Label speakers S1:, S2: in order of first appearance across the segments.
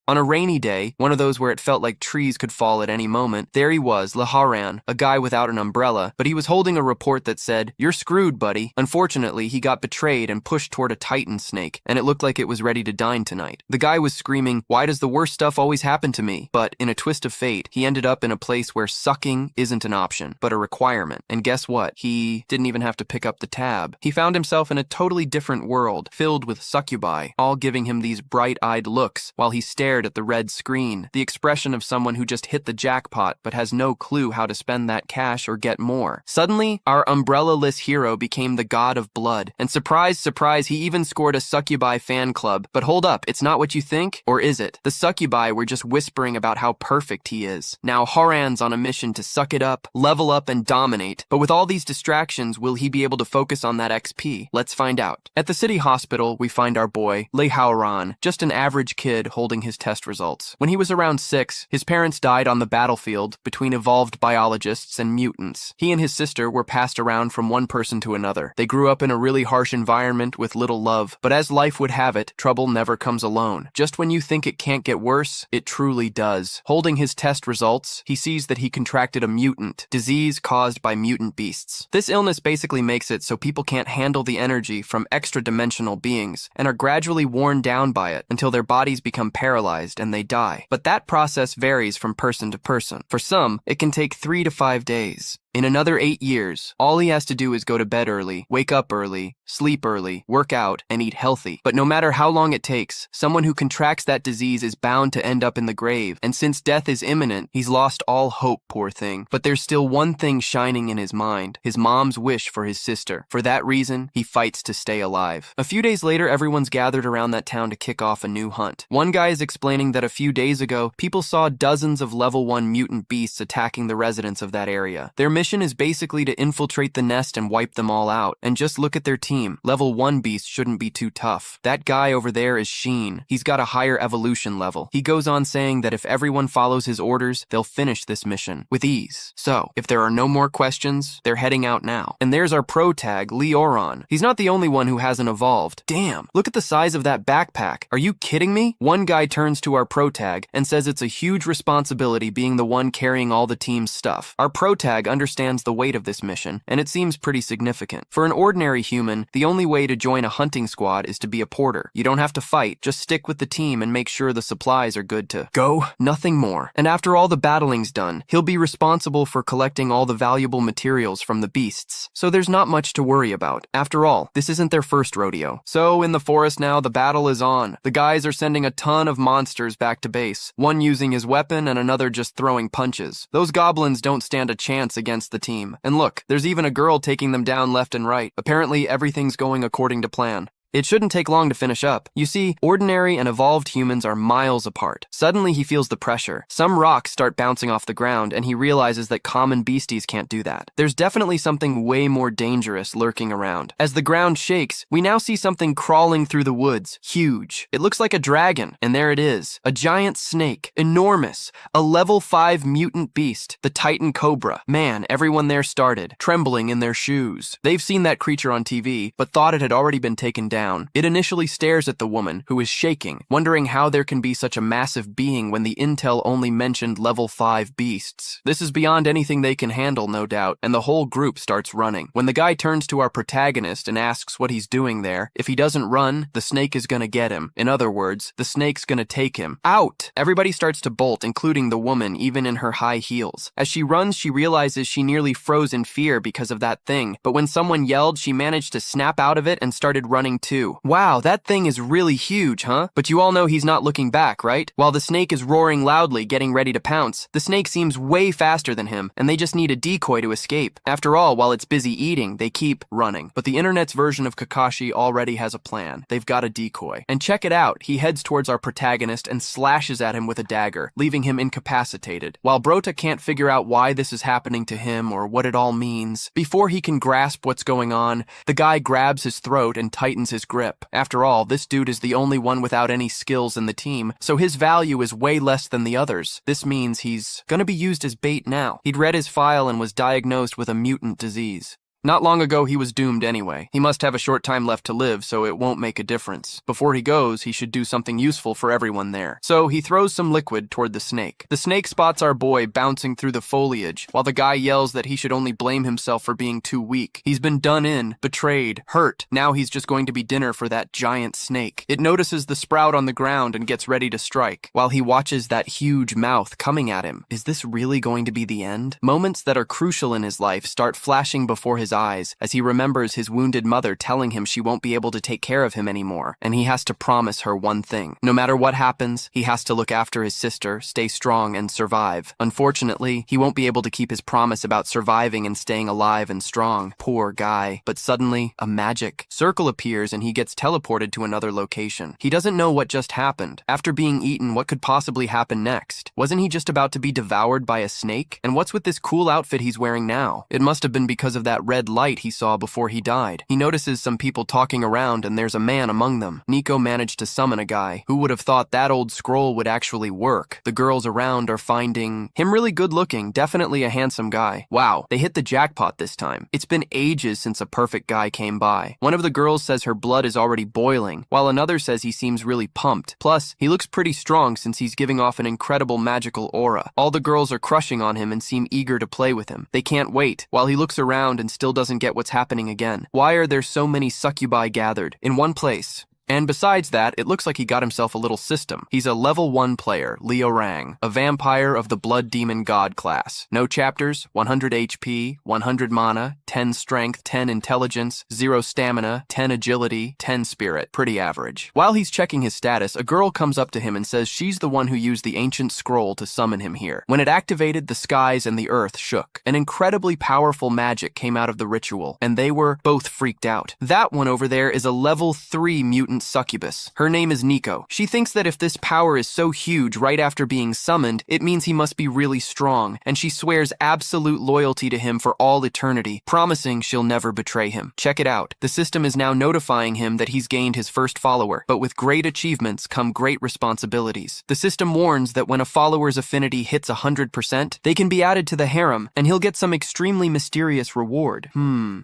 S1: On a rainy day, one of those where it felt like trees could fall at any moment, there he was, Lee Howan, a guy without an umbrella, but he was holding a report that said, "You're screwed, buddy." Unfortunately, he got betrayed and pushed toward a Titan snake, and it looked like it was ready to dine tonight. The guy was screaming, "Why does the worst stuff always happen to me?" But in a twist of fate, he ended up in a place where sucking isn't an option, but a requirement. And guess what? He didn't even have to pick up the tab. He found himself in a totally different world, filled with succubi, all giving him these bright-eyed looks while he stared at the red screen, the expression of someone who just hit the jackpot but has no clue how to spend that cash or get more. Suddenly, our umbrella-less hero became the god of blood, and surprise, surprise, he even scored a succubi fan club. But hold up, it's not what you think? Or is it? The succubi were just whispering about how perfect he is. Now Horan's on a mission to suck it up, level up, and dominate. But with all these distractions, will he be able to focus on that XP? Let's find out. At the city hospital, we find our boy, Lee Howan, just an average kid holding his test results. When he was around 6, his parents died on the battlefield between evolved biologists and mutants. He and his sister were passed around from one person to another. They grew up in a really harsh environment with little love, but as life would have it, trouble never comes alone. Just when you think it can't get worse, it truly does. Holding his test results, he sees that he contracted a mutant, disease caused by mutant beasts. This illness basically makes it so people can't handle the energy from extra-dimensional beings and are gradually worn down by it until their bodies become paralyzed and they die. But that process varies from person to person. For some, it can take 3 to 5 days. In another 8 years, all he has to do is go to bed early, wake up early, sleep early, work out, and eat healthy. But no matter how long it takes, someone who contracts that disease is bound to end up in the grave. And since death is imminent, he's lost all hope, poor thing. But there's still one thing shining in his mind, his mom's wish for his sister. For that reason, he fights to stay alive. A few days later, everyone's gathered around that town to kick off a new hunt. One guy is explaining that a few days ago, people saw dozens of level 1 mutant beasts attacking the residents of that area. Their mission is basically to infiltrate the nest and wipe them all out. And just look at their team. Level 1 beast shouldn't be too tough. That guy over there is Sheen. He's got a higher evolution level. He goes on saying that if everyone follows his orders, they'll finish this mission with ease. So, if there are no more questions, they're heading out now. And there's our pro tag, Lee Howan. He's not the only one who hasn't evolved. Damn, look at the size of that backpack. Are you kidding me? One guy turns to our pro tag and says it's a huge responsibility being the one carrying all the team's stuff. Our pro tag understands the weight of this mission, and it seems pretty significant. For an ordinary human, the only way to join a hunting squad is to be a porter. You don't have to fight, just stick with the team and make sure the supplies are good to go. Nothing more. And after all the battling's done, he'll be responsible for collecting all the valuable materials from the beasts. So there's not much to worry about. After all, this isn't their first rodeo. So in the forest now, the battle is on. The guys are sending a ton of monsters back to base, one using his weapon and another just throwing punches. Those goblins don't stand a chance against the team. And look, there's even a girl taking them down left and right. Apparently, everything's going according to plan. It shouldn't take long to finish up. You see, ordinary and evolved humans are miles apart. Suddenly, he feels the pressure. Some rocks start bouncing off the ground, and he realizes that common beasties can't do that. There's definitely something way more dangerous lurking around. As the ground shakes, we now see something crawling through the woods. Huge. It looks like a dragon, and there it is. A giant snake. Enormous. A level 5 mutant beast. The Titan Cobra. Man, everyone there started, trembling in their shoes. They've seen that creature on TV, but thought it had already been taken down. It initially stares at the woman, who is shaking, wondering how there can be such a massive being when the intel only mentioned level 5 beasts. This is beyond anything they can handle, no doubt, and the whole group starts running. When the guy turns to our protagonist and asks what he's doing there, if he doesn't run, the snake is gonna get him. In other words, the snake's gonna take him. Out! Everybody starts to bolt, including the woman, even in her high heels. As she runs, she realizes she nearly froze in fear because of that thing, but when someone yelled, she managed to snap out of it and started running too. Wow, that thing is really huge, huh? But you all know he's not looking back, right? While the snake is roaring loudly, getting ready to pounce, the snake seems way faster than him, and they just need a decoy to escape. After all, while it's busy eating, they keep running. But the internet's version of Kakashi already has a plan. They've got a decoy. And check it out, he heads towards our protagonist and slashes at him with a dagger, leaving him incapacitated. While Brota can't figure out why this is happening to him or what it all means, before he can grasp what's going on, the guy grabs his throat and tightens his grip. After all, this dude is the only one without any skills in the team, so his value is way less than the others. This means he's gonna be used as bait now. He'd read his file and was diagnosed with a mutant disease. Not long ago, he was doomed anyway. He must have a short time left to live, so it won't make a difference. Before he goes, he should do something useful for everyone there. So he throws some liquid toward the snake. The snake spots our boy bouncing through the foliage, while the guy yells that he should only blame himself for being too weak. He's been done in, betrayed, hurt. Now he's just going to be dinner for that giant snake. It notices the sprout on the ground and gets ready to strike, while he watches that huge mouth coming at him. Is this really going to be the end? Moments that are crucial in his life start flashing before his eyes as he remembers his wounded mother telling him she won't be able to take care of him anymore, and he has to promise her one thing. No matter what happens, he has to look after his sister, stay strong, and survive. Unfortunately, he won't be able to keep his promise about surviving and staying alive and strong. Poor guy. But suddenly, a magic circle appears and he gets teleported to another location. He doesn't know what just happened. After being eaten, what could possibly happen next? Wasn't he just about to be devoured by a snake? And what's with this cool outfit he's wearing now? It must have been because of that red light he saw before he died. He notices some people talking around and there's a man among them. Nico managed to summon a guy. Who would have thought that old scroll would actually work? The girls around are finding him really good looking, definitely a handsome guy. Wow, they hit the jackpot this time. It's been ages since a perfect guy came by. One of the girls says her blood is already boiling, while another says he seems really pumped. Plus, he looks pretty strong since he's giving off an incredible magical aura. All the girls are crushing on him and seem eager to play with him. They can't wait, while he looks around and still doesn't get what's happening again. Why are there so many succubi gathered in one place? And besides that, it looks like he got himself a little system. He's a level 1 player, Lee Howan, a vampire of the Blood Demon God class. No chapters, 100 HP, 100 mana, 10 strength, 10 intelligence, 0 stamina, 10 agility, 10 spirit. Pretty average. While he's checking his status, a girl comes up to him and says she's the one who used the ancient scroll to summon him here. When it activated, the skies and the earth shook. An incredibly powerful magic came out of the ritual, and they were both freaked out. That one over there is a level 3 mutant succubus. Her name is Nico. She thinks that if this power is so huge right after being summoned, it means he must be really strong, and she swears absolute loyalty to him for all eternity, promising she'll never betray him. Check it out. The system is now notifying him that he's gained his first follower, but with great achievements come great responsibilities. The system warns that when a follower's affinity hits 100%, they can be added to the harem, and he'll get some extremely mysterious reward.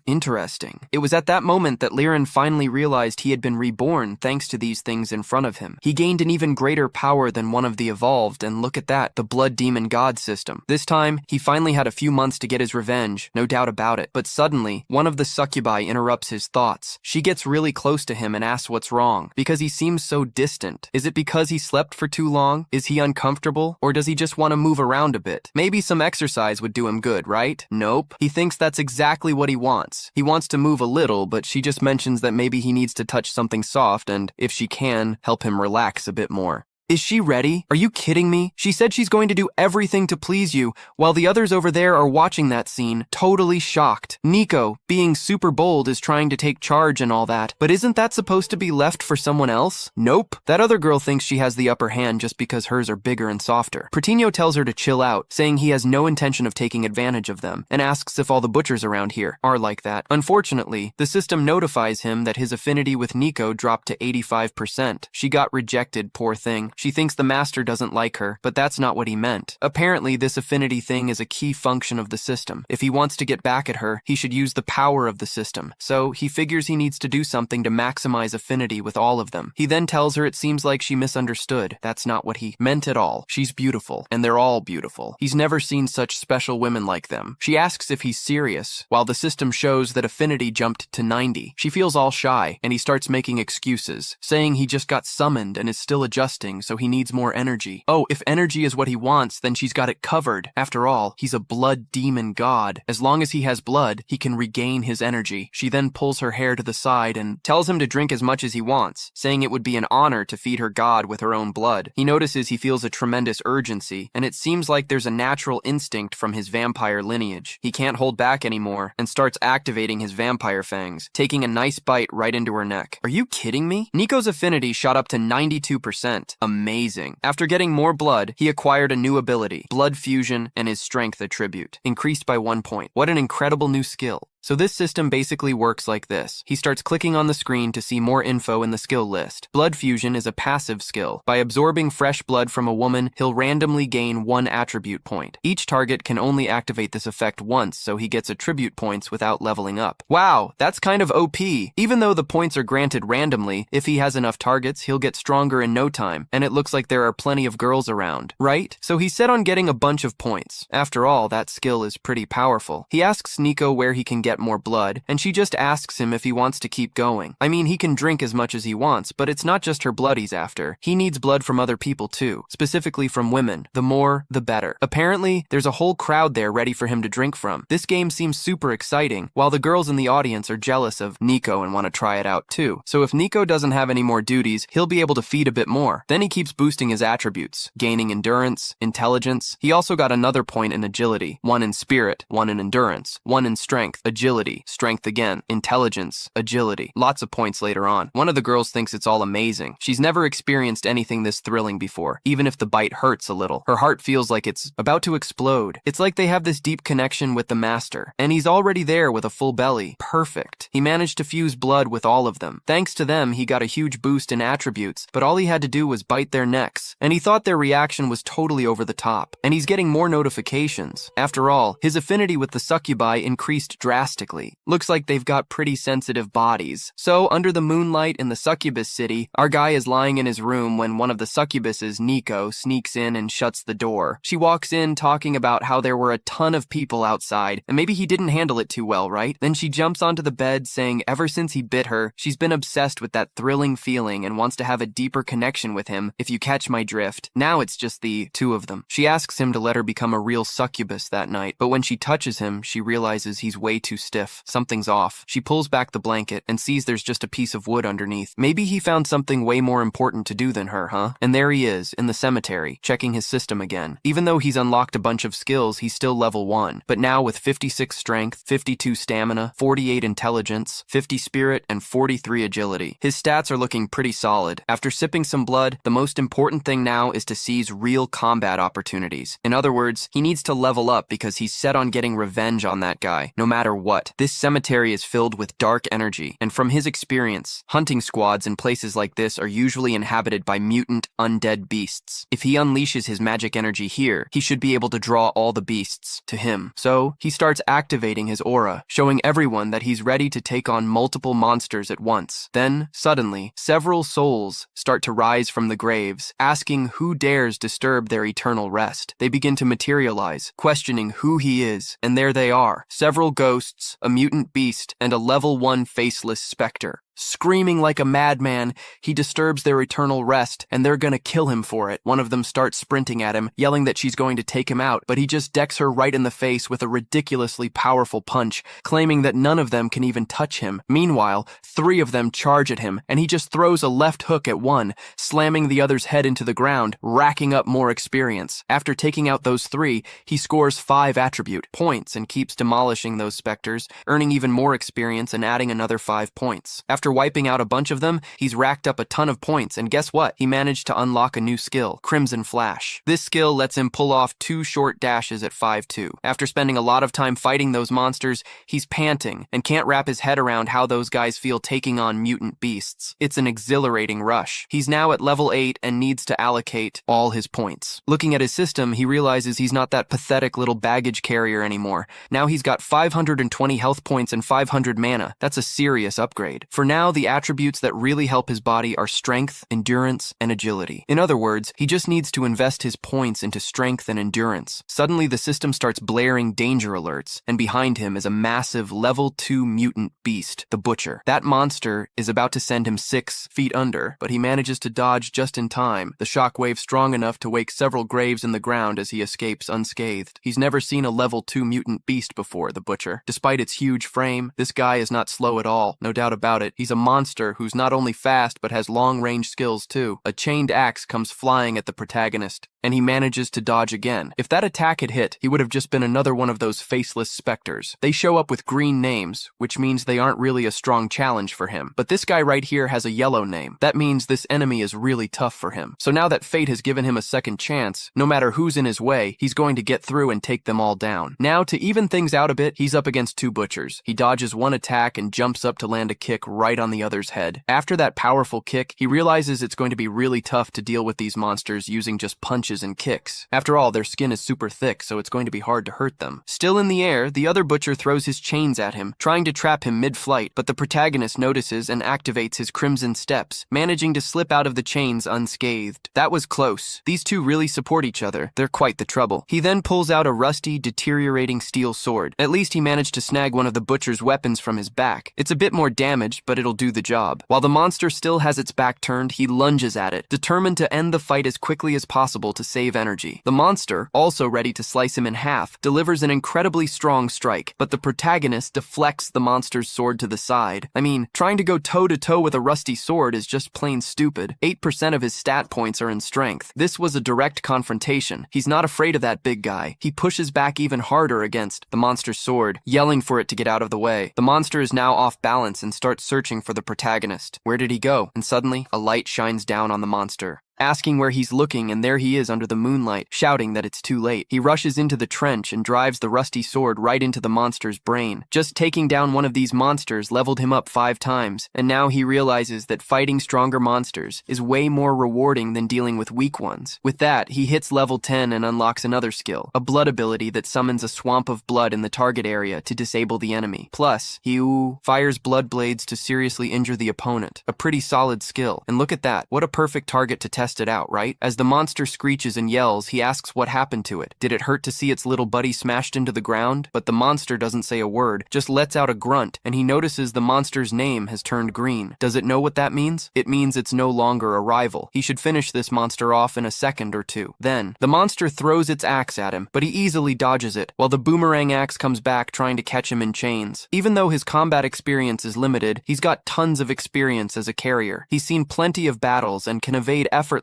S1: Interesting. It was at that moment that Liren finally realized he had been reborn thanks to these things in front of him. He gained an even greater power than one of the evolved, and look at that, the Blood Demon God system. This time, he finally had a few months to get his revenge, no doubt about it. But suddenly, one of the succubi interrupts his thoughts. She gets really close to him and asks what's wrong, because he seems so distant. Is it because he slept for too long? Is he uncomfortable? Or does he just want to move around a bit? Maybe some exercise would do him good, right? Nope. He thinks that's exactly what he wants. He wants to move a little, but she just mentions that maybe he needs to touch something soft and, if she can, help him relax a bit more. Is she ready? Are you kidding me? She said she's going to do everything to please you, while the others over there are watching that scene, totally shocked. Nico, being super bold, is trying to take charge and all that, but isn't that supposed to be left for someone else? Nope. That other girl thinks she has the upper hand just because hers are bigger and softer. Pertino tells her to chill out, saying he has no intention of taking advantage of them, and asks if all the butchers around here are like that. Unfortunately, the system notifies him that his affinity with Nico dropped to 85%. She got rejected, poor thing. She thinks the master doesn't like her, but that's not what he meant. Apparently, this affinity thing is a key function of the system. If he wants to get back at her, he should use the power of the system. So, he figures he needs to do something to maximize affinity with all of them. He then tells her it seems like she misunderstood. That's not what he meant at all. She's beautiful, and they're all beautiful. He's never seen such special women like them. She asks if he's serious, while the system shows that affinity jumped to 90. She feels all shy, and he starts making excuses, saying he just got summoned and is still adjusting, so he needs more energy. Oh, if energy is what he wants, then she's got it covered. After all, he's a blood demon god. As long as he has blood, he can regain his energy. She then pulls her hair to the side and tells him to drink as much as he wants, saying it would be an honor to feed her god with her own blood. He notices he feels a tremendous urgency, and it seems like there's a natural instinct from his vampire lineage. He can't hold back anymore and starts activating his vampire fangs, taking a nice bite right into her neck. Are you kidding me? Nico's affinity shot up to 92%. Amazing. After getting more blood, he acquired a new ability, blood fusion, and his strength attribute, increased by 1 point. What an incredible new skill. So this system basically works like this. He starts clicking on the screen to see more info in the skill list. Blood fusion is a passive skill. By absorbing fresh blood from a woman, he'll randomly gain 1 attribute point. Each target can only activate this effect once, so he gets attribute points without leveling up. Wow, that's kind of OP. Even though the points are granted randomly, if he has enough targets, he'll get stronger in no time, and it looks like there are plenty of girls around, right? So he's set on getting a bunch of points. After all, that skill is pretty powerful. He asks Nico where he can get more blood, and she just asks him if he wants to keep going. I mean, he can drink as much as he wants, but it's not just her blood he's after. He needs blood from other people too, specifically from women. The more, the better. Apparently, there's a whole crowd there ready for him to drink from. This game seems super exciting, while the girls in the audience are jealous of Nico and want to try it out too. So if Nico doesn't have any more duties, he'll be able to feed a bit more. Then he keeps boosting his attributes, gaining endurance, intelligence. He also got another point in agility, 1 in spirit, 1 in endurance, 1 in strength, agility, strength again, intelligence, agility. Lots of points later on. One of the girls thinks it's all amazing. She's never experienced anything this thrilling before, even if the bite hurts a little. Her heart feels like it's about to explode. It's like they have this deep connection with the master, and he's already there with a full belly. Perfect. He managed to fuse blood with all of them. Thanks to them, he got a huge boost in attributes, but all he had to do was bite their necks, and he thought their reaction was totally over the top. And he's getting more notifications. After all, his affinity with the succubi increased drastically. Looks like they've got pretty sensitive bodies. So, under the moonlight in the succubus city, our guy is lying in his room when one of the succubuses, Nico, sneaks in and shuts the door. She walks in talking about how there were a ton of people outside, and maybe he didn't handle it too well, right? Then she jumps onto the bed saying ever since he bit her, she's been obsessed with that thrilling feeling and wants to have a deeper connection with him, if you catch my drift. Now it's just the two of them. She asks him to let her become a real succubus that night, but when she touches him, she realizes he's way too stiff. Something's off. She pulls back the blanket and sees there's just a piece of wood underneath. Maybe he found something way more important to do than her, huh? And there he is, in the cemetery, checking his system again. Even though he's unlocked a bunch of skills, he's still level 1, but now with 56 strength, 52 stamina, 48 intelligence, 50 spirit, and 43 agility. His stats are looking pretty solid. After sipping some blood, the most important thing now is to seize real combat opportunities. In other words, he needs to level up because he's set on getting revenge on that guy, no matter what. This cemetery is filled with dark energy, and from his experience, hunting squads in places like this are usually inhabited by mutant, undead beasts. If he unleashes his magic energy here, he should be able to draw all the beasts to him. So, he starts activating his aura, showing everyone that he's ready to take on multiple monsters at once. Then, suddenly, several souls start to rise from the graves, asking who dares disturb their eternal rest. They begin to materialize, questioning who he is, and there they are. Several ghosts, a mutant beast, and a level 1 faceless specter. Screaming like a madman, he disturbs their eternal rest, and they're gonna kill him for it. One of them starts sprinting at him, yelling that she's going to take him out, but he just decks her right in the face with a ridiculously powerful punch, claiming that none of them can even touch him. Meanwhile, 3 of them charge at him, and he just throws a left hook at one, slamming the other's head into the ground, racking up more experience. After taking out those 3, he scores 5 attribute points and keeps demolishing those specters, earning even more experience and adding another 5 points. After wiping out a bunch of them, he's racked up a ton of points, and guess what? He managed to unlock a new skill, Crimson Flash. This skill lets him pull off 2 short dashes at 5'2". After spending a lot of time fighting those monsters, he's panting and can't wrap his head around how those guys feel taking on mutant beasts. It's an exhilarating rush. He's now at level 8 and needs to allocate all his points. Looking at his system, he realizes he's not that pathetic little baggage carrier anymore. Now he's got 520 health points and 500 mana. That's a serious upgrade. For now, the attributes that really help his body are strength, endurance, and agility. In other words, he just needs to invest his points into strength and endurance. Suddenly, the system starts blaring danger alerts, and behind him is a massive level 2 mutant beast, the Butcher. That monster is about to send him 6 feet under, but he manages to dodge just in time, the shockwave strong enough to wake several graves in the ground as he escapes unscathed. He's never seen a level 2 mutant beast before, the Butcher. Despite its huge frame, this guy is not slow at all, no doubt about it. He's a monster who's not only fast but has long-range skills too. A chained axe comes flying at the protagonist. and he manages to dodge again. If that attack had hit, he would have just been another one of those faceless specters. They show up with green names, which means they aren't really a strong challenge for him. But this guy right here has a yellow name. That means this enemy is really tough for him. So now that fate has given him a second chance, no matter who's in his way, he's going to get through and take them all down. Now, to even things out a bit, he's up against two butchers. He dodges one attack and jumps up to land a kick right on the other's head. After that powerful kick, he realizes it's going to be really tough to deal with these monsters using just punches and kicks. After all, their skin is super thick, so it's going to be hard to hurt them. Still in the air, the other butcher throws his chains at him, trying to trap him mid-flight, but the protagonist notices and activates his crimson steps, managing to slip out of the chains unscathed. That was close. These two really support each other. They're quite the trouble. He then pulls out a rusty, deteriorating steel sword. At least he managed to snag one of the butcher's weapons from his back. It's a bit more damaged, but it'll do the job. While the monster still has its back turned, he lunges at it, determined to end the fight as quickly as possible to save energy. The monster, also ready to slice him in half, delivers an incredibly strong strike, but the protagonist deflects the monster's sword to the side. I mean, trying to go toe-to-toe with a rusty sword is just plain stupid. 8% of his stat points are in strength. This was a direct confrontation. He's not afraid of that big guy. He pushes back even harder against the monster's sword, yelling for it to get out of the way. The monster is now off balance and starts searching for the protagonist. Where did he go? And suddenly, a light shines down on the monster, asking where he's looking, and there he is under the moonlight, shouting that it's too late. He rushes into the trench and drives the rusty sword right into the monster's brain. Just taking down one of these monsters leveled him up 5 times, and now he realizes that fighting stronger monsters is way more rewarding than dealing with weak ones. With that, he hits level 10 and unlocks another skill, a blood ability that summons a swamp of blood in the target area to disable the enemy. Plus, he fires blood blades to seriously injure the opponent. A pretty solid skill. And look at that, what a perfect target to test it out, right? As the monster screeches and yells, he asks what happened to it. Did it hurt to see its little buddy smashed into the ground? But the monster doesn't say a word, just lets out a grunt, and he notices the monster's name has turned green. Does it know what that means? It means it's no longer a rival. He should finish this monster off in a second or two. Then, the monster throws its axe at him, but he easily dodges it, while the boomerang axe comes back trying to catch him in chains. Even though his combat experience is limited, he's got tons of experience as a carrier. He's seen plenty of battles and can evade effortlessly.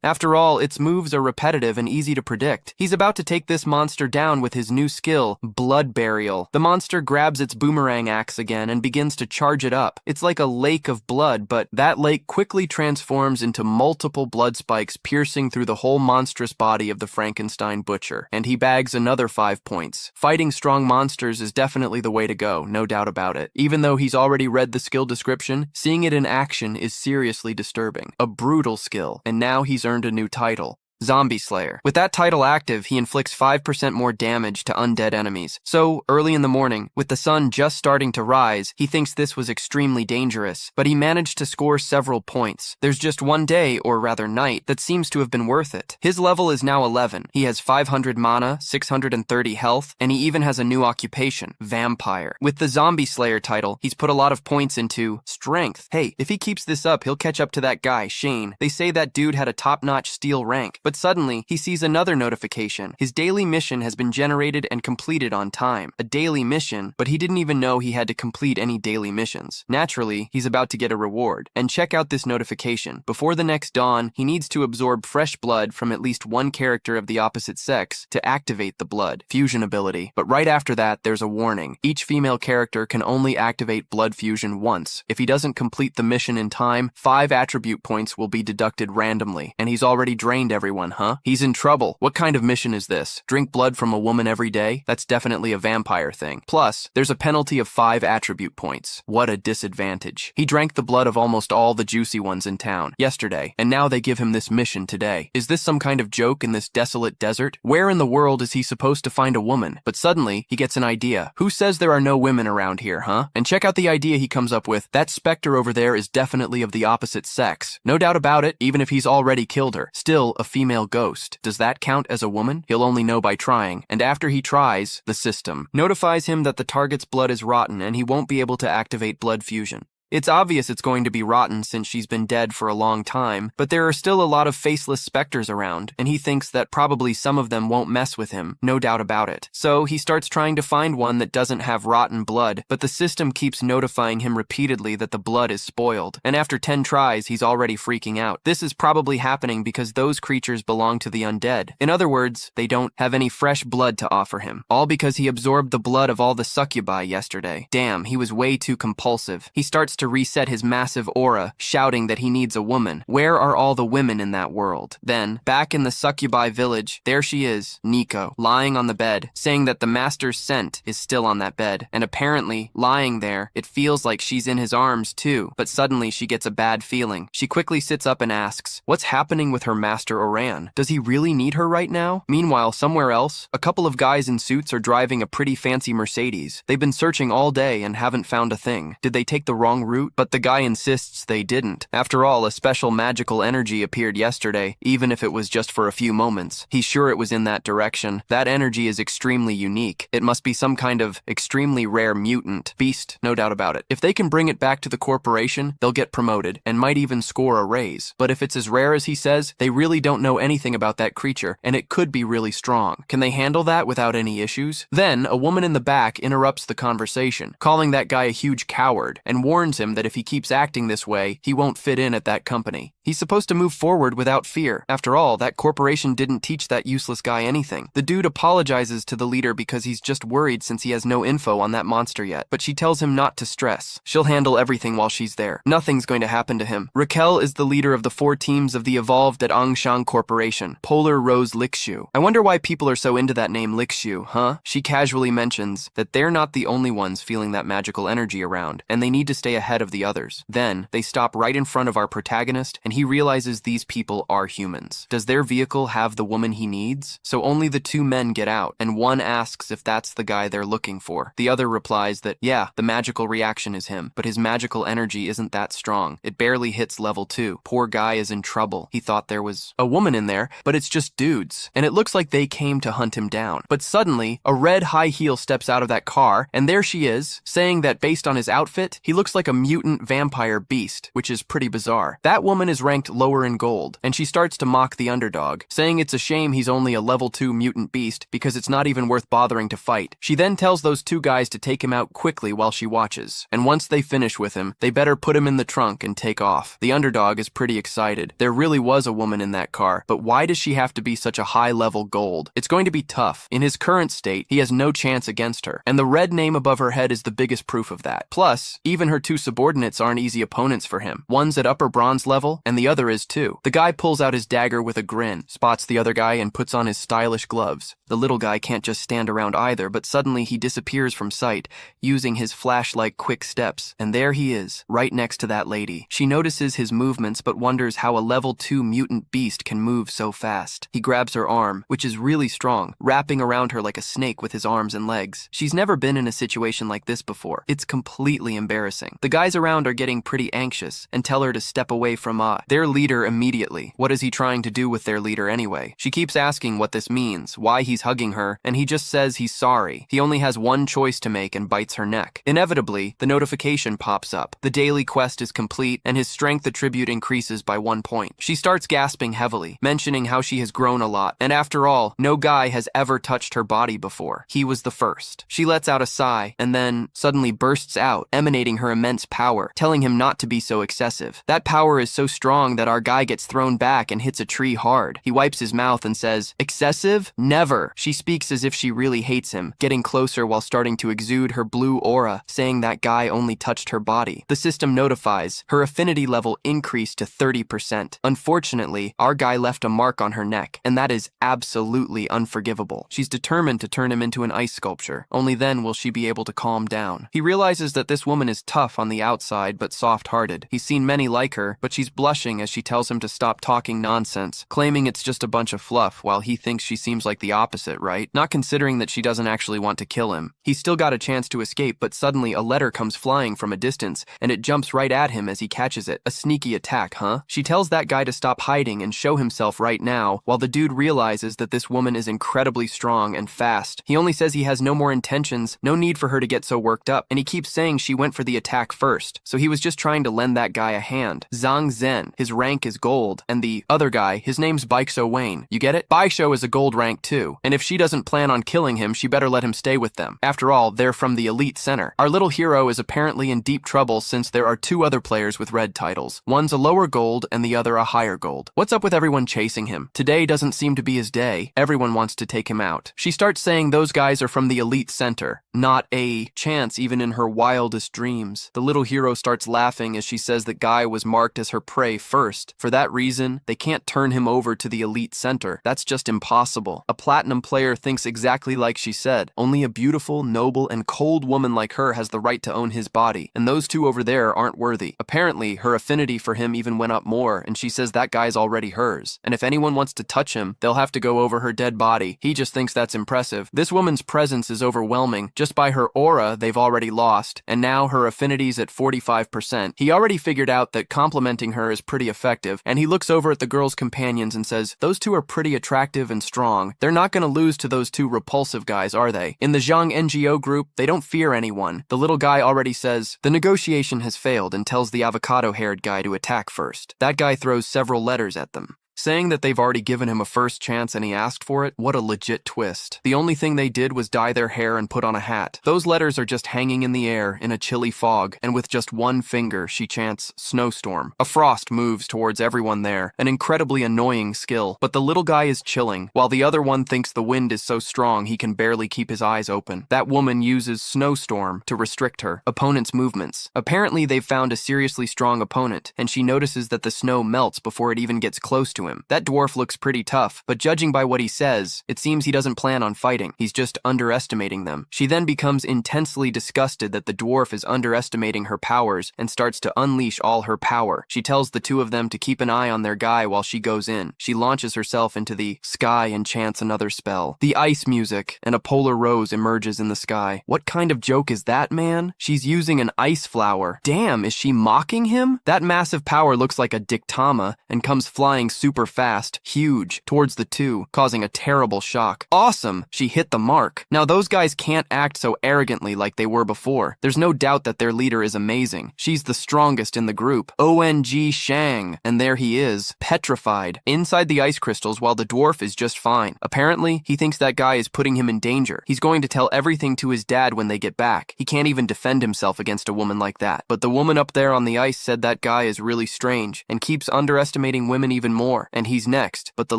S1: After all, its moves are repetitive and easy to predict. He's about to take this monster down with his new skill, Blood Burial. The monster grabs its boomerang axe again and begins to charge it up. It's like a lake of blood, but that lake quickly transforms into multiple blood spikes piercing through the whole monstrous body of the Frankenstein butcher. And he bags another 5 points. Fighting strong monsters is definitely the way to go, no doubt about it. Even though he's already read the skill description, seeing it in action is seriously disturbing. A brutal skill, and now he's earned a new title. Zombie Slayer. With that title active, he inflicts 5% more damage to undead enemies. So, early in the morning, with the sun just starting to rise, he thinks this was extremely dangerous, but he managed to score several points. There's just one day, or rather night, that seems to have been worth it. His level is now 11. He has 500 mana, 630 health, and he even has a new occupation, Vampire. With the Zombie Slayer title, he's put a lot of points into strength. Hey, if he keeps this up, he'll catch up to that guy, Shane. They say that dude had a top-notch steel rank. But suddenly, he sees another notification. His daily mission has been generated and completed on time. A daily mission, but he didn't even know he had to complete any daily missions. Naturally, he's about to get a reward. And check out this notification. Before the next dawn, he needs to absorb fresh blood from at least one character of the opposite sex to activate the blood fusion ability. But right after that, there's a warning. Each female character can only activate blood fusion once. If he doesn't complete the mission in time, 5 attribute points will be deducted randomly. And he's already drained everyone. He's in trouble. What kind of mission is this? Drink blood from a woman every day? That's definitely a vampire thing. Plus, there's a penalty of 5 attribute points. What a disadvantage. He drank the blood of almost all the juicy ones in town yesterday, and now they give him this mission today. Is this some kind of joke in this desolate desert? Where in the world is he supposed to find a woman? But suddenly, he gets an idea. Who says there are no women around here, huh? And check out the idea he comes up with. That specter over there is definitely of the opposite sex. No doubt about it, even if he's already killed her. Still, a female ghost. Does that count as a woman? He'll only know by trying, and after he tries, the system notifies him that the target's blood is rotten and he won't be able to activate blood fusion. It's obvious it's going to be rotten since she's been dead for a long time, but there are still a lot of faceless specters around, and he thinks that probably some of them won't mess with him, no doubt about it. So he starts trying to find one that doesn't have rotten blood, but the system keeps notifying him repeatedly that the blood is spoiled, and after 10 tries, he's already freaking out. This is probably happening because those creatures belong to the undead. In other words, they don't have any fresh blood to offer him, all because he absorbed the blood of all the succubi yesterday. Damn, he was way too compulsive. He starts to reset his massive aura, shouting that he needs a woman. Where are all the women in that world? Then, back in the succubi village, there she is, Nico, lying on the bed, saying that the master's scent is still on that bed, and apparently, lying there, it feels like she's in his arms too, but suddenly she gets a bad feeling. She quickly sits up and asks, what's happening with her master Oran? Does he really need her right now? Meanwhile, somewhere else, a couple of guys in suits are driving a pretty fancy Mercedes. They've been searching all day and haven't found a thing. Did they take the wrong route? But the guy insists they didn't. After all, a special magical energy appeared yesterday, even if it was just for a few moments. He's sure it was in that direction. That energy is extremely unique. It must be some kind of extremely rare mutant. Beast, no doubt about it. If they can bring it back to the corporation, they'll get promoted, and might even score a raise. But if it's as rare as he says, they really don't know anything about that creature, and it could be really strong. Can they handle that without any issues? Then, a woman in the back interrupts the conversation, calling that guy a huge coward, and warns him that if he keeps acting this way, he won't fit in at that company. He's supposed to move forward without fear. After all, that corporation didn't teach that useless guy anything. The dude apologizes to the leader because he's just worried since he has no info on that monster yet, but she tells him not to stress. She'll handle everything while she's there. Nothing's going to happen to him. Raquel is the leader of the 4 teams of the evolved at Angshan Corporation, Polar Rose Likshu. I wonder why people are so into that name Likshu, huh? She casually mentions that they're not the only ones feeling that magical energy around, and they need to stay ahead of the others. Then, they stop right in front of our protagonist, and he realizes these people are humans. Does their vehicle have the woman he needs? So only the 2 men get out, and one asks if that's the guy they're looking for. The other replies that, yeah, the magical reaction is him, but his magical energy isn't that strong. It barely hits level 2. Poor guy is in trouble. He thought there was a woman in there, but it's just dudes, and it looks like they came to hunt him down. But suddenly, a red high heel steps out of that car, and there she is, saying that based on his outfit, he looks like a mutant vampire beast, which is pretty bizarre. That woman is ranked lower in gold, and she starts to mock the underdog, saying it's a shame he's only a level 2 mutant beast because it's not even worth bothering to fight. She then tells those 2 guys to take him out quickly while she watches, and once they finish with him, they better put him in the trunk and take off. The underdog is pretty excited. There really was a woman in that car, but why does she have to be such a high-level gold? It's going to be tough. In his current state, he has no chance against her, and the red name above her head is the biggest proof of that. Plus, even her 2 subordinates aren't easy opponents for him. One's at upper bronze level, and the other is too. The guy pulls out his dagger with a grin, spots the other guy, and puts on his stylish gloves. The little guy can't just stand around either, but suddenly he disappears from sight, using his flash-like quick steps, and there he is, right next to that lady. She notices his movements, but wonders how a level 2 mutant beast can move so fast. He grabs her arm, which is really strong, wrapping around her like a snake with his arms and legs. She's never been in a situation like this before. It's completely embarrassing. The guys around are getting pretty anxious and tell her to step away from their leader immediately. What is he trying to do with their leader anyway? She keeps asking what this means, why he's hugging her, and he just says he's sorry. He only has one choice to make and bites her neck. Inevitably, the notification pops up. The daily quest is complete, and his strength attribute increases by 1 point. She starts gasping heavily, mentioning how she has grown a lot, and after all, no guy has ever touched her body before. He was the first. She lets out a sigh, and then suddenly bursts out, emanating her immense power, telling him not to be so excessive. That power is so strong that our guy gets thrown back and hits a tree hard. He wipes his mouth and says, "Excessive? Never." She speaks as if she really hates him, getting closer while starting to exude her blue aura, saying that guy only touched her body. The system notifies her affinity level increased to 30%. Unfortunately, our guy left a mark on her neck, and that is absolutely unforgivable. She's determined to turn him into an ice sculpture. Only then will she be able to calm down. He realizes that this woman is tough on the outside but soft-hearted. He's seen many like her, but she's blushing blushing as she tells him to stop talking nonsense, claiming it's just a bunch of fluff while he thinks she seems like the opposite, right? Not considering that she doesn't actually want to kill him. He's still got a chance to escape, but suddenly a letter comes flying from a distance, and it jumps right at him as he catches it. A sneaky attack, huh? She tells that guy to stop hiding and show himself right now, while the dude realizes that this woman is incredibly strong and fast. He only says he has no more intentions, no need for her to get so worked up, and he keeps saying she went for the attack first, so he was just trying to lend that guy a hand. Zhang Zhen, his rank is gold, and the other guy, his name's Baisho Wayne. You get it? Baisho is a gold rank too, and if she doesn't plan on killing him, she better let him stay with them. After all, they're from the elite center. Our little hero is apparently in deep trouble since there are two other players with red titles. One's a lower gold and the other a higher gold. What's up with everyone chasing him? Today doesn't seem to be his day. Everyone wants to take him out. She starts saying those guys are from the elite center. Not a chance even in her wildest dreams. The little hero starts laughing as she says that Guy was marked as her prey first. For that reason, they can't turn him over to the elite center. That's just impossible. A platinum player thinks exactly like she said. Only a beautiful, noble, and cold woman like her has the right to own his body, and those two over there aren't worthy. Apparently, her affinity for him even went up more, and she says that guy's already hers. And if anyone wants to touch him, they'll have to go over her dead body. He just thinks that's impressive. This woman's presence is overwhelming. Just by her aura, they've already lost, and now her affinity's at 45%. He already figured out that complimenting her is pretty effective, and he looks over at the girl's companions and says, those two are pretty attractive and strong. They're not gonna lose to those two repulsive guys, are they? In the Zhang NGO group, they don't fear anyone. The little guy already says, the negotiation has failed, and tells the avocado-haired guy to attack first. That guy throws several letters at them, saying that they've already given him a first chance and he asked for it. What a legit twist. The only thing they did was dye their hair and put on a hat. Those letters are just hanging in the air in a chilly fog, and with just one finger, she chants snowstorm. A frost moves towards everyone there, an incredibly annoying skill, but the little guy is chilling, while the other one thinks the wind is so strong he can barely keep his eyes open. That woman uses snowstorm to restrict her opponent's movements. Apparently they've found a seriously strong opponent, and she notices that the snow melts before it even gets close to him. That dwarf looks pretty tough, but judging by what he says, it seems he doesn't plan on fighting. He's just underestimating them. She then becomes intensely disgusted that the dwarf is underestimating her powers and starts to unleash all her power. She tells the two of them to keep an eye on their guy while she goes in. She launches herself into the sky and chants another spell. The ice music, and a polar rose emerges in the sky. What kind of joke is that, man? She's using an ice flower. Damn, is she mocking him? That massive power looks like a dictama and comes flying super fast, huge, towards the two, causing a terrible shock. Awesome! She hit the mark. Now those guys can't act so arrogantly like they were before. There's no doubt that their leader is amazing. She's the strongest in the group. ONG Shang. And there he is, petrified, inside the ice crystals while the dwarf is just fine. Apparently, he thinks that guy is putting him in danger. He's going to tell everything to his dad when they get back. He can't even defend himself against a woman like that. But the woman up there on the ice said that guy is really strange and keeps underestimating women even more. And he's next, but the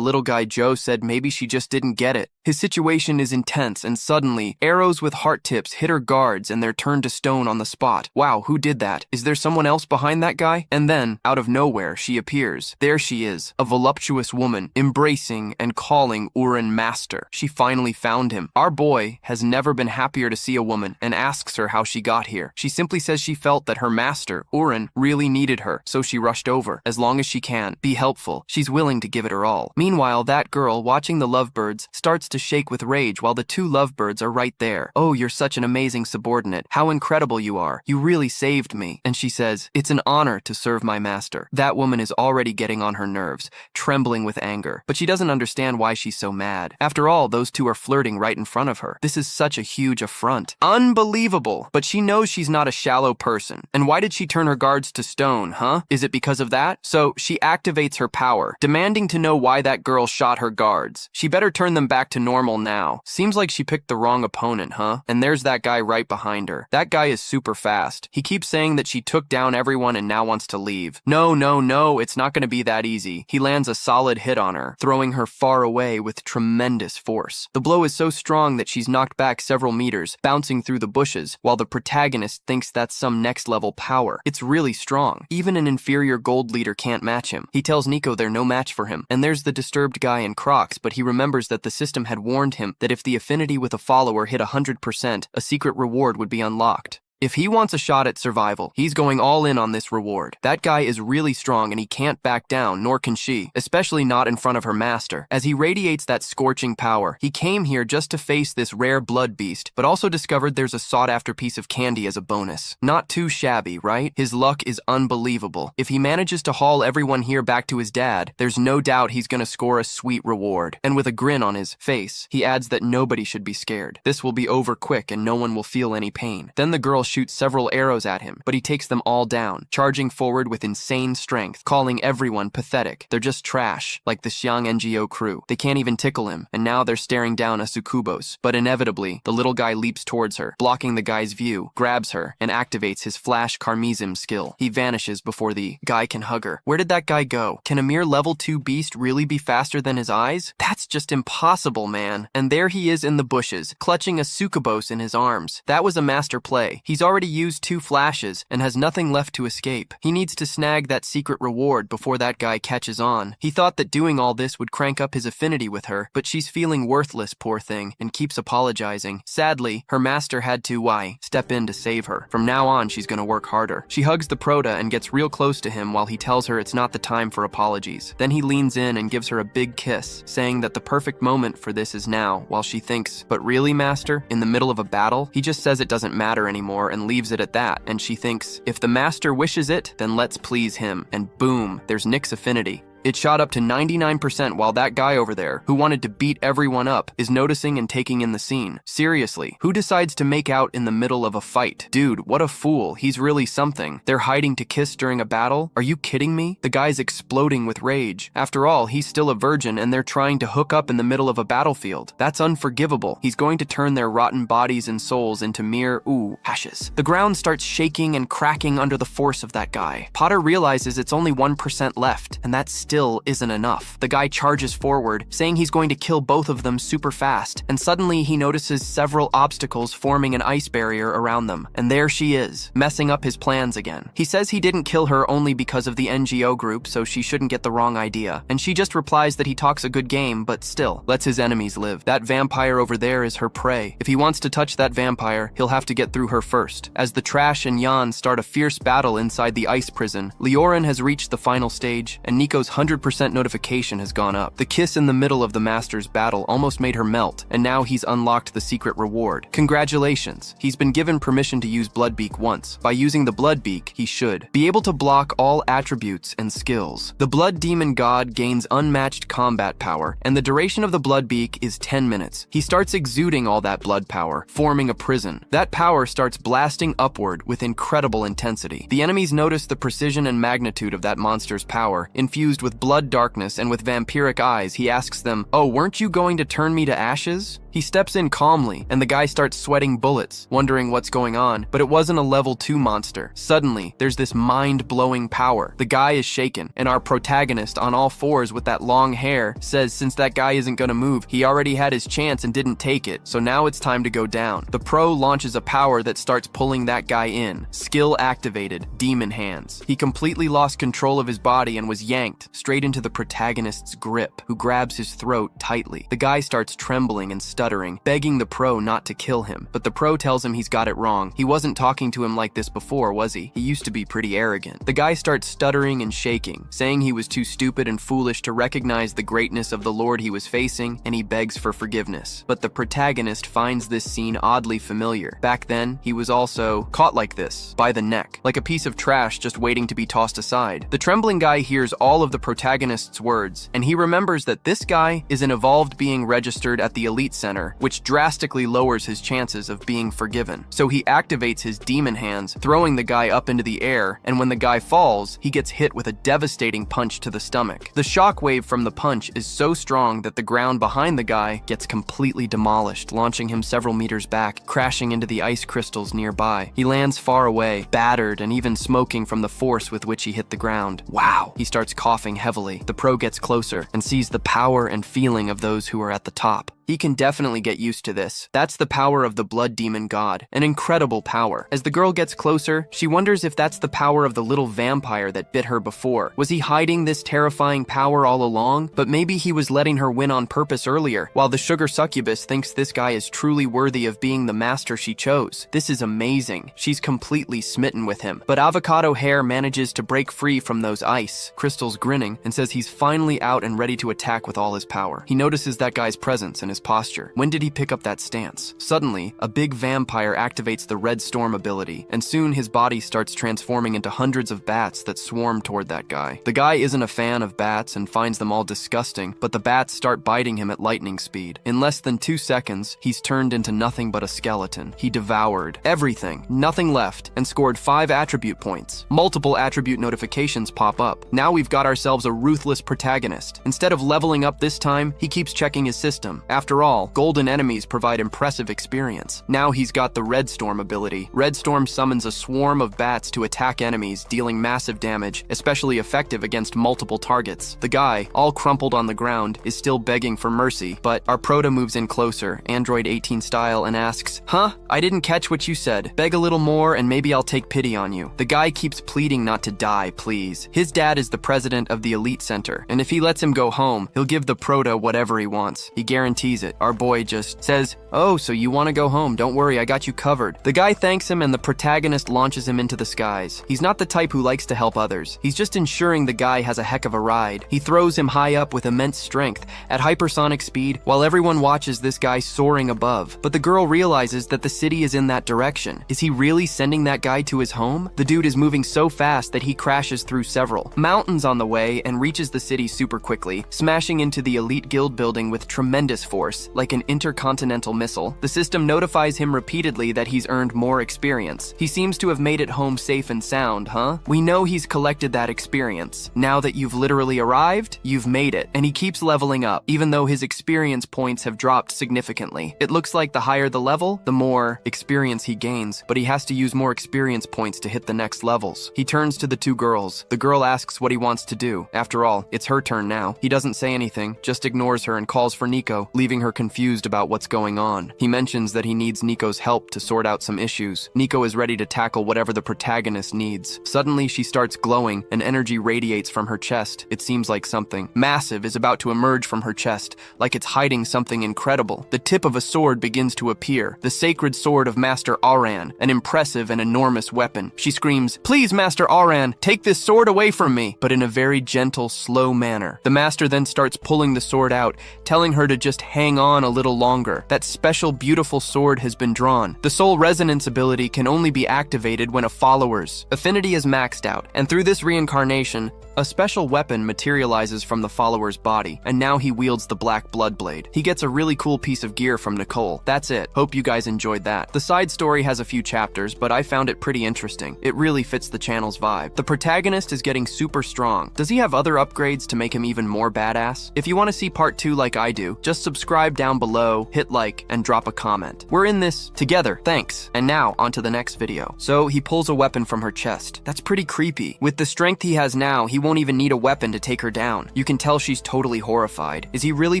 S1: little guy Joe said maybe she just didn't get it. His situation is intense, and suddenly, arrows with heart tips hit her guards and they're turned to stone on the spot. Wow, who did that? Is there someone else behind that guy? And then, out of nowhere, she appears. There she is, a voluptuous woman, embracing and calling Uren master. She finally found him. Our boy has never been happier to see a woman and asks her how she got here. She simply says she felt that her master, Uren, really needed her, so she rushed over. As long as she can, be helpful. She's willing to give it her all. Meanwhile, that girl, watching the lovebirds, starts to shake with rage while the two lovebirds are right there. Oh, you're such an amazing subordinate. How incredible you are. You really saved me. And she says, it's an honor to serve my master. That woman is already getting on her nerves, trembling with anger. But she doesn't understand why she's so mad. After all, those two are flirting right in front of her. This is such a huge affront. Unbelievable. But she knows she's not a shallow person. And why did she turn her guards to stone, huh? Is it because of that? So she activates her power, demanding to know why that girl shot her guards. She better turn them back to normal now. Seems like she picked the wrong opponent, huh? And there's that guy right behind her. That guy is super fast. He keeps saying that she took down everyone and now wants to leave. No, it's not gonna be that easy. He lands a solid hit on her, throwing her far away with tremendous force. The blow is so strong that she's knocked back several meters, bouncing through the bushes, while the protagonist thinks that's some next level power. It's really strong. Even an inferior gold leader can't match him. He tells Nico they're no match for him. And there's the disturbed guy in Crocs, but he remembers that the system had warned him that if the affinity with a follower hit 100%, a secret reward would be unlocked. If he wants a shot at survival, he's going all in on this reward. That guy is really strong and he can't back down, nor can she, especially not in front of her master. As he radiates that scorching power, he came here just to face this rare blood beast, but also discovered there's a sought-after piece of candy as a bonus. Not too shabby, right? His luck is unbelievable. If he manages to haul everyone here back to his dad, there's no doubt he's gonna score a sweet reward. And with a grin on his face, he adds that nobody should be scared. This will be over quick and no one will feel any pain. Then the girl shoots several arrows at him, but he takes them all down, charging forward with insane strength, calling everyone pathetic. They're just trash, like the Xiang NGO crew. They can't even tickle him, and now they're staring down a Succubos. But inevitably, the little guy leaps towards her, blocking the guy's view, grabs her, and activates his flash Karmizim skill. He vanishes before the guy can hug her. Where did that guy go? Can a mere level 2 beast really be faster than his eyes? That's just impossible, man. And there he is in the bushes, clutching a Succubos in his arms. That was a master play. He's already used 2 flashes and has nothing left to escape. He needs to snag that secret reward before that guy catches on. He thought that doing all this would crank up his affinity with her, but she's feeling worthless, poor thing, and keeps apologizing. Sadly, her master had to, step in to save her. From now on, she's gonna work harder. She hugs the Prota and gets real close to him while he tells her it's not the time for apologies. Then he leans in and gives her a big kiss, saying that the perfect moment for this is now, while she thinks, but really, master? In the middle of a battle? He just says it doesn't matter anymore and leaves it at that, and she thinks, if the master wishes it, then let's please him. And boom, there's Nick's affinity. It shot up to 99% while that guy over there, who wanted to beat everyone up, is noticing and taking in the scene. Seriously, who decides to make out in the middle of a fight? Dude, what a fool. He's really something. They're hiding to kiss during a battle? Are you kidding me? The guy's exploding with rage. After all, he's still a virgin and they're trying to hook up in the middle of a battlefield. That's unforgivable. He's going to turn their rotten bodies and souls into mere, ashes. The ground starts shaking and cracking under the force of that guy. Potter realizes it's only 1% left, and that's still isn't enough. The guy charges forward, saying he's going to kill both of them super fast, and suddenly he notices several obstacles forming an ice barrier around them, and there she is, messing up his plans again. He says he didn't kill her only because of the NGO group, so she shouldn't get the wrong idea, and she just replies that he talks a good game, but still, lets his enemies live. That vampire over there is her prey. If he wants to touch that vampire, he'll have to get through her first. As the Trash and Jan start a fierce battle inside the ice prison, Leorin has reached the final stage, and Nico's 100% notification has gone up. The kiss in the middle of the master's battle almost made her melt, and now he's unlocked the secret reward. Congratulations. He's been given permission to use Bloodbeak once. By using the Bloodbeak, he should be able to block all attributes and skills. The Blood Demon God gains unmatched combat power, and the duration of the Bloodbeak is 10 minutes. He starts exuding all that blood power, forming a prison. That power starts blasting upward with incredible intensity. The enemies notice the precision and magnitude of that monster's power, infused with blood darkness and with vampiric eyes. He asks them, "Oh, weren't you going to turn me to ashes?" He steps in calmly, and the guy starts sweating bullets, wondering what's going on, but it wasn't a level 2 monster. Suddenly, there's this mind-blowing power. The guy is shaken, and our protagonist, on all fours with that long hair, says since that guy isn't gonna move, he already had his chance and didn't take it, so now it's time to go down. The pro launches a power that starts pulling that guy in. Skill activated, demon hands. He completely lost control of his body and was yanked straight into the protagonist's grip, who grabs his throat tightly. The guy starts trembling and stuttering, begging the pro not to kill him, but the pro tells him he's got it wrong. He wasn't talking to him like this before, was he? He used to be pretty arrogant. The guy starts stuttering and shaking, saying he was too stupid and foolish to recognize the greatness of the lord he was facing, and he begs for forgiveness. But the protagonist finds this scene oddly familiar. Back then, he was also caught like this, by the neck, like a piece of trash just waiting to be tossed aside. The trembling guy hears all of the protagonist's words, and he remembers that this guy is an evolved being registered at the Elite Center, which drastically lowers his chances of being forgiven. So he activates his demon hands, throwing the guy up into the air, and when the guy falls, he gets hit with a devastating punch to the stomach. The shockwave from the punch is so strong that the ground behind the guy gets completely demolished, launching him several meters back, crashing into the ice crystals nearby. He lands far away, battered and even smoking from the force with which he hit the ground. Wow! He starts coughing heavily. The pro gets closer and sees the power and feeling of those who are at the top. He can definitely get used to this. That's the power of the blood demon god, an incredible power. As the girl gets closer, she wonders if that's the power of the little vampire that bit her before. Was he hiding this terrifying power all along? But maybe he was letting her win on purpose earlier, while the sugar succubus thinks this guy is truly worthy of being the master she chose. This is amazing. She's completely smitten with him. But Avocado Hair manages to break free from those ice. Crystal's grinning and says he's finally out and ready to attack with all his power. He notices that guy's presence and his posture. When did he pick up that stance? Suddenly, a big vampire activates the Red Storm ability, and soon his body starts transforming into hundreds of bats that swarm toward that guy. The guy isn't a fan of bats and finds them all disgusting, but the bats start biting him at lightning speed. In less than 2 seconds, he's turned into nothing but a skeleton. He devoured everything, nothing left, and scored 5 attribute points. Multiple attribute notifications pop up. Now we've got ourselves a ruthless protagonist. Instead of leveling up this time, he keeps checking his system. After all, golden enemies provide impressive experience. Now he's got the Red Storm ability. Red Storm summons a swarm of bats to attack enemies, dealing massive damage, especially effective against multiple targets. The guy, all crumpled on the ground, is still begging for mercy, but our proto moves in closer, Android 18 style, and asks, "Huh? I didn't catch what you said. Beg a little more and maybe I'll take pity on you." The guy keeps pleading not to die, please. His dad is the president of the Elite Center, and if he lets him go home, he'll give the proto whatever he wants. He guarantees it. Our boy just says, "Oh, so you want to go home? Don't worry, I got you covered." The guy thanks him and the protagonist launches him into the skies. He's not the type who likes to help others. He's just ensuring the guy has a heck of a ride. He throws him high up with immense strength at hypersonic speed while everyone watches this guy soaring above. But the girl realizes that the city is in that direction. Is he really sending that guy to his home? The dude is moving so fast that he crashes through several mountains on the way and reaches the city super quickly, smashing into the Elite Guild building with tremendous force, like an intercontinental missile. The system notifies him repeatedly that he's earned more experience. He seems to have made it home safe and sound, huh? We know he's collected that experience. Now that you've literally arrived, you've made it. And he keeps leveling up, even though his experience points have dropped significantly. It looks like the higher the level, the more experience he gains, but he has to use more experience points to hit the next levels. He turns to the 2 girls. The girl asks what he wants to do. After all, it's her turn now. He doesn't say anything, just ignores her and calls for Nico, leaving her confused about what's going on. He mentions that he needs Nico's help to sort out some issues. Nico is ready to tackle whatever the protagonist needs. Suddenly, she starts glowing, and energy radiates from her chest. It seems like something massive is about to emerge from her chest, like it's hiding something incredible. The tip of a sword begins to appear, the sacred sword of Master Aran, an impressive and enormous weapon. She screams, "Please, Master Aran, take this sword away from me," but in a very gentle, slow manner. The master then starts pulling the sword out, telling her to just hang on a little longer. That special, beautiful sword has been drawn. The soul resonance ability can only be activated when a follower's affinity is maxed out, and through this reincarnation, a special weapon materializes from the follower's body, and now he wields the black blood blade. He gets a really cool piece of gear from Nicole. That's it. Hope you guys enjoyed that. The side story has a few chapters, but I found it pretty interesting. It really fits the channel's vibe. The protagonist is getting super strong. Does he have other upgrades to make him even more badass? If you want to see part 2 like I do, just subscribe down below, hit like, and drop a comment. We're in this together. Thanks. And now, on to the next video. So, he pulls a weapon from her chest. That's pretty creepy. With the strength he has now, he won't even need a weapon to take her down. You can tell she's totally horrified. Is he really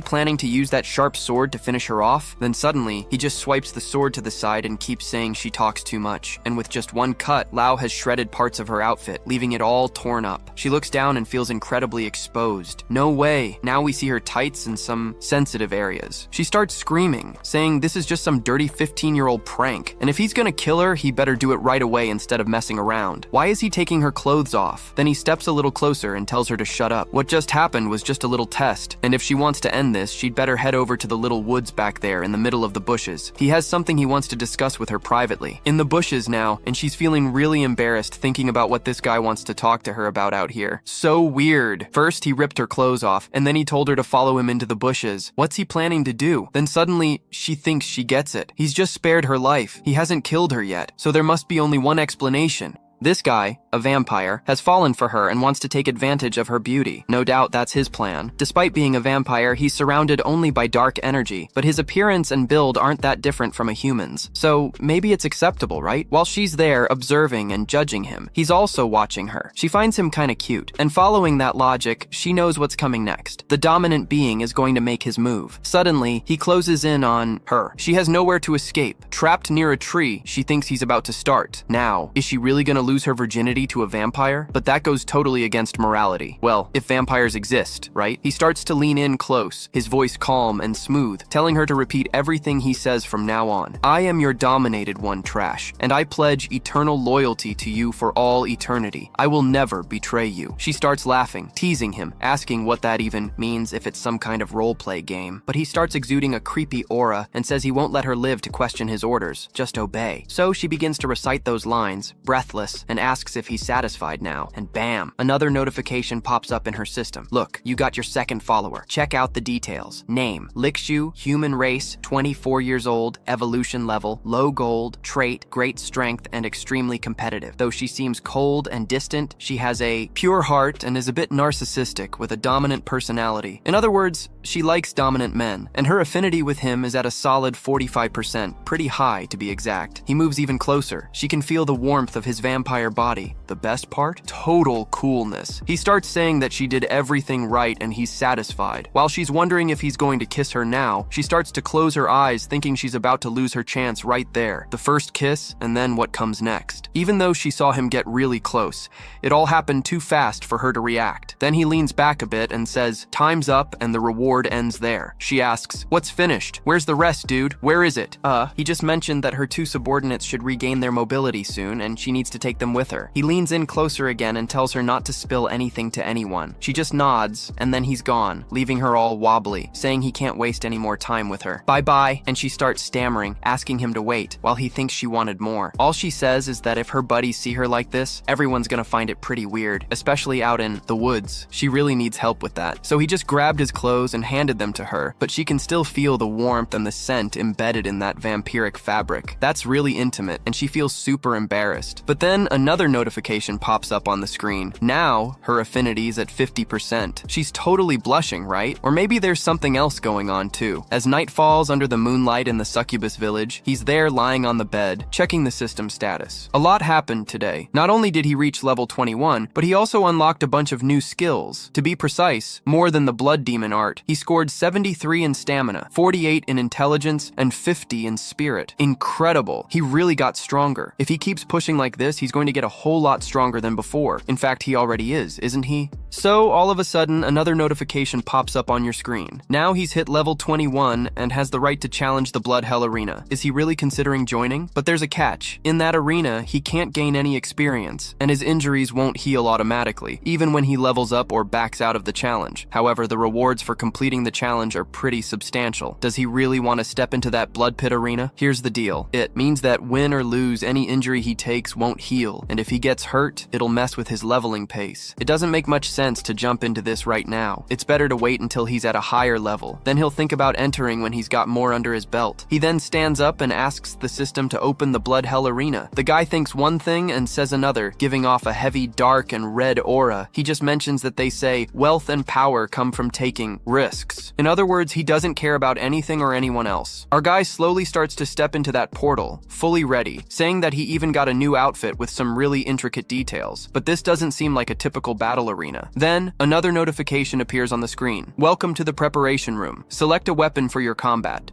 S1: planning to use that sharp sword to finish her off? Then suddenly, he just swipes the sword to the side and keeps saying she talks too much. And with just one cut, Lau has shredded parts of her outfit, leaving it all torn up. She looks down and feels incredibly exposed. No way. Now we see her tights and some sensitive areas. She starts screaming, saying this is just some dirty 15-year-old prank. And if he's gonna kill her, he better do it right away instead of messing around. Why is he taking her clothes off? Then he steps a little closer and tells her to shut up. What just happened was just a little test, and if she wants to end this, she'd better head over to the little woods back there in the middle of the bushes. He has something he wants to discuss with her privately. In the bushes now, and she's feeling really embarrassed thinking about what this guy wants to talk to her about out here. So weird. First, he ripped her clothes off, and then he told her to follow him into the bushes. What's he planning to do? Then suddenly, she thinks she gets it. He's just spared her life. He hasn't killed her yet, so there must be only one explanation. This guy, a vampire, has fallen for her and wants to take advantage of her beauty. No doubt that's his plan. Despite being a vampire, he's surrounded only by dark energy, but his appearance and build aren't that different from a human's. So maybe it's acceptable, right? While she's there observing and judging him, he's also watching her. She finds him kinda cute, and following that logic, she knows what's coming next. The dominant being is going to make his move. Suddenly, he closes in on her. She has nowhere to escape. Trapped near a tree, she thinks he's about to start. Now, is she really gonna lose her virginity to a vampire? But that goes totally against morality. Well, if vampires exist, right? He starts to lean in close, his voice calm and smooth, telling her to repeat everything he says from now on. I am your dominated one, Trash, and I pledge eternal loyalty to you for all eternity. I will never betray you. She starts laughing, teasing him, asking what that even means, if it's some kind of roleplay game. But he starts exuding a creepy aura and says he won't let her live to question his orders, just obey. So she begins to recite those lines, breathless, and asks if he's satisfied now. And bam, another notification pops up in her system. Look, you got your second follower. Check out the details. Name, Lickshu, human race, 24 years old, evolution level, low gold, trait, great strength, and extremely competitive. Though she seems cold and distant, she has a pure heart and is a bit narcissistic with a dominant personality. In other words, she likes dominant men, and her affinity with him is at a solid 45%, pretty high to be exact. He moves even closer. She can feel the warmth of his vampire body. The best part? Total coolness. He starts saying that she did everything right and he's satisfied. While she's wondering if he's going to kiss her now, she starts to close her eyes, thinking she's about to lose her chance right there. The first kiss, and then what comes next. Even though she saw him get really close, it all happened too fast for her to react. Then he leans back a bit and says, time's up and the reward ends there. She asks, what's finished? Where's the rest, dude? Where is it? He just mentioned that her two subordinates should regain their mobility soon and she needs to take them with her. He leans in closer again and tells her not to spill anything to anyone. She just nods, and then he's gone, leaving her all wobbly, saying he can't waste any more time with her. Bye-bye, and she starts stammering, asking him to wait, while he thinks she wanted more. All she says is that if her buddies see her like this, everyone's gonna find it pretty weird, especially out in the woods. She really needs help with that. So he just grabbed his clothes and handed them to her, but she can still feel the warmth and the scent embedded in that vampiric fabric. That's really intimate, and she feels super embarrassed. But then another notification pops up on the screen. Now, her affinity's at 50%. She's totally blushing, right? Or maybe there's something else going on too. As night falls under the moonlight in the succubus village, he's there lying on the bed, checking the system status. A lot happened today. Not only did he reach level 21, but he also unlocked a bunch of new skills. To be precise, more than the blood demon art. He scored 73 in stamina, 48 in intelligence, and 50 in spirit. Incredible. He really got stronger. If he keeps pushing like this, he's going to get a whole lot stronger than before. In fact, he already is, isn't he? So, all of a sudden, another notification pops up on your screen. Now he's hit level 21 and has the right to challenge the Blood Hell Arena. Is he really considering joining? But there's a catch. In that arena, he can't gain any experience, and his injuries won't heal automatically, even when he levels up or backs out of the challenge. However, the rewards for completing the challenge are pretty substantial. Does he really want to step into that blood pit arena? Here's the deal. It means that win or lose, any injury he takes won't heal, and if he gets hurt, it'll mess with his leveling pace. It doesn't make much sense to jump into this right now. It's better to wait until he's at a higher level. Then he'll think about entering when he's got more under his belt. He then stands up and asks the system to open the Blood Hell Arena. The guy thinks one thing and says another, giving off a heavy dark and red aura. He just mentions that they say wealth and power come from taking risks. In other words, he doesn't care about anything or anyone else. Our guy slowly starts to step into that portal, fully ready, saying that he even got a new outfit with some really intricate details. But this doesn't seem like a typical battle arena. Then, another notification appears on the screen. Welcome to the preparation room. Select a weapon for your combat.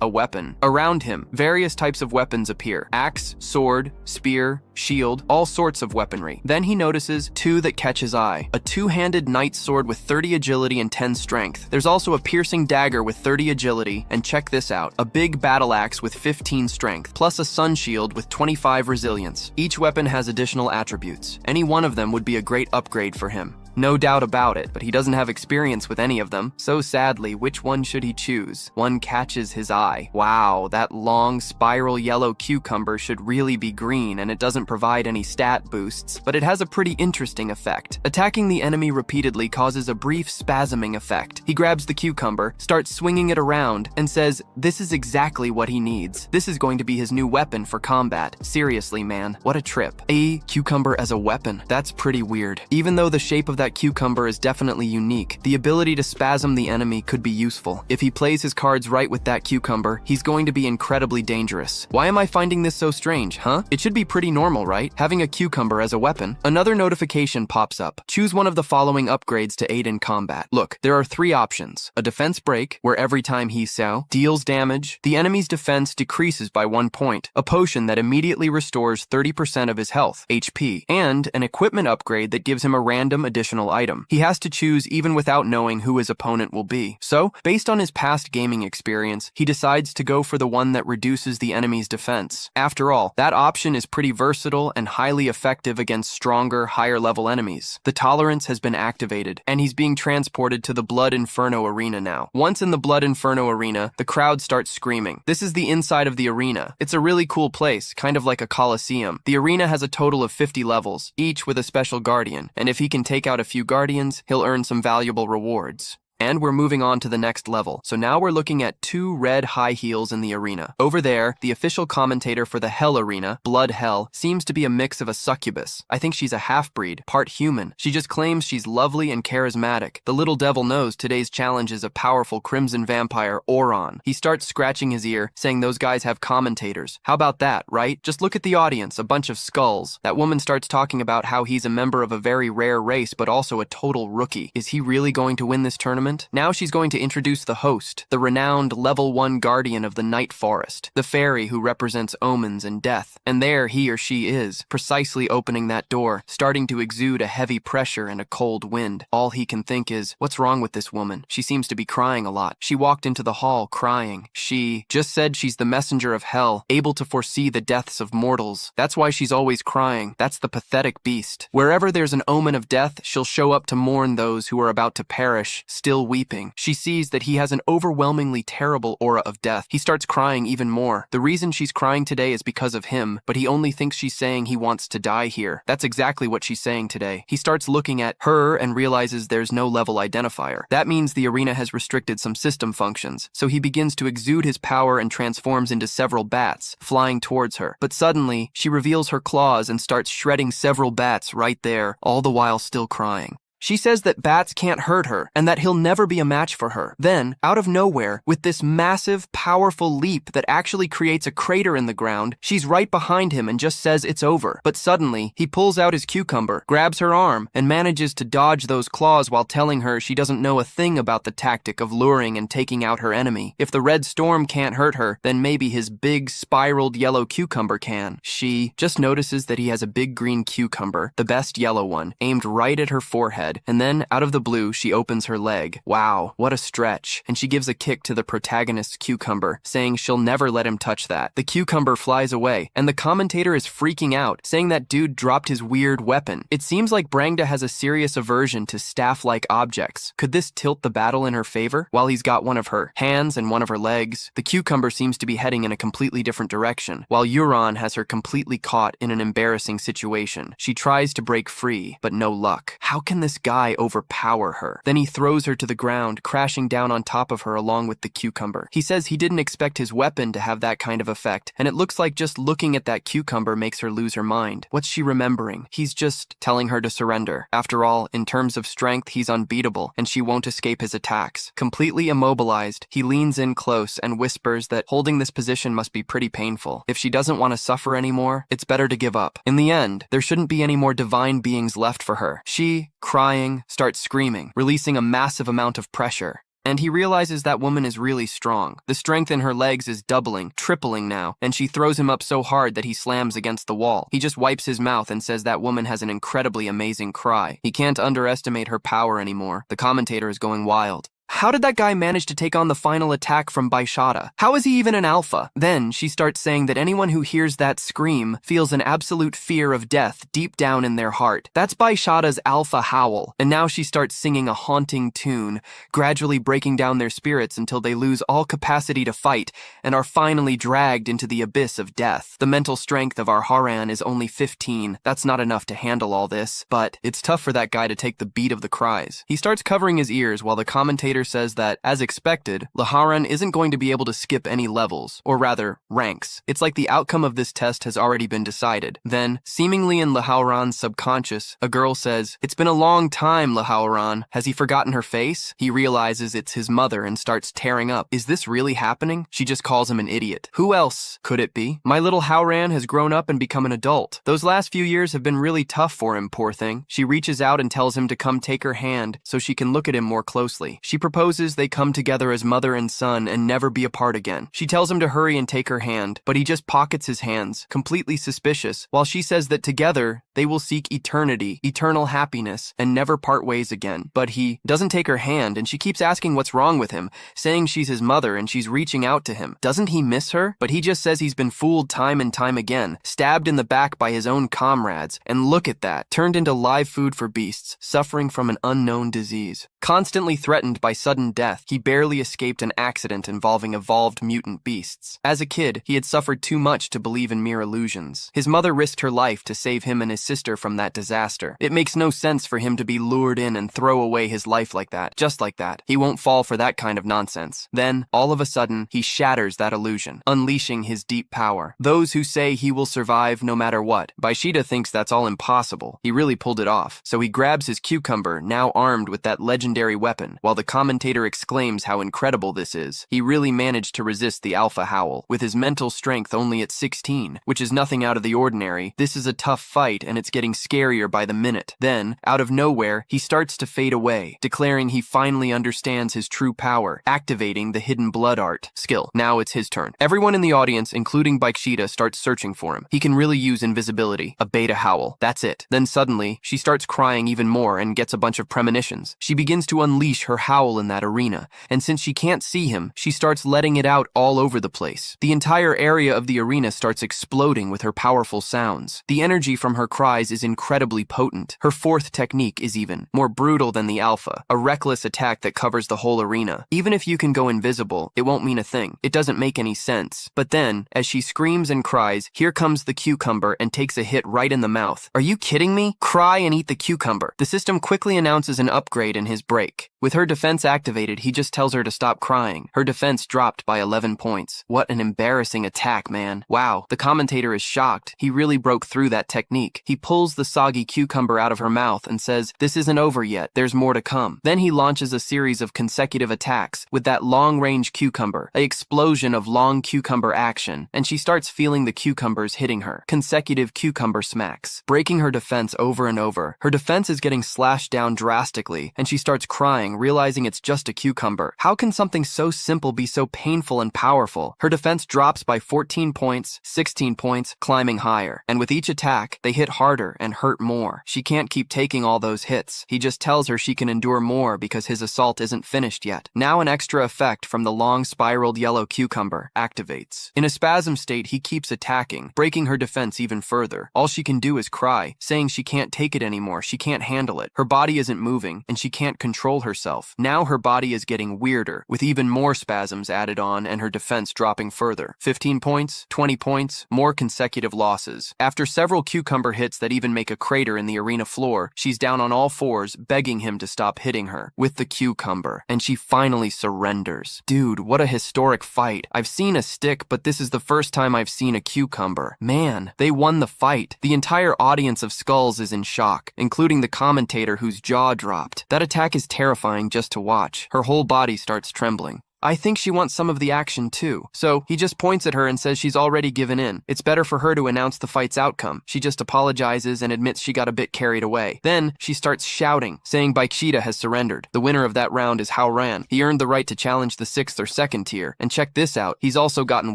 S1: A weapon. Around him, various types of weapons appear. Axe, sword, spear, shield, all sorts of weaponry. Then he notices two that catch his eye. A two-handed knight's sword with 30 agility and 10 strength. There's also a piercing dagger with 30 agility, and check this out, a big battle axe with 15 strength, plus a sun shield with 25 resilience. Each weapon has additional attributes. Any one of them would be a great upgrade for him. No doubt about it, but he doesn't have experience with any of them. So sadly, which one should he choose? One catches his eye. Wow, that long spiral yellow cucumber should really be green, and it doesn't provide any stat boosts, but it has a pretty interesting effect. Attacking the enemy repeatedly causes a brief spasming effect. He grabs the cucumber, starts swinging it around, and says, this is exactly what he needs. This is going to be his new weapon for combat. Seriously, man, what a trip. A cucumber as a weapon. That's pretty weird. Even though the shape of that cucumber is definitely unique, the ability to spasm the enemy could be useful. If he plays his cards right with that cucumber, he's going to be incredibly dangerous. Why am I finding this so strange, huh? It should be pretty normal, right? Having a cucumber as a weapon. Another notification pops up. Choose one of the following upgrades to aid in combat. Look, there are 3 options. A defense break, where every time he deals damage, the enemy's defense decreases by 1 point. A potion that immediately restores 30% of his health, HP, and an equipment upgrade that gives him a random additional item. He has to choose even without knowing who his opponent will be. So, based on his past gaming experience, he decides to go for the one that reduces the enemy's defense. After all, that option is pretty versatile and highly effective against stronger, higher-level enemies. The tolerance has been activated, and he's being transported to the Blood Inferno arena now. Once in the Blood Inferno arena, the crowd starts screaming. This is the inside of the arena. It's a really cool place, kind of like a coliseum. The arena has a total of 50 levels, each with a special guardian, and if he can take out a few guardians, he'll earn some valuable rewards. And we're moving on to the next level. So now we're looking at 2 red high heels in the arena. Over there, the official commentator for the Hell arena, Blood Hell, seems to be a mix of a succubus. I think she's a half-breed, part human. She just claims she's lovely and charismatic. The little devil knows today's challenge is a powerful crimson vampire, Oron. He starts scratching his ear, saying those guys have commentators. How about that, right? Just look at the audience, a bunch of skulls. That woman starts talking about how he's a member of a very rare race, but also a total rookie. Is he really going to win this tournament? Now she's going to introduce the host, the renowned level 1 guardian of the Night Forest, the fairy who represents omens and death. And there he or she is, precisely opening that door, starting to exude a heavy pressure and a cold wind. All he can think is, what's wrong with this woman? She seems to be crying a lot. She walked into the hall crying. She just said she's the messenger of hell, able to foresee the deaths of mortals. That's why she's always crying. That's the pathetic beast. Wherever there's an omen of death, she'll show up to mourn those who are about to perish, still weeping. She sees that he has an overwhelmingly terrible aura of death. He starts crying even more. The reason she's crying today is because of him, but he only thinks she's saying he wants to die here. That's exactly what she's saying today. He starts looking at her and realizes there's no level identifier. That means the arena has restricted some system functions, so he begins to exude his power and transforms into several bats, flying towards her. But suddenly, she reveals her claws and starts shredding several bats right there, all the while still crying. She says that bats can't hurt her and that he'll never be a match for her. Then, out of nowhere, with this massive, powerful leap that actually creates a crater in the ground, she's right behind him and just says it's over. But suddenly, he pulls out his cucumber, grabs her arm, and manages to dodge those claws while telling her she doesn't know a thing about the tactic of luring and taking out her enemy. If the red storm can't hurt her, then maybe his big, spiraled yellow cucumber can. She just notices that he has a big green cucumber, the best yellow one, aimed right at her forehead. And then, out of the blue, she opens her leg. Wow, what a stretch. And she gives a kick to the protagonist's cucumber, saying she'll never let him touch that. The cucumber flies away, and the commentator is freaking out, saying that dude dropped his weird weapon. It seems like Brangda has a serious aversion to staff-like objects. Could this tilt the battle in her favor? While he's got one of her hands and one of her legs, the cucumber seems to be heading in a completely different direction, while Euron has her completely caught in an embarrassing situation. She tries to break free, but no luck. How can this guy overpower her? Then he throws her to the ground, crashing down on top of her along with the cucumber. He says he didn't expect his weapon to have that kind of effect, and it looks like just looking at that cucumber makes her lose her mind. What's she remembering? He's just telling her to surrender. After all, in terms of strength, he's unbeatable, and she won't escape his attacks. Completely immobilized, he leans in close and whispers that holding this position must be pretty painful. If she doesn't want to suffer anymore, it's better to give up. In the end, there shouldn't be any more divine beings left for her. She, crying, starts screaming, releasing a massive amount of pressure. And he realizes that woman is really strong. The strength in her legs is doubling, tripling now, and she throws him up so hard that he slams against the wall. He just wipes his mouth and says that woman has an incredibly amazing cry. He can't underestimate her power anymore. The commentator is going wild. How did that guy manage to take on the final attack from Baishada? How is he even an alpha? Then she starts saying that anyone who hears that scream feels an absolute fear of death deep down in their heart. That's Baishada's alpha howl. And now she starts singing a haunting tune, gradually breaking down their spirits until they lose all capacity to fight and are finally dragged into the abyss of death. The mental strength of our Haran is only 15. That's not enough to handle all this, but it's tough for that guy to take the beat of the cries. He starts covering his ears while the commentator says that, as expected, Laharan isn't going to be able to skip any levels, or rather, ranks. It's like the outcome of this test has already been decided. Then, seemingly in Laharan's subconscious, a girl says, "It's been a long time, Laharan. Has he forgotten her face?" He realizes it's his mother and starts tearing up. Is this really happening? She just calls him an idiot. Who else could it be? My little Howran has grown up and become an adult. Those last few years have been really tough for him, poor thing. She reaches out and tells him to come take her hand so she can look at him more closely. She proposes they come together as mother and son and never be apart again. She tells him to hurry and take her hand, but he just pockets his hands, completely suspicious, while she says that together they will seek eternity, eternal happiness, and never part ways again. But he doesn't take her hand, and she keeps asking what's wrong with him, saying she's his mother and she's reaching out to him. Doesn't he miss her? But he just says he's been fooled time and time again, stabbed in the back by his own comrades, and look at that, turned into live food for beasts, suffering from an unknown disease. Constantly threatened by sudden death, he barely escaped an accident involving evolved mutant beasts. As a kid, he had suffered too much to believe in mere illusions. His mother risked her life to save him and his sister from that disaster. It makes no sense for him to be lured in and throw away his life like that, just like that. He won't fall for that kind of nonsense. Then, all of a sudden, he shatters that illusion, unleashing his deep power. Those who say he will survive no matter what. Baishida thinks that's all impossible. He really pulled it off. So he grabs his cucumber, now armed with that legendary weapon, while the commentator exclaims how incredible this is. He really managed to resist the alpha howl, with his mental strength only at 16, which is nothing out of the ordinary. This is a tough fight, and it's getting scarier by the minute. Then, out of nowhere, he starts to fade away, declaring he finally understands his true power, activating the hidden blood art skill. Now it's his turn. Everyone in the audience, including Baishida, starts searching for him. He can really use invisibility, a beta howl. That's it. Then suddenly, she starts crying even more and gets a bunch of premonitions. She begins to unleash her howl in that arena, and since she can't see him, she starts letting it out all over the place. The entire area of the arena starts exploding with her powerful sounds. The energy from her cries is incredibly potent. Her fourth technique is even more brutal than the alpha, a reckless attack that covers the whole arena. Even if you can go invisible, it won't mean a thing. It doesn't make any sense. But then, as she screams and cries, here comes the cucumber and takes a hit right in the mouth. Are you kidding me? Cry and eat the cucumber. The system quickly announces an upgrade in his break. With her defense activated, he just tells her to stop crying. Her defense dropped by 11 points. What an embarrassing attack, man. Wow, the commentator is shocked. He really broke through that technique. He pulls the soggy cucumber out of her mouth and says, "This isn't over yet. There's more to come." Then he launches a series of consecutive attacks with that long-range cucumber, an explosion of long cucumber action, and she starts feeling the cucumbers hitting her. Consecutive cucumber smacks, breaking her defense over and over. Her defense is getting slashed down drastically, and she starts crying, realizing it's just a cucumber. How can something so simple be so painful and powerful? Her defense drops by 14 points, 16 points, climbing higher. And with each attack, they hit harder and hurt more. She can't keep taking all those hits. He just tells her she can endure more because his assault isn't finished yet. Now an extra effect from the long spiraled yellow cucumber activates. In a spasm state, he keeps attacking, breaking her defense even further. All she can do is cry, saying she can't take it anymore, she can't handle it. Her body isn't moving, and she can't control herself. Now her body is getting weirder, with even more spasms added on and her defense dropping further. 15 points, 20 points, more consecutive losses. After several cucumber hits that even make a crater in the arena floor, she's down on all fours, begging him to stop hitting her with the cucumber, and she finally surrenders. Dude, what a historic fight. I've seen a stick, but this is the first time I've seen a cucumber. Man, they won the fight. The entire audience of skulls is in shock, including the commentator whose jaw dropped. That attack is terrifying just to watch. Her whole body starts trembling. I think she wants some of the action too. So he just points at her and says she's already given in. It's better for her to announce the fight's outcome. She just apologizes and admits she got a bit carried away. Then she starts shouting, saying Baikshita has surrendered. The winner of that round is Haoran. He earned the right to challenge the 6th or 2nd tier. And check this out, he's also gotten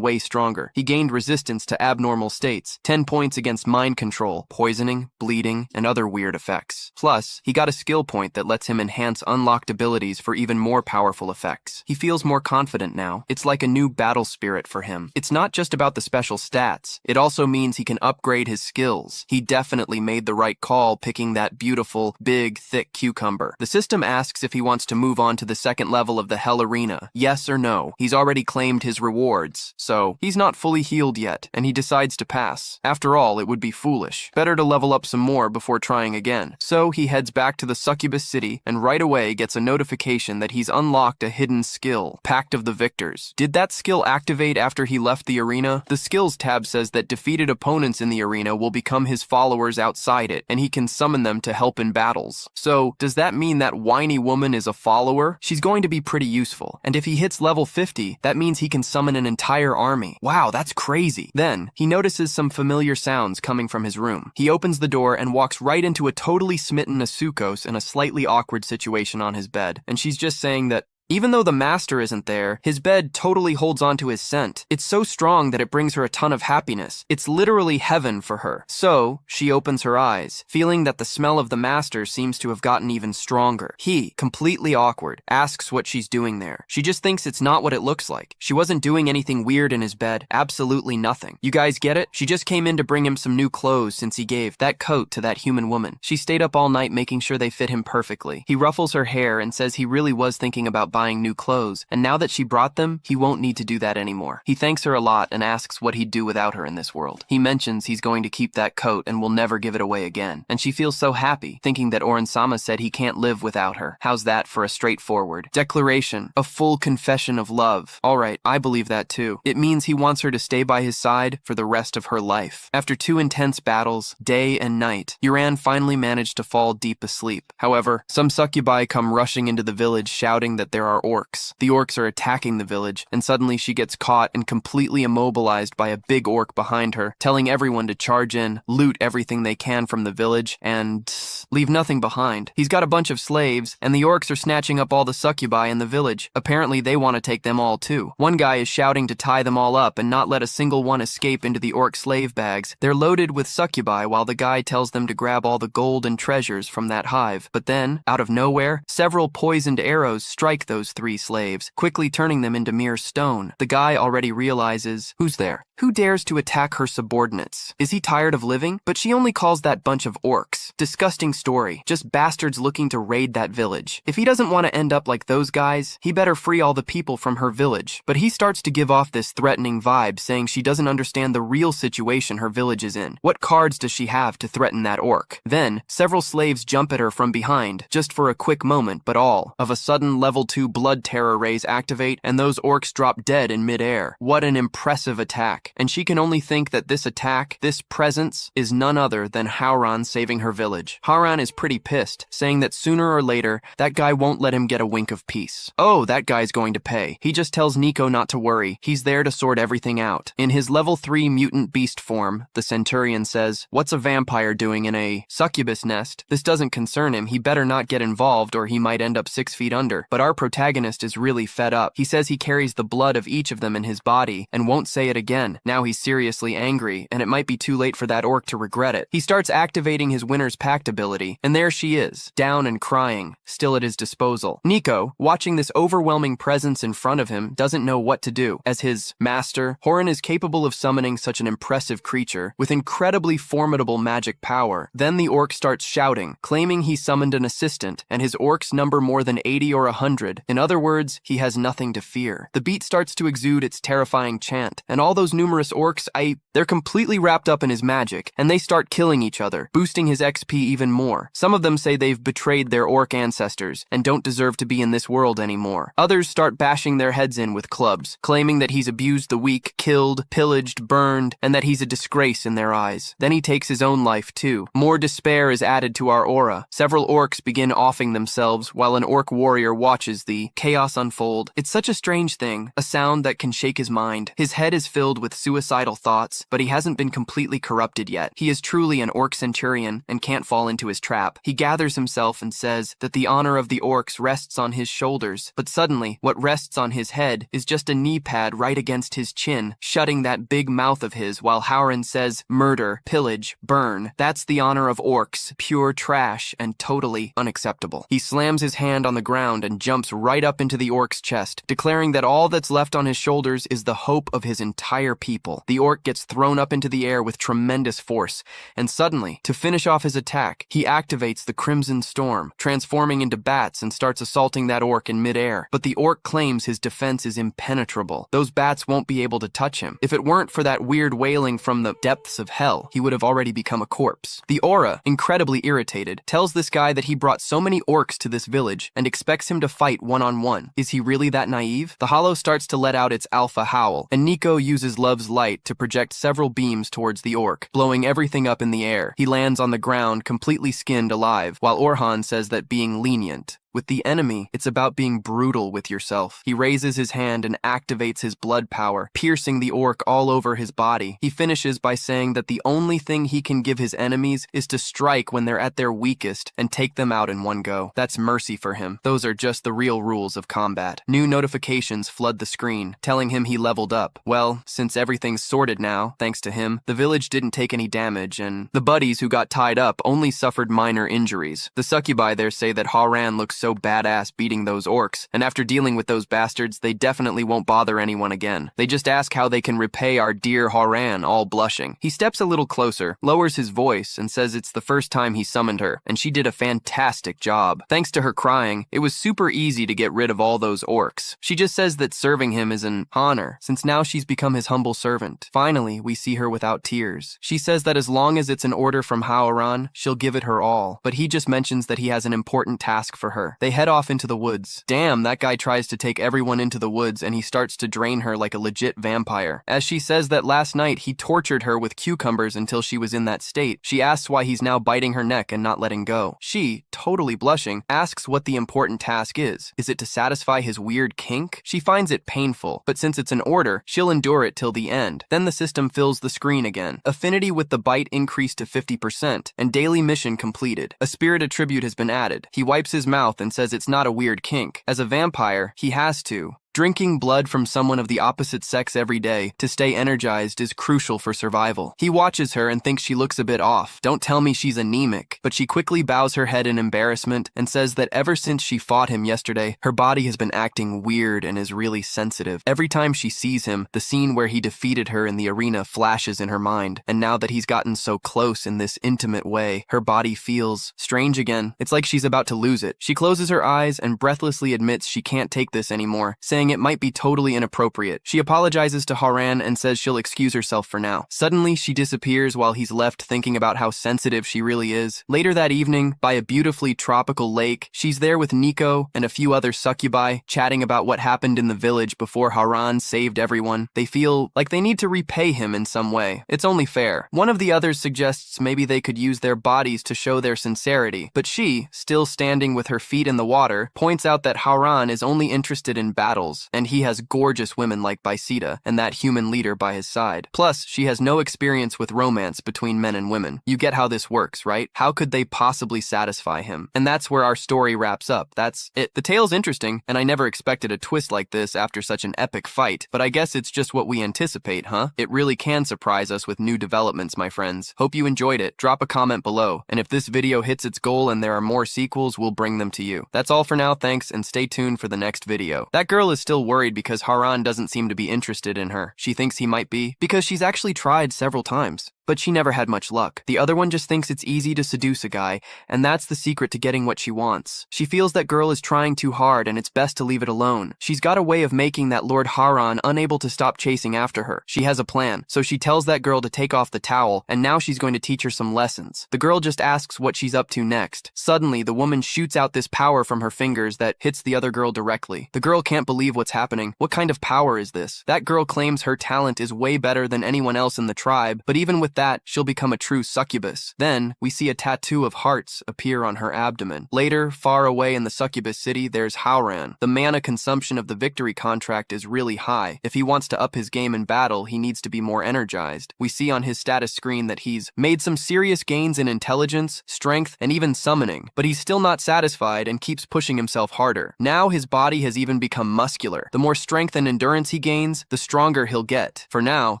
S1: way stronger. He gained resistance to abnormal states, 10 points against mind control, poisoning, bleeding, and other weird effects. Plus, he got a skill point that lets him enhance unlocked abilities for even more powerful effects. He feels more confident now. It's like a new battle spirit for him. It's not just about the special stats. It also means he can upgrade his skills. He definitely made the right call picking that beautiful, big, thick cucumber. The system asks if he wants to move on to the 2nd level of the Hell Arena. Yes or no. He's already claimed his rewards, so he's not fully healed yet, and he decides to pass. After all, it would be foolish. Better to level up some more before trying again. So he heads back to the Succubus City and right away gets a notification that he's unlocked a hidden skill, Pact of the Victors. Did that skill activate after he left the arena? The skills tab says that defeated opponents in the arena will become his followers outside it, and he can summon them to help in battles. So, does that mean that whiny woman is a follower? She's going to be pretty useful, and if he hits level 50, that means he can summon an entire army. Wow, that's crazy. Then, he notices some familiar sounds coming from his room. He opens the door and walks right into a totally smitten Asukos in a slightly awkward situation on his bed, and she's just saying that even though the master isn't there, his bed totally holds on to his scent. It's so strong that it brings her a ton of happiness. It's literally heaven for her. So, she opens her eyes, feeling that the smell of the master seems to have gotten even stronger. He, completely awkward, asks what she's doing there. She just thinks it's not what it looks like. She wasn't doing anything weird in his bed. Absolutely nothing. You guys get it? She just came in to bring him some new clothes since he gave that coat to that human woman. She stayed up all night making sure they fit him perfectly. He ruffles her hair and says he really was thinking about buying new clothes, and now that she brought them, he won't need to do that anymore. He thanks her a lot and asks what he'd do without her in this world. He mentions he's going to keep that coat and will never give it away again, and she feels so happy, thinking that Oren-sama said he can't live without her. How's that for a straightforward declaration? A full confession of love. Alright, I believe that too. It means he wants her to stay by his side for the rest of her life. After 2 intense battles, day and night, Yuran finally managed to fall deep asleep. However, some succubi come rushing into the village shouting that there are orcs. The orcs are attacking the village, and suddenly she gets caught and completely immobilized by a big orc behind her, telling everyone to charge in, loot everything they can from the village, and leave nothing behind. He's got a bunch of slaves, and the orcs are snatching up all the succubi in the village. Apparently they want to take them all too. One guy is shouting to tie them all up and not let a single one escape into the orc slave bags. They're loaded with succubi while the guy tells them to grab all the gold and treasures from that hive. But then, out of nowhere, several poisoned arrows strike those 3 slaves, quickly turning them into mere stone. The guy already realizes, who's there? Who dares to attack her subordinates? Is he tired of living? But she only calls that bunch of orcs. Disgusting story. Just bastards looking to raid that village. If he doesn't want to end up like those guys, he better free all the people from her village. But he starts to give off this threatening vibe, saying she doesn't understand the real situation her village is in. What cards does she have to threaten that orc? Then, several slaves jump at her from behind, just for a quick moment, but all of a sudden level 2 blood terror rays activate, and those orcs drop dead in midair. What an impressive attack. And she can only think that this attack, this presence, is none other than Haoran saving her village. Haoran is pretty pissed, saying that sooner or later, that guy won't let him get a wink of peace. Oh, that guy's going to pay. He just tells Nico not to worry. He's there to sort everything out. In his level 3 mutant beast form, the Centurion says, "What's a vampire doing in a succubus nest? This doesn't concern him. He better not get involved or he might end up 6 feet under." But our protagonist is really fed up. He says he carries the blood of each of them in his body and won't say it again. Now he's seriously angry, and it might be too late for that orc to regret it. He starts activating his Winner's Pact ability, and there she is, down and crying, still at his disposal. Nico, watching this overwhelming presence in front of him, doesn't know what to do. As his master, Horan is capable of summoning such an impressive creature with incredibly formidable magic power. Then the orc starts shouting, claiming he summoned an assistant, and his orcs number more than 80 or 100. In other words, he has nothing to fear. The beat starts to exude its terrifying chant, and all those new numerous orcs, they're completely wrapped up in his magic, and they start killing each other, boosting his XP even more. Some of them say they've betrayed their orc ancestors and don't deserve to be in this world anymore. Others start bashing their heads in with clubs, claiming that he's abused the weak, killed, pillaged, burned, and that he's a disgrace in their eyes. Then he takes his own life too. More despair is added to our aura. Several orcs begin offing themselves while an orc warrior watches the chaos unfold. It's such a strange thing, a sound that can shake his mind. His head is filled with suicidal thoughts, but he hasn't been completely corrupted yet. He is truly an orc centurion and can't fall into his trap. He gathers himself and says that the honor of the orcs rests on his shoulders, but suddenly, what rests on his head is just a knee pad right against his chin, shutting that big mouth of his while Howran says, murder, pillage, burn. That's the honor of orcs, pure trash and totally unacceptable. He slams his hand on the ground and jumps right up into the orc's chest, declaring that all that's left on his shoulders is the hope of his entire people. The orc gets thrown up into the air with tremendous force, and suddenly, to finish off his attack, he activates the Crimson Storm, transforming into bats and starts assaulting that orc in midair. But the orc claims his defense is impenetrable. Those bats won't be able to touch him. If it weren't for that weird wailing from the depths of hell, he would have already become a corpse. The aura, incredibly irritated, tells this guy that he brought so many orcs to this village and expects him to fight one-on-one. Is he really that naive? The hollow starts to let out its alpha howl, and Nico uses Love's light to project several beams towards the orc, blowing everything up in the air. He lands on the ground, completely skinned alive, while Orhan says that being lenient. With the enemy, it's about being brutal with yourself. He raises his hand and activates his blood power, piercing the orc all over his body. He finishes by saying that the only thing he can give his enemies is to strike when they're at their weakest and take them out in one go. That's mercy for him. Those are just the real rules of combat. New notifications flood the screen, telling him he leveled up. Well, since everything's sorted now, thanks to him, the village didn't take any damage, and the buddies who got tied up only suffered minor injuries. The succubi there say that Howran looks so badass beating those orcs, and after dealing with those bastards, they definitely won't bother anyone again. They just ask how they can repay our dear Howran, all blushing. He steps a little closer, lowers his voice, and says it's the first time he summoned her, and she did a fantastic job. Thanks to her crying, it was super easy to get rid of all those orcs. She just says that serving him is an honor, since now she's become his humble servant. Finally, we see her without tears. She says that as long as it's an order from Howran, she'll give it her all, but he just mentions that he has an important task for her. They head off into the woods. Damn, that guy tries to take everyone into the woods and he starts to drain her like a legit vampire. As she says that last night he tortured her with cucumbers until she was in that state, she asks why he's now biting her neck and not letting go. She, totally blushing, asks what the important task is. Is it to satisfy his weird kink? She finds it painful, but since it's an order, she'll endure it till the end. Then the system fills the screen again. Affinity with the bite increased to 50%, and daily mission completed. A spirit attribute has been added. He wipes his mouth and says it's not a weird kink. As a vampire, he has to. Drinking blood from someone of the opposite sex every day to stay energized is crucial for survival. He watches her and thinks she looks a bit off. Don't tell me she's anemic. But she quickly bows her head in embarrassment and says that ever since she fought him yesterday, her body has been acting weird and is really sensitive. Every time she sees him, the scene where he defeated her in the arena flashes in her mind. And now that he's gotten so close in this intimate way, her body feels strange again. It's like she's about to lose it. She closes her eyes and breathlessly admits she can't take this anymore, saying it might be totally inappropriate. She apologizes to Howran and says she'll excuse herself for now. Suddenly, she disappears while he's left thinking about how sensitive she really is. Later that evening, by a beautifully tropical lake, she's there with Nico and a few other succubi, chatting about what happened in the village before Howran saved everyone. They feel like they need to repay him in some way. It's only fair. One of the others suggests maybe they could use their bodies to show their sincerity, but she, still standing with her feet in the water, points out that Howran is only interested in battles, and he has gorgeous women like Baisita and that human leader by his side. Plus, she has no experience with romance between men and women. You get how this works, right? How could they possibly satisfy him? And that's where our story wraps up. That's it. The tale's interesting, and I never expected a twist like this after such an epic fight, but I guess it's just what we anticipate, huh? It really can surprise us with new developments, my friends. Hope you enjoyed it. Drop a comment below, and if this video hits its goal and there are more sequels, we'll bring them to you. That's all for now, thanks, and stay tuned for the next video. That girl is still worried because Howran doesn't seem to be interested in her. She thinks he might be, because she's actually tried several times. but she never had much luck. The other one just thinks it's easy to seduce a guy, and that's the secret to getting what she wants. She feels that girl is trying too hard and it's best to leave it alone. She's got a way of making that Lord Haran unable to stop chasing after her. She has a plan, so she tells that girl to take off the towel, and now she's going to teach her some lessons. The girl just asks what she's up to next. Suddenly, the woman shoots out this power from her fingers that hits the other girl directly. The girl can't believe what's happening. What kind of power is this? That girl claims her talent is way better than anyone else in the tribe, but even with that, she'll become a true succubus. Then, we see a tattoo of hearts appear on her abdomen. Later, far away in the succubus city, there's Howran. The mana consumption of the victory contract is really high. If he wants to up his game in battle, he needs to be more energized. We see on his status screen that he's made some serious gains in intelligence, strength, and even summoning, but he's still not satisfied and keeps pushing himself harder. Now his body has even become muscular. The more strength and endurance he gains, the stronger he'll get. For now,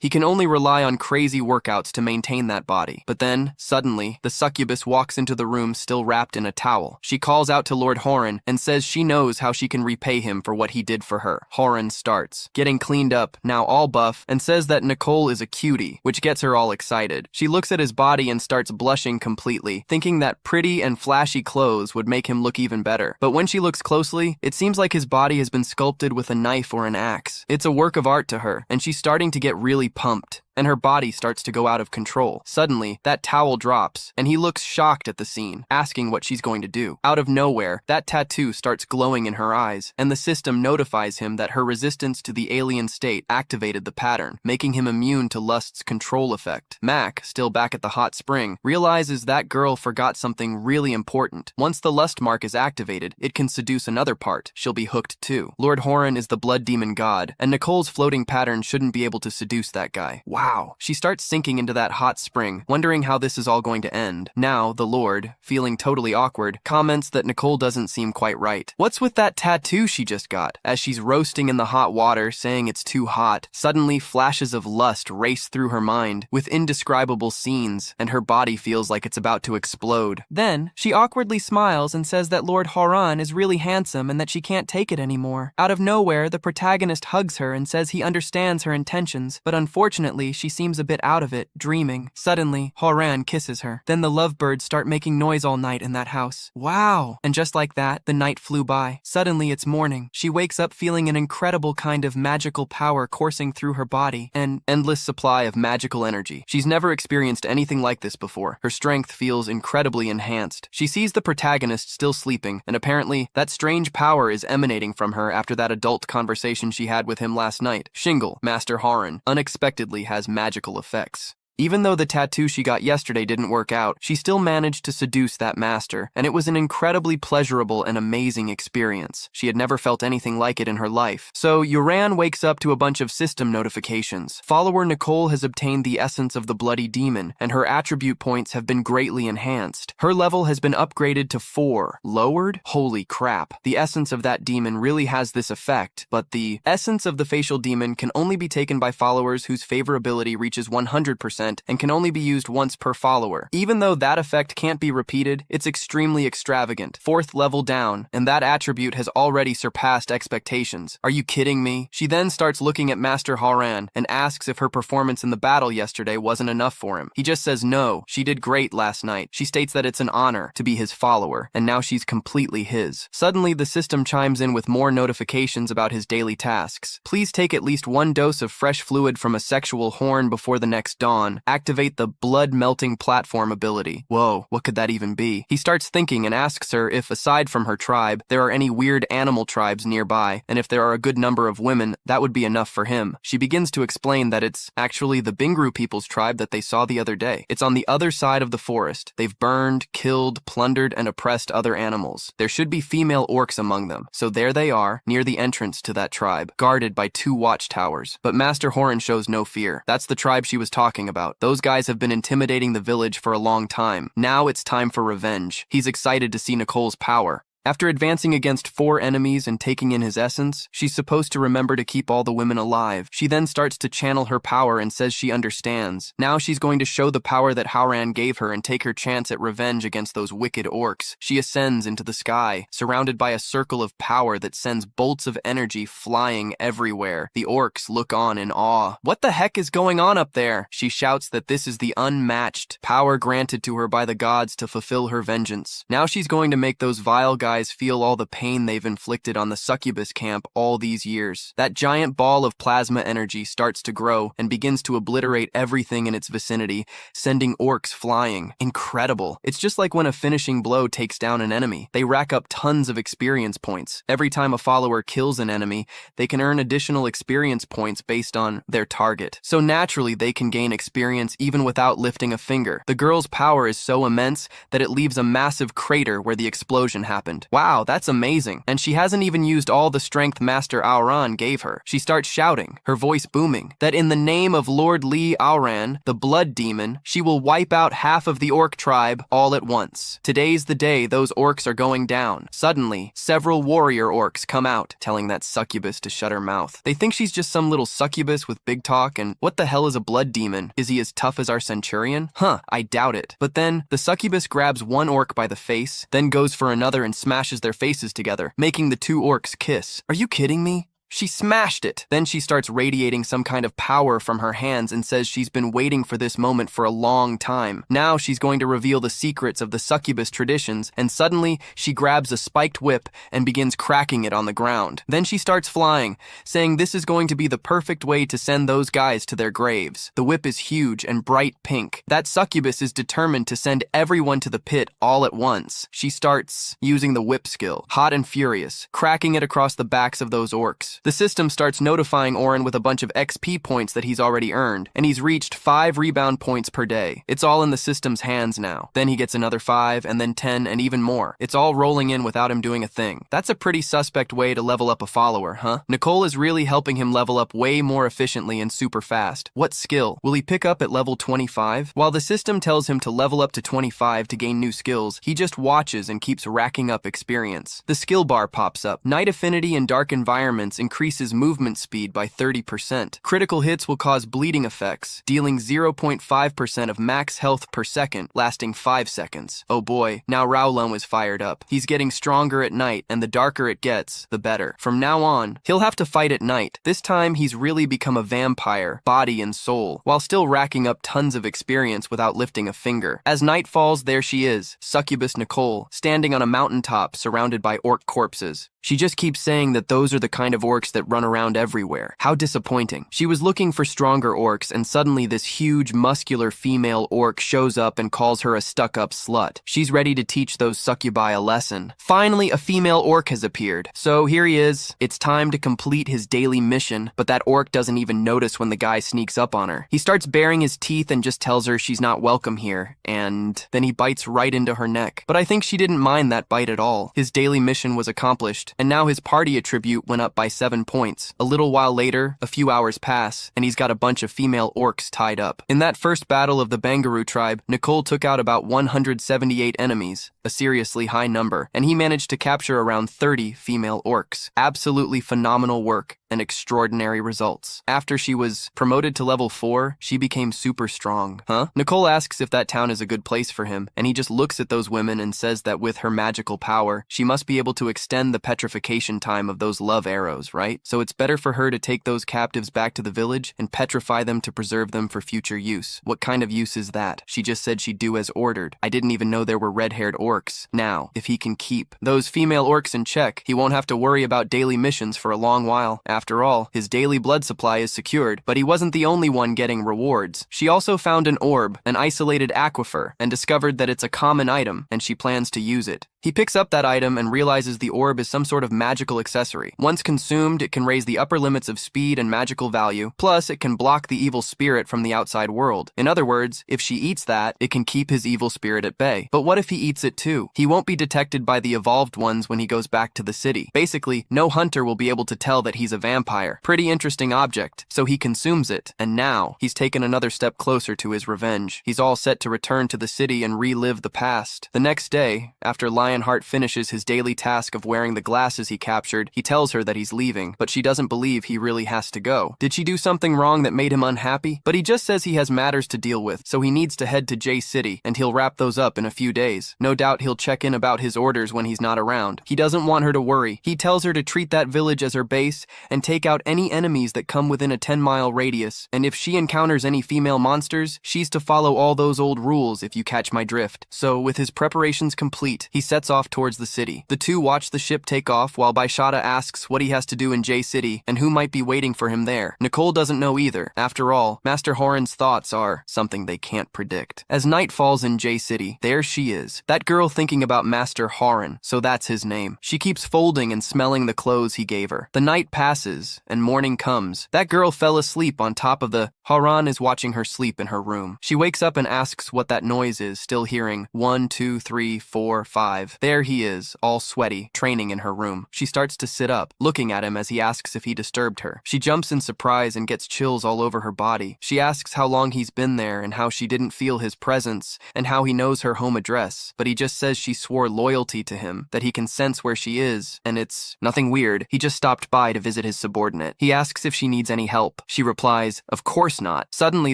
S1: he can only rely on crazy workouts to maintain that body. But then, suddenly, the succubus walks into the room still wrapped in a towel. She calls out to Lord Horan and says she knows how she can repay him for what he did for her. Horan starts getting cleaned up, now all buff, and says that Nicole is a cutie, which gets her all excited. She looks at his body and starts blushing completely, thinking that pretty and flashy clothes would make him look even better. But when she looks closely, it seems like his body has been sculpted with a knife or an axe. It's a work of art to her, and she's starting to get really pumped, and her body starts to go out of control. Suddenly, that towel drops, and he looks shocked at the scene, asking what she's going to do. Out of nowhere, that tattoo starts glowing in her eyes, and the system notifies him that her resistance to the alien state activated the pattern, making him immune to lust's control effect. Mac, still back at the hot spring, realizes that girl forgot something really important. Once the lust mark is activated, it can seduce another part. She'll be hooked too. Lord Horan is the blood demon god, and Nicole's floating pattern shouldn't be able to seduce that guy. Wow. She starts sinking into that hot spring, wondering how this is all going to end. Now, the Lord, feeling totally awkward, comments that Nicole doesn't seem quite right. What's with that tattoo she just got? As she's roasting in the hot water, saying it's too hot, suddenly flashes of lust race through her mind, with indescribable scenes, and her body feels like it's about to explode. Then, she awkwardly smiles and says that Lord Horan is really handsome and that she can't take it anymore. Out of nowhere, the protagonist hugs her and says he understands her intentions, but unfortunately, she seems a bit out of it, dreaming. Suddenly, Horan kisses her. Then the lovebirds start making noise all night in that house. Wow! And just like that, the night flew by. Suddenly, it's morning. She wakes up feeling an incredible kind of magical power coursing through her body, an endless supply of magical energy. She's never experienced anything like this before. Her strength feels incredibly enhanced. She sees the protagonist still sleeping, and apparently, that strange power is emanating from her after that adult conversation she had with him last night. Shingle, Master Horan, unexpectedly has magical effects. Even though the tattoo she got yesterday didn't work out, she still managed to seduce that master, and it was an incredibly pleasurable and amazing experience. She had never felt anything like it in her life. So, Yoran wakes up to a bunch of system notifications. Follower Nicole has obtained the essence of the bloody demon, and her attribute points have been greatly enhanced. Her level has been upgraded to 4. Lowered? Holy crap. The essence of that demon really has this effect, but the essence of the facial demon can only be taken by followers whose favorability reaches 100%, and can only be used once per follower. Even though that effect can't be repeated, it's extremely extravagant. 4th level down, and that attribute has already surpassed expectations. Are you kidding me? She then starts looking at Master Haran and asks if her performance in the battle yesterday wasn't enough for him. He just says no, she did great last night. She states that it's an honor to be his follower, and now she's completely his. Suddenly, the system chimes in with more notifications about his daily tasks. Please take at least 1 dose of fresh fluid from a sexual horn before the next dawn. Activate the blood-melting platform ability. Whoa, what could that even be? He starts thinking and asks her if, aside from her tribe, there are any weird animal tribes nearby, and if there are a good number of women, that would be enough for him. She begins to explain that it's actually the Bingru people's tribe that they saw the other day. It's on the other side of the forest. They've burned, killed, plundered, and oppressed other animals. There should be female orcs among them, so there they are, near the entrance to that tribe, guarded by 2 watchtowers. But Master Horan shows no fear. That's the tribe she was talking about. Those guys have been intimidating the village for a long time. Now it's time for revenge. He's excited to see Nicole's power. After advancing against 4 enemies and taking in his essence, she's supposed to remember to keep all the women alive. She then starts to channel her power and says she understands. Now she's going to show the power that Howran gave her and take her chance at revenge against those wicked orcs. She ascends into the sky, surrounded by a circle of power that sends bolts of energy flying everywhere. The orcs look on in awe. What the heck is going on up there? She shouts that this is the unmatched power granted to her by the gods to fulfill her vengeance. Now she's going to make those vile guys feel all the pain they've inflicted on the succubus camp all these years. That giant ball of plasma energy starts to grow and begins to obliterate everything in its vicinity, sending orcs flying. Incredible. It's just like when a finishing blow takes down an enemy. They rack up tons of experience points. Every time a follower kills an enemy, they can earn additional experience points based on their target. So naturally, they can gain experience even without lifting a finger. The girl's power is so immense that it leaves a massive crater where the explosion happened. Wow, that's amazing. And she hasn't even used all the strength Master Auran gave her. She starts shouting, her voice booming, that in the name of Lord Lee Howan, the blood demon, she will wipe out half of the orc tribe all at once. Today's the day those orcs are going down. Suddenly, several warrior orcs come out, telling that succubus to shut her mouth. They think she's just some little succubus with big talk, and what the hell is a blood demon? Is he as tough as our centurion? I doubt it. But then, the succubus grabs one orc by the face, then goes for another and smashes their faces together, making the 2 orcs kiss. Are you kidding me? She smashed it. Then she starts radiating some kind of power from her hands and says she's been waiting for this moment for a long time. Now she's going to reveal the secrets of the succubus traditions, and suddenly she grabs a spiked whip and begins cracking it on the ground. Then she starts flying, saying this is going to be the perfect way to send those guys to their graves. The whip is huge and bright pink. That succubus is determined to send everyone to the pit all at once. She starts using the whip skill, hot and furious, cracking it across the backs of those orcs. The system starts notifying Oren with a bunch of XP points that he's already earned, and he's reached 5 rebound points per day. It's all in the system's hands now. Then he gets another 5, and then 10, and even more. It's all rolling in without him doing a thing. That's a pretty suspect way to level up a follower, huh? Nicole is really helping him level up way more efficiently and super fast. What skill will he pick up at level 25? While the system tells him to level up to 25 to gain new skills, he just watches and keeps racking up experience. The skill bar pops up. Night affinity in dark environments increases movement speed by 30%. Critical hits will cause bleeding effects, dealing 0.5% of max health per second, lasting 5 seconds. Oh boy, now Rowlum is fired up. He's getting stronger at night, and the darker it gets, the better. From now on, he'll have to fight at night. This time, he's really become a vampire, body and soul, while still racking up tons of experience without lifting a finger. As night falls, there she is, Succubus Nicole, standing on a mountaintop surrounded by orc corpses. She just keeps saying that those are the kind of orcs that run around everywhere. How disappointing. She was looking for stronger orcs, and suddenly this huge, muscular female orc shows up and calls her a stuck-up slut. She's ready to teach those succubi a lesson. Finally, a female orc has appeared. So here he is. It's time to complete his daily mission, but that orc doesn't even notice when the guy sneaks up on her. He starts baring his teeth and just tells her she's not welcome here, and then he bites right into her neck. But I think she didn't mind that bite at all. His daily mission was accomplished, and now his party attribute went up by 7 points. A little while later, a few hours pass, and he's got a bunch of female orcs tied up. In that first battle of the Bangaroo tribe, Nicole took out about 178 enemies, a seriously high number, and he managed to capture around 30 female orcs. Absolutely phenomenal work and extraordinary results. After she was promoted to level 4, she became super strong. Nicole asks if that town is a good place for him, and he just looks at those women and says that with her magical power, she must be able to extend the petrification time of those love arrows, right? So it's better for her to take those captives back to the village and petrify them to preserve them for future use. What kind of use is that? She just said she'd do as ordered. I didn't even know there were red-haired orcs. Now, if he can keep those female orcs in check, he won't have to worry about daily missions for a long while. After all, his daily blood supply is secured, but he wasn't the only one getting rewards. She also found an orb, an isolated aquifer, and discovered that it's a common item, and she plans to use it. He picks up that item and realizes the orb is some sort of magical accessory. Once consumed, it can raise the upper limits of speed and magical value, plus it can block the evil spirit from the outside world. In other words, if she eats that, it can keep his evil spirit at bay. But what if he eats it too? He won't be detected by the evolved ones when he goes back to the city. Basically, no hunter will be able to tell that he's a vampire. Pretty interesting object. So he consumes it, and now he's taken another step closer to his revenge. He's all set to return to the city and relive the past. The next day, after lying Lionheart finishes his daily task of wearing the glasses he captured, he tells her that he's leaving, but she doesn't believe he really has to go. Did she do something wrong that made him unhappy? But he just says he has matters to deal with, so he needs to head to J City, and he'll wrap those up in a few days. No doubt he'll check in about his orders when he's not around. He doesn't want her to worry. He tells her to treat that village as her base and take out any enemies that come within a 10-mile radius, and if she encounters any female monsters, she's to follow all those old rules, if you catch my drift. So, with his preparations complete, he sets off towards the city. The two watch the ship take off while Baishata asks what he has to do in J City and who might be waiting for him there. Nicole doesn't know either. After all, Master Horan's thoughts are something they can't predict. As night falls in J City, there she is. That girl thinking about Master Horan, so that's his name. She keeps folding and smelling the clothes he gave her. The night passes, and morning comes. That girl fell asleep on top of the... Horan is watching her sleep in her room. She wakes up and asks what that noise is, still hearing 1, 2, 3, 4, 5. There he is, all sweaty, training in her room. She starts to sit up, looking at him as he asks if he disturbed her. She jumps in surprise and gets chills all over her body. She asks how long he's been there and how she didn't feel his presence and how he knows her home address, but he just says she swore loyalty to him, that he can sense where she is, and it's nothing weird. He just stopped by to visit his subordinate. He asks if she needs any help. She replies, of course not. Suddenly,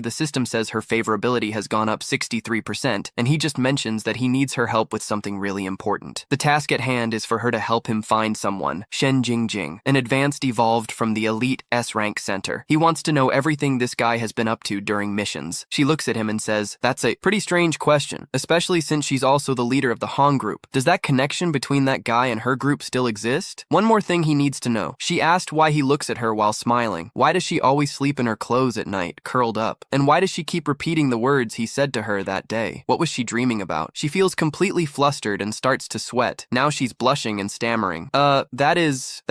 S1: the system says her favorability has gone up 63%, and he just mentions that he needs her help with something really important. The task at hand is for her to help him find someone, Shen Jingjing, an advanced evolved from the elite S-rank center. He wants to know everything this guy has been up to during missions. She looks at him and says, that's a pretty strange question, especially since she's also the leader of the Han group. Does that connection between that guy and her group still exist? One more thing he needs to know. She asked why he looks at her while smiling. Why does she always sleep in her clothes at night, curled up? And why does she keep repeating the words he said to her that day? What was she dreaming about? She feels completely flustered and starts to sweat. Now she's blushing and stammering. That is...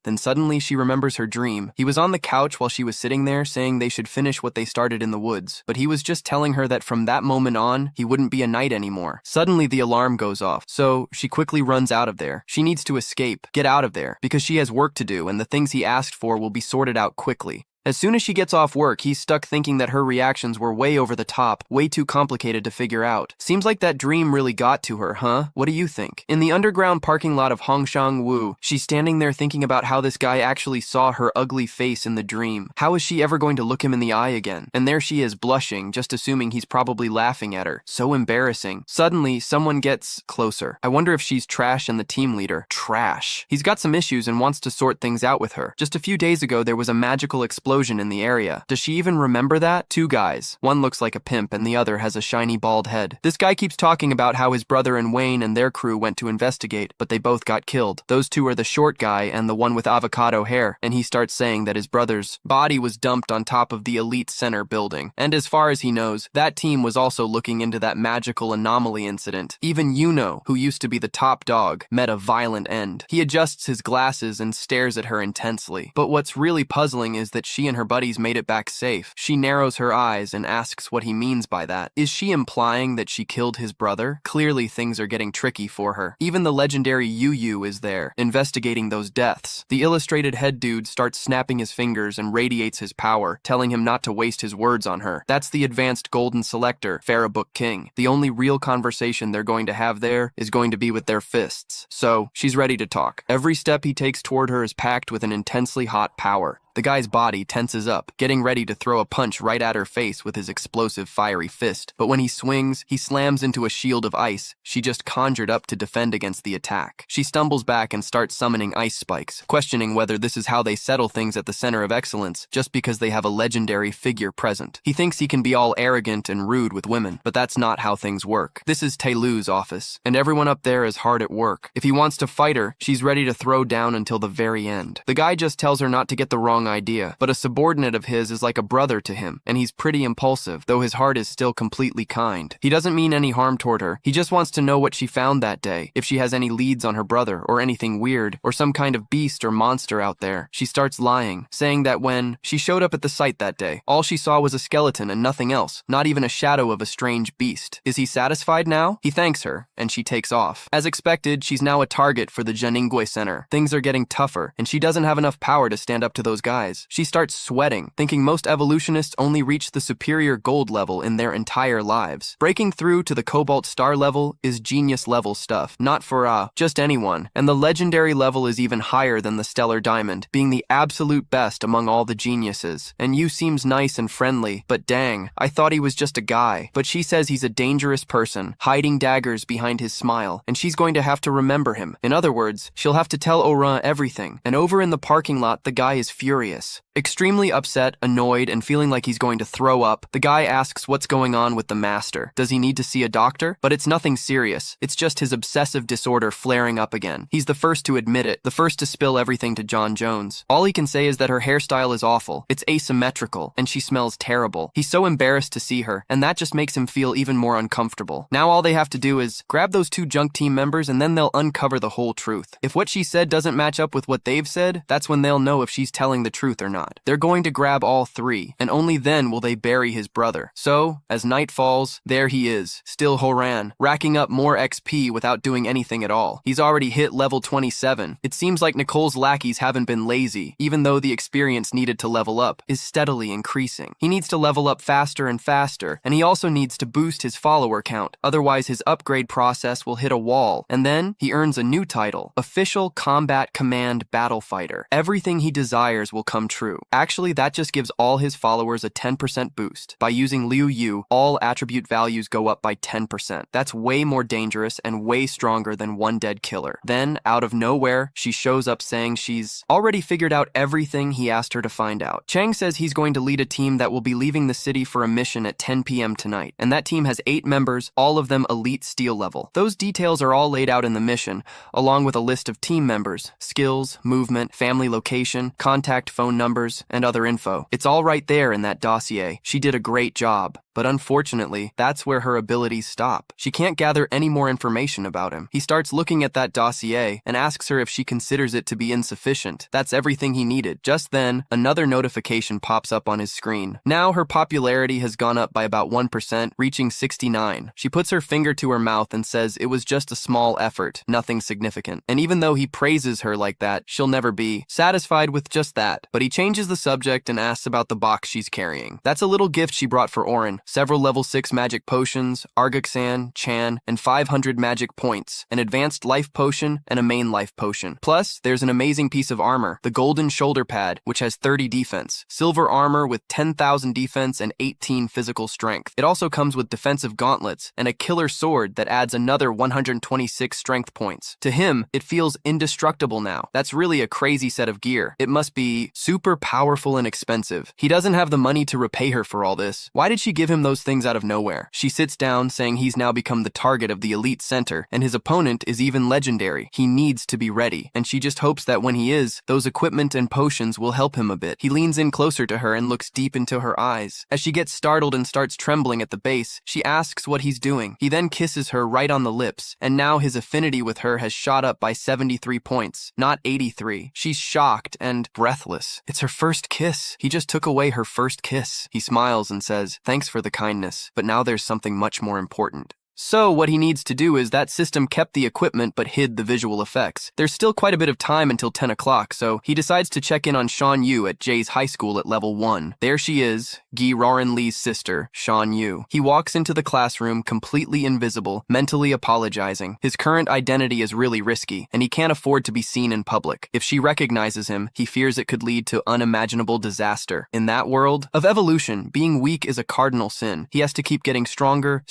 S1: Then suddenly she remembers her dream. He was on the couch while she was sitting there saying they should finish what they started in the woods, but he was just telling her that from that moment on, he wouldn't be a knight anymore. Suddenly the alarm goes off, so she quickly runs out of there. She needs to escape, get out of there, because she has work to do and the things he asked for will be sorted out quickly. As soon as she gets off work, he's stuck thinking that her reactions were way over the top, way too complicated to figure out. Seems like that dream really got to her, huh? What do you think? In the underground parking lot of Hongshang Wu, she's standing there thinking about how this guy actually saw her ugly face in the dream. How is she ever going to look him in the eye again? And there she is blushing, just assuming he's probably laughing at her. So embarrassing. Suddenly, someone gets closer. I wonder if she's Trash and the team leader. Trash. He's got some issues and wants to sort things out with her. Just a few days ago, there was a magical explosion in the area. Does she even remember that? Two guys. One looks like a pimp and the other has a shiny bald head. This guy keeps talking about how his brother and Wayne and their crew went to investigate, but they both got killed. Those two are the short guy and the one with avocado hair, and he starts saying that his brother's body was dumped on top of the elite center building. And as far as he knows, that team was also looking into that magical anomaly incident. Even Yuno, who used to be the top dog, met a violent end. He adjusts his glasses and stares at her intensely. But what's really puzzling is that she and her buddies made it back safe. She narrows her eyes and asks what he means by that. Is she implying that she killed his brother? Clearly things are getting tricky for her. Even the legendary Yu Yu is there, investigating those deaths. The illustrated head dude starts snapping his fingers and radiates his power, telling him not to waste his words on her. That's the advanced golden selector, Pharaoh King. The only real conversation they're going to have there is going to be with their fists. So, she's ready to talk. Every step he takes toward her is packed with an intensely hot power. The guy's body tenses up, getting ready to throw a punch right at her face with his explosive fiery fist. But when he swings, he slams into a shield of ice she just conjured up to defend against the attack. She stumbles back and starts summoning ice spikes, questioning whether this is how they settle things at the Center of Excellence just because they have a legendary figure present. He thinks he can be all arrogant and rude with women, but that's not how things work. This is Taylu's office, and everyone up there is hard at work. If he wants to fight her, she's ready to throw down until the very end. The guy just tells her not to get the wrong idea, but a subordinate of his is like a brother to him, and he's pretty impulsive, though his heart is still completely kind. He doesn't mean any harm toward her. He just wants to know what she found that day, if she has any leads on her brother, or anything weird, or some kind of beast or monster out there. She starts lying, saying that when she showed up at the site that day, all she saw was a skeleton and nothing else, not even a shadow of a strange beast. Is he satisfied now? He thanks her, and she takes off. As expected, she's now a target for the Janingui Center. Things are getting tougher, and she doesn't have enough power to stand up to those guys skies. She starts sweating, thinking most evolutionists only reach the superior gold level in their entire lives. Breaking through to the cobalt star level is genius level stuff, not for just anyone, and the legendary level is even higher than the stellar diamond, being the absolute best among all the geniuses. And you seems nice and friendly, but dang, I thought he was just a guy. But she says he's a dangerous person, hiding daggers behind his smile, and she's going to have to remember him. In other words, she'll have to tell Orin everything. And over in the parking lot, the guy is furious. Extremely upset, annoyed, and feeling like he's going to throw up, the guy asks what's going on with the master. Does he need to see a doctor? But it's nothing serious. It's just his obsessive disorder flaring up again. He's the first to admit it, the first to spill everything to John Jones. All he can say is that her hairstyle is awful, it's asymmetrical, and she smells terrible. He's so embarrassed to see her, and that just makes him feel even more uncomfortable. Now all they have to do is grab those two junk team members and then they'll uncover the whole truth. If what she said doesn't match up with what they've said, that's when they'll know if she's telling the truth or not. They're going to grab all three, and only then will they bury his brother. So, as night falls, there he is, still Horan, racking up more XP without doing anything at all. He's already hit level 27. It seems like Nicole's lackeys haven't been lazy, even though the experience needed to level up is steadily increasing. He needs to level up faster and faster, and he also needs to boost his follower count, otherwise his upgrade process will hit a wall, and then he earns a new title, Official Combat Command Battle Fighter. Everything he desires will come true. Actually, that just gives all his followers a 10% boost. By using Liu Yu, all attribute values go up by 10%. That's way more dangerous and way stronger than one dead killer. Then, out of nowhere, she shows up saying she's already figured out everything he asked her to find out. Chang says he's going to lead a team that will be leaving the city for a mission at 10 p.m. tonight, and that team has 8 members, all of them elite steel level. Those details are all laid out in the mission, along with a list of team members, skills, movement, family location, contact phone numbers, and other info. It's all right there in that dossier. She did a great job. But unfortunately, that's where her abilities stop. She can't gather any more information about him. He starts looking at that dossier and asks her if she considers it to be insufficient. That's everything he needed. Just then, another notification pops up on his screen. Now her popularity has gone up by about 1%, reaching 69. She puts her finger to her mouth and says it was just a small effort, nothing significant. And even though he praises her like that, she'll never be satisfied with just that. But he changes the subject and asks about the box she's carrying. That's a little gift she brought for Orin. Several level 6 magic potions, Argaksan, Chan, and 500 magic points, an advanced life potion, and a main life potion. Plus, there's an amazing piece of armor, the golden shoulder pad, which has 30 defense, silver armor with 10,000 defense and 18 physical strength. It also comes with defensive gauntlets and a killer sword that adds another 126 strength points. To him, it feels indestructible now. That's really a crazy set of gear. It must be super powerful and expensive. He doesn't have the money to repay her for all this. Why did she give him those things out of nowhere? She sits down, saying he's now become the target of the elite center, and his opponent is even legendary. He needs to be ready, and she just hopes that when he is, those equipment and potions will help him a bit. He leans in closer to her and looks deep into her eyes. As she gets startled and starts trembling at the base, she asks what he's doing. He then kisses her right on the lips, and now his affinity with her has shot up by 73 points, not 83. She's shocked and breathless. It's her first kiss. He just took away her first kiss. He smiles and says, "Thanks for the kindness, but now there's something much more important." So what he needs to do is that system kept the equipment but hid the visual effects. There's still quite a bit of time until 10 o'clock, so he decides to check in on Shan Yu at Jay's high school at level 1. There she is, Gi Roran Lee's sister, Shan Yu. He walks into the classroom completely invisible, mentally apologizing. His current identity is really risky, and he can't afford to be seen in public. If she recognizes him, he fears it could lead to unimaginable disaster. In that world of evolution, being weak is a cardinal sin. He has to keep getting stronger,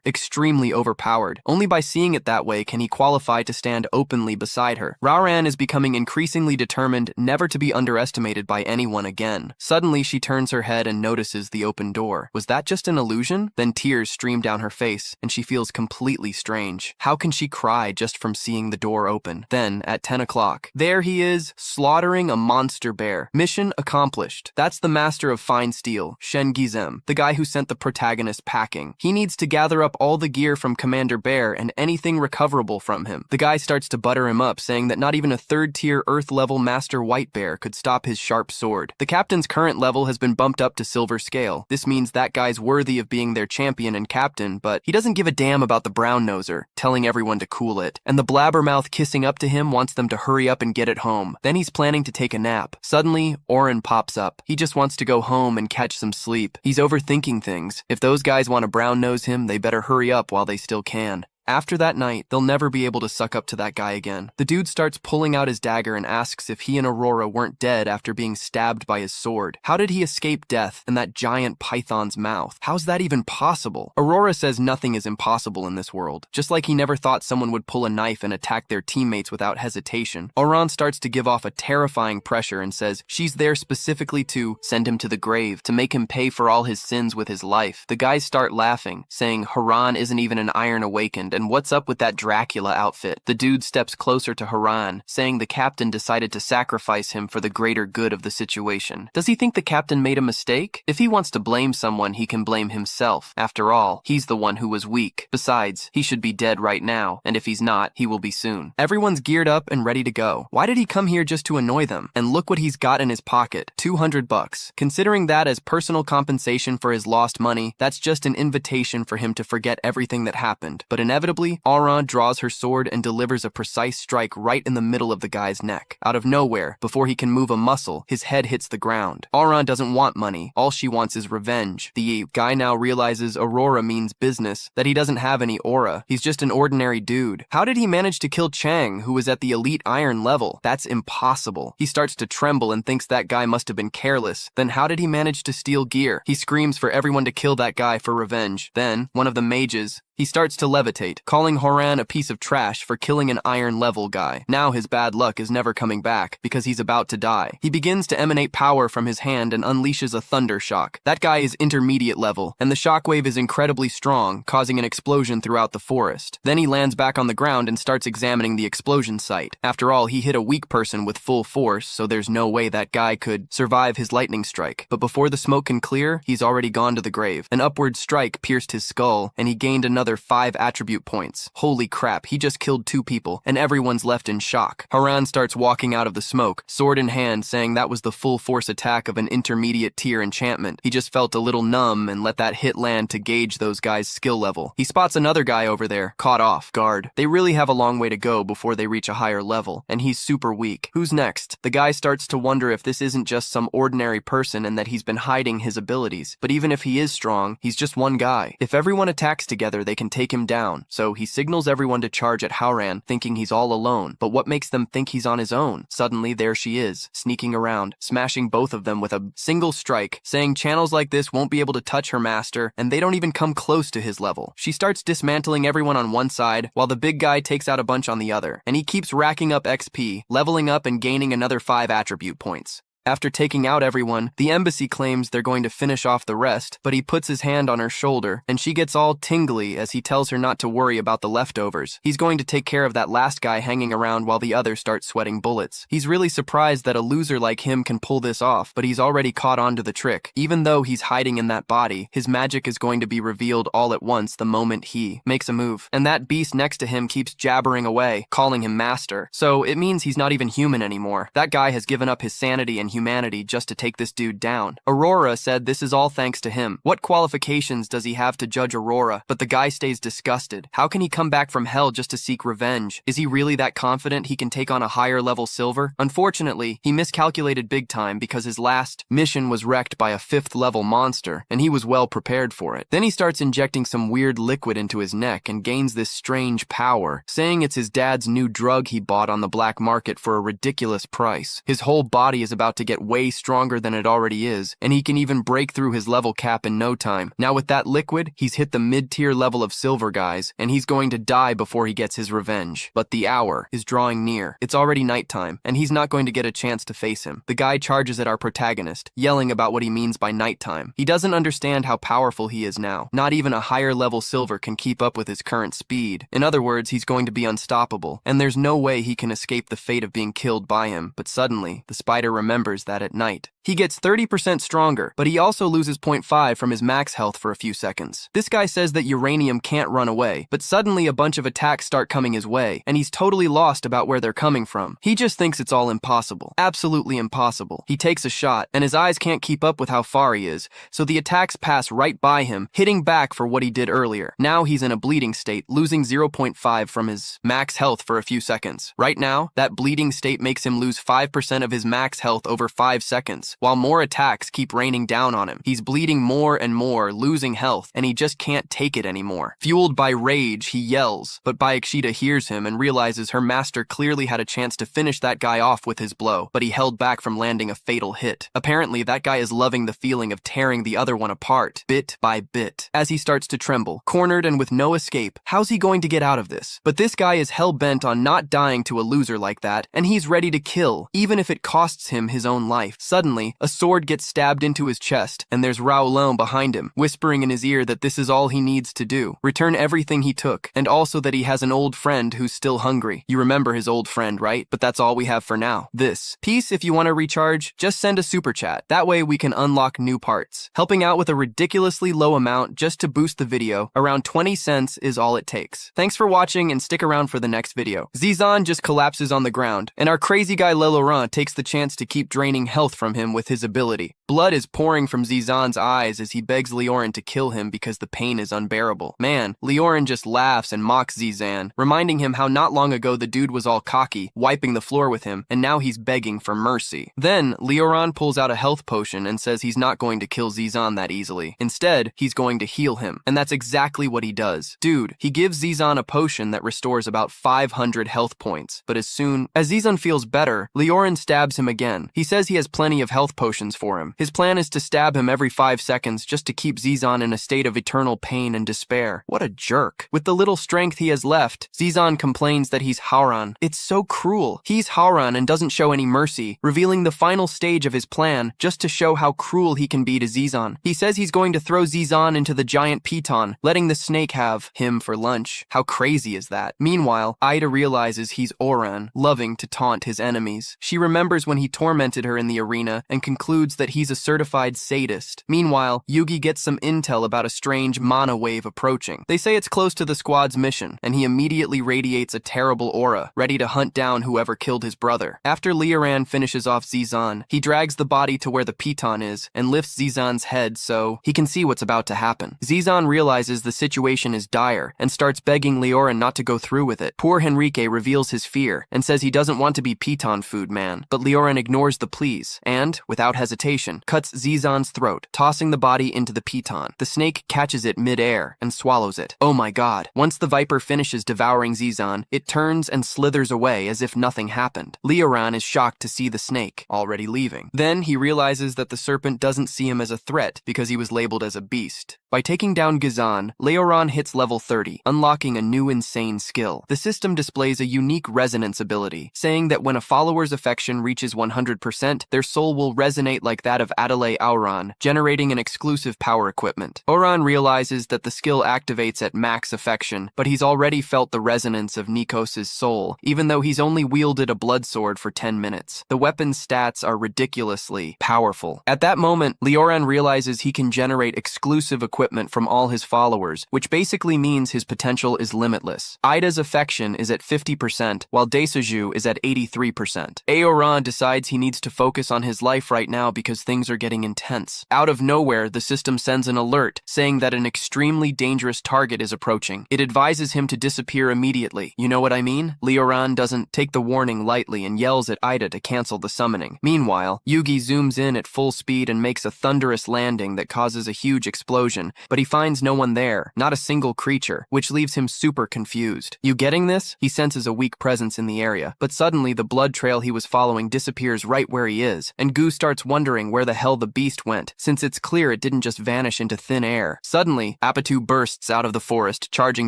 S1: extremely overpowered. Only by seeing it that way can he qualify to stand openly beside her. Raoran is becoming increasingly determined never to be underestimated by anyone again. Suddenly, she turns her head and notices the open door. Was that just an illusion? Then tears stream down her face, and she feels completely strange. How can she cry just from seeing the door open? Then, at 10 o'clock, there he is, slaughtering a monster bear. Mission accomplished. That's the master of fine steel, Shen Gizem, the guy who sent the protagonist packing. He needs to gather gather up all the gear from Commander Bear and anything recoverable from him. The guy starts to butter him up, saying that not even a third-tier Earth-level Master White Bear could stop his sharp sword. The captain's current level has been bumped up to Silver Scale. This means that guy's worthy of being their champion and captain, but he doesn't give a damn about the brown noser, telling everyone to cool it. And the blabbermouth kissing up to him wants them to hurry up and get it home. Then he's planning to take a nap. Suddenly, Oren pops up. He just wants to go home and catch some sleep. He's overthinking things. If those guys want to brown nose him, they better hurry up while they still can. After that night, they'll never be able to suck up to that guy again. The dude starts pulling out his dagger and asks if he and Aurora weren't dead after being stabbed by his sword. How did he escape death in that giant python's mouth? How's that even possible? Aurora says nothing is impossible in this world. Just like he never thought someone would pull a knife and attack their teammates without hesitation, Oran starts to give off a terrifying pressure and says she's there specifically to send him to the grave, to make him pay for all his sins with his life. The guys start laughing, saying Haran isn't even an Iron Awakened, and what's up with that Dracula outfit? The dude steps closer to Haran, saying the captain decided to sacrifice him for the greater good of the situation. Does he think the captain made a mistake? If he wants to blame someone, he can blame himself. After all, he's the one who was weak. Besides, he should be dead right now, and if he's not, he will be soon. Everyone's geared up and ready to go. Why did he come here just to annoy them? And look what he's got in his pocket, $200. Considering that as personal compensation for his lost money, that's just an invitation for him to forget everything that happened. But inevitably, Aran draws her sword and delivers a precise strike right in the middle of the guy's neck. Out of nowhere, before he can move a muscle, his head hits the ground. Aran doesn't want money. All she wants is revenge. The guy now realizes Aurora means business, that he doesn't have any aura. He's just an ordinary dude. How did he manage to kill Chang, who was at the elite iron level? That's impossible. He starts to tremble and thinks that guy must have been careless. Then how did he manage to steal gear? He screams for everyone to kill that guy for revenge. Then, one of the mages, he starts to levitate, calling Horan a piece of trash for killing an iron-level guy. Now his bad luck is never coming back, because he's about to die. He begins to emanate power from his hand and unleashes a thunder shock. That guy is intermediate level, and the shockwave is incredibly strong, causing an explosion throughout the forest. Then he lands back on the ground and starts examining the explosion site. After all, he hit a weak person with full force, so there's no way that guy could survive his lightning strike. But before the smoke can clear, he's already gone to the grave. An upward strike pierced his skull, and he gained another 5 attribute points. Holy crap, he just killed 2 people, and everyone's left in shock. Haran starts walking out of the smoke, sword in hand, saying that was the full force attack of an intermediate tier enchantment. He just felt a little numb and let that hit land to gauge those guys' skill level. He spots another guy over there, caught off guard. They really have a long way to go before they reach a higher level, and he's super weak. Who's next? The guy starts to wonder if this isn't just some ordinary person and that he's been hiding his abilities. But even if he is strong, he's just one guy. If everyone attacks together, they can take him down. So he signals everyone to charge at Hauran, thinking he's all alone. But what makes them think he's on his own? Suddenly, there she is, sneaking around, smashing both of them with a single strike, saying channels like this won't be able to touch her master, and they don't even come close to his level. She starts dismantling everyone on one side, while the big guy takes out a bunch on the other, and he keeps racking up XP, leveling up and gaining another 5 attribute points. After taking out everyone, the embassy claims they're going to finish off the rest, but he puts his hand on her shoulder, and she gets all tingly as he tells her not to worry about the leftovers. He's going to take care of that last guy hanging around while the others start sweating bullets. He's really surprised that a loser like him can pull this off, but he's already caught on to the trick. Even though he's hiding in that body, his magic is going to be revealed all at once the moment he makes a move. And that beast next to him keeps jabbering away, calling him master. So it means he's not even human anymore. That guy has given up his sanity and humanity just to take this dude down. Aurora said this is all thanks to him. What qualifications does he have to judge Aurora? But the guy stays disgusted. How can he come back from hell just to seek revenge? Is he really that confident he can take on a higher level silver? Unfortunately, he miscalculated big time because his last mission was wrecked by a 5th level monster, and he was well prepared for it. Then he starts injecting some weird liquid into his neck and gains this strange power, saying it's his dad's new drug he bought on the black market for a ridiculous price. His whole body is about to get way stronger than it already is, and he can even break through his level cap in no time. Now with that liquid, he's hit the mid-tier level of silver guys, and he's going to die before he gets his revenge. But the hour is drawing near. It's already nighttime, and he's not going to get a chance to face him. The guy charges at our protagonist, yelling about what he means by nighttime. He doesn't understand how powerful he is now. Not even a higher level silver can keep up with his current speed. In other words, he's going to be unstoppable, and there's no way he can escape the fate of being killed by him. But suddenly, the spider remembers that at night, He gets 30% stronger, but he also loses 0.5 from his max health for a few seconds. This guy says that uranium can't run away, but suddenly a bunch of attacks start coming his way, and he's totally lost about where they're coming from. He just thinks it's all impossible. Absolutely impossible. He takes a shot, and his eyes can't keep up with how far he is, so the attacks pass right by him, hitting back for what he did earlier. Now he's in a bleeding state, losing 0.5 from his max health for a few seconds. Right now, that bleeding state makes him lose 5% of his max health over 5 seconds, while more attacks keep raining down on him. He's bleeding more and more, losing health, and he just can't take it anymore. Fueled by rage, he yells, but Byakushita hears him and realizes her master clearly had a chance to finish that guy off with his blow, but he held back from landing a fatal hit. Apparently, that guy is loving the feeling of tearing the other one apart, bit by bit. As he starts to tremble, cornered and with no escape, how's he going to get out of this? But this guy is hell-bent on not dying to a loser like that, and he's ready to kill, even if it costs him his own life. Suddenly, a sword gets stabbed into his chest, and there's Raoulon behind him, whispering in his ear that this is all he needs to do. Return everything he took, and also that he has an old friend who's still hungry. You remember his old friend, right? But that's all we have for now. This. Peace, if you want to recharge, just send a super chat. That way we can unlock new parts. Helping out with a ridiculously low amount just to boost the video, around 20 cents is all it takes. Thanks for watching and stick around for the next video. Zizan just collapses on the ground, and our crazy guy Le Laurent takes the chance to keep draining health from him with his ability. Blood is pouring from Zizan's eyes as he begs Leorin to kill him because the pain is unbearable. Man, Leorin just laughs and mocks Zizan, reminding him how not long ago the dude was all cocky, wiping the floor with him, and now he's begging for mercy. Then, Leorin pulls out a health potion and says he's not going to kill Zizan that easily. Instead, he's going to heal him, and that's exactly what he does. Dude, he gives Zizan a potion that restores about 500 health points, but as soon as Zizan feels better, Leorin stabs him again. He says he has plenty of health potions for him. His plan is to stab him every 5 seconds just to keep Zizan in a state of eternal pain and despair. What a jerk. With the little strength he has left, Zizan complains that he's Hauran. It's so cruel. He's Hauran and doesn't show any mercy, revealing the final stage of his plan just to show how cruel he can be to Zizan. He says he's going to throw Zizan into the giant piton, letting the snake have him for lunch. How crazy is that? Meanwhile, Ida realizes he's Oran, loving to taunt his enemies. She remembers when he tormented her in the arena and concludes that he's a certified sadist. Meanwhile, Yugi gets some intel about a strange mana wave approaching. They say it's close to the squad's mission, and he immediately radiates a terrible aura, ready to hunt down whoever killed his brother. After Leoran finishes off Zizan, he drags the body to where the piton is and lifts Zizan's head so he can see what's about to happen. Zizan realizes the situation is dire and starts begging Leoran not to go through with it. Poor Henrique reveals his fear and says he doesn't want to be piton food man, but Leoran ignores the pleas and, without hesitation, cuts Zizan's throat, tossing the body into the piton. The snake catches it mid-air and swallows it. Oh my god. Once the viper finishes devouring Zizan, it turns and slithers away as if nothing happened. Leoran is shocked to see the snake, already leaving. Then he realizes that the serpent doesn't see him as a threat because he was labeled as a beast. By taking down Gazan, Leoran hits level 30, unlocking a new insane skill. The system displays a unique resonance ability, saying that when a follower's affection reaches 100%, their soul will resonate like that of Adelaide Auran, generating an exclusive power equipment. Auran realizes that the skill activates at max affection, but he's already felt the resonance of Nikos' soul, even though he's only wielded a blood sword for 10 minutes. The weapon's stats are ridiculously powerful. At that moment, Leoran realizes he can generate exclusive equipment from all his followers, which basically means his potential is limitless. Ida's affection is at 50%, while Desuju is at 83%. Aoran decides he needs to focus on his life right now because things are getting intense. Out of nowhere, the system sends an alert saying that an extremely dangerous target is approaching. It advises him to disappear immediately. You know what I mean? Leoran doesn't take the warning lightly and yells at Ida to cancel the summoning. Meanwhile, Yugi zooms in at full speed and makes a thunderous landing that causes a huge explosion, but he finds no one there, not a single creature, which leaves him super confused. You getting this? He senses a weak presence in the area, but suddenly the blood trail he was following disappears right where he is, and Gu starts wondering where the hell the beast went, since it's clear it didn't just vanish into thin air. Suddenly, Apatu bursts out of the forest, charging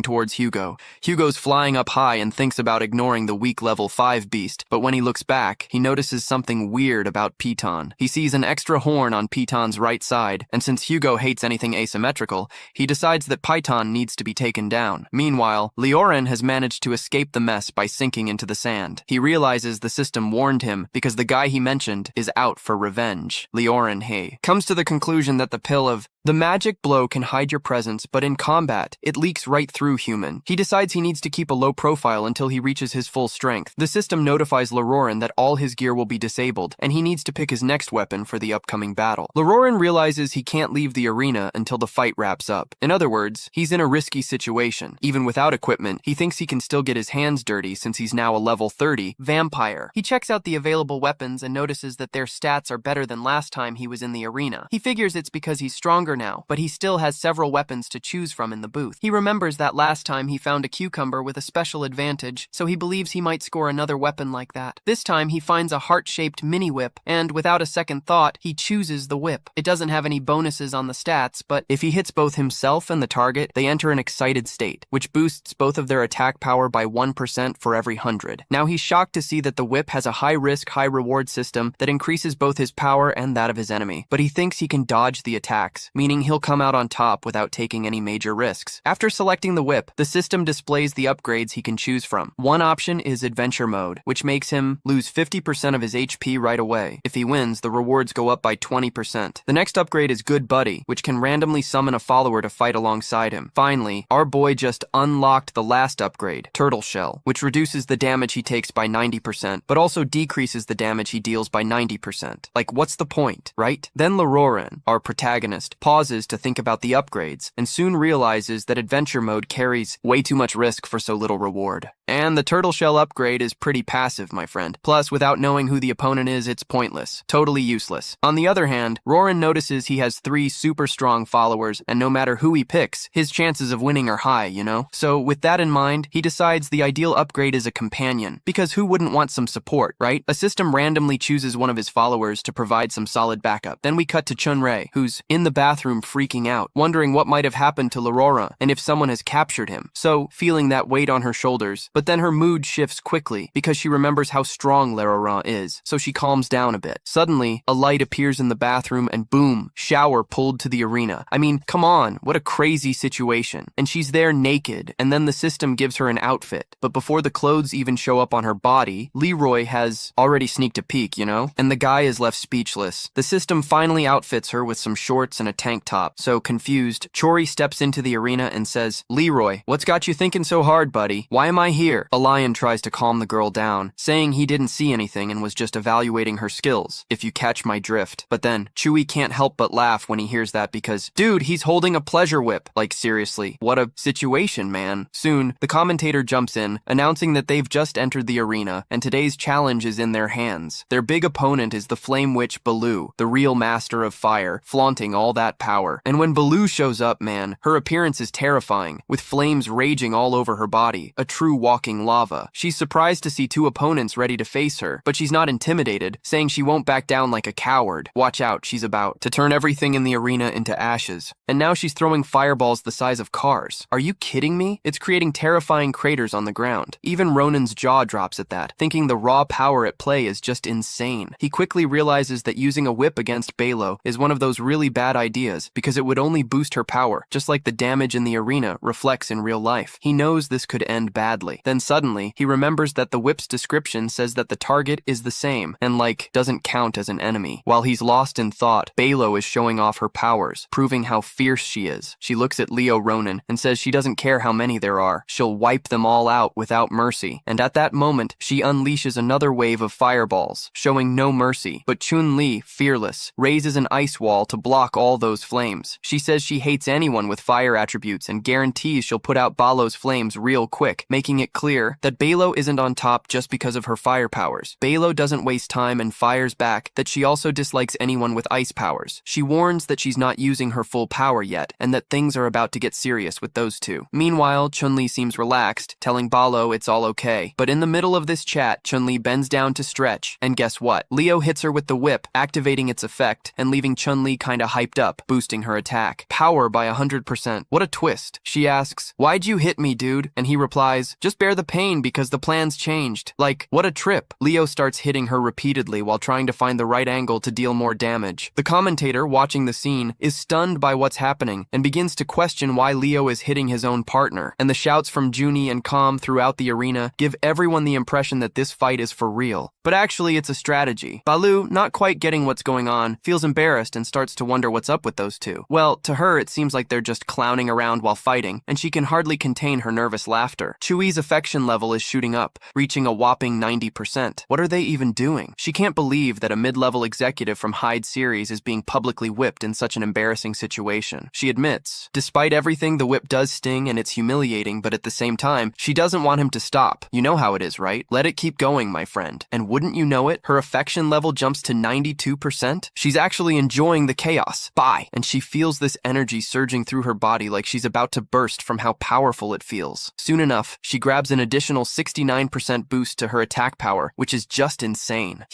S1: towards Hugo. Hugo's flying up high and thinks about ignoring the weak level 5 beast, but when he looks back, he notices something weird about Piton. He sees an extra horn on Piton's right side, and since Hugo hates anything asymmetrical, he decides that Piton needs to be taken down. Meanwhile, Leoran has managed to escape the mess by sinking into the sand. He realizes the system warned him because the guy he mentioned is out for revenge. Leoran Hay, comes to the conclusion that the pill of the magic blow can hide your presence, but in combat, it leaks right through human. He decides he needs to keep a low profile until he reaches his full strength. The system notifies Leroran that all his gear will be disabled, and he needs to pick his next weapon for the upcoming battle. Leroran realizes he can't leave the arena until the fight wraps up. In other words, he's in a risky situation. Even without equipment, he thinks he can still get his hands dirty since he's now a level 30 vampire. He checks out the available weapons and notices that their stats are better than last time he was in the arena. He figures it's because he's stronger now, but he still has several weapons to choose from in the booth. He remembers that last time he found a cucumber with a special advantage, so he believes he might score another weapon like that. This time he finds a heart-shaped mini whip, and without a second thought, he chooses the whip. It doesn't have any bonuses on the stats, but if he hits both himself and the target, they enter an excited state, which boosts both of their attack power by 1% for every 100. Now he's shocked to see that the whip has a high-risk, high-reward system that increases both his power and that of his enemy, but he thinks he can dodge the attacks, meaning he'll come out on top without taking any major risks. After selecting the whip, the system displays the upgrades he can choose from. One option is Adventure Mode, which makes him lose 50% of his HP right away. If he wins, the rewards go up by 20%. The next upgrade is Good Buddy, which can randomly summon a follower to fight alongside him. Finally, our boy just unlocked the last upgrade, Turtle Shell, which reduces the damage he takes by 90%, but also decreases the damage he deals by 90%. Like, what's the point, right? Then Leroran, our protagonist, pauses to think about the upgrades, and soon realizes that Adventure Mode carries way too much risk for so little reward. And the Turtle Shell upgrade is pretty passive, my friend. Plus, without knowing who the opponent is, it's pointless. Totally useless. On the other hand, Roran notices he has 3 super strong followers, and no matter who he picks, his chances of winning are high, you know? So with that in mind, he decides the ideal upgrade is a companion, because who wouldn't want some support, right? A system randomly chooses one of his followers to provide some solid backup. Then we cut to Chunrei, who's in the bathroom freaking out, wondering what might have happened to Leroran and if someone has captured him. So, feeling that weight on her shoulders, but then her mood shifts quickly because she remembers how strong Leroran is, so she calms down a bit. Suddenly, a light appears in the bathroom and boom, shower pulled to the arena. I mean, come on, what a crazy situation. And she's there naked, and then the system gives her an outfit. But before the clothes even show up on her body, Leroy has already sneaked a peek, you know? And the guy is left speechless. The system finally outfits her with some shorts and a tank top. So confused, Chori steps into the arena and says, "Leroy, what's got you thinking so hard, buddy? Why am I here?" A lion tries to calm the girl down, saying he didn't see anything and was just evaluating her skills, if you catch my drift. But then, Chewie can't help but laugh when he hears that because, dude, he's holding a pleasure whip. Like, seriously, what a situation, man. Soon, the commentator jumps in, announcing that they've just entered the arena, and today's challenge is in their hands. Their big opponent is the Flame Witch Baloo, the real master of fire, flaunting all that power. And when Baloo shows up, man, her appearance is terrifying, with flames raging all over her body, a true walking lava. She's surprised to see 2 opponents ready to face her, but she's not intimidated, saying she won't back down like a coward. Watch out, she's about to turn everything in the arena into ashes. And now she's throwing fireballs the size of cars. Are you kidding me? It's creating terrifying craters on the ground. Even Ronan's jaw drops at that, thinking the raw power at play is just insane. He quickly realizes that using a whip against Balo is one of those really bad ideas because it would only boost her power, just like the damage in the arena reflects in real life. He knows this could end badly. Then suddenly, he remembers that the whip's description says that the target is the same and, like, doesn't count as an enemy. While he's lost in thought, Balo is showing off her powers, proving how fierce she is. She looks at Leo Ronan and says she doesn't care how many there are. She'll wipe them all out without mercy. And at that moment, she unleashes another wave of fireballs, showing no mercy. But Chun-Li, fearless, raises an ice wall to block all those flames. She says she hates anyone with fire attributes and guarantees she'll put out Balo's flames real quick, making it clear that Balo isn't on top just because of her fire powers. Balo doesn't waste time and fires back that she also dislikes anyone with ice powers. She warns that she's not using her full power yet, and that things are about to get serious with those 2. Meanwhile, Chun-Li seems relaxed, telling Balo it's all okay. But in the middle of this chat, Chun-Li bends down to stretch, and guess what? Leo hits her with the whip, activating its effect, and leaving Chun-Li kinda hyped up, boosting her attack. Power by 100%. What a twist. She asks, "Why'd you hit me, dude?" And he replies, "Just bear the pain because the plan's changed. Like, what a trip. Leo starts hitting her repeatedly while trying to find the right angle to deal more damage. The commentator, watching the scene, is stunned by what's happening and begins to question why Leo is hitting his own partner. And the shouts from Junie and Calm throughout the arena give everyone the impression that this fight is for real. But actually, it's a strategy. Baloo, not quite getting what's going on, feels embarrassed and starts to wonder what's up with those two. Well, to her, it seems like they're just clowning around while fighting, and she can hardly contain her nervous laughter. Chewy's affection level is shooting up, reaching a whopping 90%. What are they even doing? She can't believe that a mid-level executive from Hyde series is being publicly whipped in such an embarrassing situation. She admits, despite everything, the whip does sting and it's humiliating, but at the same time, she doesn't want him to stop. You know how it is, right? Let it keep going, my friend. And wouldn't you know it, her affection level jumps to 92%? She's actually enjoying the chaos. Bye! And she feels this energy surging through her body like she's about to burst from how powerful it feels. Soon enough, she grabs an additional 69% boost to her attack power, which is just insane.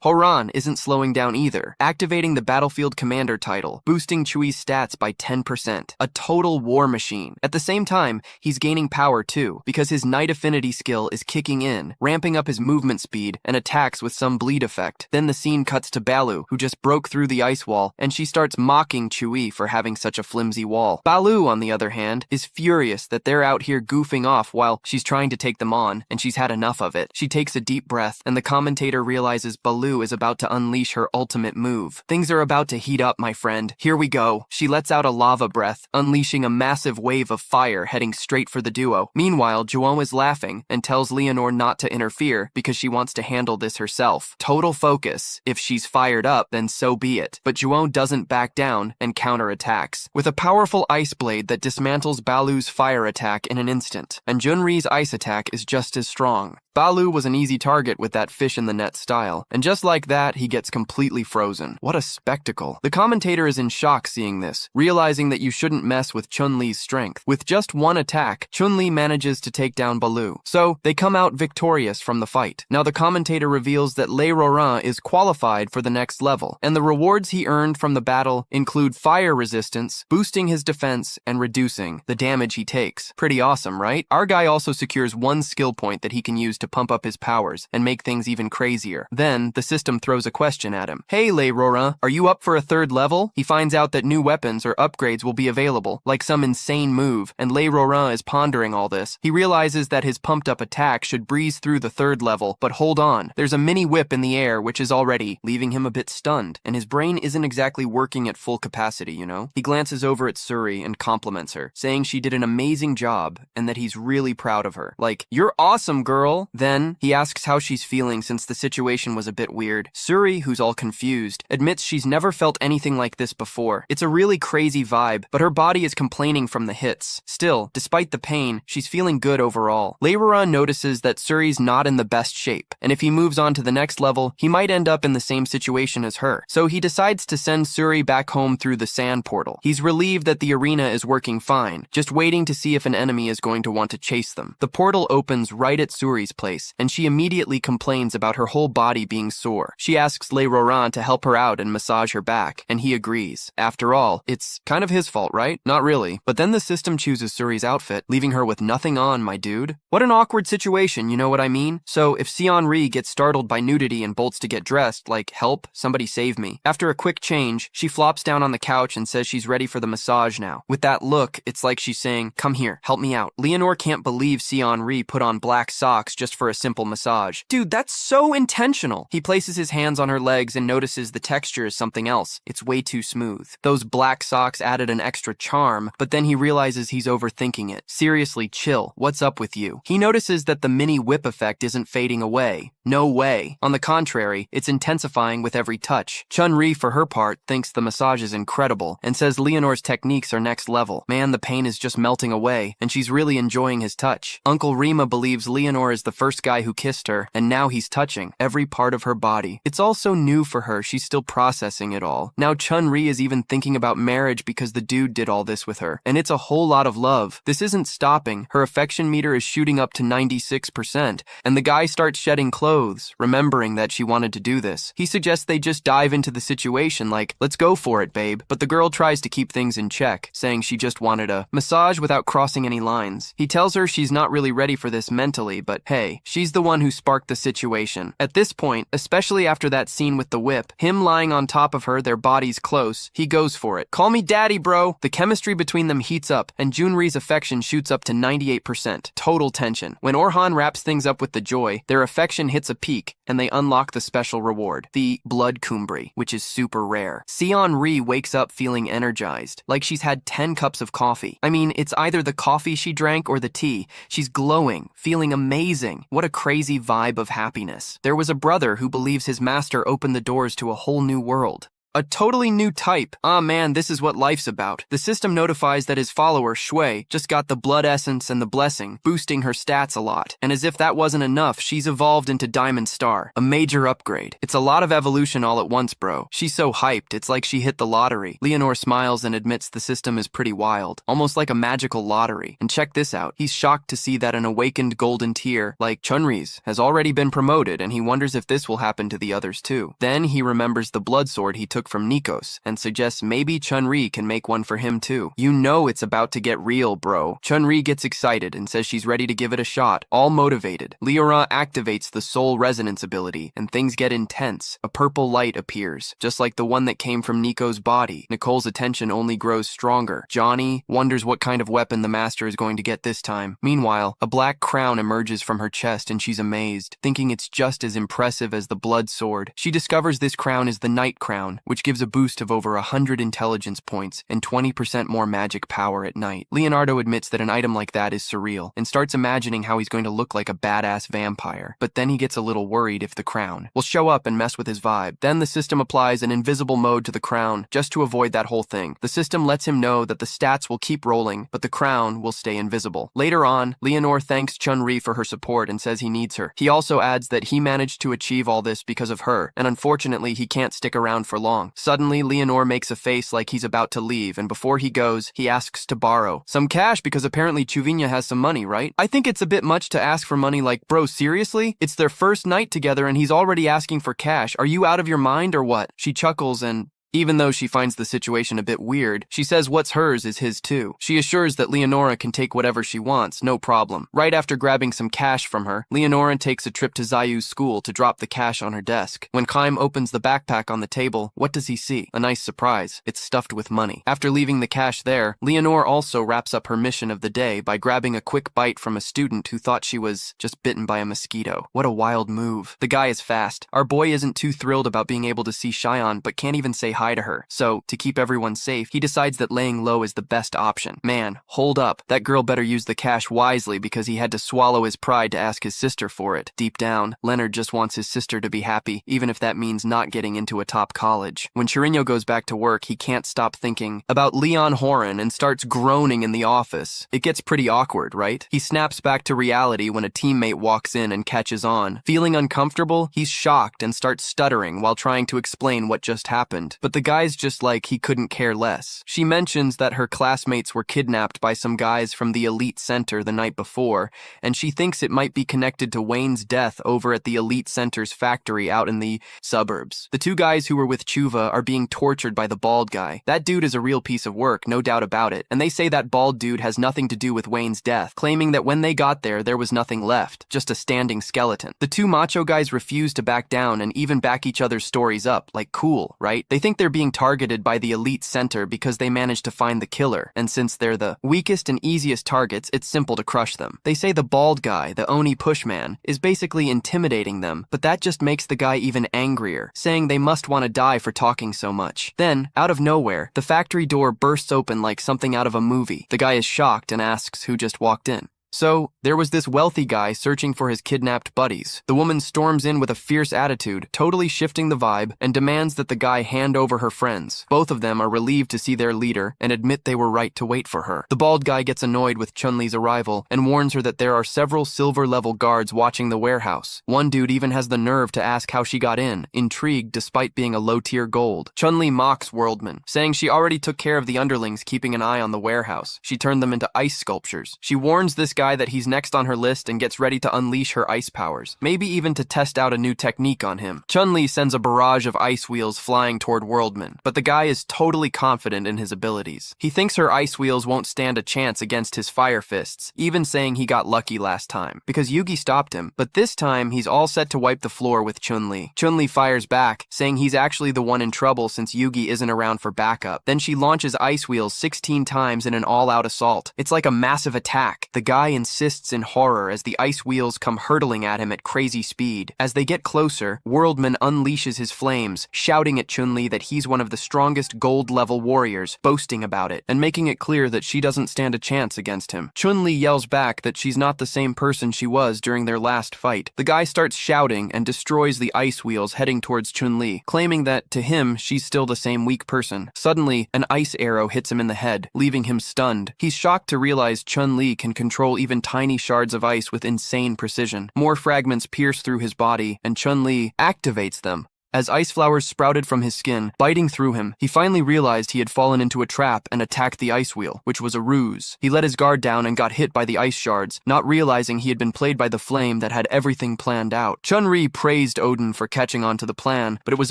S1: Horan isn't slowing down either, activating the Battlefield Commander title, boosting Chewy's stats by 10%. A total war machine. At the same time, he's gaining power too, because his Night Affinity skill is kicking in, ramping up his movement speed and attacks with some bleed effect. Then the scene cuts to Baloo, who just broke through the ice wall, and she starts mocking Chewy for having such a flimsy wall. Baloo, on the other hand, is furious that they're out here goofing off while she's trying to take them on, and she's had enough of it. She takes a deep breath, and the commentator realizes Baloo is about to unleash her ultimate move. Things are about to heat up, my friend. Here we go. She lets out a lava breath, unleashing a massive wave of fire heading straight for the duo. Meanwhile, Juon is laughing and tells Leonore not to interfere because she wants to handle this herself. Total focus. If she's fired up, then so be it. But Juon doesn't back down and counterattacks with a powerful ice blade that dismantles Baloo's fire attack in an instant. And Junri's ice attack is just as strong. Baloo was an easy target with that fish in the net style, and just like that, he gets completely frozen. What a spectacle. The commentator is in shock seeing this, realizing that you shouldn't mess with Chun-Li's strength. With just one attack, Chun-Li manages to take down Baloo, so they come out victorious from the fight. Now the commentator reveals that Lei Roran is qualified for the next level, and the rewards he earned from the battle include fire resistance, boosting his defense, and reducing the damage he takes. Pretty awesome, right? Our guy also secures one skill point that he can use to pump up his powers and make things even crazier. Then, the system throws a question at him. Hey, Lei Roran, are you up for a third level? He finds out that new weapons or upgrades will be available, like some insane move, and Lei Roran is pondering all this. He realizes that his pumped-up attack should breeze through the third level, but hold on. There's a mini whip in the air, which is already leaving him a bit stunned, and his brain isn't exactly working at full capacity, you know? He glances over at Suri and compliments her, saying she did an amazing job and that he's really proud of her. Like, you're awesome, girl! Then, he asks how she's feeling since the situation was a bit weird. Suri, who's all confused, admits she's never felt anything like this before. It's a really crazy vibe, but her body is complaining from the hits. Still, despite the pain, she's feeling good overall. Lei Roran notices that Suri's not in the best shape, and if he moves on to the next level, he might end up in the same situation as her. So he decides to send Suri back home through the sand portal. He's relieved that the arena is working fine, just waiting to see if an enemy is going to want to chase them. The portal opens right at Suri's place, and she immediately complains about her whole body being sore. She asks Lei Roran to help her out and massage her back, and he agrees. After all, it's kind of his fault, right? Not really. But then the system chooses Suri's outfit, leaving her with nothing on, my dude. What an awkward situation, you know what I mean? So if Seon-ri gets startled by nudity and bolts to get dressed, like, help, somebody save me. After a quick change, she flops down on the couch and says she's ready for the massage now. With that look, it's like she's saying, come here, help me out. Leonore can't believe Seon-ri put on black socks just for a simple massage. Dude, that's so intentional. He places his hands on her legs and notices the texture is something else. It's way too smooth. Those black socks added an extra charm, but then he realizes he's overthinking it. Seriously, chill. What's up with you? He notices that the mini whip effect isn't fading away. No way. On the contrary, it's intensifying with every touch. Chun-Ri, for her part, thinks the massage is incredible and says Leonore's techniques are next level. Man, the pain is just melting away, and she's really enjoying his touch. Uncle Rima believes Leonore is the first guy who kissed her, and now he's touching every part of her body. It's all so new for her, she's still processing it all. Now Chun-Ri is even thinking about marriage because the dude did all this with her, and it's a whole lot of love. This isn't stopping. Her affection meter is shooting up to 96%, and the guy starts shedding clothes, remembering that she wanted to do this. He suggests they just dive into the situation like, let's go for it, babe, but the girl tries to keep things in check, saying she just wanted a massage without crossing any lines. He tells her she's not really ready for this mentally, but hey, she's the one who sparked the situation. At this point, especially after that scene with the whip, him lying on top of her, their bodies close, he goes for it. Call me daddy, bro! The chemistry between them heats up, and Junri's affection shoots up to 98%. Total tension. When Orhan wraps things up with the joy, their affection hits a peak, and they unlock the special reward, the blood kumbri, which is super rare. Seon-ri wakes up feeling energized, like she's had 10 cups of coffee. I mean, it's either the coffee she drank or the tea. She's glowing, feeling amazing. What a crazy vibe of happiness. There was a brother who believes his master opened the doors to a whole new world. A totally new type. Ah man, this is what life's about. The system notifies that his follower, Shui, just got the blood essence and the blessing, boosting her stats a lot. And as if that wasn't enough, she's evolved into Diamond Star, a major upgrade. It's a lot of evolution all at once, bro. She's so hyped, it's like she hit the lottery. Leonore smiles and admits the system is pretty wild, almost like a magical lottery. And check this out. He's shocked to see that an awakened golden tier, like Chunri's, has already been promoted, and he wonders if this will happen to the others too. Then he remembers the blood sword he took from Nikos and suggests maybe Chun-Ri can make one for him too. You know it's about to get real, bro. Chun-Ri gets excited and says she's ready to give it a shot, all motivated. Leora activates the soul resonance ability and things get intense. A purple light appears, just like the one that came from Nico's body. Nicole's attention only grows stronger. Johnny wonders what kind of weapon the master is going to get this time. Meanwhile, a black crown emerges from her chest and she's amazed, thinking it's just as impressive as the blood sword. She discovers this crown is the Night Crown, which gives a boost of over 100 intelligence points and 20% more magic power at night. Leonardo admits that an item like that is surreal and starts imagining how he's going to look like a badass vampire. But then he gets a little worried if the crown will show up and mess with his vibe. Then the system applies an invisible mode to the crown just to avoid that whole thing. The system lets him know that the stats will keep rolling, but the crown will stay invisible. Later on, Leonore thanks Chun-Ri for her support and says he needs her. He also adds that he managed to achieve all this because of her, and unfortunately he can't stick around for long. Suddenly, Leonore makes a face like he's about to leave, and before he goes, he asks to borrow some cash because apparently Chuvinya has some money, right? I think it's a bit much to ask for money like, bro, seriously? It's their first night together and he's already asking for cash. Are you out of your mind or what? She chuckles and even though she finds the situation a bit weird, she says what's hers is his too. She assures that Leonora can take whatever she wants, no problem. Right after grabbing some cash from her, Leonora takes a trip to Zayu's school to drop the cash on her desk. When Kaim opens the backpack on the table, what does he see? A nice surprise. It's stuffed with money. After leaving the cash there, Leonore also wraps up her mission of the day by grabbing a quick bite from a student who thought she was just bitten by a mosquito. What a wild move. The guy is fast. Our boy isn't too thrilled about being able to see Cheyenne, but can't even say hi to her. So, to keep everyone safe, he decides that laying low is the best option. Man, hold up. That girl better use the cash wisely because he had to swallow his pride to ask his sister for it. Deep down, Leonard just wants his sister to be happy, even if that means not getting into a top college. When Chirino goes back to work, he can't stop thinking about Leon Horan and starts groaning in the office. It gets pretty awkward, right? He snaps back to reality when a teammate walks in and catches on. Feeling uncomfortable, he's shocked and starts stuttering while trying to explain what just happened. But the guy's just like he couldn't care less. She mentions that her classmates were kidnapped by some guys from the Elite Center the night before, and she thinks it might be connected to Wayne's death over at the Elite Center's factory out in the suburbs. The two guys who were with Chuva are being tortured by the bald guy. That dude is a real piece of work, no doubt about it, and they say that bald dude has nothing to do with Wayne's death, claiming that when they got there was nothing left, just a standing skeleton. The two macho guys refuse to back down and even back each other's stories up, like cool, right? They think they're being targeted by the Elite Center because they managed to find the killer, and since they're the weakest and easiest targets, it's simple to crush them. They say the bald guy, the Oni pushman, is basically intimidating them, but that just makes the guy even angrier, saying they must want to die for talking so much. Then, out of nowhere, the factory door bursts open like something out of a movie. The guy is shocked and asks who just walked in. So, there was this wealthy guy searching for his kidnapped buddies. The woman storms in with a fierce attitude, totally shifting the vibe, and demands that the guy hand over her friends. Both of them are relieved to see their leader and admit they were right to wait for her. The bald guy gets annoyed with Chun-Li's arrival and warns her that there are several silver-level guards watching the warehouse. One dude even has the nerve to ask how she got in, intrigued despite being a low-tier gold. Chun-Li mocks Worldman, saying she already took care of the underlings keeping an eye on the warehouse. She turned them into ice sculptures. She warns this guy that he's next on her list and gets ready to unleash her ice powers, maybe even to test out a new technique on him. Chun-Li sends a barrage of ice wheels flying toward Worldman, but the guy is totally confident in his abilities. He thinks her ice wheels won't stand a chance against his fire fists, even saying he got lucky last time, because Yugi stopped him, but this time he's all set to wipe the floor with Chun-Li. Chun-Li fires back, saying he's actually the one in trouble since Yugi isn't around for backup. Then she launches ice wheels 16 times in an all-out assault. It's like a massive attack. The guy insists in horror as the ice wheels come hurtling at him at crazy speed. As they get closer, Worldman unleashes his flames, shouting at Chun-Li that he's one of the strongest gold-level warriors, boasting about it, and making it clear that she doesn't stand a chance against him. Chun-Li yells back that she's not the same person she was during their last fight. The guy starts shouting and destroys the ice wheels heading towards Chun-Li, claiming that, to him, she's still the same weak person. Suddenly, an ice arrow hits him in the head, leaving him stunned. He's shocked to realize Chun-Li can control even tiny shards of ice with insane precision. More fragments pierce through his body, and Chun-Li activates them. As ice flowers sprouted from his skin, biting through him, he finally realized he had fallen into a trap and attacked the ice wheel, which was a ruse. He let his guard down and got hit by the ice shards, not realizing he had been played by the flame that had everything planned out. Chun-Li praised Odin for catching on to the plan, but it was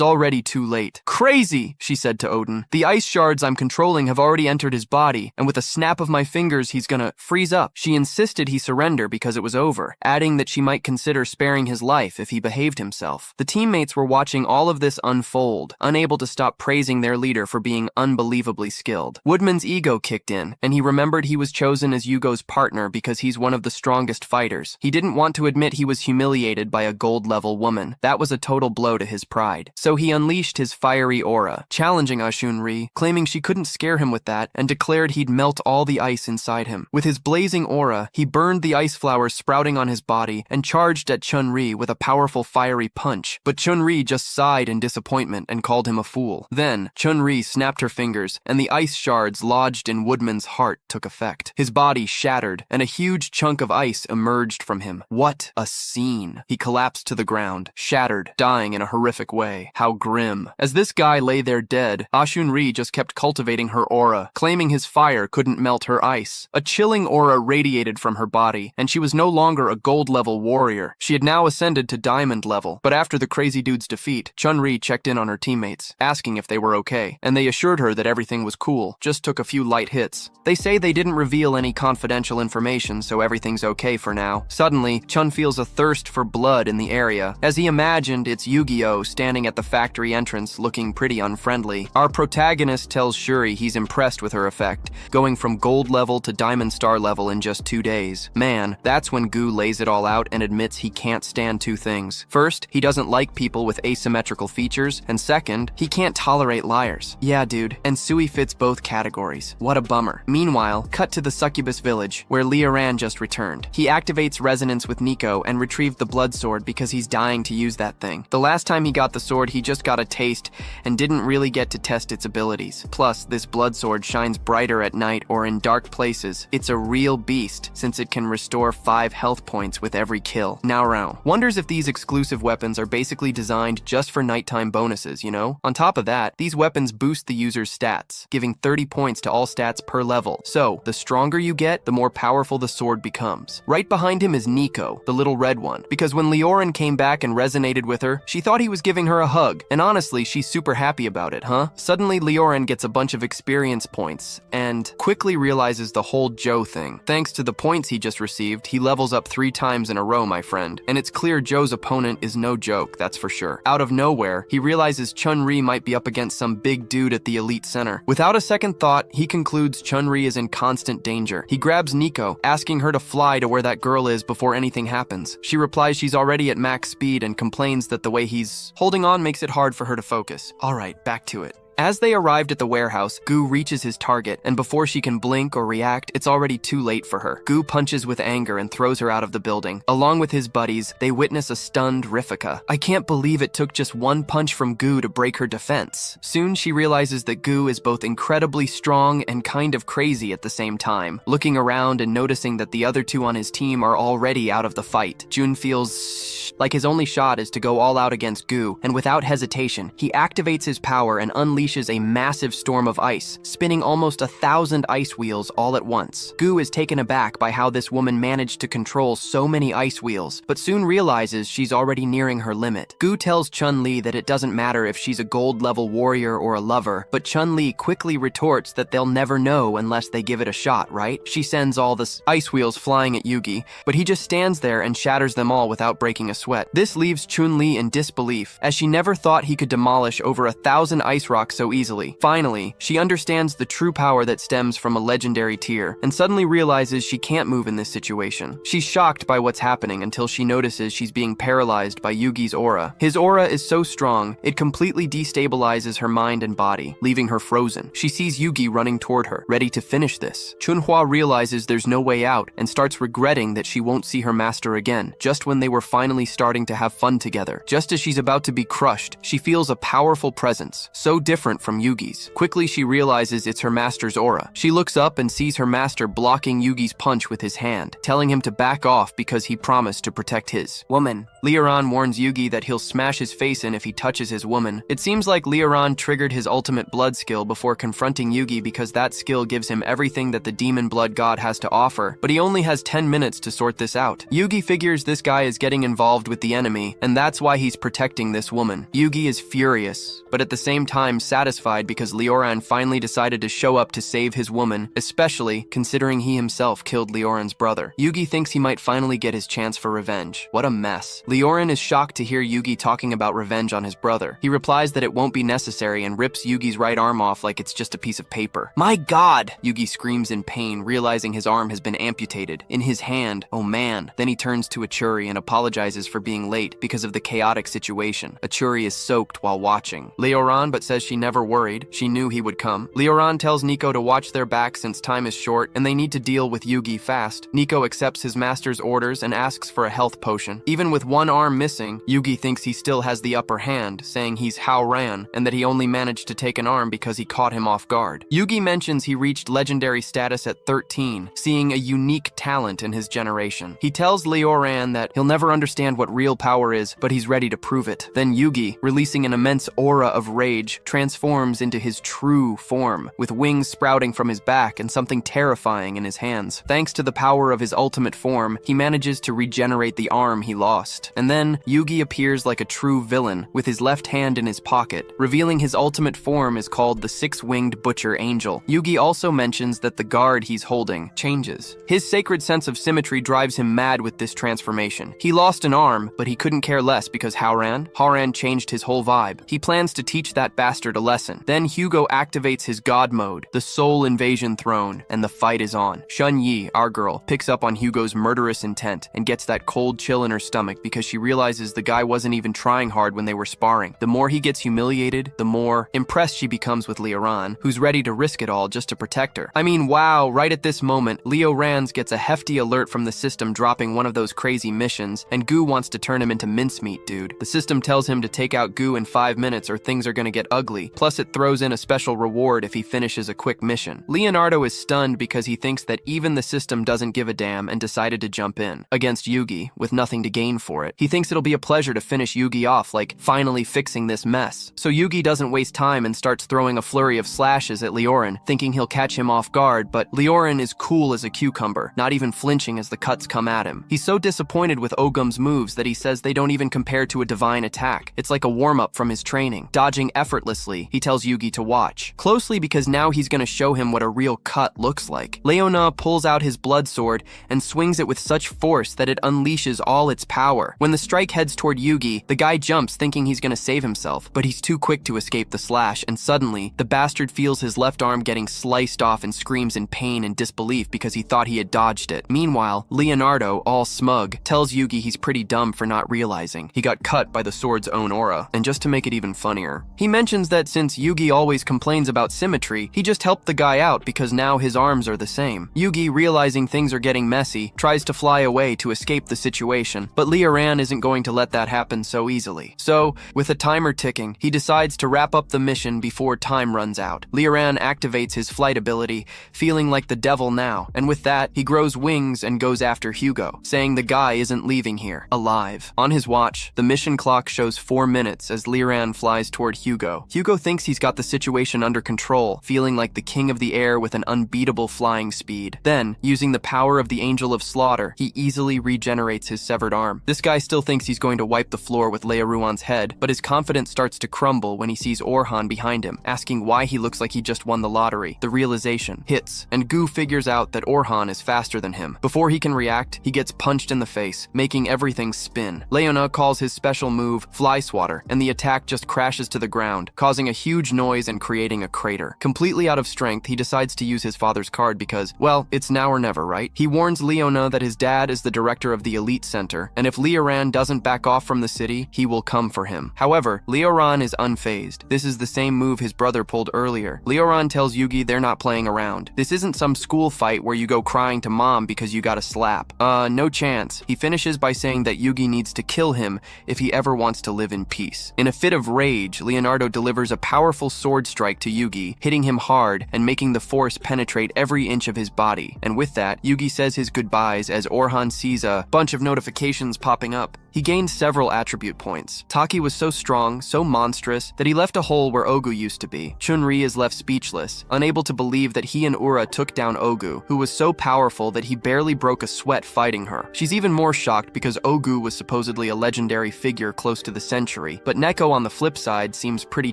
S1: already too late. "Crazy," she said to Odin. "The ice shards I'm controlling have already entered his body, and with a snap of my fingers he's gonna freeze up." She insisted he surrender because it was over, adding that she might consider sparing his life if he behaved himself. The teammates were watching all of this unfold, unable to stop praising their leader for being unbelievably skilled. Woodman's ego kicked in, and he remembered he was chosen as Yugo's partner because he's one of the strongest fighters. He didn't want to admit he was humiliated by a gold-level woman. That was a total blow to his pride. So he unleashed his fiery aura, challenging Ashun-Ri, claiming she couldn't scare him with that, and declared he'd melt all the ice inside him. With his blazing aura, he burned the ice flowers sprouting on his body and charged at Chun-Ri with a powerful fiery punch, but Chun-Ri just sighed in disappointment and called him a fool. Then, Chun-Ri snapped her fingers, and the ice shards lodged in Woodman's heart took effect. His body shattered, and a huge chunk of ice emerged from him. What a scene! He collapsed to the ground, shattered, dying in a horrific way. How grim. As this guy lay there dead, Ashun-Ri just kept cultivating her aura, claiming his fire couldn't melt her ice. A chilling aura radiated from her body, and she was no longer a gold-level warrior. She had now ascended to diamond level, but after the crazy dude's defeat, Chun-Ri checked in on her teammates, asking if they were okay, and they assured her that everything was cool, just took a few light hits. They say they didn't reveal any confidential information, so everything's okay for now. Suddenly, Chun feels a thirst for blood in the area. As he imagined, it's Yu-Gi-Oh! Standing at the factory entrance, looking pretty unfriendly. Our protagonist tells Shuri he's impressed with her effect, going from gold level to diamond star level in just 2 days. Man, that's when Gu lays it all out and admits he can't stand two things. First, he doesn't like people with asymmetrical features, and second, he can't tolerate liars. Yeah, dude, and Sui fits both categories. What a bummer. Meanwhile, cut to the Succubus village, where Lee Howan just returned. He activates resonance with Nico and retrieved the blood sword because he's dying to use that thing. The last time he got the sword, he just got a taste and didn't really get to test its abilities. Plus, this blood sword shines brighter at night or in dark places. It's a real beast, since it can restore 5 health points with every kill. Naorao wonders if these exclusive weapons are basically designed just for nighttime bonuses, you know? On top of that, these weapons boost the user's stats, giving 30 points to all stats per level. So, the stronger you get, the more powerful the sword becomes. Right behind him is Nico, the little red one, because when Leorin came back and resonated with her, she thought he was giving her a hug, and honestly, she's super happy about it, huh? Suddenly, Leorin gets a bunch of experience points, and quickly realizes the whole Joe thing. Thanks to the points he just received, he levels up 3 times in a row, my friend. And it's clear Joe's opponent is no joke, that's for sure. Out of nowhere, he realizes Chun-Ri might be up against some big dude at the elite center. Without a second thought, he concludes Chun-Ri is in constant danger. He grabs Nico, asking her to fly to where that girl is before anything happens. She replies she's already at max speed and complains that the way he's holding on makes it hard for her to focus. Alright, back to it. As they arrived at the warehouse, Gu reaches his target, and before she can blink or react, it's already too late for her. Gu punches with anger and throws her out of the building. Along with his buddies, they witness a stunned Rifika. I can't believe it took just one punch from Gu to break her defense. Soon she realizes that Gu is both incredibly strong and kind of crazy at the same time. Looking around and noticing that the other two on his team are already out of the fight, Jun feels like his only shot is to go all out against Gu, and without hesitation, he activates his power and unleashes unleashes a massive storm of ice, spinning almost 1,000 ice wheels all at once. Gu is taken aback by how this woman managed to control so many ice wheels, but soon realizes she's already nearing her limit. Gu tells Chun-Li that it doesn't matter if she's a gold-level warrior or a lover, but Chun-Li quickly retorts that they'll never know unless they give it a shot, right? She sends all the ice wheels flying at Yugi, but he just stands there and shatters them all without breaking a sweat. This leaves Chun-Li in disbelief, as she never thought he could demolish over 1,000 ice rocks so easily. Finally, she understands the true power that stems from a legendary tear, and suddenly realizes she can't move in this situation. She's shocked by what's happening until she notices she's being paralyzed by Yugi's aura. His aura is so strong, it completely destabilizes her mind and body, leaving her frozen. She sees Yugi running toward her, ready to finish this. Chunhua realizes there's no way out and starts regretting that she won't see her master again, just when they were finally starting to have fun together. Just as she's about to be crushed, she feels a powerful presence, so different from Yugi's. Quickly, she realizes it's her master's aura. She looks up and sees her master blocking Yugi's punch with his hand, telling him to back off because he promised to protect his woman. Leoran warns Yugi that he'll smash his face in if he touches his woman. It seems like Leoran triggered his ultimate blood skill before confronting Yugi because that skill gives him everything that the demon blood god has to offer, but he only has 10 minutes to sort this out. Yugi figures this guy is getting involved with the enemy, and that's why he's protecting this woman. Yugi is furious, but at the same time satisfied because Leoran finally decided to show up to save his woman, especially considering he himself killed Leoran's brother. Yugi thinks he might finally get his chance for revenge. What a mess. Leoran is shocked to hear Yugi talking about revenge on his brother. He replies that it won't be necessary and rips Yugi's right arm off like it's just a piece of paper. My god! Yugi screams in pain, realizing his arm has been amputated. In his hand, oh man. Then he turns to Achuri and apologizes for being late because of the chaotic situation. Achuri is soaked while watching. Leoran but says she never worried. She knew he would come. Leoran tells Nico to watch their back since time is short and they need to deal with Yugi fast. Nico accepts his master's orders and asks for a health potion. Even with one arm missing, Yugi thinks he still has the upper hand, saying he's Haoran and that he only managed to take an arm because he caught him off guard. Yugi mentions he reached legendary status at 13, seeing a unique talent in his generation. He tells Leoran that he'll never understand what real power is, but he's ready to prove it. Then Yugi, releasing an immense aura of rage, transforms into his true form, with wings sprouting from his back and something terrifying in his hands. Thanks to the power of his ultimate form, he manages to regenerate the arm he lost. And then, Yugi appears like a true villain, with his left hand in his pocket, revealing his ultimate form is called the Six-Winged Butcher Angel. Yugi also mentions that the guard he's holding changes. His sacred sense of symmetry drives him mad with this transformation. He lost an arm, but he couldn't care less because Haoran changed his whole vibe. He plans to teach that bastard a lesson. Then Hugo activates his god mode, the Soul Invasion Throne, and the fight is on. Shun Yi, our girl, picks up on Hugo's murderous intent and gets that cold chill in her stomach because she realizes the guy wasn't even trying hard when they were sparring. The more he gets humiliated, the more impressed she becomes with Leoran, who's ready to risk it all just to protect her. I mean, wow, right at this moment, Leoran gets a hefty alert from the system dropping one of those crazy missions, and Gu wants to turn him into mincemeat, dude. The system tells him to take out Gu in 5 minutes or things are gonna get ugly, plus it throws in a special reward if he finishes a quick mission. Leonardo is stunned because he thinks that even the system doesn't give a damn and decided to jump in, against Yugi, with nothing to gain for it. He thinks it'll be a pleasure to finish Yugi off, like finally fixing this mess. So Yugi doesn't waste time and starts throwing a flurry of slashes at Leoran, thinking he'll catch him off guard, but Leoran is cool as a cucumber, not even flinching as the cuts come at him. He's so disappointed with Ogum's moves that he says they don't even compare to a divine attack. It's like a warm-up from his training. Dodging effortlessly, he tells Yugi to watch closely because now he's gonna show him what a real cut looks like. Leona pulls out his blood sword and swings it with such force that it unleashes all its power. When the strike heads toward Yugi, the guy jumps thinking he's gonna save himself, but he's too quick to escape the slash, and suddenly, the bastard feels his left arm getting sliced off and screams in pain and disbelief because he thought he had dodged it. Meanwhile, Leonardo, all smug, tells Yugi he's pretty dumb for not realizing he got cut by the sword's own aura. And just to make it even funnier, he mentions that since Yugi always complains about symmetry, he just helped the guy out because now his arms are the same. Yugi, realizing things are getting messy, tries to fly away to escape the situation, but Leoran isn't going to let that happen so easily. So, with a timer ticking, he decides to wrap up the mission before time runs out. Leoran activates his flight ability, feeling like the devil now, and with that, he grows wings and goes after Hugo, saying the guy isn't leaving here alive. On his watch, the mission clock shows 4 minutes as Leoran flies toward Hugo. Hugo Nico thinks he's got the situation under control, feeling like the king of the air with an unbeatable flying speed. Then, using the power of the Angel of Slaughter, he easily regenerates his severed arm. This guy still thinks he's going to wipe the floor with Leoruan's head, but his confidence starts to crumble when he sees Orhan behind him, asking why he looks like he just won the lottery. The realization hits, and Gu figures out that Orhan is faster than him. Before he can react, he gets punched in the face, making everything spin. Leona calls his special move Fly Swatter, and the attack just crashes to the ground, causing a huge noise and creating a crater. Completely out of strength, he decides to use his father's card because, well, it's now or never, right? He warns Leona that his dad is the director of the Elite Center, and if Leoran doesn't back off from the city, he will come for him. However, Leoran is unfazed. This is the same move his brother pulled earlier. Leoran tells Yugi they're not playing around. This isn't some school fight where you go crying to mom because you got a slap. No chance. He finishes by saying that Yugi needs to kill him if he ever wants to live in peace. In a fit of rage, Leonardo delivers a powerful sword strike to Yugi, hitting him hard and making the force penetrate every inch of his body. And with that, Yugi says his goodbyes as Orhan sees a bunch of notifications popping up. He gained several attribute points. Taki was so strong, so monstrous, that he left a hole where Ogu used to be. Chun-Ri is left speechless, unable to believe that he and Ura took down Ogu, who was so powerful that he barely broke a sweat fighting her. She's even more shocked because Ogu was supposedly a legendary figure close to the century, but Neko on the flip side seems pretty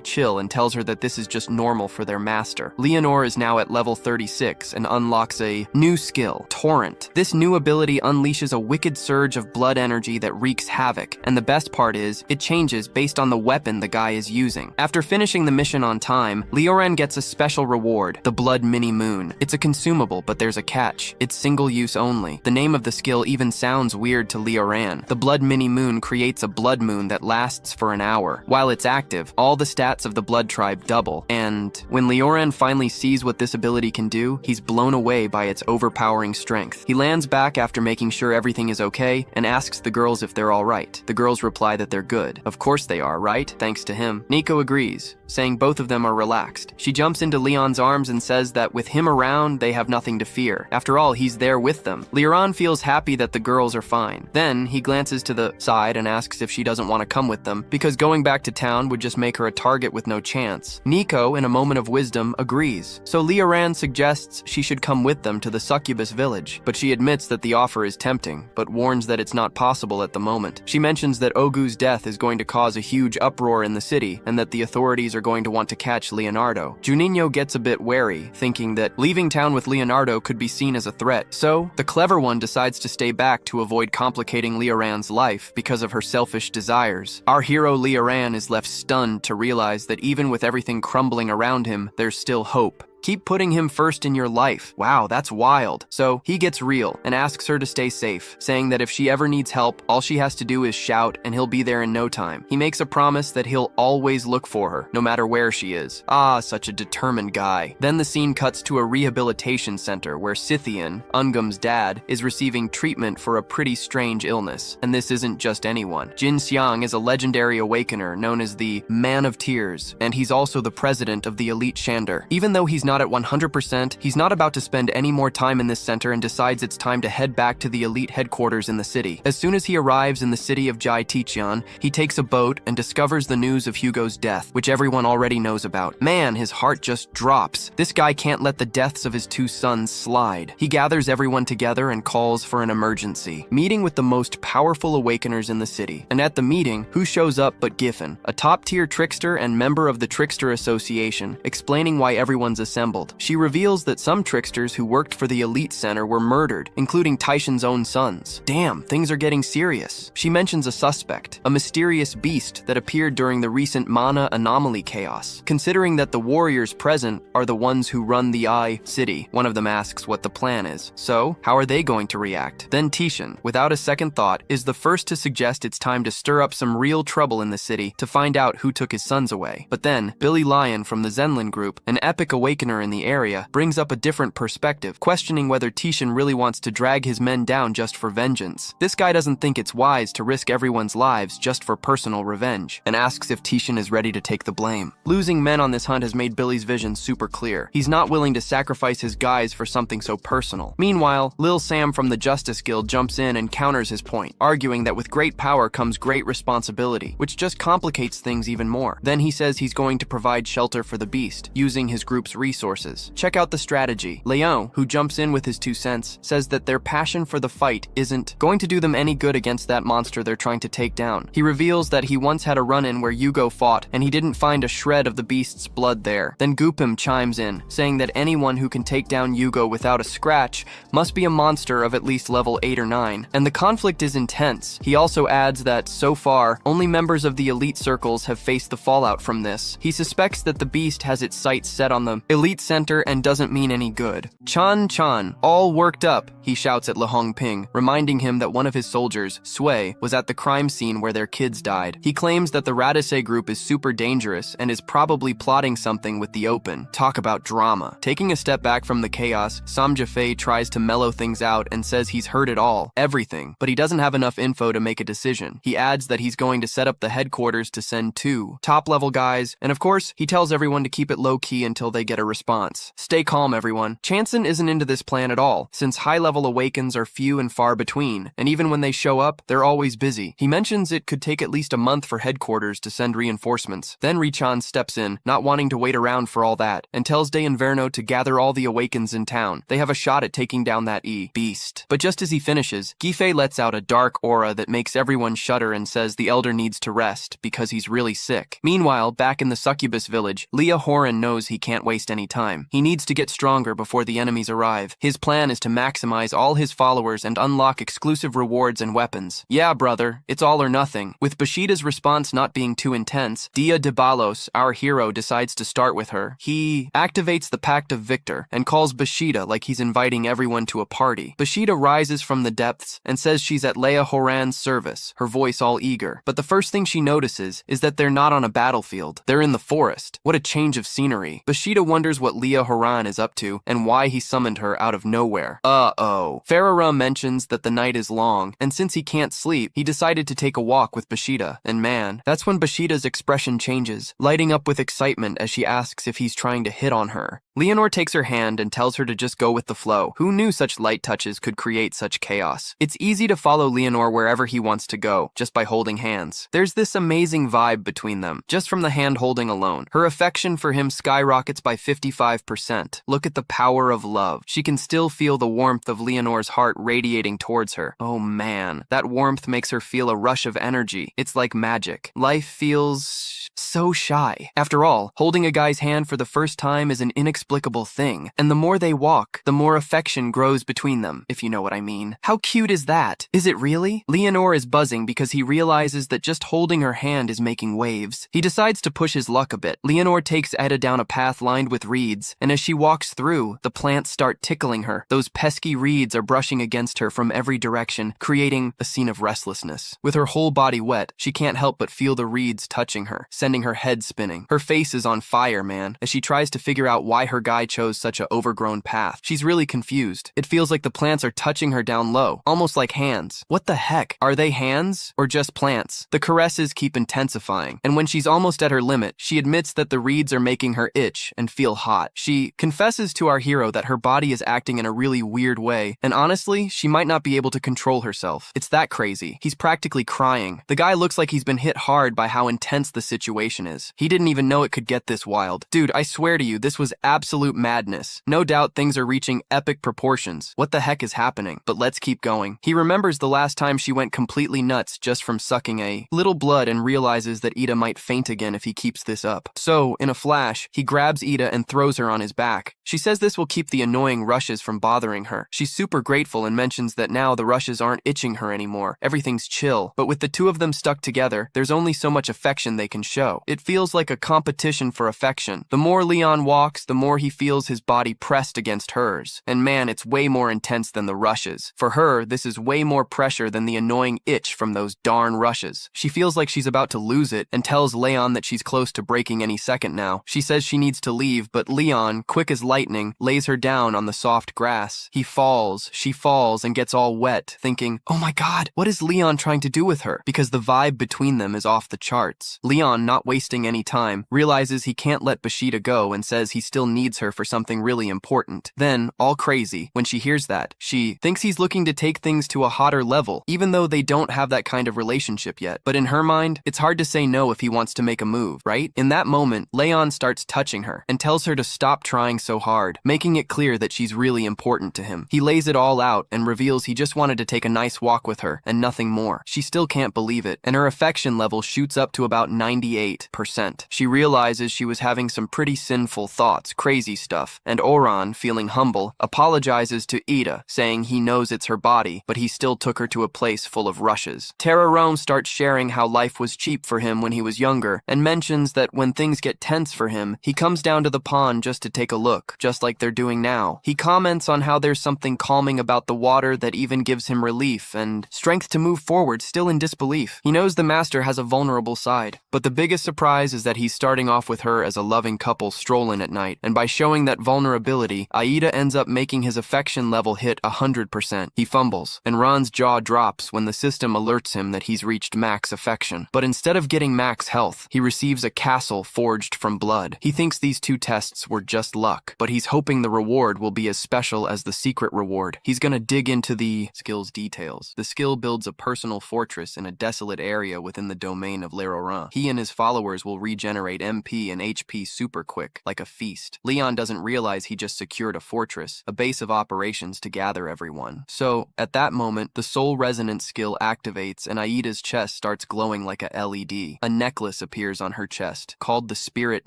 S1: chill and tells her that this is just normal for their master. Leonore is now at level 36 and unlocks a new skill, Torrent. This new ability unleashes a wicked surge of blood energy that wreaks havoc, and the best part is, it changes based on the weapon the guy is using. After finishing the mission on time, Leoran gets a special reward, the Blood Mini Moon. It's a consumable, but there's a catch. It's single use only. The name of the skill even sounds weird to Leoran. The Blood Mini Moon creates a blood moon that lasts for an hour. While it's active, all the stats of the Blood Tribe double, and when Leoran finally sees what this ability can do, he's blown away by its overpowering strength. He lands back after making sure everything is okay and asks the girls if they're all right. The girls reply that they're good. Of course they are, right? Thanks to him. Nico agrees, saying both of them are relaxed. She jumps into Leon's arms and says that with him around, they have nothing to fear. After all, he's there with them. Leoran feels happy that the girls are fine. Then, he glances to the side and asks if she doesn't want to come with them, because going back to town would just make her a target with no chance. Nico, in a moment of wisdom, agrees. So Leoran suggests she should come with them to the succubus village, but she admits that the offer is tempting, but warns that it's not possible at the moment. She mentions that Ogu's death is going to cause a huge uproar in the city, and that the authorities are going to want to catch Leonardo. Juninho gets a bit wary, thinking that leaving town with Leonardo could be seen as a threat. So, the clever one decides to stay back to avoid complicating Leoran's life because of her selfish desires. Our hero Leoran is left stunned to realize that even with everything crumbling around him, there's still hope. Keep putting him first in your life. Wow, that's wild. So he gets real and asks her to stay safe, saying that if she ever needs help, all she has to do is shout and he'll be there in no time. He makes a promise that he'll always look for her, no matter where she is. Ah, such a determined guy. Then the scene cuts to a rehabilitation center where Scythian, Ungum's dad, is receiving treatment for a pretty strange illness. And this isn't just anyone. Jin Xiang is a legendary awakener known as the Man of Tears, and he's also the president of the Elite Shander. Even though he's not at 100%, he's not about to spend any more time in this center and decides it's time to head back to the Elite headquarters in the city. As soon as he arrives in the city of Jai Tiqian, he takes a boat and discovers the news of Hugo's death, which everyone already knows about. Man, his heart just drops. This guy can't let the deaths of his two sons slide. He gathers everyone together and calls for an emergency, meeting with the most powerful awakeners in the city. And at the meeting, who shows up but Giffen, a top-tier trickster and member of the Trickster Association, explaining why everyone's assembled. She reveals that some tricksters who worked for the Elite Center were murdered, including Taishin's own sons. Damn, things are getting serious. She mentions a suspect, a mysterious beast that appeared during the recent Mana anomaly chaos. Considering that the warriors present are the ones who run the Eye City, one of them asks what the plan is. So, how are they going to react? Then Tishin, without a second thought, is the first to suggest it's time to stir up some real trouble in the city to find out who took his sons away. But then, Billy Lion from the Zenlin group, an epic awakener governor in the area, brings up a different perspective, questioning whether Tishan really wants to drag his men down just for vengeance. This guy doesn't think it's wise to risk everyone's lives just for personal revenge, and asks if Tishan is ready to take the blame. Losing men on this hunt has made Billy's vision super clear. He's not willing to sacrifice his guys for something so personal. Meanwhile, Lil Sam from the Justice Guild jumps in and counters his point, arguing that with great power comes great responsibility, which just complicates things even more. Then he says he's going to provide shelter for the beast, using his group's resources. Check out the strategy. Leon, who jumps in with his 2 cents, says that their passion for the fight isn't going to do them any good against that monster they're trying to take down. He reveals that he once had a run-in where Yugo fought, and he didn't find a shred of the beast's blood there. Then Goopim chimes in, saying that anyone who can take down Yugo without a scratch must be a monster of at least level 8 or 9, and the conflict is intense. He also adds that, so far, only members of the elite circles have faced the fallout from this. He suspects that the beast has its sights set on the elite center and doesn't mean any good. Chan, all worked up, he shouts at Le Hongping, reminding him that one of his soldiers, Sui, was at the crime scene where their kids died. He claims that the Radisei group is super dangerous and is probably plotting something with the Open. Talk about drama. Taking a step back from the chaos, Sam Jafei tries to mellow things out and says he's heard it all, everything, but he doesn't have enough info to make a decision. He adds that he's going to set up the headquarters to send 2 top-level guys, and of course, he tells everyone to keep it low-key until they get a response. Stay calm, everyone. Chanson isn't into this plan at all, since high-level awakens are few and far between, and even when they show up, they're always busy. He mentions it could take at least a month for headquarters to send reinforcements. Then Richan steps in, not wanting to wait around for all that, and tells De Inverno to gather all the awakens in town. They have a shot at taking down that beast. But just as he finishes, Gife lets out a dark aura that makes everyone shudder and says the elder needs to rest because he's really sick. Meanwhile, back in the Succubus village, Lee Howan knows he can't waste any time. He needs to get stronger before the enemies arrive. His plan is to maximize all his followers and unlock exclusive rewards and weapons. Yeah, brother, it's all or nothing. With Bushida's response not being too intense, Dia de Balos, our hero, decides to start with her. He activates the Pact of Victor and calls Bushida like he's inviting everyone to a party. Bushida rises from the depths and says she's at Leia Horan's service, her voice all eager. But the first thing she notices is that they're not on a battlefield. They're in the forest. What a change of scenery. Bushida wonders what Leia Horan is up to and why he summoned her out of nowhere. Farara mentions that the night is long, and since he can't sleep, he decided to take a walk with Bushida. And man, that's when Bushida's expression changes, lighting up with excitement as she asks if he's trying to hit on her. Leonor takes her hand and tells her to just go with the flow. Who knew such light touches could create such chaos? It's easy to follow Leonor wherever he wants to go, just by holding hands. There's this amazing vibe between them, just from the hand holding alone. Her affection for him skyrockets by 55%. Look at the power of love. She can still feel the warmth of Leonor's heart radiating towards her. Oh man, that warmth makes her feel a rush of energy. It's like magic. Life feels so shy. After all, holding a guy's hand for the first time is an inexplicable thing, and the more they walk, the more affection grows between them, if you know what I mean. How cute is that? Is it really? Leonor is buzzing because he realizes that just holding her hand is making waves. He decides to push his luck a bit. Leonor takes Eda down a path lined with reeds, and as she walks through, the plants start tickling her. Those pesky reeds are brushing against her from every direction, creating a scene of restlessness. With her whole body wet, she can't help but feel the reeds touching her, sending her head spinning. Her face is on fire, man, as she tries to figure out why her guy chose such a overgrown path. She's really confused. It feels like the plants are touching her down low, almost like hands. What the heck? Are they hands or just plants? The caresses keep intensifying, and when she's almost at her limit, she admits that the reeds are making her itch and feel hot. She confesses to our hero that her body is acting in a really weird way, and honestly, she might not be able to control herself. It's that crazy. He's practically crying. The guy looks like he's been hit hard by how intense the situation is. He didn't even know it could get this wild. Dude, I swear to you, this was absolute madness. No doubt things are reaching epic proportions. What the heck is happening? But let's keep going. He remembers the last time she went completely nuts just from sucking a little blood and realizes that Ida might faint again if he keeps this up. So, in a flash, he grabs Ida and throws her on his back. She says this will keep the annoying rushes from bothering her. She's super grateful and mentions that now the rushes aren't itching her anymore. Everything's chill. But with the two of them stuck together, there's only so much affection they can show. It feels like a competition for affection. The more Leon walks, the more he feels his body pressed against hers. And man, it's way more intense than the rushes. For her, this is way more pressure than the annoying itch from those darn rushes. She feels like she's about to lose it and tells Leon that she's close to breaking any second now. She says she needs to leave, but but Leon, quick as lightning, lays her down on the soft grass. She falls, and gets all wet, thinking, oh my god, what is Leon trying to do with her? Because the vibe between them is off the charts. Leon, not wasting any time, realizes he can't let Bashida go and says he still needs her for something really important. Then, all crazy, when she hears that, she thinks he's looking to take things to a hotter level, even though they don't have that kind of relationship yet. But in her mind, it's hard to say no if he wants to make a move, right? In that moment, Leon starts touching her and tells her to stop trying so hard, making it clear that she's really important to him. He lays it all out and reveals he just wanted to take a nice walk with her and nothing more. She still can't believe it, and her affection level shoots up to about 98%. She realizes she was having some pretty sinful thoughts, crazy stuff, and Oran, feeling humble, apologizes to Ida, saying he knows it's her body, but he still took her to a place full of rushes. Terrorome starts sharing how life was cheap for him when he was younger, and mentions that when things get tense for him, he comes down to the pond just to take a look, just like they're doing now. He comments on how there's something calming about the water that even gives him relief and strength to move forward, still in disbelief. He knows the master has a vulnerable side, but the biggest surprise is that he's starting off with her as a loving couple strolling at night, and by showing that vulnerability, Aida ends up making his affection level hit 100%. He fumbles, and Ron's jaw drops when the system alerts him that he's reached max affection. But instead of getting max health, he receives a castle forged from blood. He thinks these two tests were just luck, but he's hoping the reward will be as special as the secret reward. He's gonna dig into the skill's details. The skill builds a personal fortress in a desolate area within the domain of L'Oran. He and his followers will regenerate MP and HP super quick, like a feast. Leon doesn't realize he just secured a fortress, a base of operations to gather everyone. So, at that moment, the soul resonance skill activates and Aida's chest starts glowing like a LED. A necklace appears on her chest, called the Spirit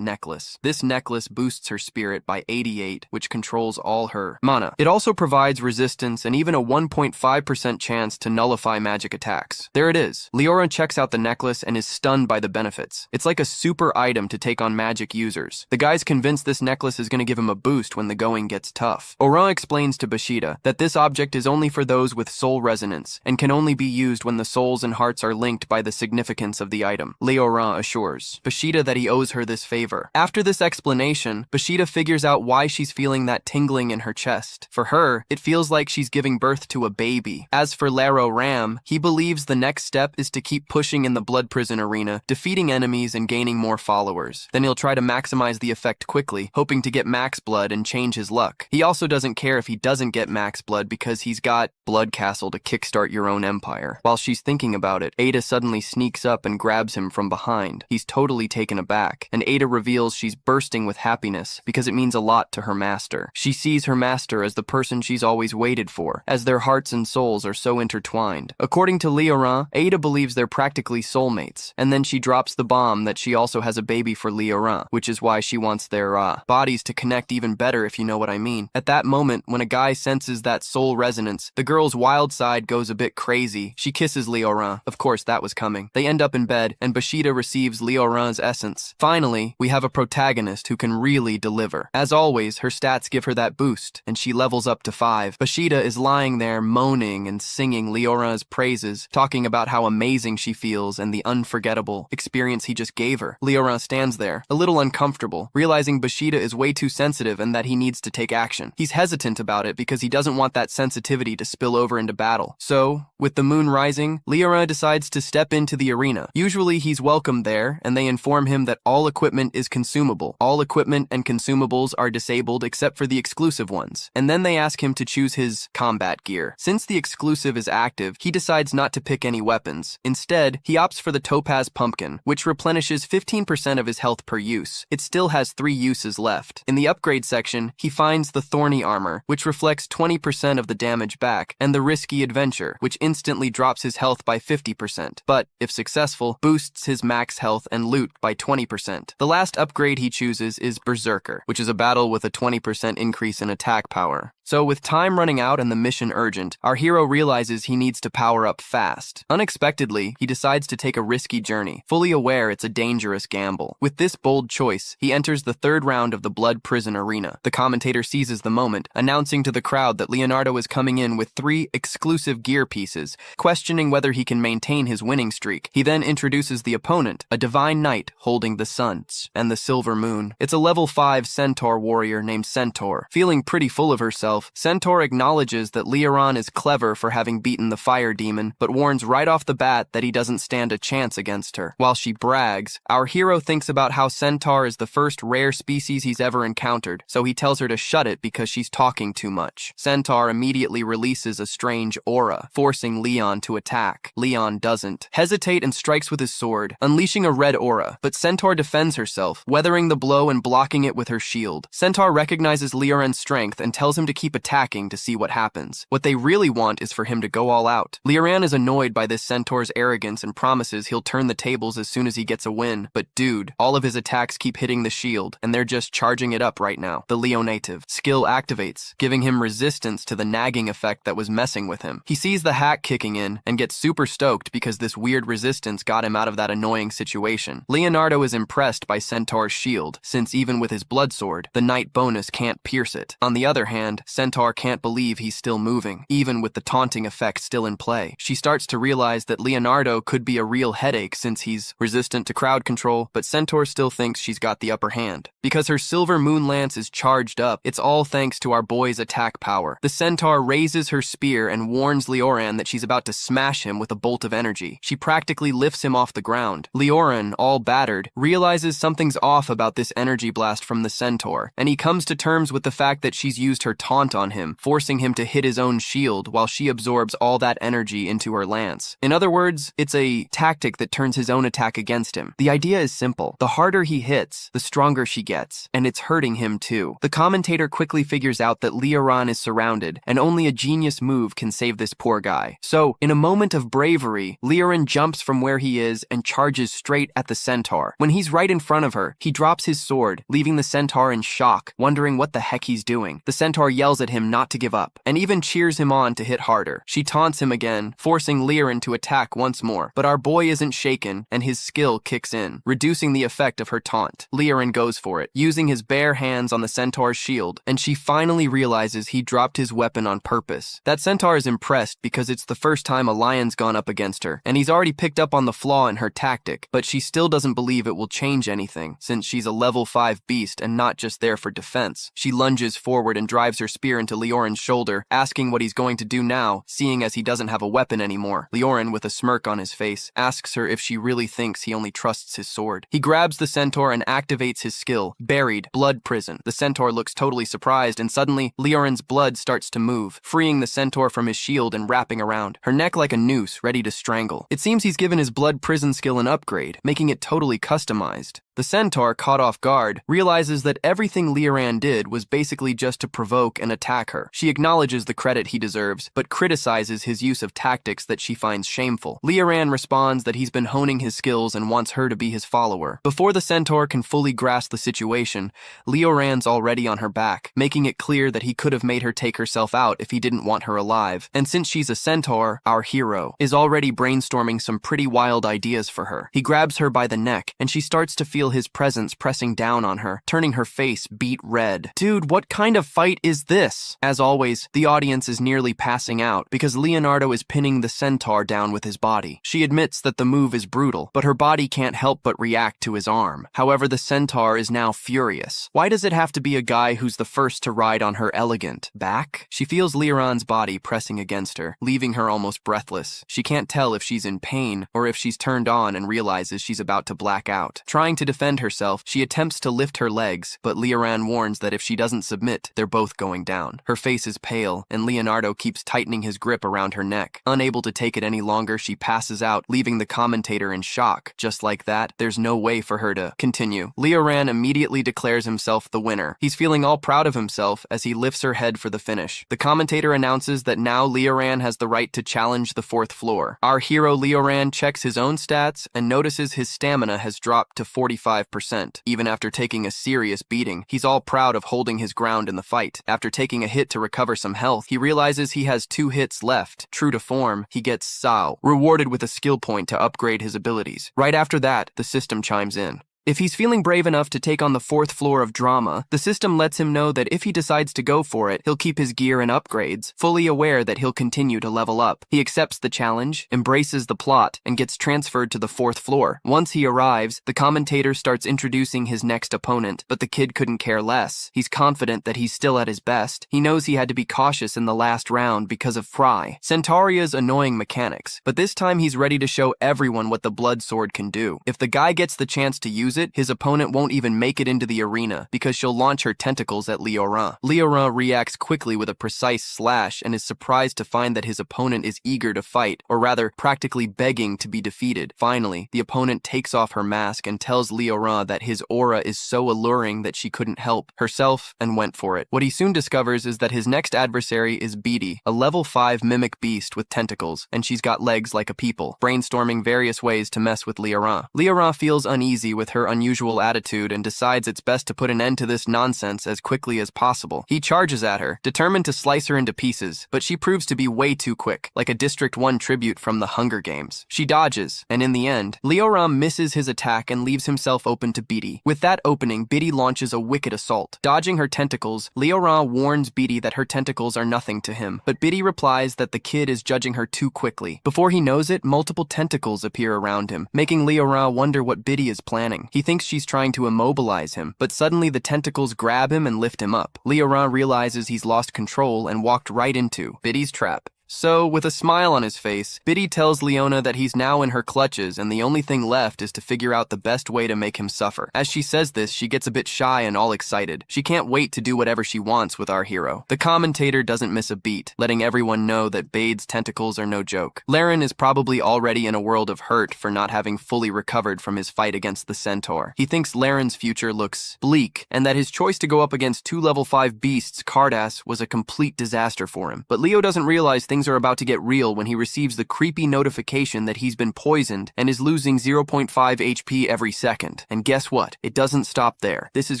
S1: Necklace. This necklace boosts her spirit by 88, which controls all her mana. It also provides resistance and even a 1.5% chance to nullify magic attacks. There it is. Leora checks out the necklace and is stunned by the benefits. It's like a super item to take on magic users. The guy's convinced this necklace is going to give him a boost when the going gets tough. Oran explains to Bashida that this object is only for those with soul resonance and can only be used when the souls and hearts are linked by the significance of the item. Leoran assures Bashida that he owes her this favor. After this explanation, Bashida figures out why she's feeling that tingling in her chest. For her, it feels like she's giving birth to a baby. As for Laro Ram, he believes the next step is to keep pushing in the blood prison arena, defeating enemies and gaining more followers. Then he'll try to maximize the effect quickly, hoping to get max blood and change his luck. He also doesn't care if he doesn't get max blood because he's got Blood Castle to kickstart your own empire. While she's thinking about it, Ada suddenly sneaks up and grabs him from behind. He's totally taken aback, and Ada reveals she's bursting with happiness because it means a lot to her master. She sees her master as the person she's always waited for, as their hearts and souls are so intertwined. According to Leoran, Ada believes they're practically soulmates, and then she drops the bomb that she also has a baby for Leoran, which is why she wants their bodies to connect even better, if you know what I mean. At that moment, when a guy senses that soul resonance, the girl's wild side goes a bit crazy. She kisses Leoran. Of course, that was coming. They end up in bed, and Bashida receives Leoran's essence. Finally, we have a protagonist who can really deliver. As always, her stats give her that boost, and she levels up to 5. Bashida is lying there moaning and singing Leoran's praises, talking about how amazing she feels and the unforgettable experience he just gave her. Leoran stands there, a little uncomfortable, realizing Bashida is way too sensitive and that he needs to take action. He's hesitant about it because he doesn't want that sensitivity to spill over into battle. So, with the moon rising, Leoran decides to step into the arena. Usually he's welcomed there, and they inform him that all equipment is consumable. All equipment and consumables are disabled except for the exclusive ones. And then they ask him to choose his combat gear. Since the exclusive is active, he decides not to pick any weapons. Instead, he opts for the Topaz Pumpkin, which replenishes 15% of his health per use. It still has 3 uses left. In the upgrade section, he finds the Thorny Armor, which reflects 20% of the damage back, and the Risky Adventure, which instantly drops his health by 50%, but, if successful, boosts his max health and loot by 20%. The last upgrade he chooses is Berserker, which is a battle with a 20% increase in attack power. So with time running out and the mission urgent, our hero realizes he needs to power up fast. Unexpectedly, he decides to take a risky journey, fully aware it's a dangerous gamble. With this bold choice, he enters the third round of the Blood Prison Arena. The commentator seizes the moment, announcing to the crowd that Leonardo is coming in with 3 exclusive gear pieces, questioning whether he can maintain his winning streak. He then introduces the opponent, a divine knight holding the sun and the silver moon. It's a level 5 centaur warrior named Centaur. Feeling pretty full of herself, Centaur acknowledges that Leoran is clever for having beaten the fire demon, but warns right off the bat that he doesn't stand a chance against her. While she brags, our hero thinks about how Centaur is the first rare species he's ever encountered, so he tells her to shut it because she's talking too much. Centaur immediately releases a strange aura, forcing Leon to attack. Leon doesn't hesitate and strikes with his sword, unleashing a red aura, but Centaur defends herself, weathering the blow and blocking it with her shield. Centaur recognizes Leoran's strength and tells him to keep attacking to see what happens. What they really want is for him to go all out. Leoran is annoyed by this Centaur's arrogance and promises he'll turn the tables as soon as he gets a win. But dude, all of his attacks keep hitting the shield, and they're just charging it up right now. The Leo native skill activates, giving him resistance to the nagging effect that was messing with him. He sees the hack kicking in and gets super stoked because this weird resistance got him out of that annoying situation. Leonardo is impressed by Centaur's shield, since even with his blood sword, the knight bonus can't pierce it. On the other hand, Centaur can't believe he's still moving, even with the taunting effect still in play. She starts to realize that Leonardo could be a real headache since he's resistant to crowd control, but Centaur still thinks she's got the upper hand. Because her silver moon lance is charged up, it's all thanks to our boy's attack power. The Centaur raises her spear and warns Leoran that she's about to smash him with a bolt of energy. She practically lifts him off the ground. Leoran, all battered, realizes something's off about this energy blast from the Centaur, and he comes to terms with the fact that she's used her taunt on him, forcing him to hit his own shield while she absorbs all that energy into her lance. In other words, it's a tactic that turns his own attack against him. The idea is simple. The harder he hits, the stronger she gets, and it's hurting him too. The commentator quickly figures out that Leoran is surrounded, and only a genius move can save this poor guy. So, in a moment of bravery, Leoran jumps from where he is and charges straight at the Centaur. When he's right in front of her, he drops his sword, leaving the Centaur in shock, wondering what the heck he's doing. The Centaur yells at him not to give up, and even cheers him on to hit harder. She taunts him again, forcing Leoran to attack once more. But our boy isn't shaken, and his skill kicks in, reducing the effect of her taunt. Leoran goes for it, using his bare hands on the Centaur's shield, and she finally realizes he dropped his weapon on purpose. That Centaur is impressed because it's the first time a lion's gone up against her, and he's already picked up on the flaw in her tactic, but she still doesn't believe it will change anything, since she's a level 5 beast and not just there for defense. She lunges forward and drives her spear into Leoran's shoulder, asking what he's going to do now, seeing as he doesn't have a weapon anymore. Leoran, with a smirk on his face, asks her if she really thinks he only trusts his sword. He grabs the Centaur and activates his skill, Buried Blood Prison. The Centaur looks totally surprised, and suddenly, Leoran's blood starts to move, freeing the Centaur from his shield and wrapping around, her neck like a noose, ready to strangle. It seems he's given his blood prison skill an upgrade, making it totally customized. The Centaur, caught off guard, realizes that everything Leoran did was basically just to provoke and attack her. She acknowledges the credit he deserves, but criticizes his use of tactics that she finds shameful. Leoran responds that he's been honing his skills and wants her to be his follower. Before the Centaur can fully grasp the situation, Leoran's already on her back, making it clear that he could have made her take herself out if he didn't want her alive. And since she's a Centaur, our hero is already brainstorming some pretty wild ideas for her. He grabs her by the neck, and she starts to feel his presence pressing down on her, turning her face beet red. Dude, what kind of fight is this? As always, the audience is nearly passing out because Leonardo is pinning the Centaur down with his body. She admits that the move is brutal, but her body can't help but react to his arm. However, the Centaur is now furious. Why does it have to be a guy who's the first to ride on her elegant back? She feels Leoran's body pressing against her, leaving her almost breathless. She can't tell if she's in pain or if she's turned on and realizes she's about to black out. Trying to defend herself, she attempts to lift her legs, but Leoran warns that if she doesn't submit, they're both going down. Her face is pale, and Leonardo keeps tightening his grip around her neck. Unable to take it any longer, she passes out, leaving the commentator in shock. Just like that, there's no way for her to continue. Leoran immediately declares himself the winner. He's feeling all proud of himself as he lifts her head for the finish. The commentator announces that now Leoran has the right to challenge the 4th floor. Our hero Leoran checks his own stats and notices his stamina has dropped to 45%. 95%. Even after taking a serious beating, he's all proud of holding his ground in the fight. After taking a hit to recover some health, he realizes he has 2 hits left. True to form, he gets Sao, rewarded with a skill point to upgrade his abilities. Right after that, the system chimes in. If he's feeling brave enough to take on the 4th floor of drama, the system lets him know that if he decides to go for it, he'll keep his gear and upgrades, fully aware that he'll continue to level up. He accepts the challenge, embraces the plot, and gets transferred to the 4th floor. Once he arrives, the commentator starts introducing his next opponent, but the kid couldn't care less. He's confident that he's still at his best. He knows he had to be cautious in the last round because of Fry, Centauria's annoying mechanics, but this time he's ready to show everyone what the blood sword can do. If the guy gets the chance to use it, his opponent won't even make it into the arena because she'll launch her tentacles at Lee Howan. Lee Howan reacts quickly with a precise slash and is surprised to find that his opponent is eager to fight, or rather, practically begging to be defeated. Finally, the opponent takes off her mask and tells Lee Howan that his aura is so alluring that she couldn't help herself and went for it. What he soon discovers is that his next adversary is Beatty, a level 5 mimic beast with tentacles, and she's got legs like a people, brainstorming various ways to mess with Lee Howan. Lee Howan feels uneasy with her unusual attitude and decides it's best to put an end to this nonsense as quickly as possible. He charges at her, determined to slice her into pieces, but she proves to be way too quick, like a District 1 tribute from the Hunger Games. She dodges, and in the end, Lee Howan misses his attack and leaves himself open to Beatty. With that opening, Beatty launches a wicked assault. Dodging her tentacles, Lee Howan warns Beatty that her tentacles are nothing to him, but Beatty replies that the kid is judging her too quickly. Before he knows it, multiple tentacles appear around him, making Lee Howan wonder what Beatty is planning. He thinks she's trying to immobilize him, but suddenly the tentacles grab him and lift him up. Lee Howan realizes he's lost control and walked right into Beatty's trap. So, with a smile on his face, Beatty tells Leona that he's now in her clutches and the only thing left is to figure out the best way to make him suffer. As she says this, she gets a bit shy and all excited. She can't wait to do whatever she wants with our hero. The commentator doesn't miss a beat, letting everyone know that Bade's tentacles are no joke. Laren is probably already in a world of hurt for not having fully recovered from his fight against the centaur. He thinks Laren's future looks bleak, and that his choice to go up against 2 level 5 beasts, Cardass, was a complete disaster for him. But Leo doesn't realize things are about to get real when he receives the creepy notification that he's been poisoned and is losing 0.5 HP every second. And guess what? It doesn't stop there. This is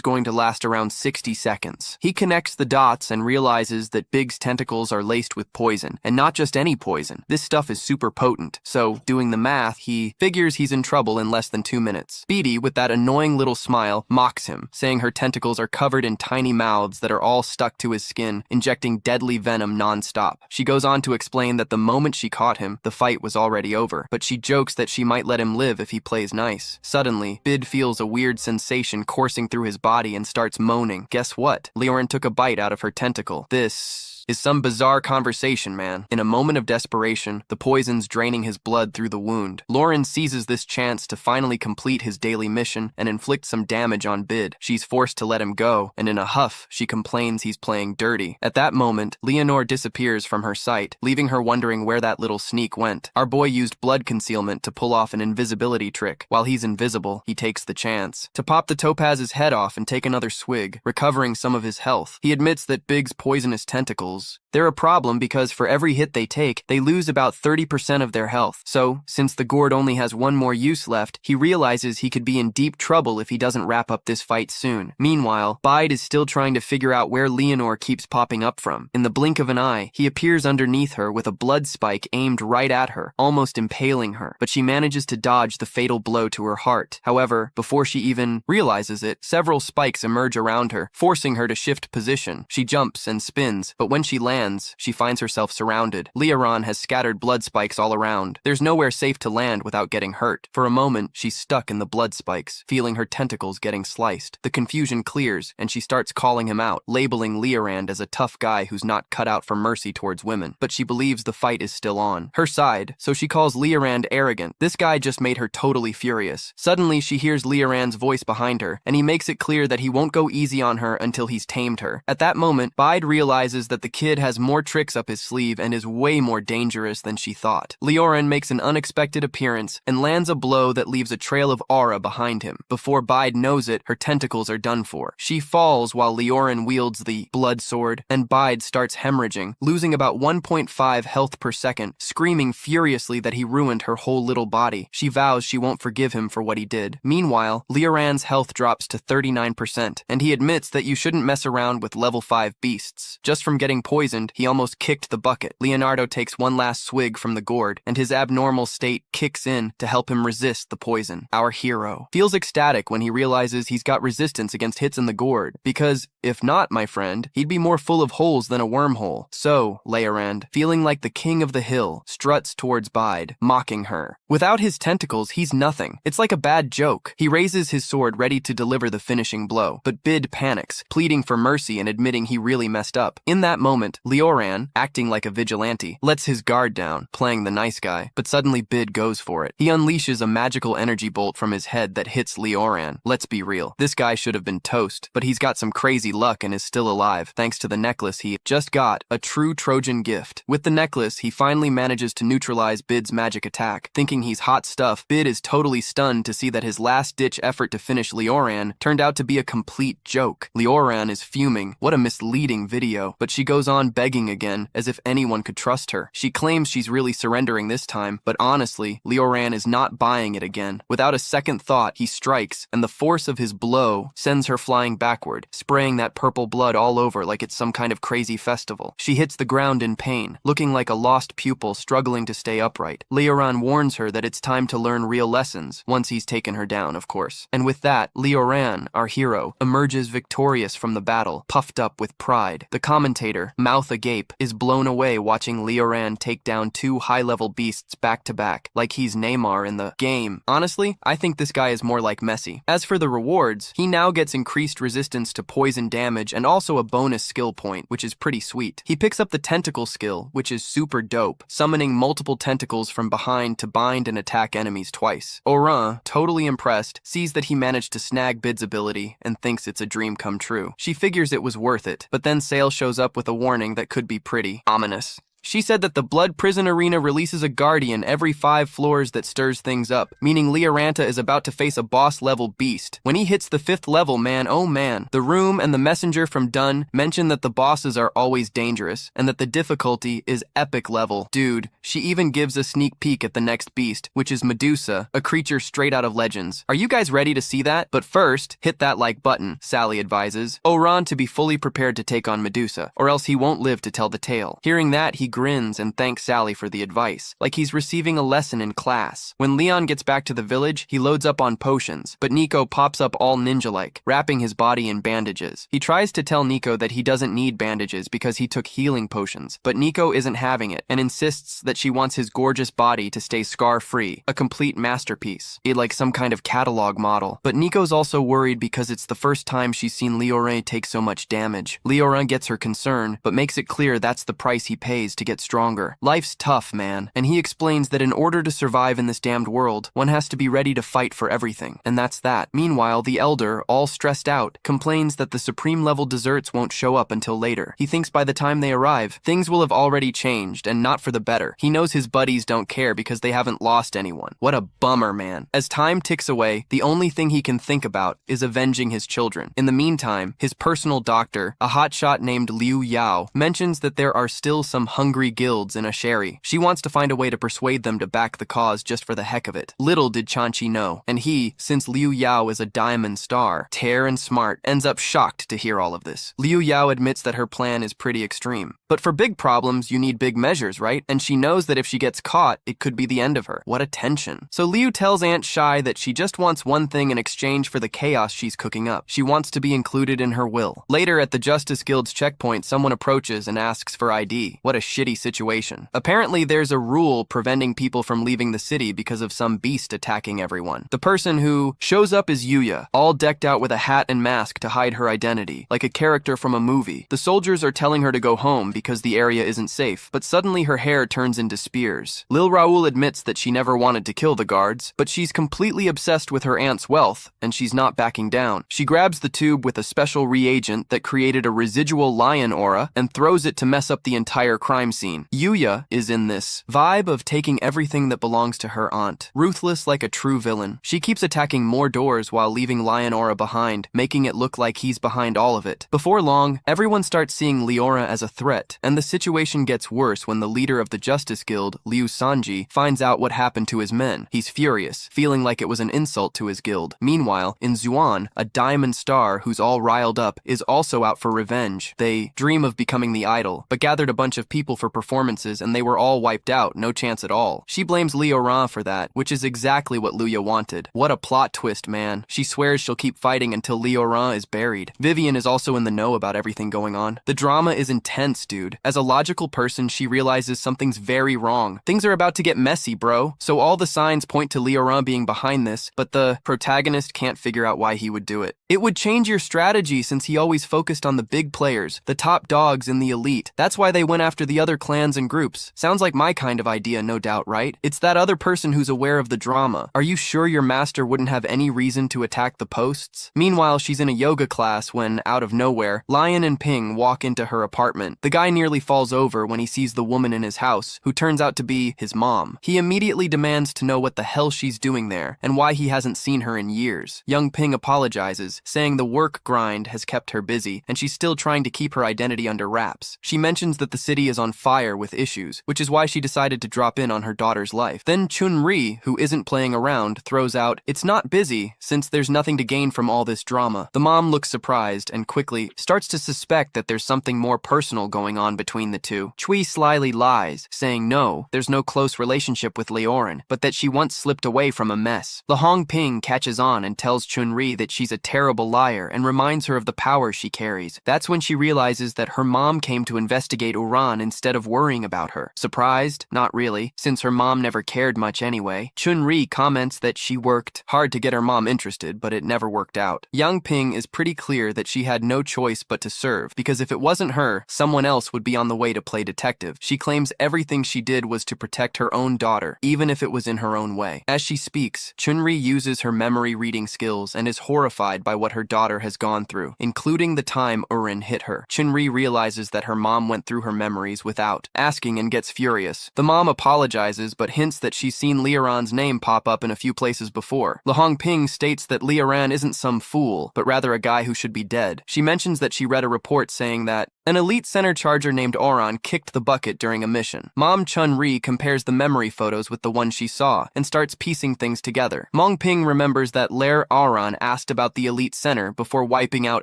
S1: going to last around 60 seconds. He connects the dots and realizes that Big's tentacles are laced with poison, and not just any poison. This stuff is super potent. So, doing the math, he figures he's in trouble in less than 2 minutes. Beatty, with that annoying little smile, mocks him, saying her tentacles are covered in tiny mouths that are all stuck to his skin, injecting deadly venom non-stop. She goes on to explain that the moment she caught him, the fight was already over, but she jokes that she might let him live if he plays nice. Suddenly, Bid feels a weird sensation coursing through his body and starts moaning. Guess what? Leorin took a bite out of her tentacle. This is some bizarre conversation, man. In a moment of desperation, the poison's draining his blood through the wound. Lauren seizes this chance to finally complete his daily mission and inflict some damage on Bid. She's forced to let him go, and in a huff, she complains he's playing dirty. At that moment, Leonore disappears from her sight, leaving her wondering where that little sneak went. Our boy used blood concealment to pull off an invisibility trick. While he's invisible, he takes the chance to pop the topaz's head off and take another swig, recovering some of his health. He admits that Big's poisonous tentacles, they're a problem because for every hit they take, they lose about 30% of their health. So, since the gourd only has one more use left, he realizes he could be in deep trouble if he doesn't wrap up this fight soon. Meanwhile, Bide is still trying to figure out where Leonore keeps popping up from. In the blink of an eye, he appears underneath her with a blood spike aimed right at her, almost impaling her, but she manages to dodge the fatal blow to her heart. However, before she even realizes it, several spikes emerge around her, forcing her to shift position. She jumps and spins, but when she lands, she finds herself surrounded. Leoron has scattered blood spikes all around. There's nowhere safe to land without getting hurt. For a moment, she's stuck in the blood spikes, feeling her tentacles getting sliced. The confusion clears, and she starts calling him out, labeling Leorand as a tough guy who's not cut out for mercy towards women. But she believes the fight is still on her side, so she calls Leorand arrogant. This guy just made her totally furious. Suddenly, she hears Leorand's voice behind her, and he makes it clear that he won't go easy on her until he's tamed her. At that moment, Bide realizes that the kid has has more tricks up his sleeve and is way more dangerous than she thought. Leoran makes an unexpected appearance and lands a blow that leaves a trail of aura behind him. Before Bide knows it, her tentacles are done for. She falls while Leoran wields the blood sword, and Bide starts hemorrhaging, losing about 1.5 health per second, screaming furiously that he ruined her whole little body. She vows she won't forgive him for what he did. Meanwhile, Leoran's health drops to 39%, and he admits that you shouldn't mess around with level 5 beasts. Just from getting poisoned, he almost kicked the bucket. Leonardo takes one last swig from the gourd, and his abnormal state kicks in to help him resist the poison. Our hero feels ecstatic when he realizes he's got resistance against hits in the gourd, because if not, my friend, he'd be more full of holes than a wormhole. So, Leorand, feeling like the king of the hill, struts towards Bide, mocking her. Without his tentacles, he's nothing. It's like a bad joke. He raises his sword ready to deliver the finishing blow, but Bid panics, pleading for mercy and admitting he really messed up. In that moment, Leoran, acting like a vigilante, lets his guard down, playing the nice guy, but suddenly Bid goes for it. He unleashes a magical energy bolt from his head that hits Leoran. Let's be real, this guy should have been toast, but he's got some crazy luck and is still alive, thanks to the necklace he just got, a true Trojan gift. With the necklace, he finally manages to neutralize Bid's magic attack. Thinking he's hot stuff, Bid is totally stunned to see that his last-ditch effort to finish Leoran turned out to be a complete joke. Leoran is fuming. What a misleading video. But she goes on begging again, as if anyone could trust her. She claims she's really surrendering this time, but honestly, Leoran is not buying it again. Without a second thought, he strikes, and the force of his blow sends her flying backward, spraying that purple blood all over like it's some kind of crazy festival. She hits the ground in pain, looking like a lost pupil struggling to stay upright. Leoran warns her that it's time to learn real lessons, once he's taken her down, of course. And with that, Leoran, our hero, emerges victorious from the battle, puffed up with pride. The commentator, mouth agape, is blown away watching Leoran take down two high-level beasts back-to-back, like he's Neymar in the game. Honestly, I think this guy is more like Messi. As for the rewards, he now gets increased resistance to poison damage and also a bonus skill point, which is pretty sweet. He picks up the tentacle skill, which is super dope, summoning multiple tentacles from behind to bind and attack enemies twice. Oran, totally impressed, sees that he managed to snag Bid's ability and thinks it's a dream come true. She figures it was worth it, but then Sale shows up with a warning that could be pretty ominous. She said that the Blood Prison Arena releases a guardian every 5 floors that stirs things up, meaning Leoranta is about to face a boss-level beast. When he hits the 5th level, man, oh man, the room and the messenger from Dunn mention that the bosses are always dangerous, and that the difficulty is epic level. Dude, she even gives a sneak peek at the next beast, which is Medusa, a creature straight out of Legends. Are you guys ready to see that? But first, hit that like button, Sally advises. Oran to be fully prepared to take on Medusa, or else he won't live to tell the tale. Hearing that, he grins and thanks Sally for the advice, like he's receiving a lesson in class. When Leon gets back to the village, he loads up on potions, but Nico pops up all ninja-like, wrapping his body in bandages. He tries to tell Nico that he doesn't need bandages because he took healing potions, but Nico isn't having it and insists that she wants his gorgeous body to stay scar-free, a complete masterpiece, like some kind of catalog model. But Nico's also worried because it's the first time she's seen Leoray take so much damage. Leoray gets her concern, but makes it clear that's the price he pays to get stronger. Life's tough, man, and he explains that in order to survive in this damned world, one has to be ready to fight for everything, and that's that. Meanwhile, the Elder, all stressed out, complains that the supreme level desserts won't show up until later. He thinks by the time they arrive, things will have already changed, and not for the better. He knows his buddies don't care because they haven't lost anyone. What a bummer, man. As time ticks away, the only thing he can think about is avenging his children. In the meantime, his personal doctor, a hotshot named Liu Yao, mentions that there are still some hungry guilds in Asheri. She wants to find a way to persuade them to back the cause just for the heck of it. Little did Chanchi know, and he, since Liu Yao is a diamond star, Tear and smart, ends up shocked to hear all of this. Liu Yao admits that her plan is pretty extreme. But for big problems, you need big measures, right? And she knows that if she gets caught, it could be the end of her. What a tension. So Liu tells Aunt Shai that she just wants one thing in exchange for the chaos she's cooking up. She wants to be included in her will. Later at the Justice Guild's checkpoint, someone approaches and asks for ID. What a shitty situation. Apparently, there's a rule preventing people from leaving the city because of some beast attacking everyone. The person who shows up is Yuya, all decked out with a hat and mask to hide her identity, like a character from a movie. The soldiers are telling her to go home because the area isn't safe, but suddenly her hair turns into spears. Lil Raoul admits that she never wanted to kill the guards, but she's completely obsessed with her aunt's wealth, and she's not backing down. She grabs the tube with a special reagent that created a residual lion aura and throws it to mess up the entire crime scene. Yuya is in this vibe of taking everything that belongs to her aunt, ruthless like a true villain. She keeps attacking more doors while leaving lion aura behind, making it look like he's behind all of it. Before long, everyone starts seeing Leora as a threat, and the situation gets worse when the leader of the Justice Guild, Liu Sanji, finds out what happened to his men. He's furious, feeling like it was an insult to his guild. Meanwhile, in Zuan, a diamond star who's all riled up is also out for revenge. They dream of becoming the idol, but gathered a bunch of people for performances and they were all wiped out, no chance at all. She blames Leoran for that, which is exactly what Luya wanted. What a plot twist, man. She swears she'll keep fighting until Leoran is buried. Vivian is also in the know about everything going on. The drama is intense, dude. As a logical person, she realizes something's very wrong. Things are about to get messy, bro. So all the signs point to Leoran being behind this, but the protagonist can't figure out why he would do it. It would change your strategy since he always focused on the big players, the top dogs in the elite. That's why they went after the other clans and groups. Sounds like my kind of idea, no doubt, right? It's that other person who's aware of the drama. Are you sure your master wouldn't have any reason to attack the posts? Meanwhile, she's in a yoga class when, out of nowhere, Lion and Ping walk into her apartment. The guy nearly falls over when he sees the woman in his house, who turns out to be his mom. He immediately demands to know what the hell she's doing there, and why he hasn't seen her in years. Young Ping apologizes, saying the work grind has kept her busy, and she's still trying to keep her identity under wraps. She mentions that the city is on fire with issues, which is why she decided to drop in on her daughter's life. Then Chun-Ri, who isn't playing around, throws out, "It's not busy, since there's nothing to gain from all this drama." The mom looks surprised and quickly starts to suspect that there's something more personal going on between the two. Chui slyly lies, saying no, there's no close relationship with Leoran, but that she once slipped away from a mess. Lahong Ping catches on and tells Chun-Ri that she's a terrible liar and reminds her of the power she carries. That's when she realizes that her mom came to investigate Uran instead of worrying about her. Surprised? Not really, since her mom never cared much anyway. Chun-Ri comments that she worked hard to get her mom interested, but it never worked out. Yang Ping is pretty clear that she had no choice but to serve, because if it wasn't her, someone else would be on the way to play detective. She claims everything she did was to protect her own daughter, even if it was in her own way. As she speaks, Chun-Ri uses her memory reading skills and is horrified by what her daughter has gone through, including the time Urin hit her. Chun-Ri realizes that her mom went through her memories without asking and gets furious. The mom apologizes but hints that she's seen Leoran's name pop up in a few places before. Lahong Ping states that Leoran isn't some fool, but rather a guy who should be dead. She mentions that she read a report saying that an elite center charger named Oran kicked the bucket during a mission. Mom Chun-Ri compares the memory photos with the one she saw and starts piecing things together. Mong Ping remembers that Lair Oran asked about the elite center before wiping out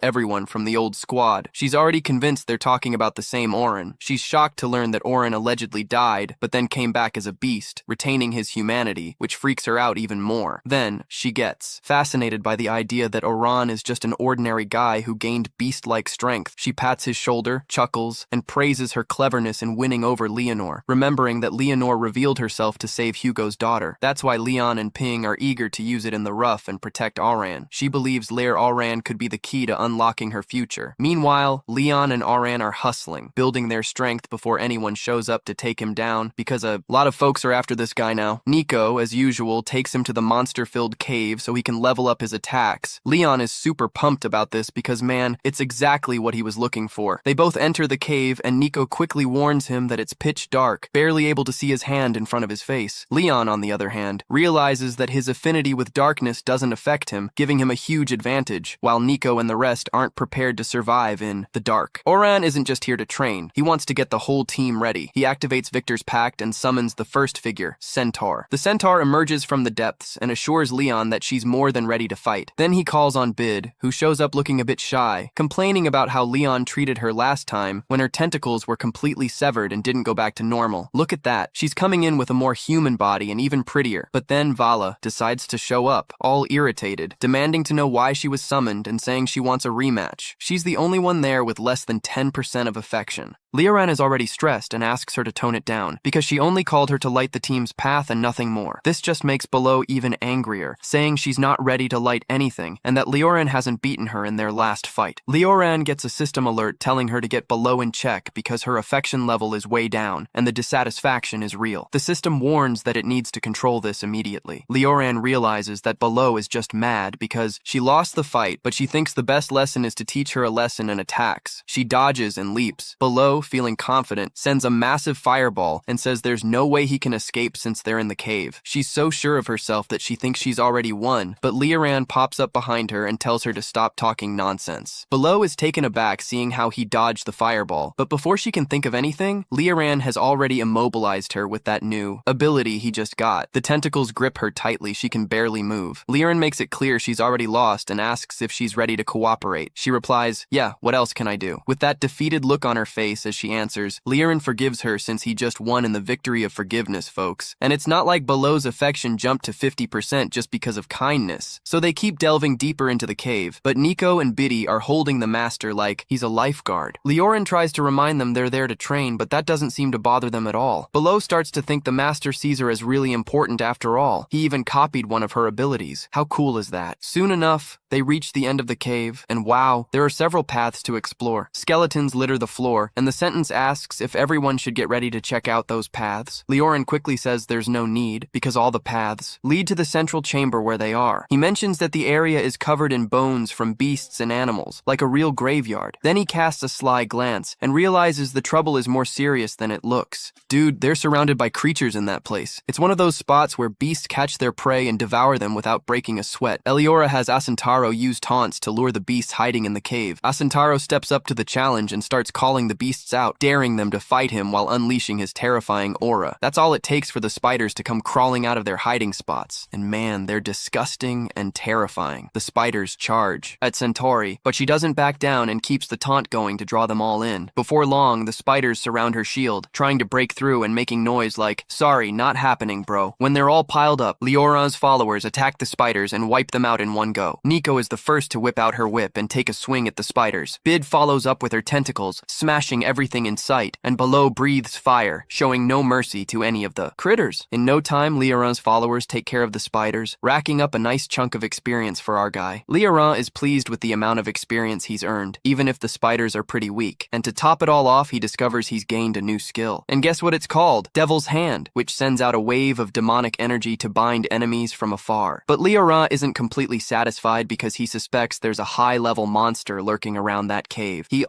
S1: everyone from the old squad. She's already convinced they're talking about the same Oran. She's shocked to learn that Oran allegedly died, but then came back as a beast, retaining his humanity, which freaks her out even more. Then, she gets fascinated by the idea that Oran is just an ordinary guy who gained beast-like strength. She pats his shoulder, chuckles, and praises her cleverness in winning over Leonor, remembering that Leonor revealed herself to save Hugo's daughter. That's why Leon and Ping are eager to use it in the rough and protect Auran. She believes Lair Auran could be the key to unlocking her future. Meanwhile, Leon and Auran are hustling, building their strength before anyone shows up to take him down, because a lot of folks are after this guy now. Nico, as usual, takes him to the monster-filled cave so he can level up his attacks. Leon is super pumped about this because, man, it's exactly what he was looking for. They both enter the cave, and Nico quickly warns him that it's pitch dark, barely able to see his hand in front of his face. Leon, on the other hand, realizes that his affinity with darkness doesn't affect him, giving him a huge advantage, while Nico and the rest aren't prepared to survive in the dark. Oran isn't just here to train. He wants to get the whole team ready. He activates Victor's pact and summons the first figure, Centaur. The Centaur emerges from the depths and assures Leon that she's more than ready to fight. Then he calls on Bid, who shows up looking a bit shy, complaining about how Leon treated her last time when her tentacles were completely severed and didn't go back to normal. Look at that. She's coming in with a more human body and even prettier. But then Vala decides to show up, all irritated, demanding to know why she was summoned and saying she wants a rematch. She's the only one there with less than 10% of affection. Leoran is already stressed and asks her to tone it down, because she only called her to light the team's path and nothing more. This just makes Below even angrier, saying she's not ready to light anything, and that Leoran hasn't beaten her in their last fight. Leoran gets a system alert telling her to get Below in check because her affection level is way down, and the dissatisfaction is real. The system warns that it needs to control this immediately. Leoran realizes that Below is just mad because she lost the fight, but she thinks the best lesson is to teach her a lesson and attacks. She dodges and leaps. Below, feeling confident, sends a massive fireball and says there's no way he can escape since they're in the cave. She's so sure of herself that she thinks she's already won, but Leoran pops up behind her and tells her to stop talking nonsense. Below is taken aback seeing how he dodged the fireball, but before she can think of anything, Leoran has already immobilized her with that new ability he just got. The tentacles grip her tightly, she can barely move. Leoran makes it clear she's already lost and asks if she's ready to cooperate. She replies, yeah, what else can I do? With that defeated look on her face as she answers, Leoran forgives her since he just won in the victory of forgiveness, folks. And it's not like Below's affection jumped to 50% just because of kindness. So they keep delving deeper into the cave, but Nico and Biddy are holding the master like he's a lifeguard. Leoran tries to remind them they're there to train, but that doesn't seem to bother them at all. Below starts to think the master sees her as really important after all. He even copied one of her abilities. How cool is that? Soon enough, they reach the end of the cave, and wow, there are several paths to explore. Skeletons litter the floor, and the sentence asks if everyone should get ready to check out those paths. Leoran quickly says there's no need, because all the paths lead to the central chamber where they are. He mentions that the area is covered in bones from beasts and animals, like a real graveyard. Then he casts a sly glance, and realizes the trouble is more serious than it looks. Dude, they're surrounded by creatures in that place. It's one of those spots where beasts catch their prey and devour them without breaking a sweat. Eliora has Asentaro use taunts to lure the beasts hiding in the cave. Asentaro steps up to the challenge and starts calling the beasts out, daring them to fight him while unleashing his terrifying aura. That's all it takes for the spiders to come crawling out of their hiding spots. And man, they're disgusting and terrifying. The spiders charge at Centauri, but she doesn't back down and keeps the taunt going to draw them all in. Before long, the spiders surround her shield, trying to break through and making noise like, sorry, not happening, bro. When they're all piled up, Leoran's followers attack the spiders and wipe them out in one go. Nico is the first to whip out her whip and take a swing at the spiders. Bid follows up with her tentacles, smashing everything in sight, and Below breathes fire, showing no mercy to any of the critters. In no time, Leoran's followers take care of the spiders, racking up a nice chunk of experience for our guy. Leoran is pleased with the amount of experience he's earned, even if the spiders are pretty weak. And to top it all off, he discovers he's gained a new skill. And guess what it's called? Devil's Hand, which sends out a wave of demonic energy to bind enemies from afar. But Leoran isn't completely satisfied because he suspects there's a high-level monster lurking around that cave. He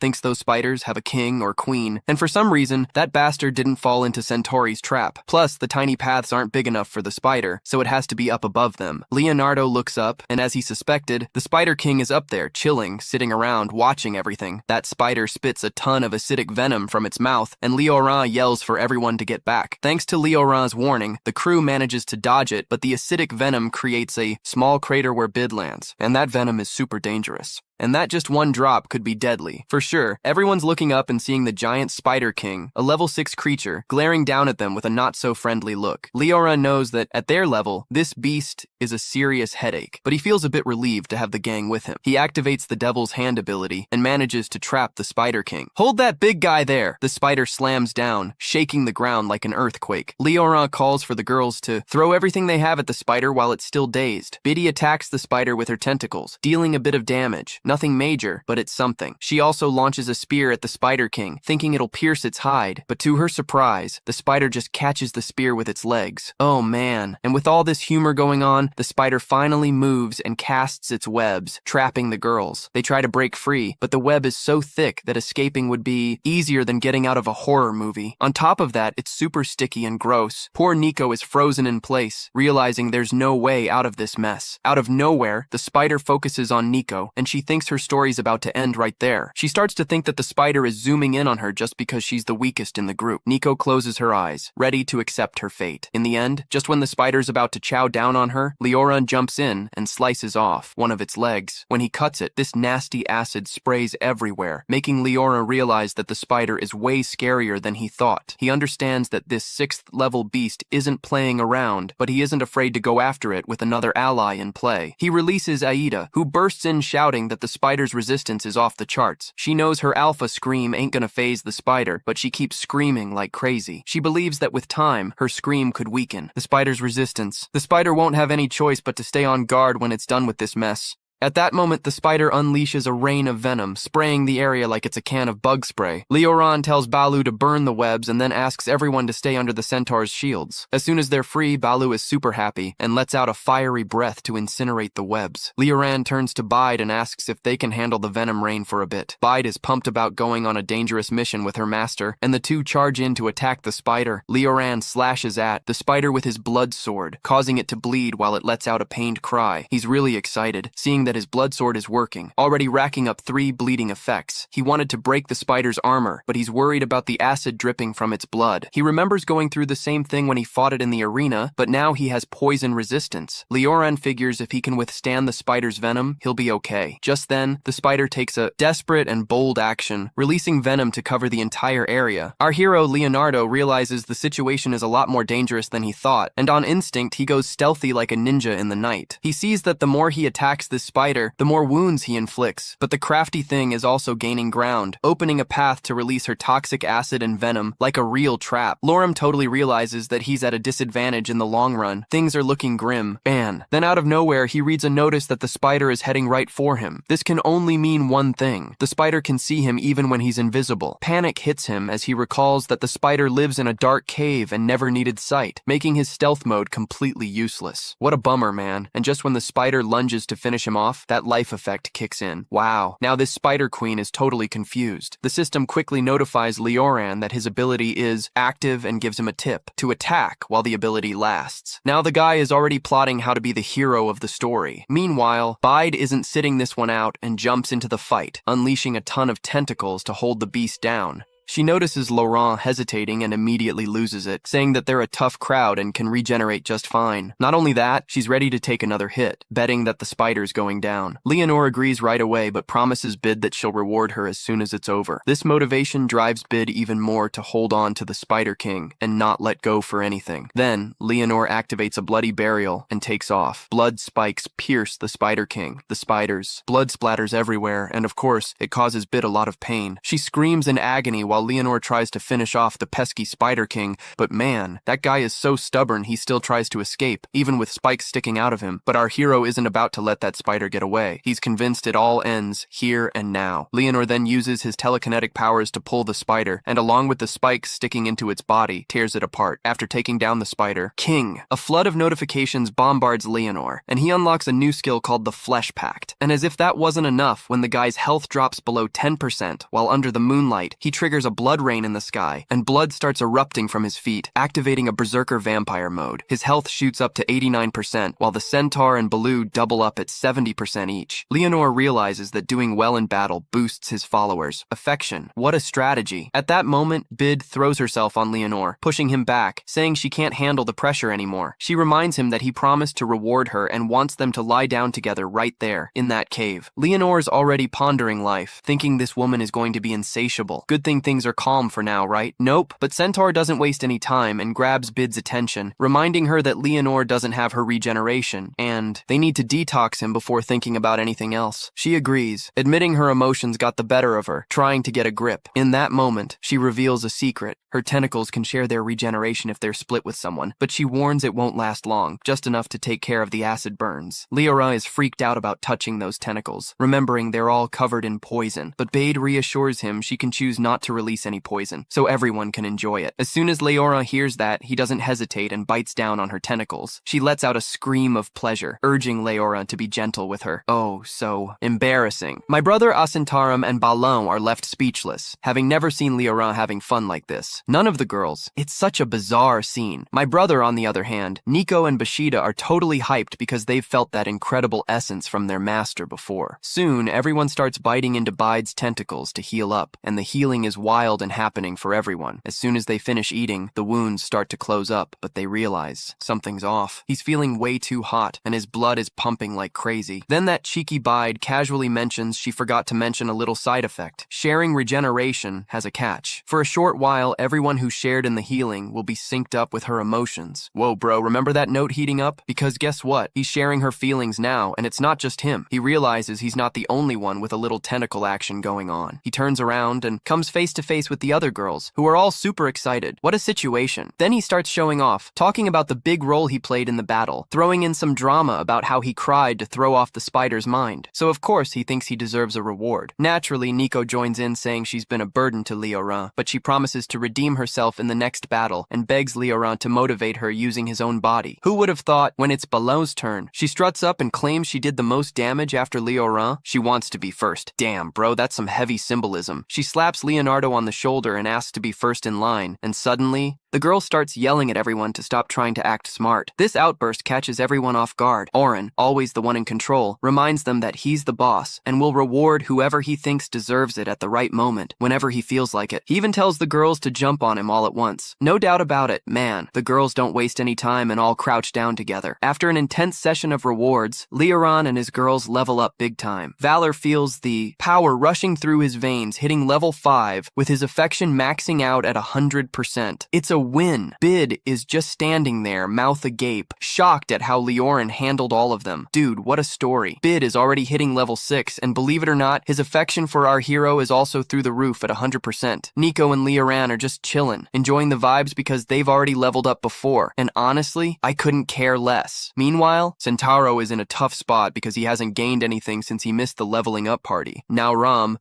S1: thinks those spiders have a king or queen, and for some reason, that bastard didn't fall into Centauri's trap. Plus, the tiny paths aren't big enough for the spider, so it has to be up above them. Leonardo looks up, and as he suspected, the Spider King is up there, chilling, sitting around, watching everything. That spider spits a ton of acidic venom from its mouth, and Leoran yells for everyone to get back. Thanks to Leoran's warning, the crew manages to dodge it, but the acidic venom creates a small crater where Bid lands, and that venom is super dangerous. And that just one drop could be deadly. For sure, everyone's looking up and seeing the giant Spider King, a level 6 creature, glaring down at them with a not-so-friendly look. Leoran knows that, at their level, this beast is a serious headache, but he feels a bit relieved to have the gang with him. He activates the Devil's Hand ability and manages to trap the Spider King. Hold that big guy there! The spider slams down, shaking the ground like an earthquake. Leoran calls for the girls to throw everything they have at the spider while it's still dazed. Biddy attacks the spider with her tentacles, dealing a bit of damage. Nothing major, but it's something. She also launches a spear at the Spider King, thinking it'll pierce its hide, but to her surprise, the spider just catches the spear with its legs. Oh man. And with all this humor going on, the spider finally moves and casts its webs, trapping the girls. They try to break free, but the web is so thick that escaping would be easier than getting out of a horror movie. On top of that, it's super sticky and gross. Poor Nico is frozen in place, realizing there's no way out of this mess. Out of nowhere, the spider focuses on Nico, and she thinks her story's about to end right there. She starts to think that the spider is zooming in on her just because she's the weakest in the group. Nico closes her eyes, ready to accept her fate. In the end, just when the spider's about to chow down on her, Leoran jumps in and slices off one of its legs. When he cuts it, this nasty acid sprays everywhere, making Leoran realize that the spider is way scarier than he thought. He understands that this 6th level beast isn't playing around, but he isn't afraid to go after it with another ally in play. He releases Aida, who bursts in shouting that the the spider's resistance is off the charts. She knows her alpha scream ain't gonna phase the spider, but she keeps screaming like crazy. She believes that with time, her scream could weaken the spider's resistance. The spider won't have any choice but to stay on guard when it's done with this mess. At that moment, the spider unleashes a rain of venom, spraying the area like it's a can of bug spray. Lee Howan tells Baloo to burn the webs and then asks everyone to stay under the centaur's shields. As soon as they're free, Baloo is super happy and lets out a fiery breath to incinerate the webs. Lee Howan turns to Bide and asks if they can handle the venom rain for a bit. Bide is pumped about going on a dangerous mission with her master, and the two charge in to attack the spider. Lee Howan slashes at the spider with his blood sword, causing it to bleed while it lets out a pained cry. He's really excited, seeing that his blood sword is working, already racking up 3 bleeding effects. He wanted to break the spider's armor, but he's worried about the acid dripping from its blood. He remembers going through the same thing when he fought it in the arena, but now he has poison resistance. Lee Howan figures if he can withstand the spider's venom, he'll be okay. Just then, the spider takes a desperate and bold action, releasing venom to cover the entire area. Our hero, Leonardo, realizes the situation is a lot more dangerous than he thought, and on instinct, he goes stealthy like a ninja in the night. He sees that the more he attacks this spider, the more wounds he inflicts, but the crafty thing is also gaining ground, opening a path to release her toxic acid and venom like a real trap. Lorem totally realizes that he's at a disadvantage in the long run. Things are looking grim. Ban. Then out of nowhere, he reads a notice that the spider is heading right for him. This can only mean one thing. The spider can see him even when he's invisible. Panic hits him as he recalls that the spider lives in a dark cave and never needed sight, making his stealth mode completely useless. What a bummer, man. And just when the spider lunges to finish him off, that life effect kicks in. Wow. Now this spider queen is totally confused. The system quickly notifies Lee Howan that his ability is active and gives him a tip to attack while the ability lasts. Now the guy is already plotting how to be the hero of the story. Meanwhile, Bide isn't sitting this one out and jumps into the fight, unleashing a ton of tentacles to hold the beast down. She notices Laurent hesitating and immediately loses it, saying that they're a tough crowd and can regenerate just fine. Not only that, she's ready to take another hit, betting that the spider's going down. Leonore agrees right away, but promises Bid that she'll reward her as soon as it's over. This motivation drives Bid even more to hold on to the Spider King and not let go for anything. Then, Leonore activates a bloody burial and takes off. Blood spikes pierce the Spider King, the spiders. Blood splatters everywhere, and of course, it causes Bid a lot of pain. She screams in agony while Leonore tries to finish off the pesky Spider King, but man, that guy is so stubborn he still tries to escape, even with spikes sticking out of him. But our hero isn't about to let that spider get away. He's convinced it all ends here and now. Leonore then uses his telekinetic powers to pull the spider, and along with the spikes sticking into its body, tears it apart. After taking down the Spider King, a flood of notifications bombards Leonore, and he unlocks a new skill called the Flesh Pact. And as if that wasn't enough, when the guy's health drops below 10% while under the moonlight, he triggers a blood rain in the sky, and blood starts erupting from his feet, activating a berserker vampire mode. His health shoots up to 89%, while the Centaur and Baloo double up at 70% each. Leonore realizes that doing well in battle boosts his followers' affection. What a strategy. At that moment, Bid throws herself on Leonore, pushing him back, saying she can't handle the pressure anymore. She reminds him that he promised to reward her and wants them to lie down together right there, in that cave. Leonore's already pondering life, thinking this woman is going to be insatiable. Good thing things are calm for now, right? Nope. But Centaur doesn't waste any time and grabs Bid's attention, reminding her that Leonore doesn't have her regeneration, and they need to detox him before thinking about anything else. She agrees, admitting her emotions got the better of her, trying to get a grip. In that moment, she reveals a secret. Her tentacles can share their regeneration if they're split with someone, but she warns it won't last long, just enough to take care of the acid burns. Leora is freaked out about touching those tentacles, remembering they're all covered in poison, but Bade reassures him she can choose not to release any poison, so everyone can enjoy it. As soon as Leora hears that, he doesn't hesitate and bites down on her tentacles. She lets out a scream of pleasure, urging Leora to be gentle with her. Oh, so embarrassing. My brother Asintaram and Balon are left speechless, having never seen Leora having fun like this. None of the girls. It's such a bizarre scene. My brother, on the other hand, Nico and Bashida are totally hyped because they've felt that incredible essence from their master before. Soon, everyone starts biting into Bide's tentacles to heal up, and the healing is wild. wild and happening for everyone. As soon as they finish eating, the wounds start to close up, but they realize something's off. He's feeling way too hot, and his blood is pumping like crazy. Then that cheeky bide casually mentions she forgot to mention a little side effect. Sharing regeneration has a catch. For a short while, everyone who shared in the healing will be synced up with her emotions. Whoa, bro, remember that note heating up? Because guess what? He's sharing her feelings now, and it's not just him. He realizes he's not the only one with a little tentacle action going on. He turns around and comes face to face with the other girls, who are all super excited. What a situation. Then he starts showing off, talking about the big role he played in the battle, throwing in some drama about how he cried to throw off the spider's mind. So of course he thinks he deserves a reward. Naturally, Nico joins in saying she's been a burden to Lee Howan, but she promises to redeem herself in the next battle and begs Lee Howan to motivate her using his own body. Who would have thought when it's Balon's turn? She struts up and claims she did the most damage after Lee Howan. She wants to be first. Damn, bro, that's some heavy symbolism. She slaps Leonardo on the shoulder and asks to be first in line, and suddenly, the girl starts yelling at everyone to stop trying to act smart. This outburst catches everyone off guard. Oren, always the one in control, reminds them that he's the boss and will reward whoever he thinks deserves it at the right moment, whenever he feels like it. He even tells the girls to jump on him all at once. No doubt about it, man, the girls don't waste any time and all crouch down together. After an intense session of rewards, Leoran and his girls level up big time. Valor feels the power rushing through his veins, hitting level 5, with his affection maxing out at 100%. It's a win. Bid is just standing there, mouth agape, shocked at how Leoran handled all of them. Dude, what a story. Bid is already hitting level 6, and believe it or not, his affection for our hero is also through the roof at 100%. Nico and Leoran are just chillin', enjoying the vibes because they've already leveled up before, and honestly, I couldn't care less. Meanwhile, Centauro is in a tough spot because he hasn't gained anything since he missed the leveling up party. Now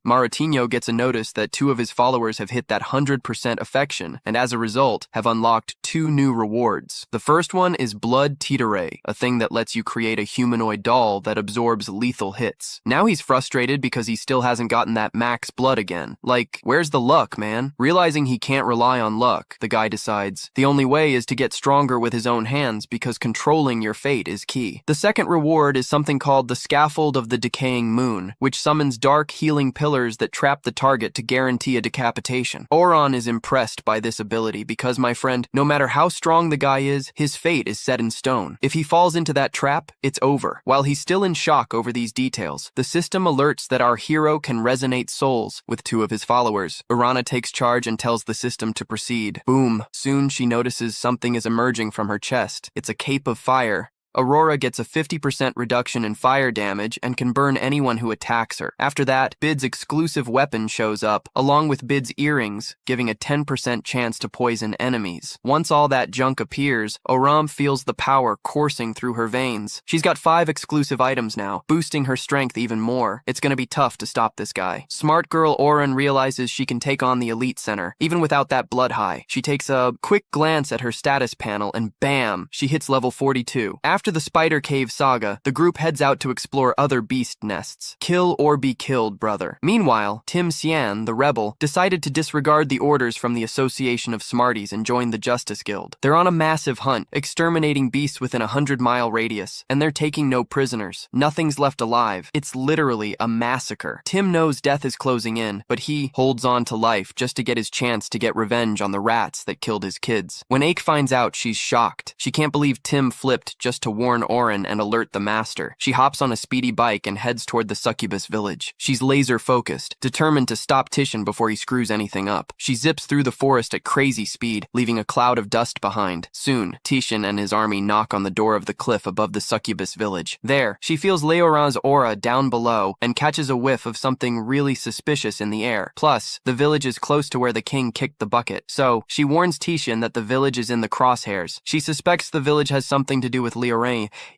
S1: Mauritino gets a notice that 2 of his followers have hit that 100% affection, and as a result, have unlocked 2 new rewards. The first one is Blood Teetere, a thing that lets you create a humanoid doll that absorbs lethal hits. Now he's frustrated because he still hasn't gotten that max blood again. Like, where's the luck, man? Realizing he can't rely on luck, the guy decides the only way is to get stronger with his own hands because controlling your fate is key. The second reward is something called the Scaffold of the Decaying Moon, which summons dark healing pillars that trap the target to guarantee a decapitation. Oron is impressed by this ability because, my friend, no matter how strong the guy is, his fate is set in stone. If he falls into that trap, it's over. While he's still in shock over these details, the system alerts that our hero can resonate souls with 2 of his followers. Urana takes charge and tells the system to proceed. Boom. Soon she notices something is emerging from her chest. It's a cape of fire. Aurora gets a 50% reduction in fire damage and can burn anyone who attacks her. After that, Bid's exclusive weapon shows up, along with Bid's earrings, giving a 10% chance to poison enemies. Once all that junk appears, Oram feels the power coursing through her veins. She's got 5 exclusive items now, boosting her strength even more. It's gonna be tough to stop this guy. Smart girl Oren realizes she can take on the Elite Center, even without that blood high. She takes a quick glance at her status panel and bam, she hits level 42. After the Spider Cave saga, the group heads out to explore other beast nests. Kill or be killed, brother. Meanwhile, Tim Sian, the rebel, decided to disregard the orders from the Association of Smarties and join the Justice Guild. They're on a massive hunt, exterminating beasts within a 100-mile radius, and they're taking no prisoners. Nothing's left alive. It's literally a massacre. Tim knows death is closing in, but he holds on to life just to get his chance to get revenge on the rats that killed his kids. When Ake finds out, she's shocked. She can't believe Tim flipped just to warn Oren and alert the master. She hops on a speedy bike and heads toward the succubus village. She's laser-focused, determined to stop Titian before he screws anything up. She zips through the forest at crazy speed, leaving a cloud of dust behind. Soon, Titian and his army knock on the door of the cliff above the succubus village. There, she feels Leoran's aura down below and catches a whiff of something really suspicious in the air. Plus, the village is close to where the king kicked the bucket, so she warns Titian that the village is in the crosshairs. She suspects the village has something to do with Leoran,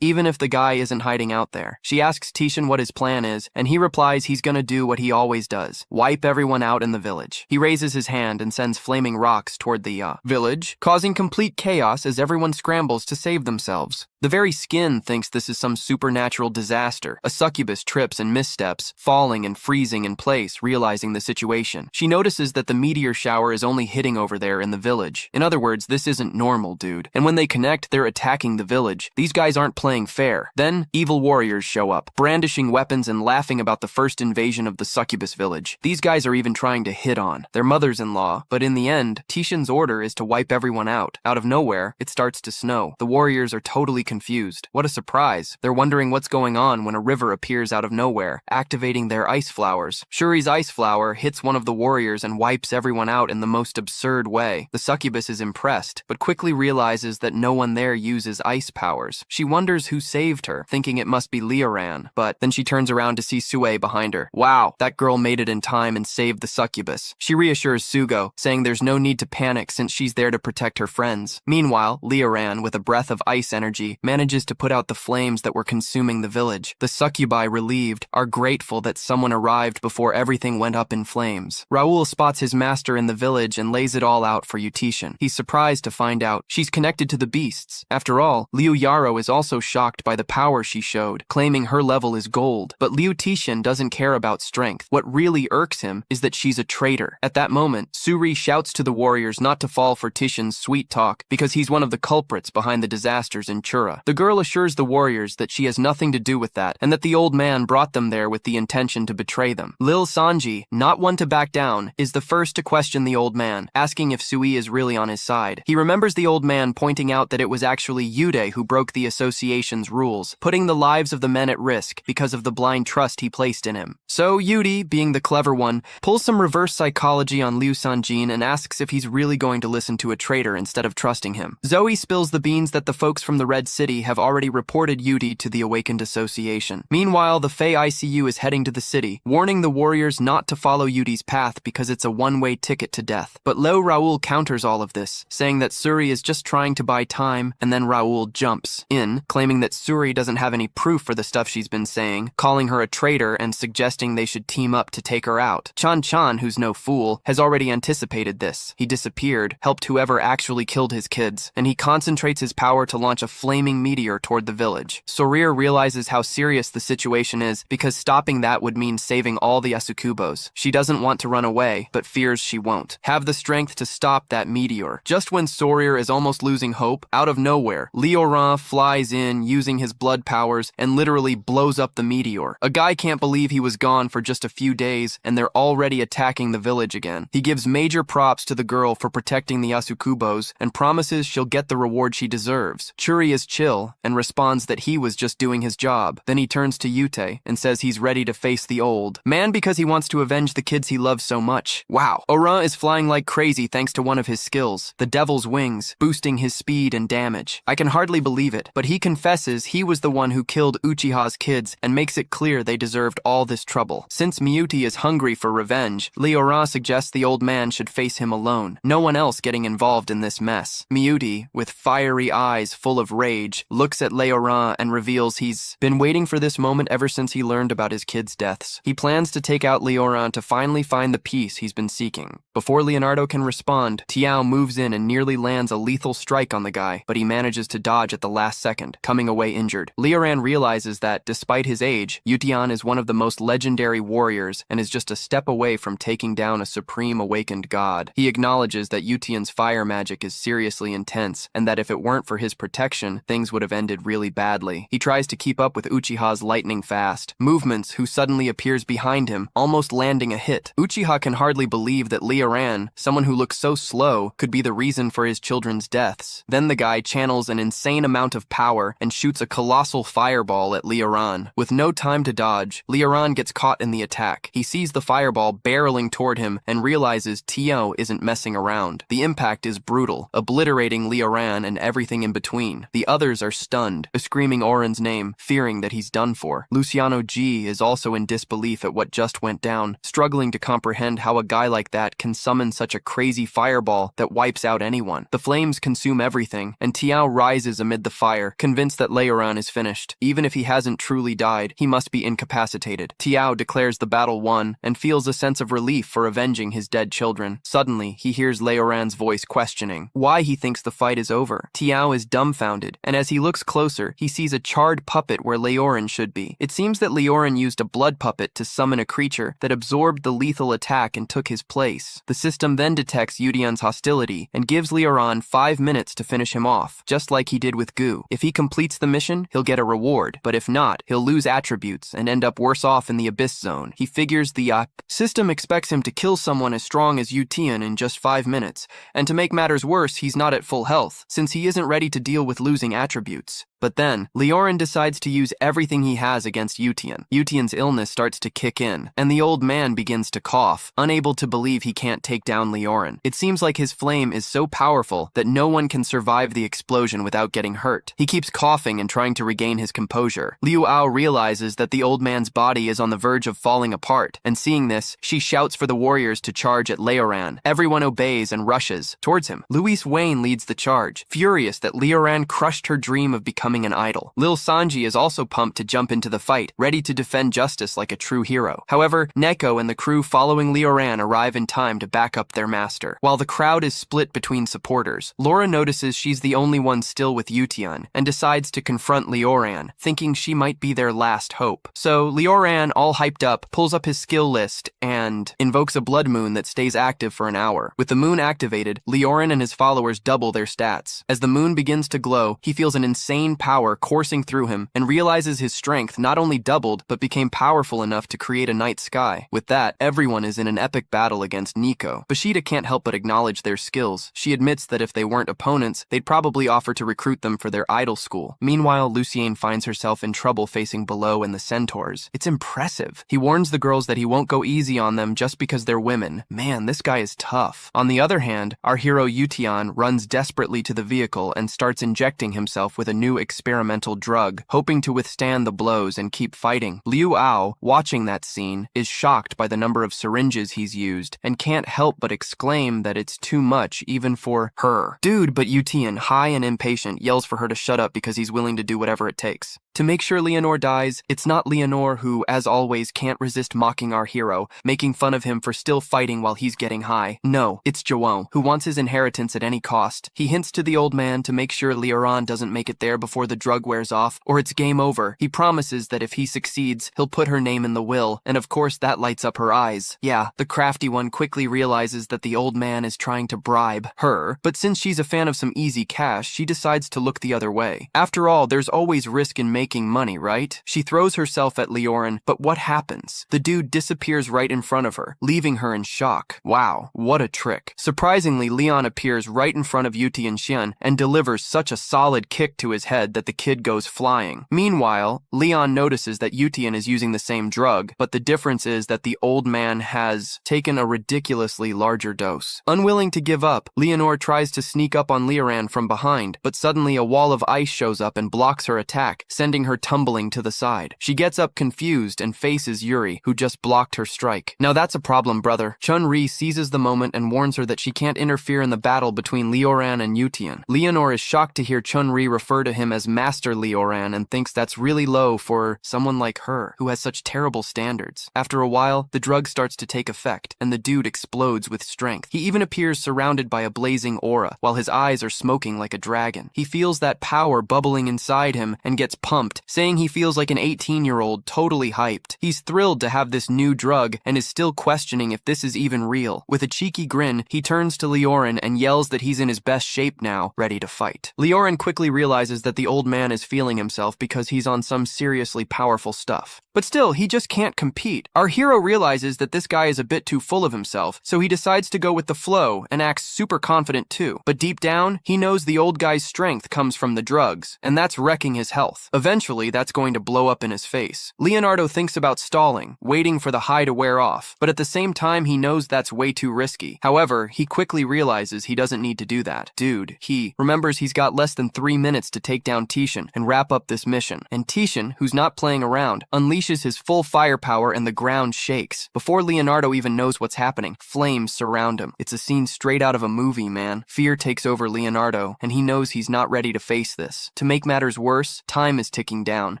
S1: even if the guy isn't hiding out there. She asks Titian what his plan is, and he replies he's gonna do what he always does, wipe everyone out in the village. He raises his hand and sends flaming rocks toward the village, causing complete chaos as everyone scrambles to save themselves. The very skin thinks this is some supernatural disaster. A succubus trips and missteps, falling and freezing in place, realizing the situation. She notices that the meteor shower is only hitting over there in the village. In other words, this isn't normal, dude. And when they connect, they're attacking the village. These guys aren't playing fair. Then, evil warriors show up, brandishing weapons and laughing about the first invasion of the succubus village. These guys are even trying to hit on their mothers-in-law, but in the end, Tishan's order is to wipe everyone out. Out of nowhere, it starts to snow. The warriors are totally confused. What a surprise. They're wondering what's going on when a river appears out of nowhere, activating their ice flowers. Shuri's ice flower hits one of the warriors and wipes everyone out in the most absurd way. The succubus is impressed, but quickly realizes that no one there uses ice powers. She wonders who saved her, thinking it must be Lee Howan, but then she turns around to see Sue behind her. Wow, that girl made it in time and saved the succubus. She reassures Sugo, saying there's no need to panic since she's there to protect her friends. Meanwhile, Lee Howan, with a breath of ice energy, manages to put out the flames that were consuming the village. The succubi, relieved, are grateful that someone arrived before everything went up in flames. Raoul spots his master in the village and lays it all out for Yutishin. He's surprised to find out she's connected to the beasts. After all, Liu Yaro is also shocked by the power she showed, claiming her level is gold. But Liu Tishin doesn't care about strength. What really irks him is that she's a traitor. At that moment, Suri shouts to the warriors not to fall for Tishin's sweet talk because he's one of the culprits behind the disasters in Chura. The girl assures the warriors that she has nothing to do with that and that the old man brought them there with the intention to betray them. Lil Sanji, not one to back down, is the first to question the old man, asking if Sui is really on his side. He remembers the old man pointing out that it was actually Yude who broke the association's rules, putting the lives of the men at risk because of the blind trust he placed in him. So Yude, being the clever one, pulls some reverse psychology on Liu Sanjin and asks if he's really going to listen to a traitor instead of trusting him. Zoe spills the beans that the folks from the Red City have already reported Yude to the Awakened Association. Meanwhile, the Fae ICU is heading to the city, warning the warriors not to follow Yudi's path because it's a one-way ticket to death. But Lo Raoul counters all of this, saying that Suri is just trying to buy time, and then Raoul jumps in, claiming that Suri doesn't have any proof for the stuff she's been saying, calling her a traitor and suggesting they should team up to take her out. Chan, who's no fool, has already anticipated this. He disappeared, helped whoever actually killed his kids, and he concentrates his power to launch a flaming meteor toward the village. Sorir realizes how serious the situation is because stopping that would mean saving all the Asukubos. She doesn't want to run away, but fears she won't have the strength to stop that meteor. Just when Sorir is almost losing hope, out of nowhere, Leoran flies in using his blood powers and literally blows up the meteor. A guy can't believe he was gone for just a few days and they're already attacking the village again. He gives major props to the girl for protecting the Asukubos and promises she'll get the reward she deserves. Churi is chill and responds that he was just doing his job. Then he turns to Yute and says he's ready to face the old man because he wants to avenge the kids he loves so much. Wow. Oran is flying like crazy thanks to one of his skills, the Devil's Wings, boosting his speed and damage. I can hardly believe it, but he confesses he was the one who killed Uchiha's kids and makes it clear they deserved all this trouble. Since Miyuti is hungry for revenge, Leoran suggests the old man should face him alone, no one else getting involved in this mess. Miyuti, with fiery eyes full of rage, looks at Leoran and reveals he's been waiting for this moment ever since he learned about his kids' deaths. He plans to take out Leoran to finally find the peace he's been seeking. Before Leonardo can respond, Tiao moves in and nearly lands a lethal strike on the guy, but he manages to dodge at the last second, coming away injured. Leoran realizes that, despite his age, Yutian is one of the most legendary warriors and is just a step away from taking down a supreme awakened god. He acknowledges that Yutian's fire magic is seriously intense, and that if it weren't for his protection, things would have ended really badly. He tries to keep up with Uchiha's lightning fast movements, who suddenly appears behind him, almost landing a hit. Uchiha can hardly believe that Leoran, someone who looks so slow, could be the reason for his children's deaths. Then the guy channels an insane amount of power and shoots a colossal fireball at Leoran. With no time to dodge, Leoran gets caught in the attack. He sees the fireball barreling toward him and realizes Tio isn't messing around. The impact is brutal, obliterating Leoran and everything in between. The others are stunned, screaming Oren's name, fearing that he's done for. Luciano G is also in disbelief at what just went down, struggling to comprehend how a guy like that can summon such a crazy fireball that wipes out anyone. The flames consume everything, and Tiao rises amid the fire, convinced that Leoran is finished. Even if he hasn't truly died, he must be incapacitated. Tiao declares the battle won and feels a sense of relief for avenging his dead children. Suddenly, he hears Leoran's voice questioning why he thinks the fight is over. Tiao is dumbfounded and and as he looks closer, he sees a charred puppet where Leoran should be. It seems that Leoran used a blood puppet to summon a creature that absorbed the lethal attack and took his place. The system then detects Yudian's hostility and gives Leoran 5 minutes to finish him off, just like he did with Gu. If he completes the mission, he'll get a reward, but if not, he'll lose attributes and end up worse off in the Abyss Zone. He figures the system expects him to kill someone as strong as Yutian in just 5 minutes, and to make matters worse, he's not at full health, since he isn't ready to deal with losing attributes. But then, Leoran decides to use everything he has against Yutian. Yutian's illness starts to kick in, and the old man begins to cough, unable to believe he can't take down Leoran. It seems like his flame is so powerful that no one can survive the explosion without getting hurt. He keeps coughing and trying to regain his composure. Liu Ao realizes that the old man's body is on the verge of falling apart, and seeing this, she shouts for the warriors to charge at Leoran. Everyone obeys and rushes towards him. Luis Wayne leads the charge, furious that Leoran crushed her dream of becoming an idol. Lil Sanji is also pumped to jump into the fight, ready to defend justice like a true hero. However, Neko and the crew following Leoran arrive in time to back up their master. While the crowd is split between supporters, Laura notices she's the only one still with Yutian and decides to confront Leoran, thinking she might be their last hope. So Leoran, all hyped up, pulls up his skill list and invokes a blood moon that stays active for an hour. With the moon activated, Leoran and his followers double their stats. As the moon begins to glow, he feels an insane power coursing through him and realizes his strength not only doubled but became powerful enough to create a night sky. With that, everyone is in an epic battle against Nico. Bashida can't help but acknowledge their skills. She admits that if they weren't opponents, they'd probably offer to recruit them for their idol school. Meanwhile, Luciane finds herself in trouble facing Below and the Centaurs. It's impressive. He warns the girls that he won't go easy on them just because they're women. Man, this guy is tough. On the other hand, our hero Yutian runs desperately to the vehicle and starts injecting himself with a new experimental drug, hoping to withstand the blows and keep fighting. Liu Ao, watching that scene, is shocked by the number of syringes he's used and can't help but exclaim that it's too much even for her. Dude, but Yutian, high and impatient, yells for her to shut up because he's willing to do whatever it takes. To make sure Leonore dies, it's not Leonore who, as always, can't resist mocking our hero, making fun of him for still fighting while he's getting high. No, it's Joan, who wants his inheritance at any cost. He hints to the old man to make sure Leoran doesn't make it there before the drug wears off, or it's game over. He promises that if he succeeds, he'll put her name in the will, and of course that lights up her eyes. Yeah, the crafty one quickly realizes that the old man is trying to bribe her, but since she's a fan of some easy cash, she decides to look the other way. After all, there's always risk in making money, right? She throws herself at Leoran, but what happens? The dude disappears right in front of her, leaving her in shock. Wow, what a trick. Surprisingly, Leon appears right in front of Yuti and Xian and delivers such a solid kick to his head that the kid goes flying. Meanwhile, Leon notices that Yutian is using the same drug, but the difference is that the old man has taken a ridiculously larger dose. Unwilling to give up, Leonore tries to sneak up on Leoran from behind, but suddenly a wall of ice shows up and blocks her attack, sending her tumbling to the side. She gets up confused and faces Yuri, who just blocked her strike. Now that's a problem, brother. Chun-Ri seizes the moment and warns her that she can't interfere in the battle between Leoran and Yutian. Leonore is shocked to hear Chun-Ri refer to him as Master Leoran and thinks that's really low for someone like her, who has such terrible standards. After a while, the drug starts to take effect, and the dude explodes with strength. He even appears surrounded by a blazing aura, while his eyes are smoking like a dragon. He feels that power bubbling inside him and gets pumped, saying he feels like an 18-year-old totally hyped. He's thrilled to have this new drug and is still questioning if this is even real. With a cheeky grin, he turns to Leoran and yells that he's in his best shape now, ready to fight. Leoran quickly realizes that the old man is feeling himself because he's on some seriously powerful stuff. But still, he just can't compete. Our hero realizes that this guy is a bit too full of himself, so he decides to go with the flow and acts super confident too. But deep down, he knows the old guy's strength comes from the drugs, and that's wrecking his health. Eventually, that's going to blow up in his face. Leonardo thinks about stalling, waiting for the high to wear off, but at the same time, he knows that's way too risky. However, he quickly realizes he doesn't need to do that. Dude, he remembers he's got less than 3 minutes to take down Tishan and wrap up this mission. And Tishan, who's not playing around, unleashes his full firepower and the ground shakes. Before Leonardo even knows what's happening, flames surround him. It's a scene straight out of a movie, man. Fear takes over Leonardo, and he knows he's not ready to face this. To make matters worse, time is ticking ticking down,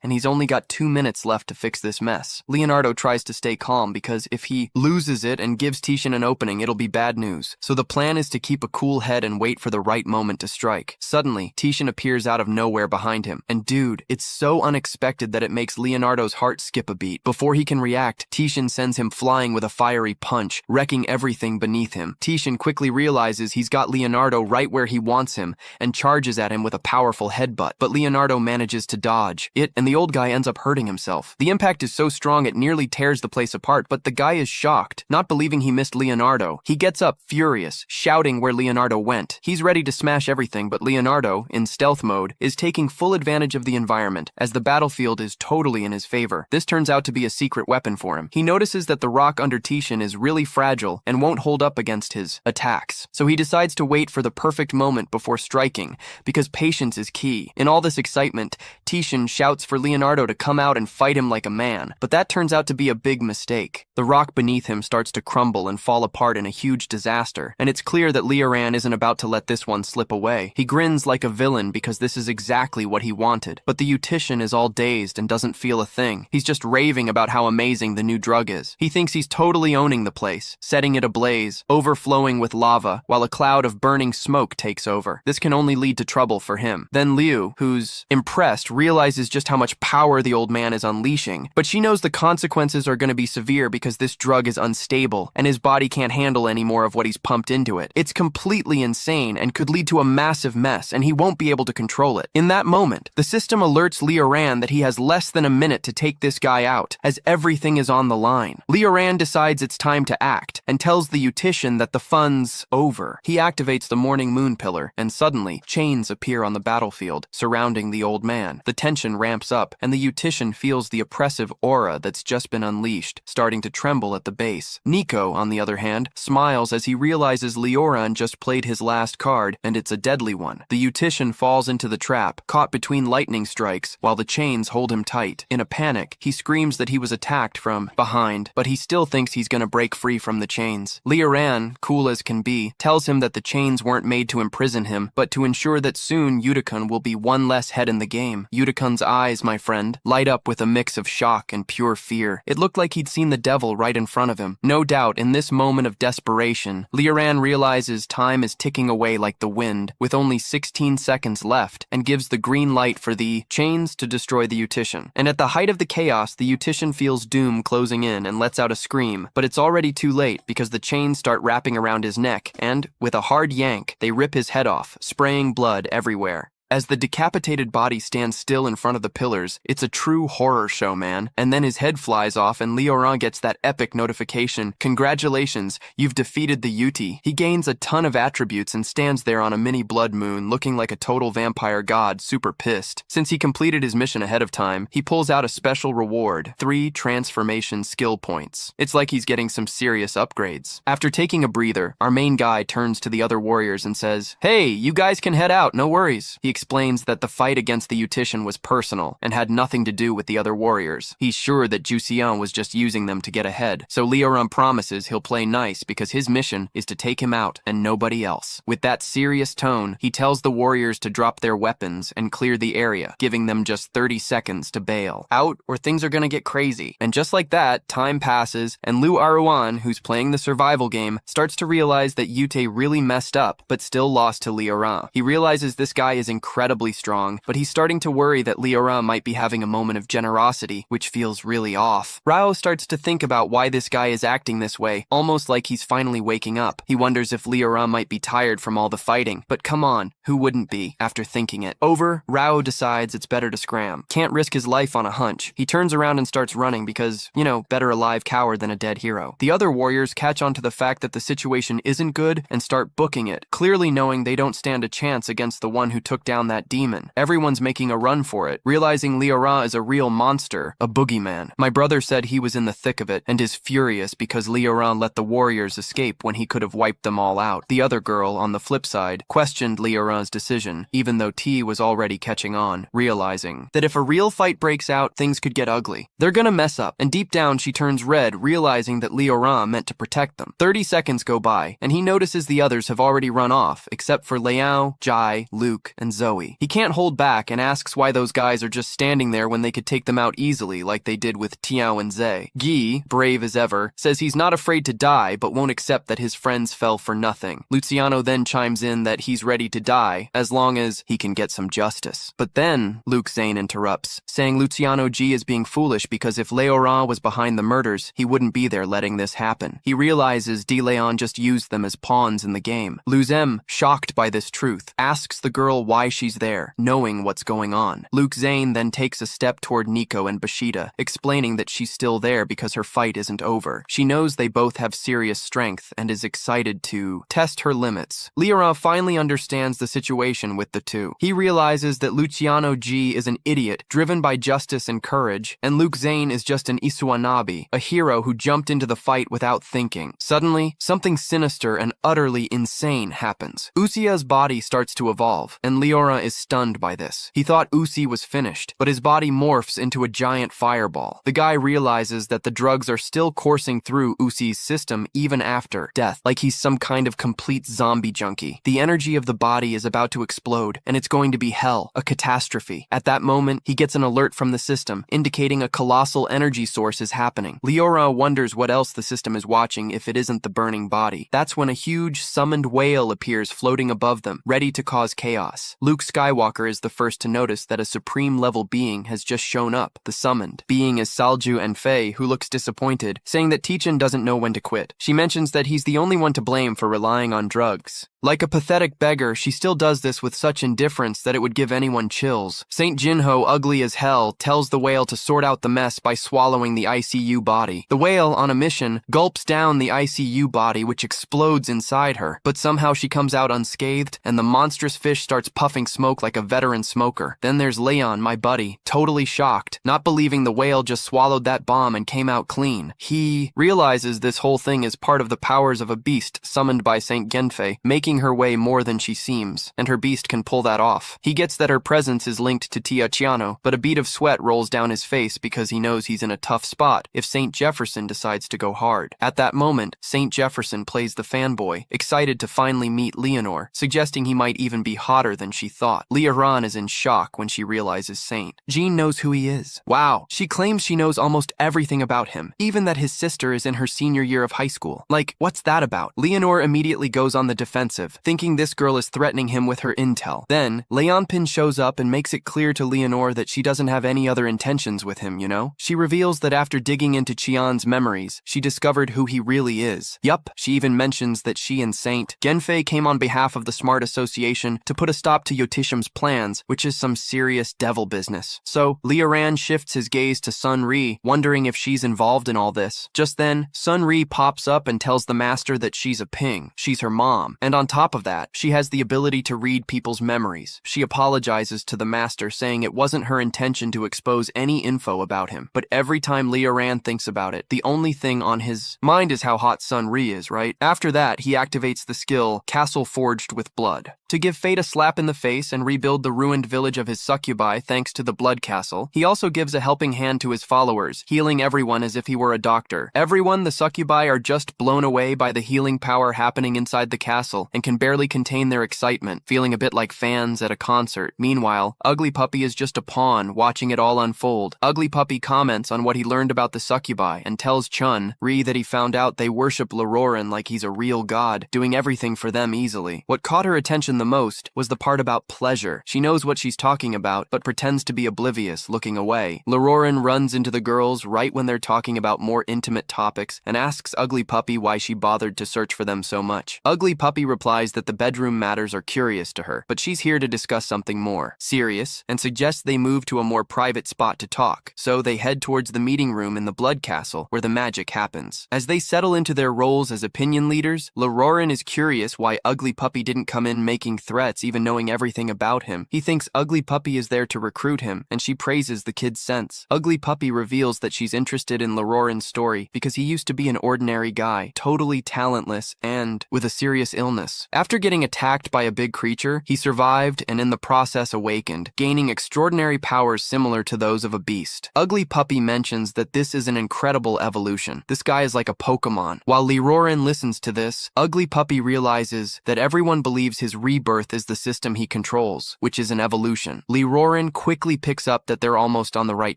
S1: and he's only got 2 minutes left to fix this mess. Leonardo tries to stay calm because if he loses it and gives Titian an opening, it'll be bad news. So the plan is to keep a cool head and wait for the right moment to strike. Suddenly, Titian appears out of nowhere behind him, and dude, it's so unexpected that it makes Leonardo's heart skip a beat. Before he can react, Titian sends him flying with a fiery punch, wrecking everything beneath him. Titian quickly realizes he's got Leonardo right where he wants him and charges at him with a powerful headbutt, but Leonardo manages to dodge it, and the old guy ends up hurting himself. The impact is so strong it nearly tears the place apart, but the guy is shocked, not believing he missed Leonardo. He gets up furious, shouting where Leonardo went. He's ready to smash everything, but Leonardo, in stealth mode, is taking full advantage of the environment, as the battlefield is totally in his favor. This turns out to be a secret weapon for him. He notices that the rock under Titian is really fragile and won't hold up against his attacks, so he decides to wait for the perfect moment before striking, because patience is key. In all this excitement, Titian shouts for Leonardo to come out and fight him like a man, but that turns out to be a big mistake. The rock beneath him starts to crumble and fall apart in a huge disaster, and it's clear that Leoran isn't about to let this one slip away. He grins like a villain because this is exactly what he wanted, but the Utitian is all dazed and doesn't feel a thing. He's just raving about how amazing the new drug is. He thinks he's totally owning the place, setting it ablaze, overflowing with lava, while a cloud of burning smoke takes over. This can only lead to trouble for him. Then Liu, who's impressed, realizes just how much power the old man is unleashing, but she knows the consequences are going to be severe because this drug is unstable, and his body can't handle any more of what he's pumped into it. It's completely insane and could lead to a massive mess, and he won't be able to control it. In that moment, the system alerts Leoran that he has less than a minute to take this guy out, as everything is on the line. Leoran decides it's time to act, and tells the Utitian that the fun's over. He activates the Morning Moon Pillar, and suddenly, chains appear on the battlefield, surrounding the old man. The tension ramps up, and the Utitian feels the oppressive aura that's just been unleashed, starting to tremble at the base. Nico, on the other hand, smiles as he realizes Leoran just played his last card, and it's a deadly one. The Utitian falls into the trap, caught between lightning strikes, while the chains hold him tight. In a panic, he screams that he was attacked from behind, but he still thinks he's gonna break free from the chains. Leoran, cool as can be, tells him that the chains weren't made to imprison him, but to ensure that soon Uticun will be one less head in the game. Uticun's eyes, my friend, light up with a mix of shock and pure fear. It looked like he'd seen the devil right in front of him. No doubt, in this moment of desperation, Leoran realizes time is ticking away like the wind, with only 16 seconds left, and gives the green light for the chains to destroy the Utitian. And at the height of the chaos, the Utitian feels doom closing in and lets out a scream, but it's already too late because the chains start wrapping around his neck, and, with a hard yank, they rip his head off, spraying blood everywhere. As the decapitated body stands still in front of the pillars, it's a true horror show, man. And then his head flies off and Leoran gets that epic notification. Congratulations, you've defeated the Uti. He gains a ton of attributes and stands there on a mini blood moon, looking like a total vampire god, super pissed. Since he completed his mission ahead of time, he pulls out a special reward, 3 transformation skill points. It's like he's getting some serious upgrades. After taking a breather, our main guy turns to the other warriors and says, "Hey, you guys can head out, no worries." He explains that the fight against the Utitian was personal and had nothing to do with the other warriors. He's sure that Jusian was just using them to get ahead, so Leoran promises he'll play nice because his mission is to take him out and nobody else. With that serious tone, he tells the warriors to drop their weapons and clear the area, giving them just 30 seconds to bail out or things are gonna get crazy. And just like that, time passes and Lu Aruan, who's playing the survival game, starts to realize that Yute really messed up but still lost to Leoran. He realizes this guy is incredibly strong, but he's starting to worry that Leoran might be having a moment of generosity, which feels really off. Rao starts to think about why this guy is acting this way, almost like he's finally waking up. He wonders if Leoran might be tired from all the fighting, but come on, who wouldn't be, after thinking it over? Rao decides it's better to scram. Can't risk his life on a hunch. He turns around and starts running because, you know, better a live coward than a dead hero. The other warriors catch on to the fact that the situation isn't good and start booking it, clearly knowing they don't stand a chance against the one who took down that demon. Everyone's making a run for it, realizing Leoran is a real monster, a boogeyman. My brother said he was in the thick of it and is furious because Leoran let the warriors escape when he could have wiped them all out. The other girl, on the flip side, questioned Leoran's decision, even though T was already catching on, realizing that if a real fight breaks out, things could get ugly. They're gonna mess up, and deep down she turns red, realizing that Leoran meant to protect them. 30 seconds go by, and he notices the others have already run off, except for Liao, Jai, Luke, and Zoe. He can't hold back and asks why those guys are just standing there when they could take them out easily like they did with Tiao and Zhe. Guy, brave as ever, says he's not afraid to die but won't accept that his friends fell for nothing. Luciano then chimes in that he's ready to die as long as he can get some justice. But then Luke Zane interrupts, saying Luciano G is being foolish because if Leoran was behind the murders, he wouldn't be there letting this happen. He realizes De Leon just used them as pawns in the game. Luzem, shocked by this truth, asks the girl why she's there, knowing what's going on. Luke Zane then takes a step toward Nico and Bashida, explaining that she's still there because her fight isn't over. She knows they both have serious strength and is excited to test her limits. Leoran finally understands the situation with the two. He realizes that Luciano G is an idiot, driven by justice and courage, and Luke Zane is just an Isuanabi, a hero who jumped into the fight without thinking. Suddenly, something sinister and utterly insane happens. Usia's body starts to evolve, and Leoran is stunned by this. He thought Usi was finished, but his body morphs into a giant fireball. The guy realizes that the drugs are still coursing through Usi's system even after death, like he's some kind of complete zombie junkie. The energy of the body is about to explode, and it's going to be hell, a catastrophe. At that moment, he gets an alert from the system, indicating a colossal energy source is happening. Leoran wonders what else the system is watching if it isn't the burning body. That's when a huge summoned whale appears floating above them, ready to cause chaos. Luke Skywalker is the first to notice that a supreme-level being has just shown up, the summoned. Being is Salju and Faye, who looks disappointed, saying that Tichin doesn't know when to quit. She mentions that he's the only one to blame for relying on drugs. Like a pathetic beggar, she still does this with such indifference that it would give anyone chills. Saint Jinho, ugly as hell, tells the whale to sort out the mess by swallowing the ICU body. The whale, on a mission, gulps down the ICU body, which explodes inside her, but somehow she comes out unscathed, and the monstrous fish starts puffing smoke like a veteran smoker. Then there's Leon, my buddy, totally shocked, not believing the whale just swallowed that bomb and came out clean. He realizes this whole thing is part of the powers of a beast summoned by Saint Genfei, making her way more than she seems, and her beast can pull that off. He gets that her presence is linked to Tia Chiano, but a bead of sweat rolls down his face because he knows he's in a tough spot if Saint Jefferson decides to go hard. At that moment, Saint Jefferson plays the fanboy, excited to finally meet Leonore, suggesting he might even be hotter than she thought. Leoran is in shock when she realizes Saint. Jean knows who he is. Wow, she claims she knows almost everything about him, even that his sister is in her senior year of high school. Like, what's that about? Leonore immediately goes on the defensive, thinking this girl is threatening him with her intel. Then, Leonpin shows up and makes it clear to Leonore that she doesn't have any other intentions with him, you know? She reveals that after digging into Qian's memories, she discovered who he really is. Yup, she even mentions that she and Saint Genfei came on behalf of the Smart Association to put a stop to Yotisham's plans, which is some serious devil business. So, Leoran shifts his gaze to Sun Ri, wondering if she's involved in all this. Just then, Sun Ri pops up and tells the master that she's a ping. She's her mom. And on top of that, she has the ability to read people's memories. She apologizes to the master, saying it wasn't her intention to expose any info about him. But every time Leoran thinks about it, the only thing on his mind is how hot Sun Ri is, right? After that, he activates the skill Castle Forged with Blood to give Fate a slap in the face and rebuild the ruined village of his succubi thanks to the Blood Castle. He also gives a helping hand to his followers, healing everyone as if he were a doctor. Everyone, the succubi, are just blown away by the healing power happening inside the castle and can barely contain their excitement, feeling a bit like fans at a concert. Meanwhile, Ugly Puppy is just a pawn watching it all unfold. Ugly Puppy comments on what he learned about the succubi and tells Chun Ri that he found out they worship Leroran like he's a real god, doing everything for them easily. What caught her attention the most was the part about pleasure. She knows what she's talking about, but pretends to be oblivious, looking away. Leroran runs into the girls right when they're talking about more intimate topics and asks Ugly Puppy why she bothered to search for them so much. Ugly Puppy replies that the bedroom matters are curious to her, but she's here to discuss something more serious and suggests they move to a more private spot to talk. So they head towards the meeting room in the Blood Castle where the magic happens. As they settle into their roles as opinion leaders, Leroran is curious why Ugly Puppy didn't come in making threats even knowing everything about him. He thinks Ugly Puppy is there to recruit him, and she praises the kid's sense. Ugly Puppy reveals that she's interested in Leroran's story because he used to be an ordinary guy, totally talentless and with a serious illness. After getting attacked by a big creature, he survived and in the process awakened, gaining extraordinary powers similar to those of a beast. Ugly Puppy mentions that this is an incredible evolution. This guy is like a Pokemon. While Leroran listens to this, Ugly Puppy realizes that everyone believes his rebuild rebirth is the system he controls, which is an evolution. Lee Howan quickly picks up that they're almost on the right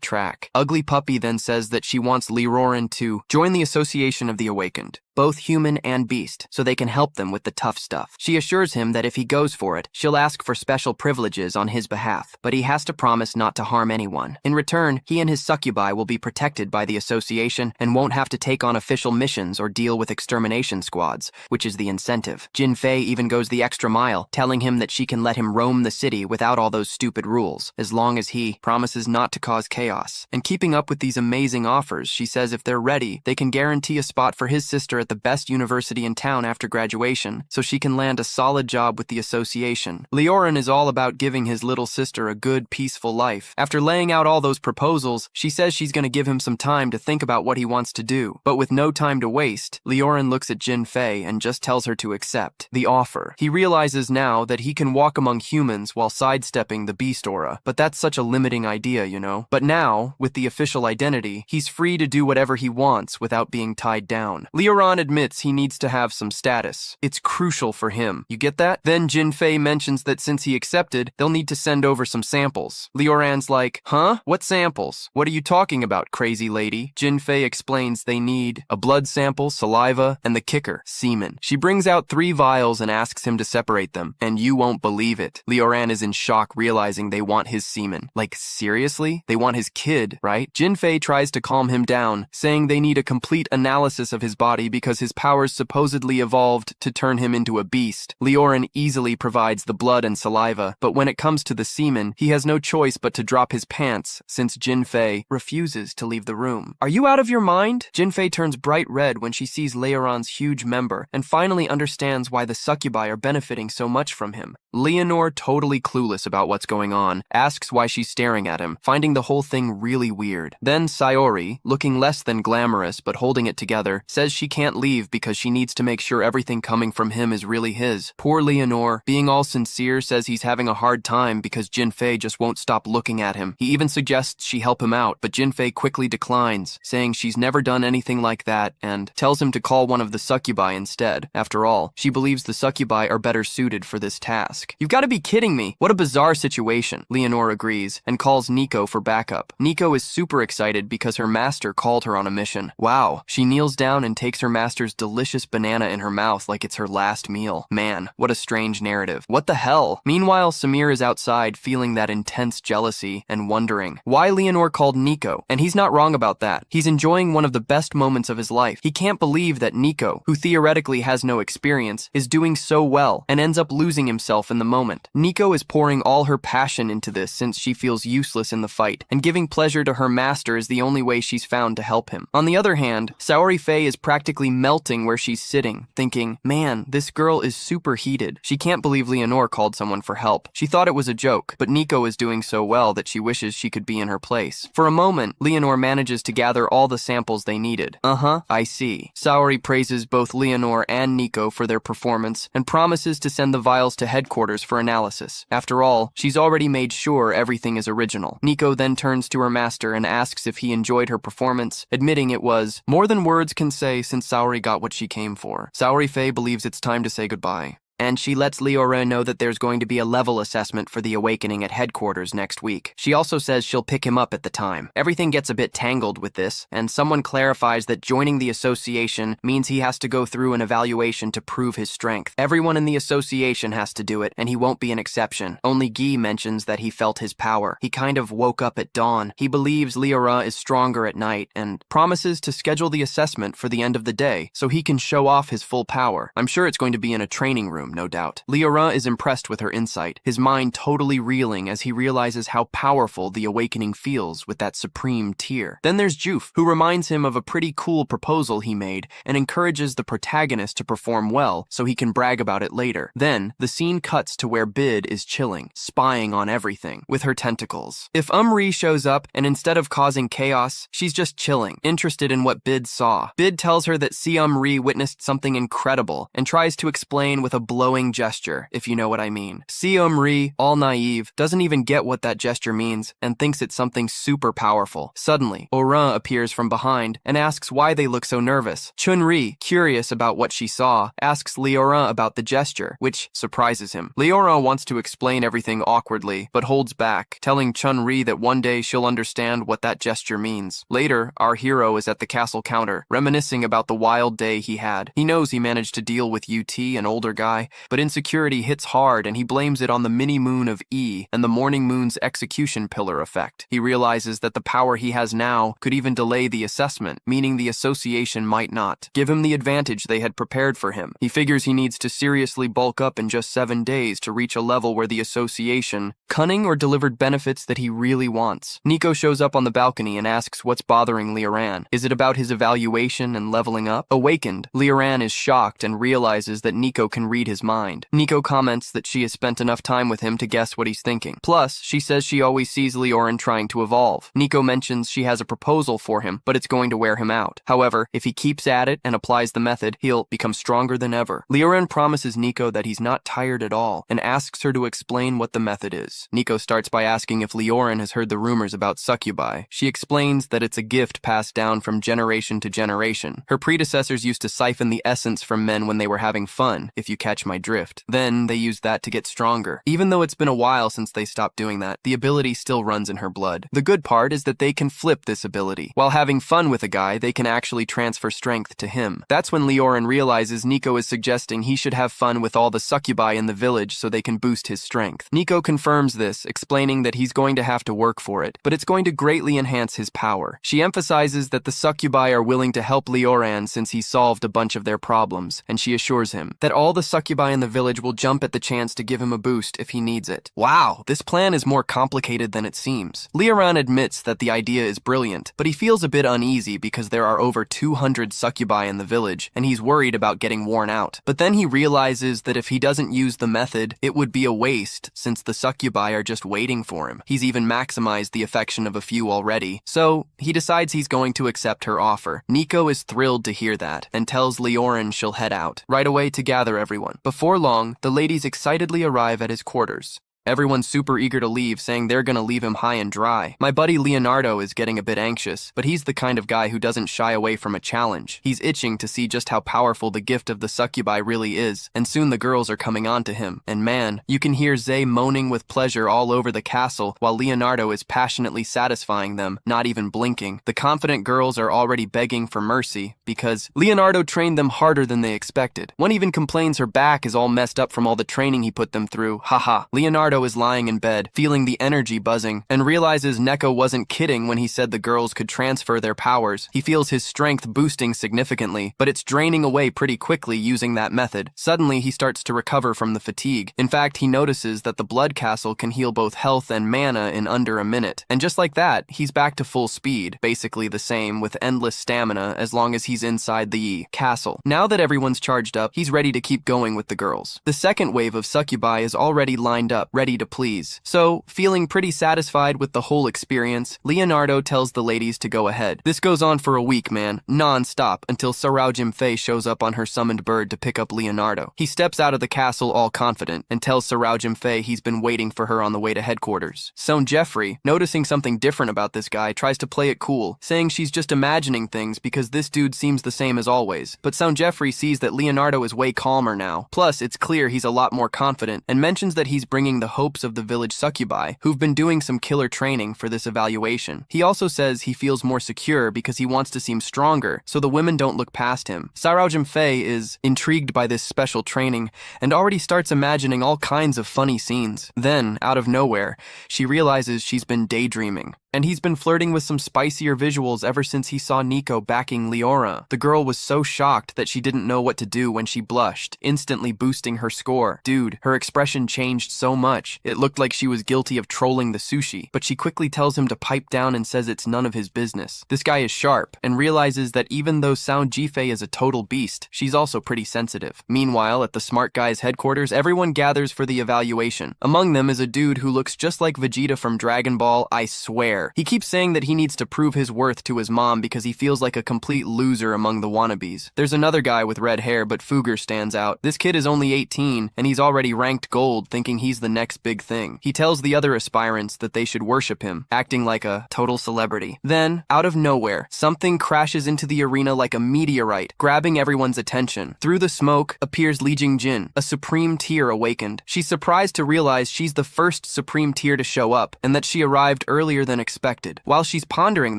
S1: track. Ugly Puppy then says that she wants Lee Howan to join the Association of the Awakened, both human and beast, so they can help them with the tough stuff. She assures him that if he goes for it, she'll ask for special privileges on his behalf, but he has to promise not to harm anyone. In return, he and his succubi will be protected by the association and won't have to take on official missions or deal with extermination squads, which is the incentive. Jin Fei even goes the extra mile, telling him that she can let him roam the city without all those stupid rules, as long as he promises not to cause chaos. And keeping up with these amazing offers, she says if they're ready, they can guarantee a spot for his sister at the best university in town after graduation, so she can land a solid job with the association. Lee Howan is all about giving his little sister a good, peaceful life. After laying out all those proposals, she says she's going to give him some time to think about what he wants to do. But with no time to waste, Lee Howan looks at Jin Fei and just tells her to accept the offer. He realizes now that he can walk among humans while sidestepping the beast aura, but that's such a limiting idea, you know? But now, with the official identity, he's free to do whatever he wants without being tied down. Lee Howan admits he needs to have some status. It's crucial for him. You get that? Then Jin Fei mentions that since he accepted, they'll need to send over some samples. Lee Howan's like, huh? What samples? What are you talking about, crazy lady? Jin Fei explains they need a blood sample, saliva, and the kicker, semen. She brings out 3 vials and asks him to separate them, and you won't believe it. Lee Howan is in shock realizing they want his semen. Like, seriously? They want his kid, right? Jin Fei tries to calm him down, saying they need a complete analysis of his body because his powers supposedly evolved to turn him into a beast. Lee Howan easily provides the blood and saliva, but when it comes to the semen, he has no choice but to drop his pants since Jin Fei refuses to leave the room. Are you out of your mind? Jin Fei turns bright red when she sees Lee Howan's huge member and finally understands why the succubi are benefiting so much from him. Leonore, totally clueless about what's going on, asks why she's staring at him, finding the whole thing really weird. Then Sayori, looking less than glamorous but holding it together, says she can't leave because she needs to make sure everything coming from him is really his. Poor Leonore, being all sincere, says he's having a hard time because Jin Fei just won't stop looking at him. He even suggests she help him out, but Jin Fei quickly declines, saying she's never done anything like that and tells him to call one of the succubi instead. After all, she believes the succubi are better suited for this task. You've got to be kidding me. What a bizarre situation. Leonore agrees and calls Nico for backup. Nico is super excited because her master called her on a mission. Wow. She kneels down and takes her master's delicious banana in her mouth like it's her last meal. Man, what a strange narrative. What the hell? Meanwhile, Samir is outside feeling that intense jealousy and wondering why Leonore called Nico. And he's not wrong about that. He's enjoying one of the best moments of his life. He can't believe that Nico, who theoretically has no experience, is doing so well and ends up losing himself in the moment. Nico is pouring all her passion into this since she feels useless in the fight, and giving pleasure to her master is the only way she's found to help him. On the other hand, Saori Fei is practically melting where she's sitting, thinking, man, this girl is super heated. She can't believe Leonore called someone for help. She thought it was a joke, but Nico is doing so well that she wishes she could be in her place. For a moment, Leonore manages to gather all the samples they needed. I see. Saori praises both Leonore and Nico for their performance and promises to send the vials to headquarters for analysis. After all, she's already made sure everything is original. Nico then turns to her master and asks if he enjoyed her performance, admitting it was more than words can say since Saori got what she came for. Saori Fei believes it's time to say goodbye. And she lets Leora know that there's going to be a level assessment for the awakening at headquarters next week. She also says she'll pick him up at the time. Everything gets a bit tangled with this, and someone clarifies that joining the association means he has to go through an evaluation to prove his strength. Everyone in the association has to do it, and he won't be an exception. Only Guy mentions that he felt his power. He kind of woke up at dawn. He believes Leora is stronger at night, and promises to schedule the assessment for the end of the day, so he can show off his full power. I'm sure it's going to be in a training room, no doubt. Leora is impressed with her insight, his mind totally reeling as he realizes how powerful the awakening feels with that supreme tier. Then there's Juf, who reminds him of a pretty cool proposal he made and encourages the protagonist to perform well so he can brag about it later. Then, the scene cuts to where Bid is chilling, spying on everything, with her tentacles. If Ri shows up, and instead of causing chaos, she's just chilling, interested in what Bid saw. Bid tells her that Ri witnessed something incredible and tries to explain with a glowing gesture, if you know what I mean. Seum-ri, all naive, doesn't even get what that gesture means and thinks it's something super powerful. Suddenly, Orin appears from behind and asks why they look so nervous. Chun-ri, curious about what she saw, asks Leorin about the gesture, which surprises him. Leorin wants to explain everything awkwardly, but holds back, telling Chun-ri that one day she'll understand what that gesture means. Later, our hero is at the castle counter, reminiscing about the wild day he had. He knows he managed to deal with UT, an older guy, but insecurity hits hard and he blames it on the mini-moon of E and the morning moon's execution pillar effect. He realizes that the power he has now could even delay the assessment, meaning the association might not give him the advantage they had prepared for him. He figures he needs to seriously bulk up in just 7 days to reach a level where the association cunning or delivered benefits that he really wants. Nico shows up on the balcony and asks what's bothering Leoran. Is it about his evaluation and leveling up? Awakened, Leoran is shocked and realizes that Nico can read his mind. Nico comments that she has spent enough time with him to guess what he's thinking. Plus, she says she always sees Leoran trying to evolve. Nico mentions she has a proposal for him, but it's going to wear him out. However, if he keeps at it and applies the method, he'll become stronger than ever. Leoran promises Nico that he's not tired at all and asks her to explain what the method is. Nico starts by asking if Leoran has heard the rumors about succubi. She explains that it's a gift passed down from generation to generation. Her predecessors used to siphon the essence from men when they were having fun, if you catch my drift. Then they used that to get stronger. Even though it's been a while since they stopped doing that, the ability still runs in her blood. The good part is that they can flip this ability. While having fun with a guy, they can actually transfer strength to him. That's when Leoran realizes Nico is suggesting he should have fun with all the succubi in the village so they can boost his strength. Nico confirms this, explaining that he's going to have to work for it, but it's going to greatly enhance his power. She emphasizes that the succubi are willing to help Leoran since he solved a bunch of their problems, and she assures him that all the succubi in the village will jump at the chance to give him a boost if he needs it. Wow, this plan is more complicated than it seems. Leoran admits that the idea is brilliant, but he feels a bit uneasy because there are over 200 succubi in the village, and he's worried about getting worn out. But then he realizes that if he doesn't use the method, it would be a waste since the succubi are just waiting for him. He's even maximized the affection of a few already, so he decides he's going to accept her offer. Nico is thrilled to hear that and tells Leoran she'll head out right away to gather everyone. Before long, the ladies excitedly arrive at his quarters. Everyone's super eager to leave, saying they're gonna leave him high and dry. My buddy Leonardo is getting a bit anxious, but he's the kind of guy who doesn't shy away from a challenge. He's itching to see just how powerful the gift of the succubi really is, and soon the girls are coming on to him. And man, you can hear Zay moaning with pleasure all over the castle, while Leonardo is passionately satisfying them, not even blinking. The confident girls are already begging for mercy, because Leonardo trained them harder than they expected. One even complains her back is all messed up from all the training he put them through. Haha. Leonardo is lying in bed, feeling the energy buzzing, and realizes Neko wasn't kidding when he said the girls could transfer their powers. He feels his strength boosting significantly, but it's draining away pretty quickly using that method. Suddenly, he starts to recover from the fatigue. In fact, he notices that the blood castle can heal both health and mana in under a minute. And just like that, he's back to full speed, basically the same, with endless stamina as long as he's inside the castle. Now that everyone's charged up, he's ready to keep going with the girls. The second wave of succubi is already lined up, ready to please. So, feeling pretty satisfied with the whole experience, Leonardo tells the ladies to go ahead. This goes on for a week, man, non-stop, until Sarao Jimfei shows up on her summoned bird to pick up Leonardo. He steps out of the castle all confident and tells Sarao Jimfei he's been waiting for her on the way to headquarters. Son Jeffrey, noticing something different about this guy, tries to play it cool, saying she's just imagining things because this dude seems the same as always. But Son Jeffrey sees that Leonardo is way calmer now. Plus, it's clear he's a lot more confident, and mentions that he's bringing the hopes of the village succubi, who've been doing some killer training for this evaluation. He also says he feels more secure because he wants to seem stronger, so the women don't look past him. Sarao Jimfei is intrigued by this special training and already starts imagining all kinds of funny scenes. Then, out of nowhere, she realizes she's been daydreaming. And he's been flirting with some spicier visuals ever since he saw Nico backing Leora. The girl was so shocked that she didn't know what to do when she blushed, instantly boosting her score. Dude, her expression changed so much. It looked like she was guilty of trolling the sushi, but she quickly tells him to pipe down and says it's none of his business. This guy is sharp, and realizes that even though Sound Jifei is a total beast, she's also pretty sensitive. Meanwhile, at the smart guy's headquarters, everyone gathers for the evaluation. Among them is a dude who looks just like Vegeta from Dragon Ball, I swear. care. He keeps saying that he needs to prove his worth to his mom because he feels like a complete loser among the wannabes. There's another guy with red hair, but Fugger stands out. This kid is only 18, and he's already ranked gold, thinking he's the next big thing. He tells the other aspirants that they should worship him, acting like a total celebrity. Then, out of nowhere, something crashes into the arena like a meteorite, grabbing everyone's attention. Through the smoke appears Lee Jin, a supreme tier awakened. She's surprised to realize she's the first supreme tier to show up, and that she arrived earlier than expected. While she's pondering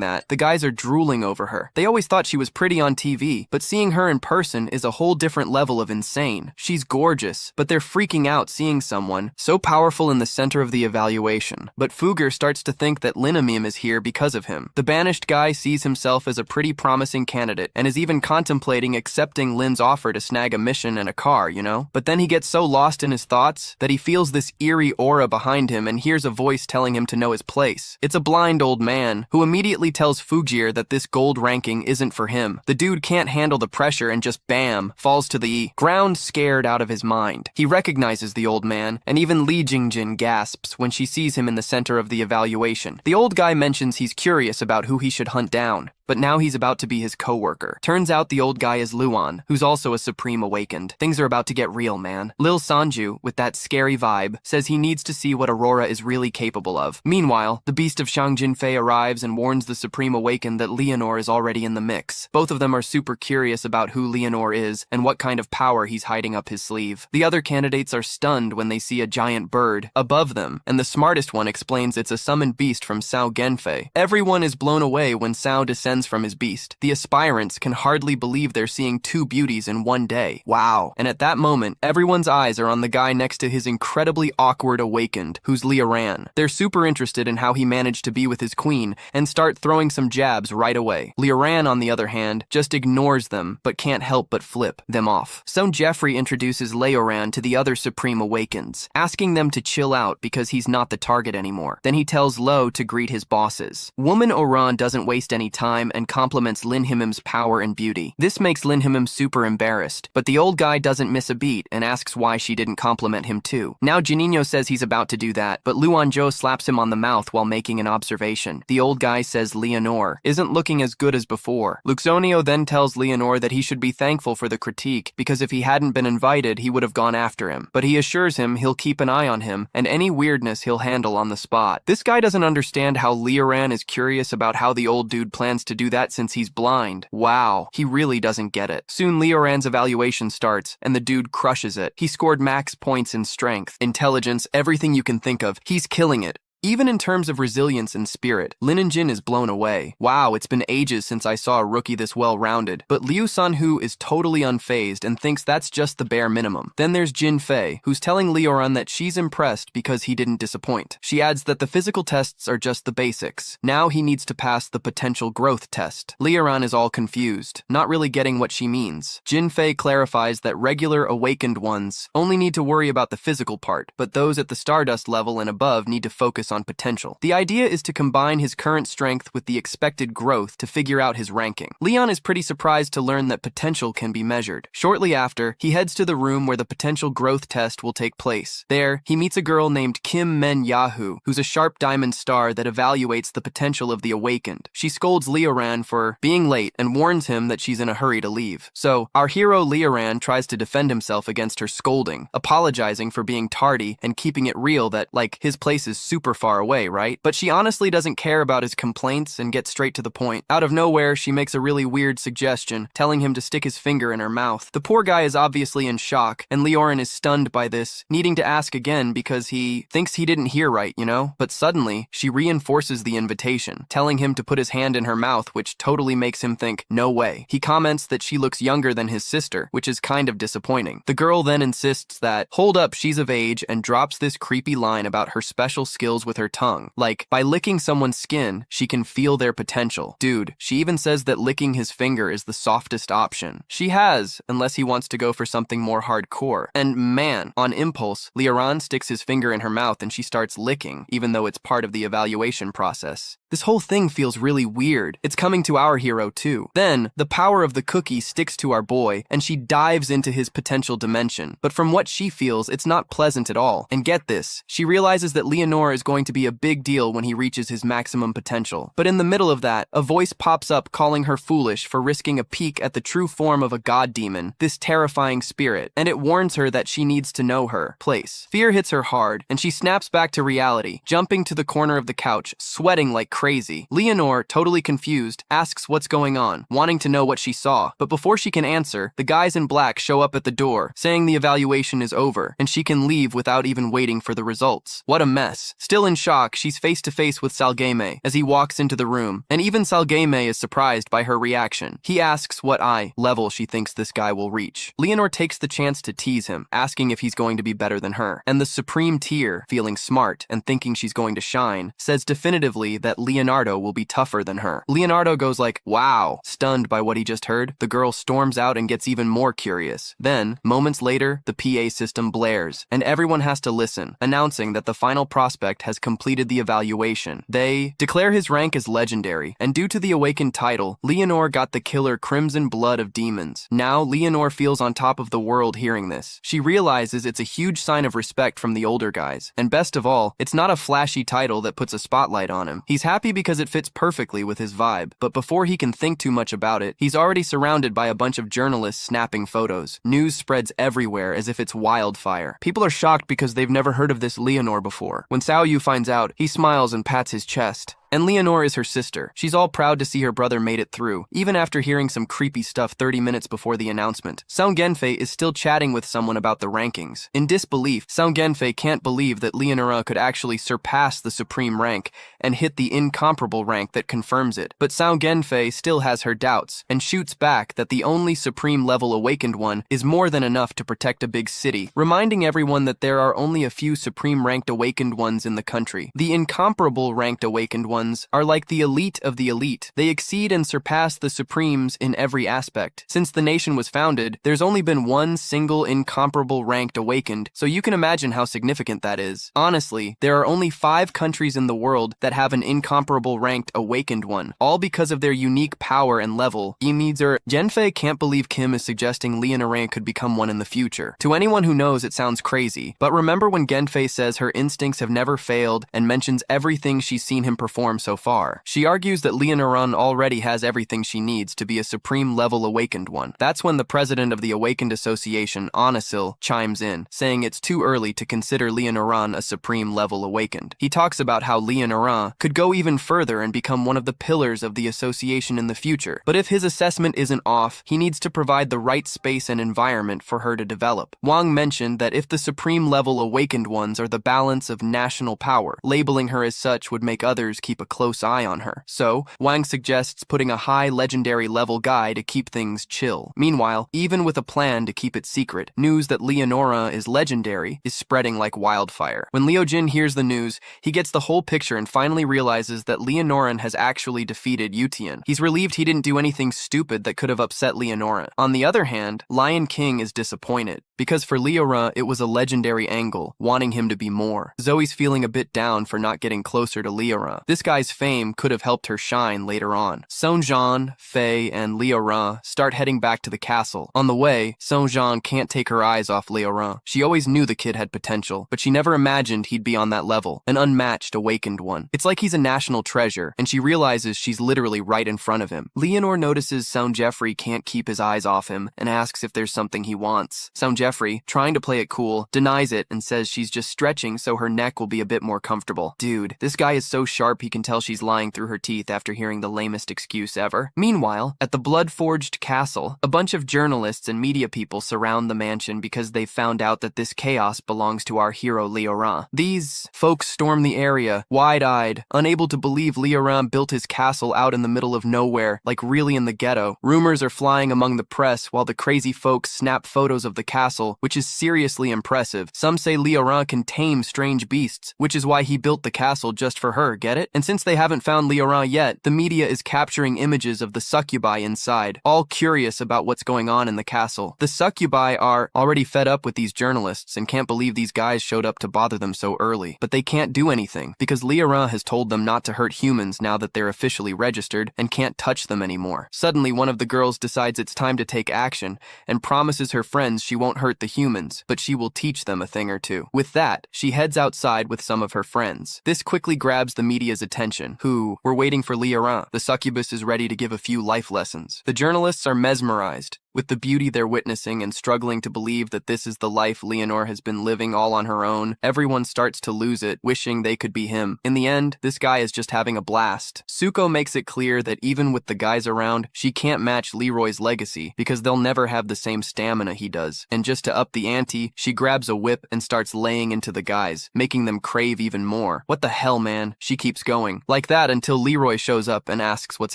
S1: that, the guys are drooling over her. They always thought she was pretty on TV, but seeing her in person is a whole different level of insane. She's gorgeous, but they're freaking out seeing someone so powerful in the center of the evaluation. But Fugger starts to think that Linamim is here because of him. The banished guy sees himself as a pretty promising candidate, and is even contemplating accepting Lin's offer to snag a mission and a car, you know? But then he gets so lost in his thoughts that he feels this eerie aura behind him and hears a voice telling him to know his place. It's a blind old man who immediately tells Fugir that this gold ranking isn't for him. The dude can't handle the pressure and just bam, falls to the ground scared out of his mind. He recognizes the old man, and even Lee Jin gasps when she sees him in the center of the evaluation. The old guy mentions he's curious about who he should hunt down, but now he's about to be his co-worker. Turns out the old guy is Luan, who's also a supreme awakened. Things are about to get real, man. Lil Sanju, with that scary vibe, says he needs to see what Aurora is really capable of. Meanwhile, the beast of Shang Jinfei arrives and warns the supreme awakened that Leonor is already in the mix. Both of them are super curious about who Leonor is and what kind of power he's hiding up his sleeve. The other candidates are stunned when they see a giant bird above them, and the smartest one explains it's a summoned beast from Sao Genfei. Everyone is blown away when Sao descends from his beast. The aspirants can hardly believe they're seeing two beauties in one day. Wow. And at that moment, everyone's eyes are on the guy next to his incredibly awkward awakened, who's Liaran. They're super interested in how he managed to be with his queen, and start throwing some jabs right away. Liaran, on the other hand, just ignores them, but can't help but flip them off. So Jeffrey introduces Leoran to the other Supreme Awakens, asking them to chill out because he's not the target anymore. Then he tells Lo to greet his bosses. Woman Oran doesn't waste any time and compliments Lin Himim's power and beauty. This makes Lin Himim super embarrassed, but the old guy doesn't miss a beat and asks why she didn't compliment him too. Now Juninho says he's about to do that, but Luan Zhou slaps him on the mouth while making an observation. The old guy says Leonor isn't looking as good as before. Luxonio then tells Leonor that he should be thankful for the critique, because if he hadn't been invited, he would have gone after him. But he assures him he'll keep an eye on him, and any weirdness he'll handle on the spot. This guy doesn't understand how Leoran is curious about how the old dude plans to do that since he's blind. Wow, he really doesn't get it. Soon Leoran's evaluation starts, and the dude crushes it. He scored max points in strength, intelligence, everything you can think of. He's killing it. Even in terms of resilience and spirit, Lin and Jin is blown away. Wow, it's been ages since I saw a rookie this well-rounded. But Liu Sanhu is totally unfazed and thinks that's just the bare minimum. Then there's Jin Fei, who's telling Leoran that she's impressed because he didn't disappoint. She adds that the physical tests are just the basics. Now he needs to pass the potential growth test. Leoran is all confused, not really getting what she means. Jin Fei clarifies that regular awakened ones only need to worry about the physical part, but those at the Stardust level and above need to focus on potential. The idea is to combine his current strength with the expected growth to figure out his ranking. Leon is pretty surprised to learn that potential can be measured. Shortly after, he heads to the room where the potential growth test will take place. There, he meets a girl named Kim Men Yahoo, who's a sharp diamond star that evaluates the potential of the awakened. She scolds Leoran for being late and warns him that she's in a hurry to leave. So, our hero Leoran tries to defend himself against her scolding, apologizing for being tardy and keeping it real that, like, his place is super far away, right? But she honestly doesn't care about his complaints and gets straight to the point. Out of nowhere, she makes a really weird suggestion, telling him to stick his finger in her mouth. The poor guy is obviously in shock, and Leoran is stunned by this, needing to ask again because he thinks he didn't hear right, you know? But suddenly, she reinforces the invitation, telling him to put his hand in her mouth, which totally makes him think, no way. He comments that she looks younger than his sister, which is kind of disappointing. The girl then insists that, hold up, she's of age, and drops this creepy line about her special skills with her tongue. Like, by licking someone's skin, she can feel their potential. Dude, she even says that licking his finger is the softest option. She has, unless he wants to go for something more hardcore. And man, on impulse, Leoran sticks his finger in her mouth and she starts licking, even though it's part of the evaluation process. This whole thing feels really weird. It's coming to our hero too. Then, the power of the cookie sticks to our boy, and she dives into his potential dimension. But from what she feels, it's not pleasant at all. And get this, she realizes that Leonor is going going to be a big deal when he reaches his maximum potential. But in the middle of that, a voice pops up calling her foolish for risking a peek at the true form of a god demon, this terrifying spirit, and it warns her that she needs to know her place. Fear hits her hard, and she snaps back to reality, jumping to the corner of the couch, sweating like crazy. Leonore, totally confused, asks what's going on, wanting to know what she saw. But before she can answer, the guys in black show up at the door, saying the evaluation is over, and she can leave without even waiting for the results. What a mess. Still in shock, she's face to face with Salgame as he walks into the room, and even Salgame is surprised by her reaction. He asks what level she thinks this guy will reach. Leonore takes the chance to tease him, asking if he's going to be better than her. And the Supreme Tier, feeling smart and thinking she's going to shine, says definitively that Leonardo will be tougher than her. Leonardo goes like, wow. Stunned by what he just heard, the girl storms out and gets even more curious. Then, moments later, the PA system blares, and everyone has to listen, announcing that the final prospect has completed the evaluation. They declare his rank as legendary, and due to the awakened title, Leonore got the killer Crimson Blood of Demons. Now, Leonore feels on top of the world hearing this. She realizes it's a huge sign of respect from the older guys, and best of all, it's not a flashy title that puts a spotlight on him. He's happy because it fits perfectly with his vibe, but before he can think too much about it, he's already surrounded by a bunch of journalists snapping photos. News spreads everywhere as if it's wildfire. People are shocked because they've never heard of this Leonore before. When Sao Yu finds out, he smiles and pats his chest. And Leonore is her sister. She's all proud to see her brother made it through, even after hearing some creepy stuff 30 minutes before the announcement. São Genfei is still chatting with someone about the rankings. In disbelief, São Genfei can't believe that Leonora could actually surpass the supreme rank and hit the incomparable rank that confirms it. But São Genfei still has her doubts, and shoots back that the only supreme level awakened one is more than enough to protect a big city, reminding everyone that there are only a few supreme ranked awakened ones in the country. The incomparable ranked awakened ones are like the elite of the elite. They exceed and surpass the supremes in every aspect. Since the nation was founded, there's only been one single incomparable ranked awakened, so you can imagine how significant that is. Honestly, there are only 5 countries in the world that have an incomparable ranked awakened one, all because of their unique power and level. Genfei can't believe Kim is suggesting Leonore could become one in the future. To anyone who knows, it sounds crazy, but remember when Genfei says her instincts have never failed and mentions everything she's seen him perform so far. She argues that Leonoran already has everything she needs to be a supreme level awakened one. That's when the president of the Awakened Association, Anasil, chimes in, saying it's too early to consider Leonoran a supreme level awakened. He talks about how Leonoran could go even further and become one of the pillars of the association in the future. But if his assessment isn't off, he needs to provide the right space and environment for her to develop. Wang mentioned that if the supreme level awakened ones are the balance of national power, labeling her as such would make others keep a close eye on her. So, Wang suggests putting a high legendary level guy to keep things chill. Meanwhile, even with a plan to keep it secret, news that Leonora is legendary is spreading like wildfire. When Liu Jin hears the news, he gets the whole picture and finally realizes that Leonoran has actually defeated Yutian. He's relieved he didn't do anything stupid that could have upset Leonora. On the other hand, Lion King is disappointed, because for Leora it was a legendary angle, wanting him to be more. Zoe's feeling a bit down for not getting closer to Leora. This guy's fame could have helped her shine later on. Sonjan, Faye, and Leora start heading back to the castle. On the way, Sonjan can't take her eyes off Leora. She always knew the kid had potential, but she never imagined he'd be on that level, an unmatched, awakened one. It's like he's a national treasure, and she realizes she's literally right in front of him. Leonore notices Sound Jeffrey can't keep his eyes off him and asks if there's something he wants. Sound Jeffrey, trying to play it cool, denies it and says she's just stretching so her neck will be a bit more comfortable. Dude, this guy is so sharp he can tell she's lying through her teeth after hearing the lamest excuse ever. Meanwhile, at the blood-forged castle, a bunch of journalists and media people surround the mansion because they've found out that this chaos belongs to our hero Leoran. These folks storm the area, wide-eyed, unable to believe Leoran built his castle out in the middle of nowhere, like really in the ghetto. Rumors are flying among the press while the crazy folks snap photos of the castle, which is seriously impressive. Some say Leoran can tame strange beasts, which is why he built the castle just for her, get it? And since they haven't found Leoran yet, the media is capturing images of the succubi inside, all curious about what's going on in the castle. The succubi are already fed up with these journalists and can't believe these guys showed up to bother them so early. But they can't do anything, because Leoran has told them not to hurt humans now that they're officially registered and can't touch them anymore. Suddenly, one of the girls decides it's time to take action and promises her friends she won't hurt hurt the humans, but she will teach them a thing or two. With that, she heads outside with some of her friends. This quickly grabs the media's attention, who were waiting for Lee Howan. The succubus is ready to give a few life lessons. The journalists are mesmerized with the beauty they're witnessing and struggling to believe that this is the life Leonore has been living all on her own. Everyone starts to lose it, wishing they could be him. In the end, this guy is just having a blast. Suko makes it clear that even with the guys around, she can't match Leroy's legacy because they'll never have the same stamina he does. And just to up the ante, she grabs a whip and starts laying into the guys, making them crave even more. What the hell, man? She keeps going. Like that until Leroy shows up and asks what's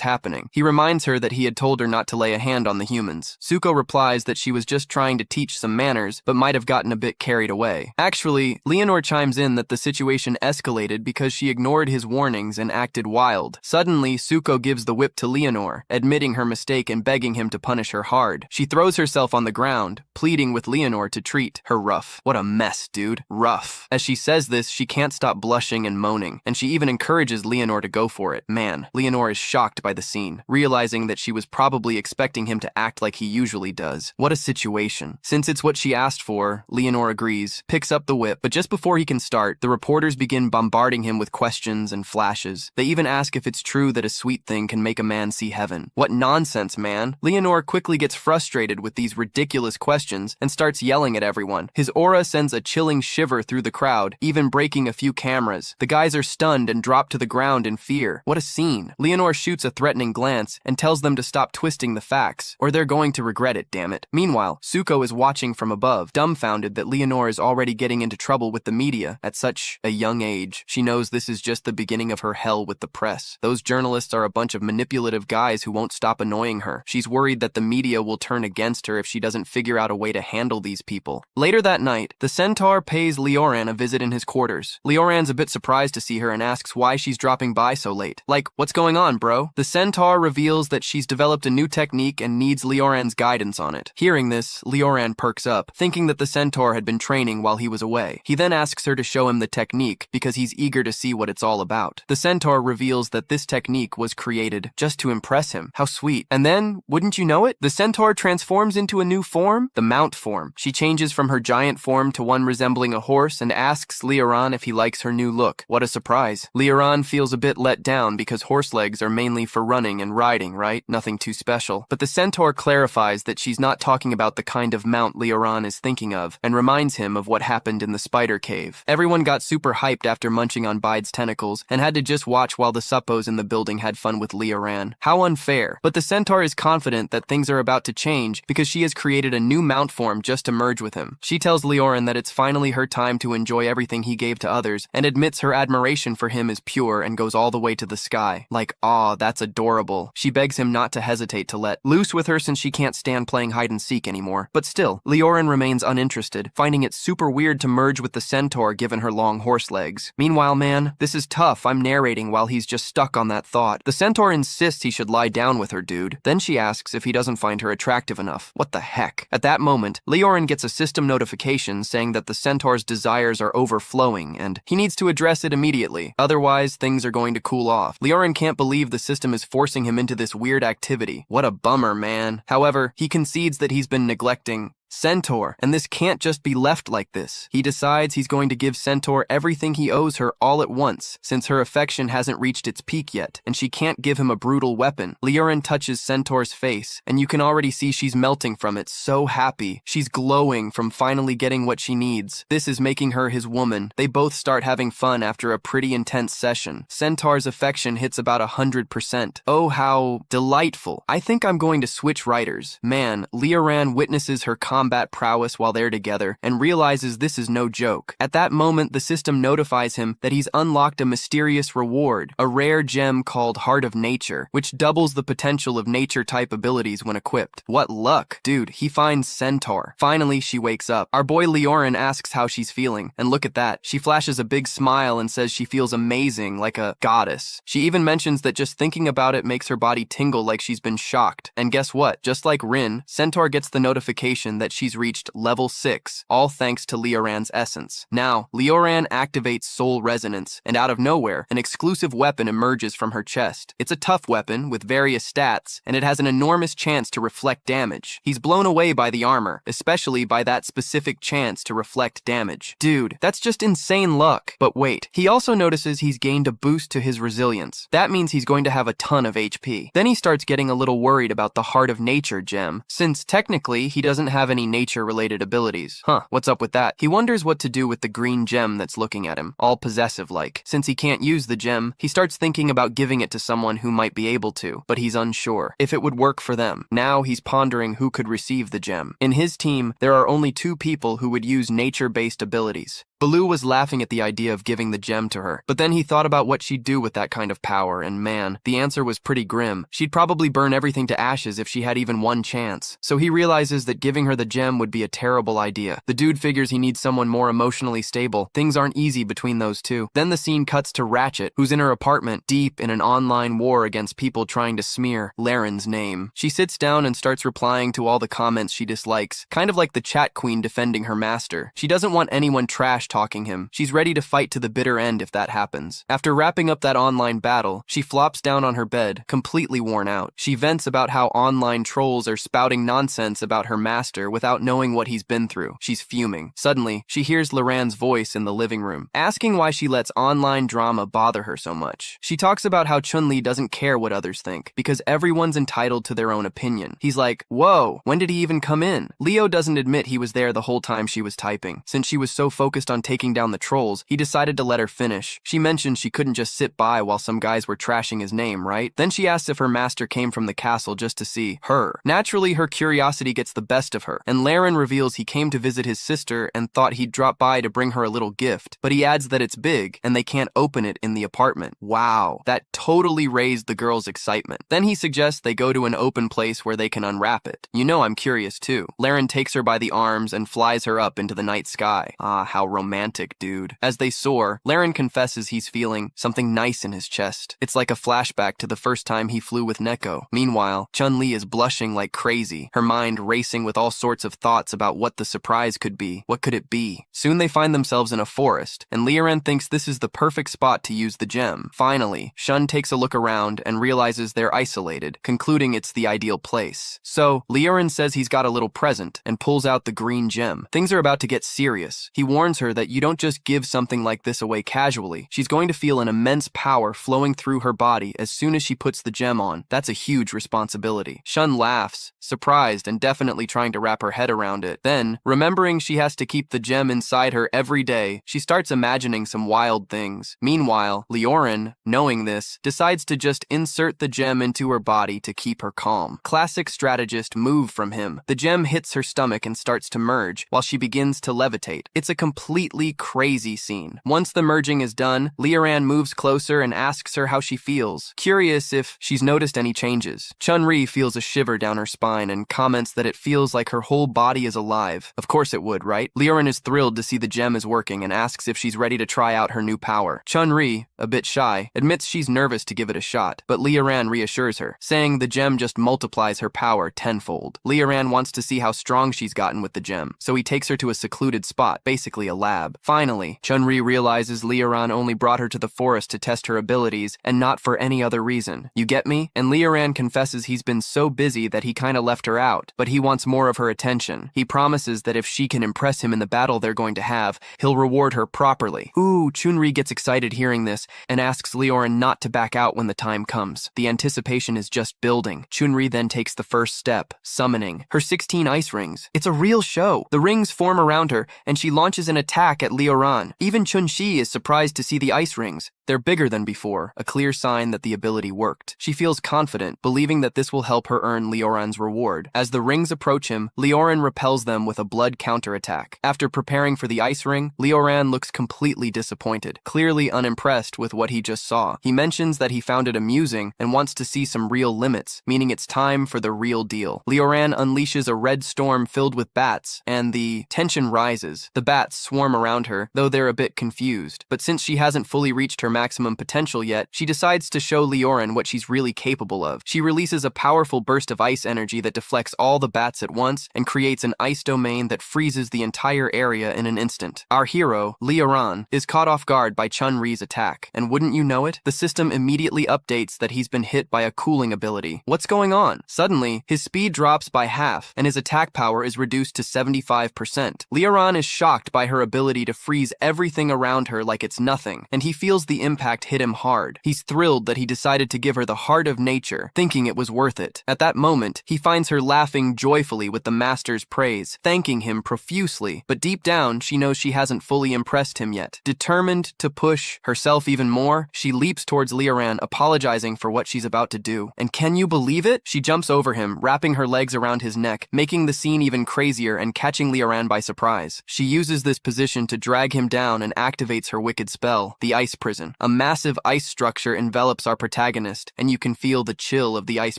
S1: happening. He reminds her that he had told her not to lay a hand on the humans. Suko replies that she was just trying to teach some manners, but might have gotten a bit carried away. Actually, Leonore chimes in that the situation escalated because she ignored his warnings and acted wild. Suddenly, Suko gives the whip to Leonore, admitting her mistake and begging him to punish her hard. She throws herself on the ground, pleading with Leonore to treat her rough. What a mess, dude. Rough. As she says this, she can't stop blushing and moaning, and she even encourages Leonore to go for it. Man, Leonore is shocked by the scene, realizing that she was probably expecting him to act like he usually does. What a situation. Since it's what she asked for, Leonore agrees, picks up the whip, but just before he can start, the reporters begin bombarding him with questions and flashes. They even ask if it's true that a sweet thing can make a man see heaven. What nonsense, man. Leonore quickly gets frustrated with these ridiculous questions and starts yelling at everyone. His aura sends a chilling shiver through the crowd, even breaking a few cameras. The guys are stunned and drop to the ground in fear. What a scene. Leonore shoots a threatening glance and tells them to stop twisting the facts, or they're going to regret it, damn it. Meanwhile, Suko is watching from above, dumbfounded that Leonore is already getting into trouble with the media at such a young age. She knows this is just the beginning of her hell with the press. Those journalists are a bunch of manipulative guys who won't stop annoying her. She's worried that the media will turn against her if she doesn't figure out a way to handle these people. Later that night, the centaur pays Leoran a visit in his quarters. Leoran's a bit surprised to see her and asks why she's dropping by so late. Like, what's going on, bro? The centaur reveals that she's developed a new technique and needs Leoran's guidance on it. Hearing this, Leoran perks up, thinking that the centaur had been training while he was away. He then asks her to show him the technique because he's eager to see what it's all about. The centaur reveals that this technique was created just to impress him. How sweet. And then, wouldn't you know it, the centaur transforms into a new form, the mount form. She changes from her giant form to one resembling a horse and asks Leoran if he likes her new look. What a surprise. Leoran feels a bit let down because horse legs are mainly for running and riding, right? Nothing too special. But the centaur clarifies that she's not talking about the kind of mount Leoran is thinking of, and reminds him of what happened in the spider cave. Everyone got super hyped after munching on Bide's tentacles, and had to just watch while the suppos in the building had fun with Leoran. How unfair. But the centaur is confident that things are about to change because she has created a new mount form just to merge with him. She tells Leoran that it's finally her time to enjoy everything he gave to others, and admits her admiration for him is pure and goes all the way to the sky. Like, aw, that's adorable. She begs him not to hesitate to let loose with her since she can't stand playing hide and seek anymore. But still, Leoran remains uninterested, finding it super weird to merge with the centaur given her long horse legs. Meanwhile, man, this is tough. I'm narrating while he's just stuck on that thought. The centaur insists he should lie down with her, dude. Then she asks if he doesn't find her attractive enough. What the heck? At that moment, Leoran gets a system notification saying that the centaur's desires are overflowing and he needs to address it immediately. Otherwise, things are going to cool off. Leoran can't believe the system is forcing him into this weird activity. What a bummer, man. However, he concedes that he's been neglecting Centaur, and this can't just be left like this. He decides he's going to give Centaur everything he owes her all at once, since her affection hasn't reached its peak yet, and she can't give him a brutal weapon. Leoran touches Centaur's face, and you can already see she's melting from it, so happy. She's glowing from finally getting what she needs. This is making her his woman. They both start having fun after a pretty intense session. Centaur's affection hits about 100%. Oh, how delightful. I think I'm going to switch writers. Man, Leoran witnesses her combat prowess while they're together and realizes this is no joke. At that moment, the system notifies him that he's unlocked a mysterious reward, a rare gem called Heart of Nature, which doubles the potential of nature-type abilities when equipped. What luck. Dude, he finds Centaur. Finally, she wakes up. Our boy Leoran asks how she's feeling, and look at that. She flashes a big smile and says she feels amazing, like a goddess. She even mentions that just thinking about it makes her body tingle like she's been shocked. And guess what? Just like Rin, Centaur gets the notification that that she's reached level 6, all thanks to Leoran's essence. Now, Leoran activates Soul Resonance, and out of nowhere, an exclusive weapon emerges from her chest. It's a tough weapon with various stats, and it has an enormous chance to reflect damage. He's blown away by the armor, especially by that specific chance to reflect damage. Dude, that's just insane luck. But wait, he also notices he's gained a boost to his resilience. That means he's going to have a ton of HP. Then he starts getting a little worried about the Heart of Nature gem, since technically he doesn't have any nature-related abilities. What's up with that? He wonders what to do with the green gem that's looking at him, all possessive-like. Since he can't use the gem, he starts thinking about giving it to someone who might be able to, but he's unsure if it would work for them. Now he's pondering who could receive the gem. In his team, there are only 2 people who would use nature-based abilities. Baloo was laughing at the idea of giving the gem to her, but then he thought about what she'd do with that kind of power, and man, the answer was pretty grim. She'd probably burn everything to ashes if she had even one chance. So he realizes that giving her the gem would be a terrible idea. The dude figures he needs someone more emotionally stable. Things aren't easy between those two. Then the scene cuts to Ratchet, who's in her apartment, deep in an online war against people trying to smear Laren's name. She sits down and starts replying to all the comments she dislikes, kind of like the chat queen defending her master. She doesn't want anyone trash-talking him. She's ready to fight to the bitter end if that happens. After wrapping up that online battle, she flops down on her bed, completely worn out. She vents about how online trolls are spouting nonsense about her master without knowing what he's been through. She's fuming. Suddenly, she hears Laren's voice in the living room, asking why she lets online drama bother her so much. She talks about how Chun-Li doesn't care what others think, because everyone's entitled to their own opinion. He's like, whoa, when did he even come in? Leo doesn't admit he was there the whole time she was typing. Since she was so focused on taking down the trolls, he decided to let her finish. She mentioned she couldn't just sit by while some guys were trashing his name, right? Then she asks if her master came from the castle just to see her. Naturally, her curiosity gets the best of her, and Laren reveals he came to visit his sister and thought he'd drop by to bring her a little gift, but he adds that it's big and they can't open it in the apartment. Wow, that totally raised the girl's excitement. Then he suggests they go to an open place where they can unwrap it. You know I'm curious too. Laren takes her by the arms and flies her up into the night sky. Ah, how romantic, dude. As they soar, Laren confesses he's feeling something nice in his chest. It's like a flashback to the first time he flew with Neko. Meanwhile, Chun-Li is blushing like crazy, her mind racing with all sorts of thoughts about what the surprise could be. What could it be? Soon they find themselves in a forest, and Leoran thinks this is the perfect spot to use the gem. Finally, Shun takes a look around and realizes they're isolated, concluding it's the ideal place. So, Leoran says he's got a little present and pulls out the green gem. Things are about to get serious. He warns her that you don't just give something like this away casually. She's going to feel an immense power flowing through her body as soon as she puts the gem on. That's a huge responsibility. Shun laughs, surprised and definitely trying to wrap her head around it. Then, remembering she has to keep the gem inside her every day, she starts imagining some wild things. Meanwhile, Leoran, knowing this, decides to just insert the gem into her body to keep her calm. Classic strategist move from him. The gem hits her stomach and starts to merge, while she begins to levitate. It's a completely crazy scene. Once the merging is done, Leoran moves closer and asks her how she feels, curious if she's noticed any changes. Chun-Ri feels a shiver down her spine and comments that it feels like her whole body is alive. Of course it would, right? Leoran is thrilled to see the gem is working and asks if she's ready to try out her new power. Chun-Ri, a bit shy, admits she's nervous to give it a shot, but Leoran reassures her, saying the gem just multiplies her power tenfold. Leoran wants to see how strong she's gotten with the gem, so he takes her to a secluded spot, basically a lab. Finally, Chun-Ri realizes Leoran only brought her to the forest to test her abilities and not for any other reason. You get me? And Leoran confesses he's been so busy that he kinda left her out, but he wants more of her attention. He promises that if she can impress him in the battle they're going to have, he'll reward her properly. Ooh, Chun-Ri gets excited hearing this and asks Leoran not to back out when the time comes. The anticipation is just building. Chun-Ri then takes the first step, summoning her 16 ice rings. It's a real show. The rings form around her, and she launches an attack at Leoran. Even Chun-Shi is surprised to see the ice rings. They're bigger than before, a clear sign that the ability worked. She feels confident, believing that this will help her earn Leoran's reward. As the rings approach him, Leoran repels them with a blood counterattack. After preparing for the ice ring, Leoran looks completely disappointed, clearly unimpressed with what he just saw. He mentions that he found it amusing and wants to see some real limits, meaning it's time for the real deal. Leoran unleashes a red storm filled with bats, and the tension rises. The bats swarm around her, though they're a bit confused. But since she hasn't fully reached her maximum potential yet, she decides to show Leorin what she's really capable of. She releases a powerful burst of ice energy that deflects all the bats at once and creates an ice domain that freezes the entire area in an instant. Our hero, Leorin, is caught off guard by Chun-Ri's attack, and wouldn't you know it, the system immediately updates that he's been hit by a cooling ability. What's going on? Suddenly, his speed drops by half, and his attack power is reduced to 75%. Leorin is shocked by her ability to freeze everything around her like it's nothing, and he feels the impact hit him hard. He's thrilled that he decided to give her the heart of nature, thinking it was worth it. At that moment, he finds her laughing joyfully with the master's praise, thanking him profusely, but deep down, she knows she hasn't fully impressed him yet. Determined to push herself even more, she leaps towards Leorin, apologizing for what she's about to do. And can you believe it? She jumps over him, wrapping her legs around his neck, making the scene even crazier and catching Leorin by surprise. She uses this position to drag him down and activates her wicked spell, the Ice Prison. A massive ice structure envelops our protagonist, and you can feel the chill of the ice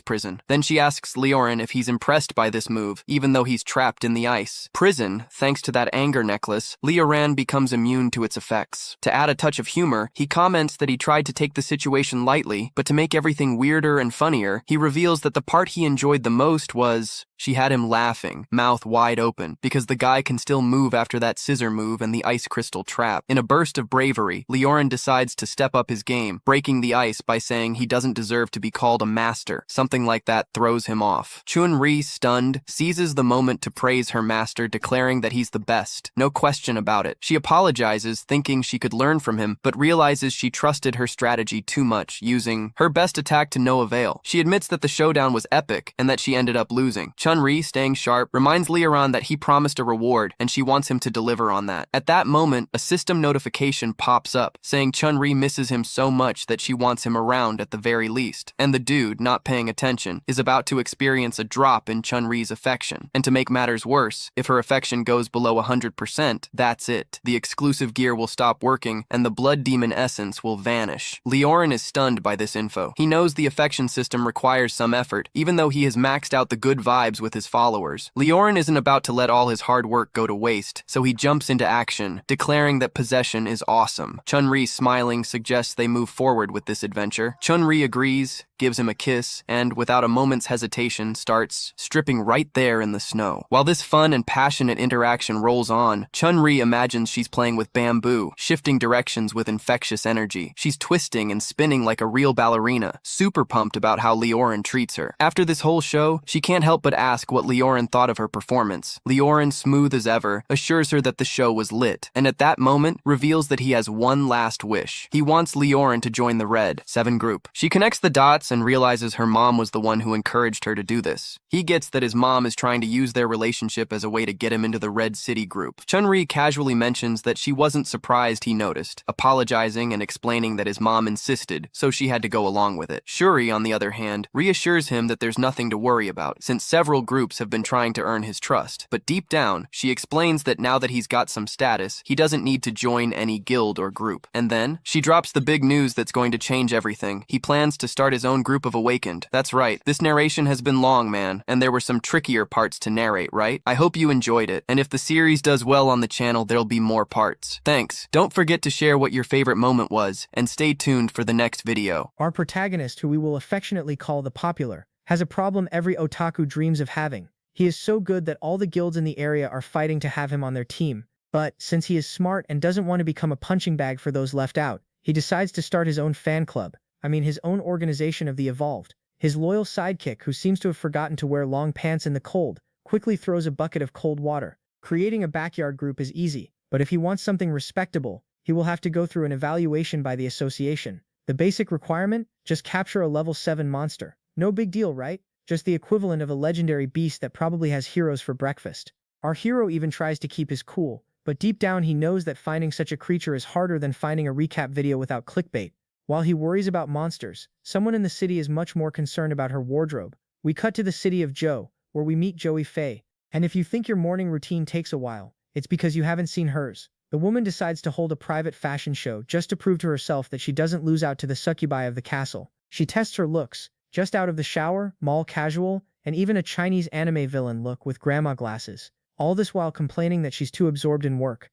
S1: prison. Then she asks Leorin if he's impressed by this move, even though he's trapped in the ice prison. Thanks to that anger necklace, Leorin becomes immune to its effects. To add a touch of humor, he comments that he tried to take the situation lightly, but to make everything weirder and funnier, he reveals that the part he enjoyed the most was she had him laughing, mouth wide open, because the guy can still move after that scissor move and the ice crystal trap. In a burst of bravery, Leorin decides to step up his game, breaking the ice by saying he doesn't deserve to be called a master. Something like that throws him off. Chun-Ri, stunned, seizes the moment to praise her master, declaring that he's the best. No question about it. She apologizes, thinking she could learn from him, but realizes she trusted her strategy too much, using her best attack to no avail. She admits that the showdown was epic, and that she ended up losing. Chun-Ri, staying sharp, reminds Leorin that he promised a reward, and she wants him to deliver on that. At that moment, a system notification pops up, saying Chun-Ri misses him so much that she wants him around at the very least. And the dude, not paying attention, is about to experience a drop in Chun-Ri's affection. And to make matters worse, if her affection goes below 100%, that's it. The exclusive gear will stop working, and the blood demon essence will vanish. Leorin is stunned by this info. He knows the affection system requires some effort, even though he has maxed out the good vibes with his followers. Leorin isn't about to let all his hard work go to waste, so he jumps into action, declaring that possession is awesome. Chun-Ri, smiling, suggests they move forward with this adventure. Chun-Ri agrees, gives him a kiss, and without a moment's hesitation starts stripping right there in the snow. While this fun and passionate interaction rolls on, Chun-Ri imagines she's playing with bamboo, shifting directions with infectious energy. She's twisting and spinning like a real ballerina, super pumped about how Leorin treats her. After this whole show, she can't help but ask what Leorin thought of her performance. Leorin, smooth as ever, assures her that the show was lit, and at that moment, reveals that he has one last wish. He wants Leorin to join the Red 7 group. She connects the dots and realizes her mom was the one who encouraged her to do this. He gets that his mom is trying to use their relationship as a way to get him into the Red City group. Chun-Ri casually mentions that she wasn't surprised he noticed, apologizing and explaining that his mom insisted, so she had to go along with it. Shuri, on the other hand, reassures him that there's nothing to worry about, since several groups have been trying to earn his trust. But deep down, she explains that now that he's got some status, he doesn't need to join any guild or group. And then, she drops the big news that's going to change everything. He plans to start his own group of Awakened. That's right, this narration has been long, man, and there were some trickier parts to narrate, right? I hope you enjoyed it, and if the series does well on the channel, there'll be more parts. Thanks. Don't forget to share what your favorite moment was, and stay tuned for the next video.
S2: Our protagonist, who we will affectionately call the Popular, has a problem every otaku dreams of having. He is so good that all the guilds in the area are fighting to have him on their team, but since he is smart and doesn't want to become a punching bag for those left out, he decides to start his own fan club. His own organization of the Evolved. His loyal sidekick, who seems to have forgotten to wear long pants in the cold, quickly throws a bucket of cold water. Creating a backyard group is easy, but if he wants something respectable, he will have to go through an evaluation by the association. The basic requirement? Just capture a level 7 monster. No big deal, right? Just the equivalent of a legendary beast that probably has heroes for breakfast. Our hero even tries to keep his cool, but deep down he knows that finding such a creature is harder than finding a recap video without clickbait. While he worries about monsters, someone in the city is much more concerned about her wardrobe. We cut to the city of Joe, where we meet Joey Faye. And if you think your morning routine takes a while, it's because you haven't seen hers. The woman decides to hold a private fashion show just to prove to herself that she doesn't lose out to the succubi of the castle. She tests her looks, just out of the shower, mall casual, and even a Chinese anime villain look with grandma glasses. All this while complaining that she's too absorbed in work.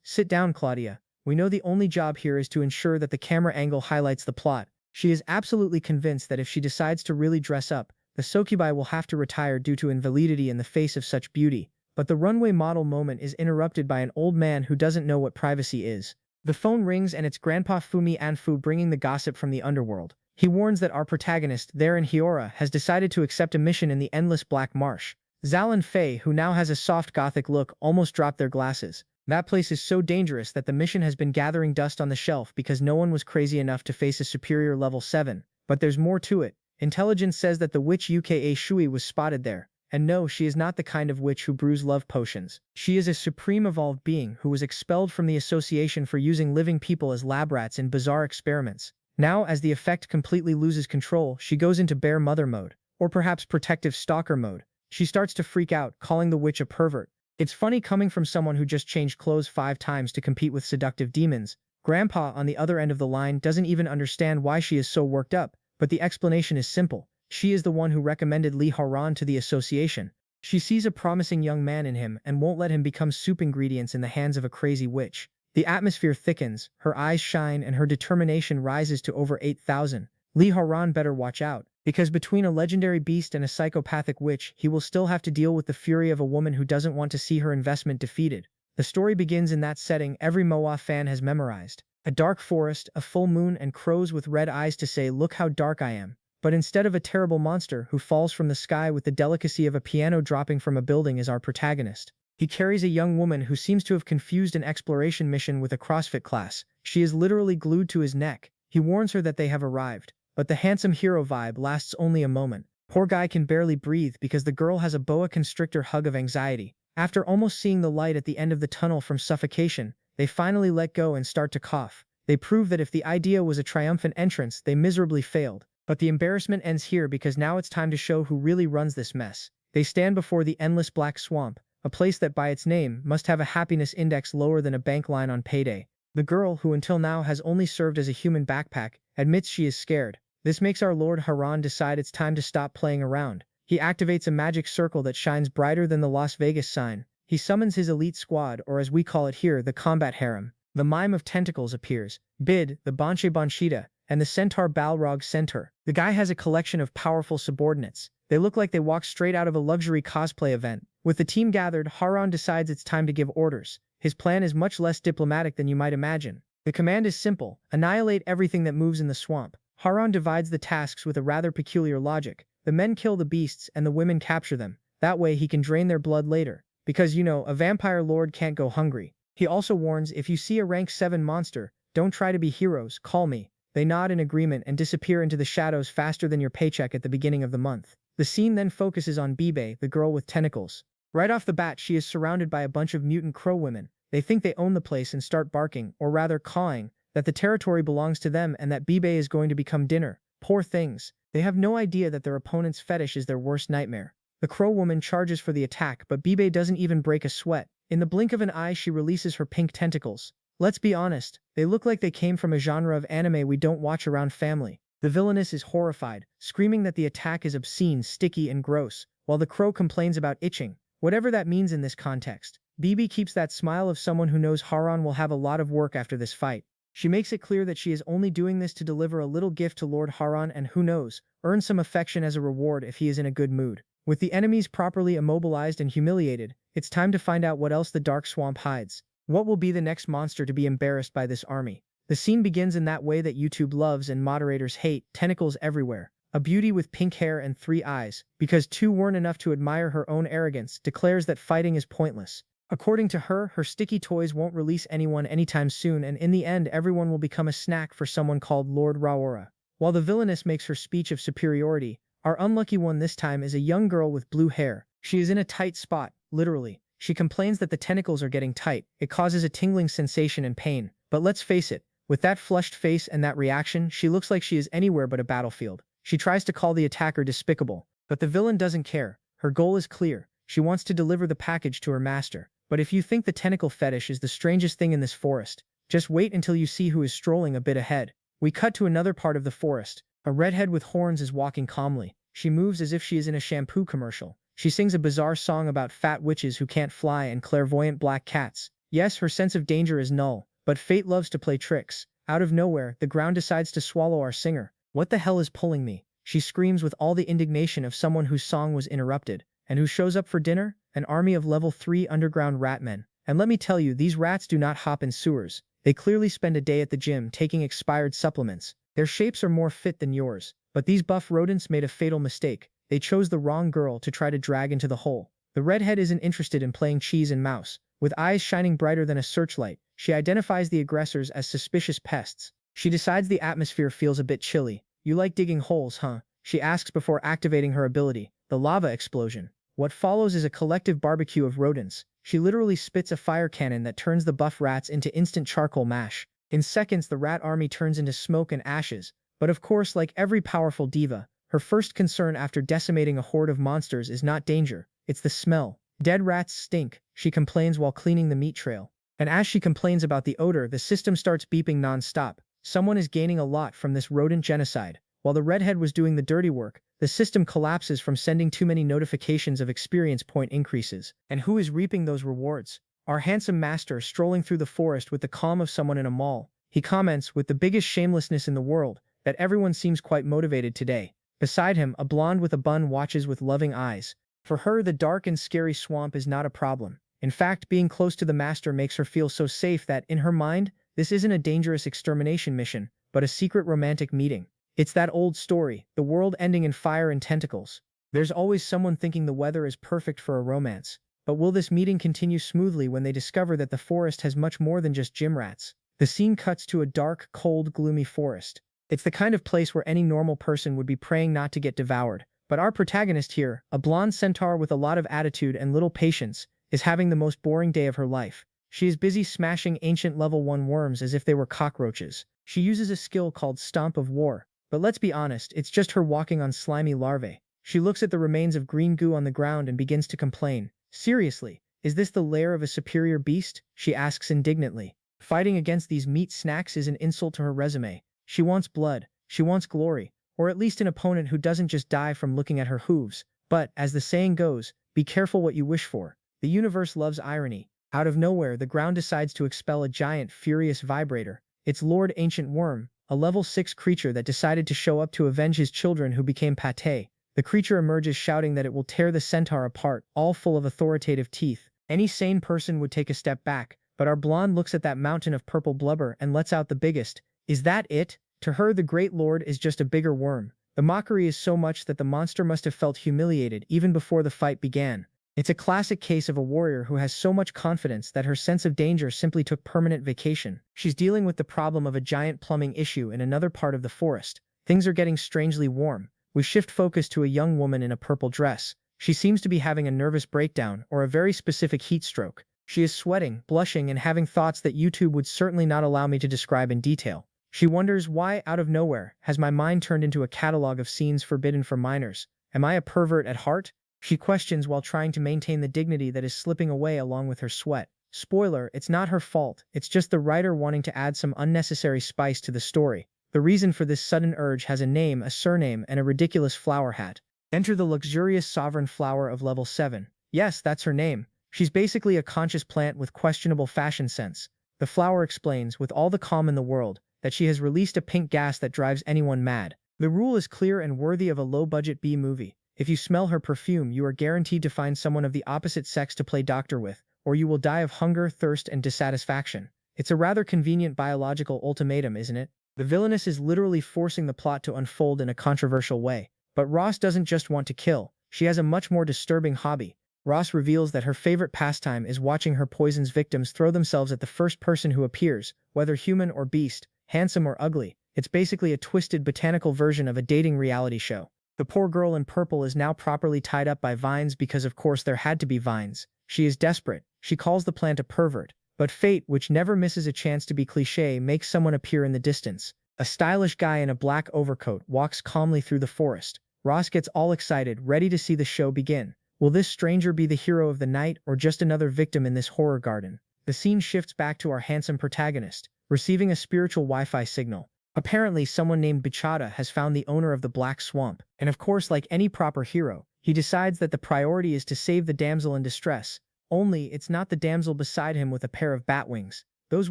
S2: Sit down, Claudia. We know the only job here is to ensure that the camera angle highlights the plot. She is absolutely convinced that if she decides to really dress up, the Succubi will have to retire due to invalidity in the face of such beauty. But the runway model moment is interrupted by an old man who doesn't know what privacy is. The phone rings and it's Grandpa Fumi Anfu bringing the gossip from the underworld. He warns that our protagonist, there in Hyora, has decided to accept a mission in the endless Black Marsh. Zal and Faye, who now has a soft gothic look, almost dropped their glasses. That place is so dangerous that the mission has been gathering dust on the shelf because no one was crazy enough to face a superior level 7. But there's more to it. Intelligence says that the witch Uka Shui was spotted there. And no, she is not the kind of witch who brews love potions. She is a supreme evolved being who was expelled from the association for using living people as lab rats in bizarre experiments. Now, as the effect completely loses control, she goes into bear mother mode, or perhaps protective stalker mode. She starts to freak out, calling the witch a pervert. It's funny coming from someone who just changed clothes 5 times to compete with seductive demons. Grandpa, on the other end of the line, doesn't even understand why she is so worked up, but the explanation is simple. She is the one who recommended Lee Howan to the association. She sees a promising young man in him and won't let him become soup ingredients in the hands of a crazy witch. The atmosphere thickens, her eyes shine, and her determination rises to over 8,000. Lee Howan better watch out, because between a legendary beast and a psychopathic witch, he will still have to deal with the fury of a woman who doesn't want to see her investment defeated. The story begins in that setting every Manhwa fan has memorized. A dark forest, a full moon, and crows with red eyes to say, "Look how dark I am." But instead of a terrible monster who falls from the sky with the delicacy of a piano dropping from a building is our protagonist. He carries a young woman who seems to have confused an exploration mission with a CrossFit class. She is literally glued to his neck. He warns her that they have arrived. But the handsome hero vibe lasts only a moment. Poor guy can barely breathe because the girl has a boa constrictor hug of anxiety. After almost seeing the light at the end of the tunnel from suffocation, they finally let go and start to cough. They prove that if the idea was a triumphant entrance, they miserably failed. But the embarrassment ends here because now it's time to show who really runs this mess. They stand before the endless black swamp, a place that by its name must have a happiness index lower than a bank line on payday. The girl, who until now has only served as a human backpack, admits she is scared. This makes our Lord Haran decide it's time to stop playing around. He activates a magic circle that shines brighter than the Las Vegas sign. He summons his elite squad, or as we call it here, the Combat Harem. The Mime of Tentacles appears, Bid, the Banche Banshita, and the Centaur Balrog Centaur. The guy has a collection of powerful subordinates. They look like they walked straight out of a luxury cosplay event. With the team gathered, Haran decides it's time to give orders. His plan is much less diplomatic than you might imagine. The command is simple: annihilate everything that moves in the swamp. Haran divides the tasks with a rather peculiar logic. The men kill the beasts and the women capture them. That way he can drain their blood later. Because, you know, a vampire lord can't go hungry. He also warns, if you see a rank 7 monster, don't try to be heroes, call me. They nod in agreement and disappear into the shadows faster than your paycheck at the beginning of the month. The scene then focuses on Bibe, the girl with tentacles. Right off the bat, she is surrounded by a bunch of mutant crow women. They think they own the place and start barking, or rather cawing, that the territory belongs to them and that Bibe is going to become dinner. Poor things. They have no idea that their opponent's fetish is their worst nightmare. The crow woman charges for the attack, but Bibe doesn't even break a sweat. In the blink of an eye, she releases her pink tentacles. Let's be honest, they look like they came from a genre of anime we don't watch around family. The villainess is horrified, screaming that the attack is obscene, sticky, and gross, while the crow complains about itching. Whatever that means in this context, Bibi keeps that smile of someone who knows Haran will have a lot of work after this fight. She makes it clear that she is only doing this to deliver a little gift to Lord Haran and, who knows, earn some affection as a reward if he is in a good mood. With the enemies properly immobilized and humiliated, it's time to find out what else the dark swamp hides. What will be the next monster to be embarrassed by this army? The scene begins in that way that YouTube loves and moderators hate: tentacles everywhere. A beauty with pink hair and 3 eyes, because 2 weren't enough to admire her own arrogance, declares that fighting is pointless. According to her, her sticky toys won't release anyone anytime soon, and in the end everyone will become a snack for someone called Lord Raora. While the villainess makes her speech of superiority, our unlucky one this time is a young girl with blue hair. She is in a tight spot, literally. She complains that the tentacles are getting tight. It causes a tingling sensation and pain. But let's face it, with that flushed face and that reaction, she looks like she is anywhere but a battlefield. She tries to call the attacker despicable, but the villain doesn't care. Her goal is clear. She wants to deliver the package to her master. But if you think the tentacle fetish is the strangest thing in this forest, just wait until you see who is strolling a bit ahead. We cut to another part of the forest. A redhead with horns is walking calmly. She moves as if she is in a shampoo commercial. She sings a bizarre song about fat witches who can't fly and clairvoyant black cats. Yes, her sense of danger is null, But fate loves to play tricks. Out of nowhere, the ground decides to swallow our singer. What the hell is pulling me? She screams with all the indignation of someone whose song was interrupted. And who shows up for dinner? An army of level 3 underground rat men. And let me tell you, these rats do not hop in sewers. They clearly spend a day at the gym taking expired supplements. Their shapes are more fit than yours. But these buff rodents made a fatal mistake. They chose the wrong girl to try to drag into the hole. The redhead isn't interested in playing cheese and mouse. With eyes shining brighter than a searchlight, she identifies the aggressors as suspicious pests. She decides the atmosphere feels a bit chilly. You like digging holes, huh? She asks before activating her ability, the lava explosion. What follows is a collective barbecue of rodents. She literally spits a fire cannon that turns the buff rats into instant charcoal mash. In seconds, the rat army turns into smoke and ashes. But of course, like every powerful diva, her first concern after decimating a horde of monsters is not danger, it's the smell. Dead rats stink, she complains while cleaning the meat trail. And as she complains about the odor, the system starts beeping non-stop. Someone is gaining a lot from this rodent genocide. While the redhead was doing the dirty work, the system collapses from sending too many notifications of experience point increases. And who is reaping those rewards? Our handsome master strolling through the forest with the calm of someone in a mall. He comments, with the biggest shamelessness in the world, that everyone seems quite motivated today. Beside him, a blonde with a bun watches with loving eyes. For her, the dark and scary swamp is not a problem. In fact, being close to the master makes her feel so safe that, in her mind, this isn't a dangerous extermination mission, but a secret romantic meeting. It's that old story, the world ending in fire and tentacles. There's always someone thinking the weather is perfect for a romance. But will this meeting continue smoothly when they discover that the forest has much more than just gym rats? The scene cuts to a dark, cold, gloomy forest. It's the kind of place where any normal person would be praying not to get devoured. But our protagonist here, a blonde centaur with a lot of attitude and little patience, is having the most boring day of her life. She is busy smashing ancient level 1 worms as if they were cockroaches. She uses a skill called Stomp of War. But let's be honest, it's just her walking on slimy larvae. She looks at the remains of green goo on the ground and begins to complain. Seriously, is this the lair of a superior beast? She asks indignantly. Fighting against these meat snacks is an insult to her resume. She wants blood. She wants glory. Or at least an opponent who doesn't just die from looking at her hooves. But, as the saying goes, be careful what you wish for. The universe loves irony. Out of nowhere, the ground decides to expel a giant, furious vibrator. It's Lord Ancient Worm, a level 6 creature that decided to show up to avenge his children who became pate. The creature emerges shouting that it will tear the centaur apart, all full of authoritative teeth. Any sane person would take a step back, but our blonde looks at that mountain of purple blubber and lets out the biggest. Is that it? To her, the Great Lord is just a bigger worm. The mockery is so much that the monster must have felt humiliated even before the fight began. It's a classic case of a warrior who has so much confidence that her sense of danger simply took permanent vacation. She's dealing with the problem of a giant plumbing issue in another part of the forest. Things are getting strangely warm. We shift focus to a young woman in a purple dress. She seems to be having a nervous breakdown or a very specific heat stroke. She is sweating, blushing, and having thoughts that YouTube would certainly not allow me to describe in detail. She wonders why, out of nowhere, has my mind turned into a catalog of scenes forbidden for minors? Am I a pervert at heart? She questions while trying to maintain the dignity that is slipping away along with her sweat. Spoiler, it's not her fault, it's just the writer wanting to add some unnecessary spice to the story. The reason for this sudden urge has a name, a surname, and a ridiculous flower hat. Enter the luxurious sovereign flower of level 7. Yes, that's her name. She's basically a conscious plant with questionable fashion sense. The flower explains, with all the calm in the world, that she has released a pink gas that drives anyone mad. The rule is clear and worthy of a low-budget B-movie. If you smell her perfume, you are guaranteed to find someone of the opposite sex to play doctor with, or you will die of hunger, thirst, and dissatisfaction. It's a rather convenient biological ultimatum, isn't it? The villainess is literally forcing the plot to unfold in a controversial way. But Ross doesn't just want to kill. She has a much more disturbing hobby. Ross reveals that her favorite pastime is watching her poison's victims throw themselves at the first person who appears, whether human or beast, handsome or ugly. It's basically a twisted botanical version of a dating reality show. The poor girl in purple is now properly tied up by vines because of course there had to be vines. She is desperate. She calls the plant a pervert. But fate, which never misses a chance to be cliché, makes someone appear in the distance. A stylish guy in a black overcoat walks calmly through the forest. Ross gets all excited, ready to see the show begin. Will this stranger be the hero of the night or just another victim in this horror garden? The scene shifts back to our handsome protagonist, receiving a spiritual Wi-Fi signal. Apparently, someone named Bichada has found the owner of the Black Swamp. And of course, like any proper hero, he decides that the priority is to save the damsel in distress. Only, it's not the damsel beside him with a pair of bat wings. Those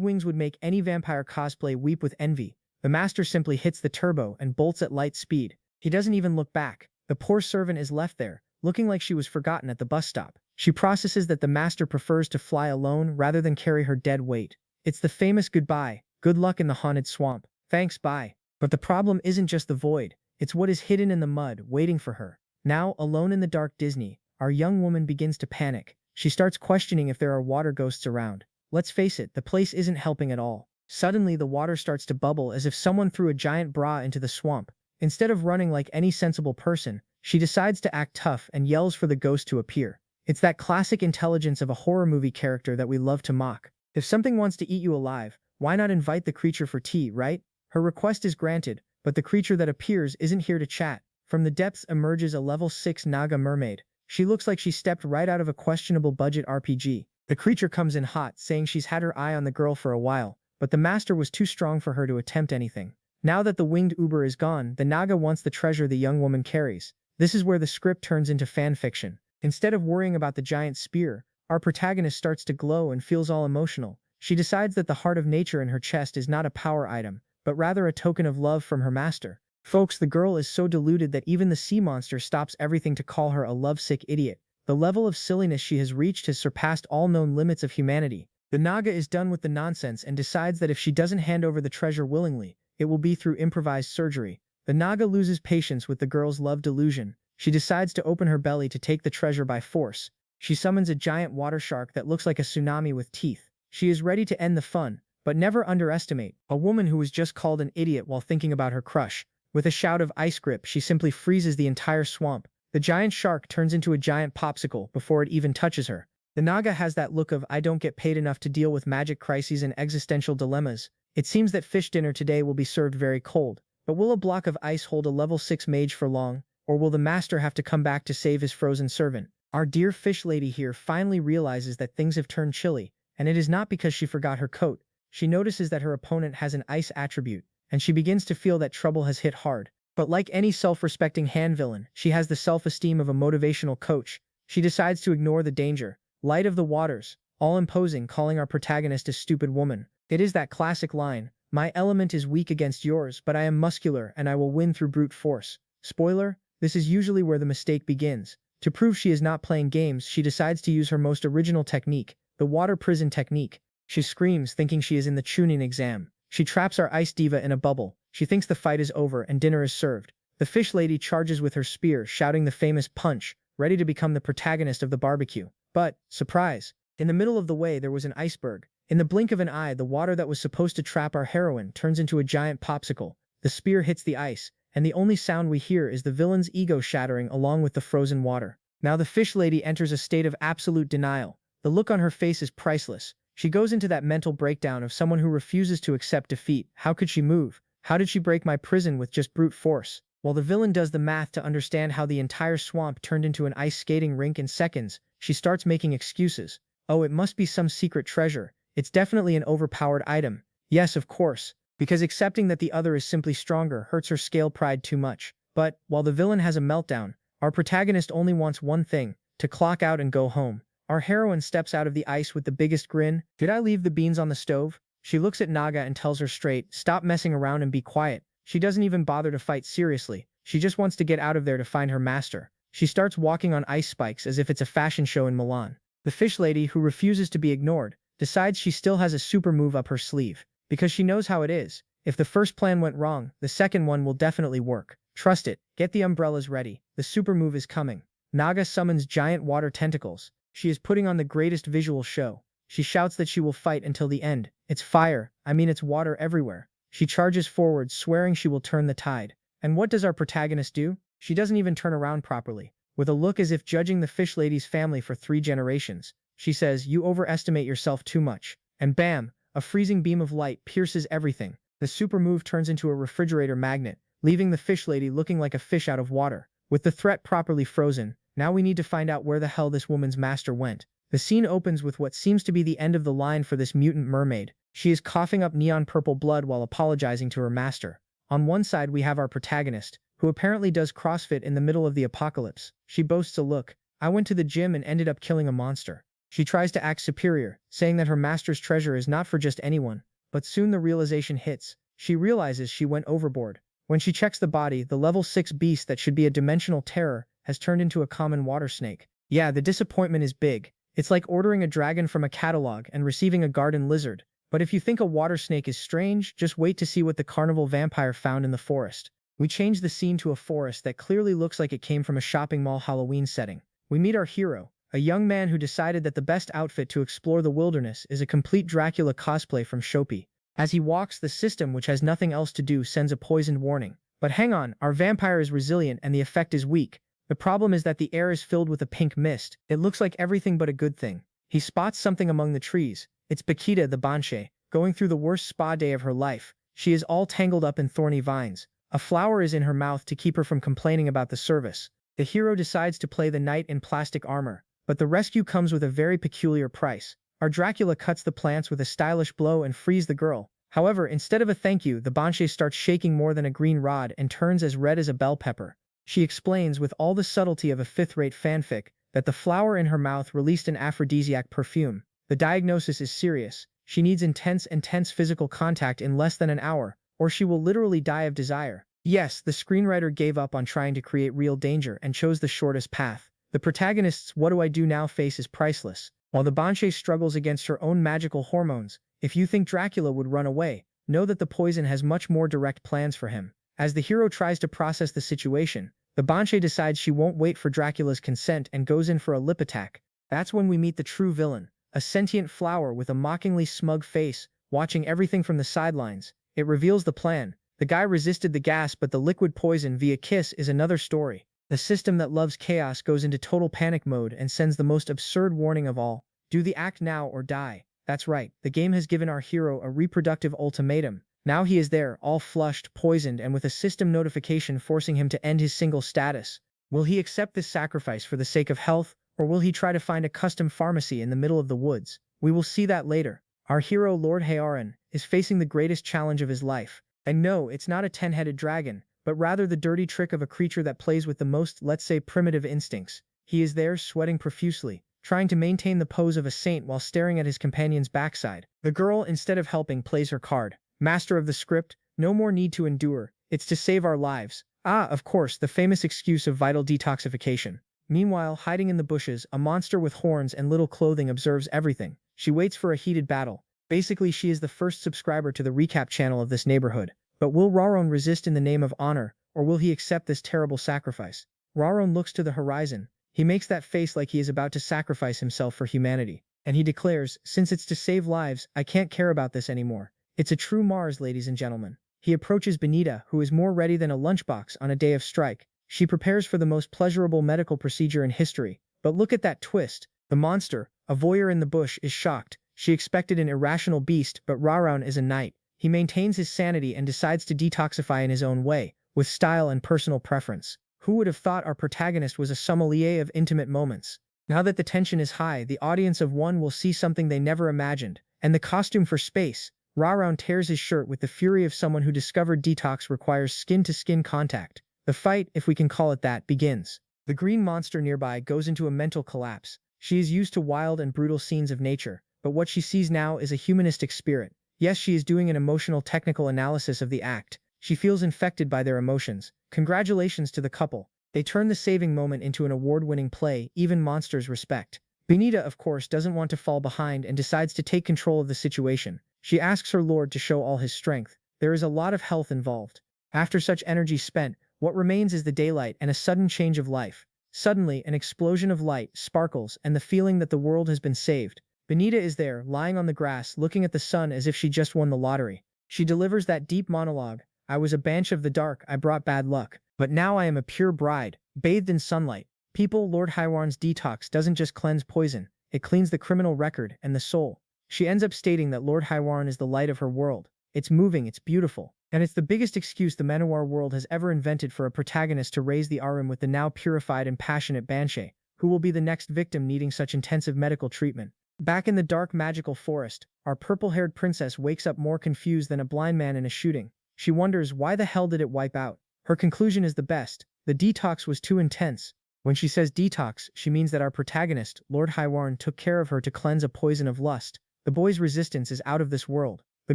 S2: wings would make any vampire cosplay weep with envy. The master simply hits the turbo and bolts at light speed. He doesn't even look back. The poor servant is left there, looking like she was forgotten at the bus stop. She processes that the master prefers to fly alone rather than carry her dead weight. It's the famous goodbye, good luck in the haunted swamp. Thanks, bye. But the problem isn't just the void. It's what is hidden in the mud, waiting for her. Now, alone in the dark Disney, our young woman begins to panic. She starts questioning if there are water ghosts around. Let's face it, the place isn't helping at all. Suddenly, the water starts to bubble as if someone threw a giant bra into the swamp. Instead of running like any sensible person, she decides to act tough and yells for the ghost to appear. It's that classic intelligence of a horror movie character that we love to mock. If something wants to eat you alive, why not invite the creature for tea, right? Her request is granted, but the creature that appears isn't here to chat. From the depths emerges a level 6 Naga mermaid. She looks like she stepped right out of a questionable budget RPG. The creature comes in hot, saying she's had her eye on the girl for a while, but the master was too strong for her to attempt anything. Now that the winged Uber is gone, the Naga wants the treasure the young woman carries. This is where the script turns into fan fiction. Instead of worrying about the giant spear, our protagonist starts to glow and feels all emotional. She decides that the heart of nature in her chest is not a power item, but rather a token of love from her master. Folks, the girl is so deluded that even the sea monster stops everything to call her a lovesick idiot. The level of silliness she has reached has surpassed all known limits of humanity. The Naga is done with the nonsense and decides that if she doesn't hand over the treasure willingly, it will be through improvised surgery. The Naga loses patience with the girl's love delusion. She decides to open her belly to take the treasure by force. She summons a giant water shark that looks like a tsunami with teeth. She is ready to end the fun, but never underestimate a woman who was just called an idiot while thinking about her crush. With a shout of ice grip, she simply freezes the entire swamp. The giant shark turns into a giant popsicle before it even touches her. The Naga has that look of "I don't get paid enough to deal with magic crises and existential dilemmas." It seems that fish dinner today will be served very cold. But will a block of ice hold a level 6 mage for long? Or will the master have to come back to save his frozen servant? Our dear fish lady here finally realizes that things have turned chilly, and it is not because she forgot her coat. She notices that her opponent has an ice attribute, and she begins to feel that trouble has hit hard. But like any self-respecting hand villain, she has the self-esteem of a motivational coach. She decides to ignore the danger. Light of the waters, all imposing, calling our protagonist a stupid woman. It is that classic line, "My element is weak against yours, but I am muscular and I will win through brute force." Spoiler, this is usually where the mistake begins. To prove she is not playing games, she decides to use her most original technique, the water prison technique. She screams, thinking she is in the Chunin exam. She traps our ice diva in a bubble. She thinks the fight is over and dinner is served. The fish lady charges with her spear, shouting the famous punch, ready to become the protagonist of the barbecue. But, surprise, in the middle of the way there was an iceberg. In the blink of an eye, the water that was supposed to trap our heroine turns into a giant popsicle. The spear hits the ice, and the only sound we hear is the villain's ego shattering along with the frozen water. Now the fish lady enters a state of absolute denial. The look on her face is priceless. She goes into that mental breakdown of someone who refuses to accept defeat. How could she move? How did she break my prison with just brute force? While the villain does the math to understand how the entire swamp turned into an ice skating rink in seconds, she starts making excuses. Oh, it must be some secret treasure. It's definitely an overpowered item. Yes, of course. Because accepting that the other is simply stronger hurts her scale pride too much. But, while the villain has a meltdown, our protagonist only wants one thing, to clock out and go home. Our heroine steps out of the ice with the biggest grin. Did I leave the beans on the stove? She looks at Naga and tells her straight, stop messing around and be quiet. She doesn't even bother to fight seriously. She just wants to get out of there to find her master. She starts walking on ice spikes as if it's a fashion show in Milan. The fish lady, who refuses to be ignored, decides she still has a super move up her sleeve. Because she knows how it is. If the first plan went wrong, the second one will definitely work. Trust it. Get the umbrellas ready. The super move is coming. Naga summons giant water tentacles. She is putting on the greatest visual show. She shouts that she will fight until the end. It's fire. It's water everywhere. She charges forward, swearing she will turn the tide. And what does our protagonist do? She doesn't even turn around properly. With a look as if judging the fish lady's family for 3 generations, she says, "You overestimate yourself too much." And bam! A freezing beam of light pierces everything. The super move turns into a refrigerator magnet, leaving the fish lady looking like a fish out of water. With the threat properly frozen, now we need to find out where the hell this woman's master went. The scene opens with what seems to be the end of the line for this mutant mermaid. She is coughing up neon purple blood while apologizing to her master. On one side we have our protagonist, who apparently does CrossFit in the middle of the apocalypse. She boasts a look. "I went to the gym and ended up killing a monster." She tries to act superior, saying that her master's treasure is not for just anyone, but soon the realization hits. She realizes she went overboard. When she checks the body, the level 6 beast that should be a dimensional terror has turned into a common water snake. Yeah, the disappointment is big. It's like ordering a dragon from a catalog and receiving a garden lizard. But if you think a water snake is strange, just wait to see what the carnival vampire found in the forest. We change the scene to a forest that clearly looks like it came from a shopping mall Halloween setting. We meet our hero, a young man who decided that the best outfit to explore the wilderness is a complete Dracula cosplay from Shopee. As he walks, the system, which has nothing else to do, sends a poisoned warning. But hang on, our vampire is resilient and the effect is weak. The problem is that the air is filled with a pink mist. It looks like everything but a good thing. He spots something among the trees. It's Bakita the Banshee, going through the worst spa day of her life. She is all tangled up in thorny vines. A flower is in her mouth to keep her from complaining about the service. The hero decides to play the knight in plastic armor, but the rescue comes with a very peculiar price. Our Dracula cuts the plants with a stylish blow and frees the girl. However, instead of a thank you, the Banshee starts shaking more than a green rod and turns as red as a bell pepper. She explains with all the subtlety of a fifth-rate fanfic that the flower in her mouth released an aphrodisiac perfume. The diagnosis is serious. She needs intense physical contact in less than an hour, or she will literally die of desire. Yes, the screenwriter gave up on trying to create real danger and chose the shortest path. The protagonist's "what do I do now" face is priceless. While the Banshee struggles against her own magical hormones, if you think Dracula would run away, know that the poison has much more direct plans for him. As the hero tries to process the situation, the Banshee decides she won't wait for Dracula's consent and goes in for a lip attack. That's when we meet the true villain, a sentient flower with a mockingly smug face, watching everything from the sidelines. It reveals the plan. The guy resisted the gas, but the liquid poison via kiss is another story. The system that loves chaos goes into total panic mode and sends the most absurd warning of all. Do the act now or die. That's right, the game has given our hero a reproductive ultimatum. Now he is there, all flushed, poisoned, and with a system notification forcing him to end his single status. Will he accept this sacrifice for the sake of health, or will he try to find a custom pharmacy in the middle of the woods? We will see that later. Our hero, Lord Haoran, is facing the greatest challenge of his life. And no, it's not a 10-headed dragon, but rather the dirty trick of a creature that plays with the most, let's say, primitive instincts. He is there, sweating profusely, trying to maintain the pose of a saint while staring at his companion's backside. The girl, instead of helping, plays her card. Master of the script, no more need to endure, it's to save our lives. Ah, of course, the famous excuse of vital detoxification. Meanwhile, hiding in the bushes, a monster with horns and little clothing observes everything. She waits for a heated battle. Basically, she is the first subscriber to the recap channel of this neighborhood. But will Raron resist in the name of honor, or will he accept this terrible sacrifice? Raron looks to the horizon. He makes that face like he is about to sacrifice himself for humanity. And he declares, since it's to save lives, I can't care about this anymore. It's a true Mars, ladies and gentlemen. He approaches Benita, who is more ready than a lunchbox on a day of strike. She prepares for the most pleasurable medical procedure in history. But look at that twist. The monster, a voyeur in the bush, is shocked. She expected an irrational beast, but Raron is a knight. He maintains his sanity and decides to detoxify in his own way, with style and personal preference. Who would have thought our protagonist was a sommelier of intimate moments? Now that the tension is high, the audience of one will see something they never imagined. And the costume for space. Raron tears his shirt with the fury of someone who discovered detox requires skin-to-skin contact. The fight, if we can call it that, begins. The green monster nearby goes into a mental collapse. She is used to wild and brutal scenes of nature, but what she sees now is a humanistic spirit. Yes, she is doing an emotional technical analysis of the act. She feels infected by their emotions. Congratulations to the couple. They turn the saving moment into an award-winning play even monsters respect. Benita, of course, doesn't want to fall behind and decides to take control of the situation. She asks her lord to show all his strength. There is a lot of health involved. After such energy spent, what remains is the daylight and a sudden change of life. Suddenly, an explosion of light, sparkles, and the feeling that the world has been saved. Benita is there, lying on the grass, looking at the sun as if she just won the lottery. She delivers that deep monologue. I was a banshee of the dark, I brought bad luck. But now I am a pure bride, bathed in sunlight. People, Lord Haoran's detox doesn't just cleanse poison, it cleans the criminal record and the soul. She ends up stating that Lord Haoran is the light of her world. It's moving, it's beautiful. And it's the biggest excuse the manhwa world has ever invented for a protagonist to raise the arum with the now purified and passionate Banshee, who will be the next victim needing such intensive medical treatment. Back in the dark magical forest, our purple-haired princess wakes up more confused than a blind man in a shooting. She wonders why the hell did it wipe out. Her conclusion is the best. The detox was too intense. When she says detox, she means that our protagonist, Lord Hywarn, took care of her to cleanse a poison of lust. The boy's resistance is out of this world. The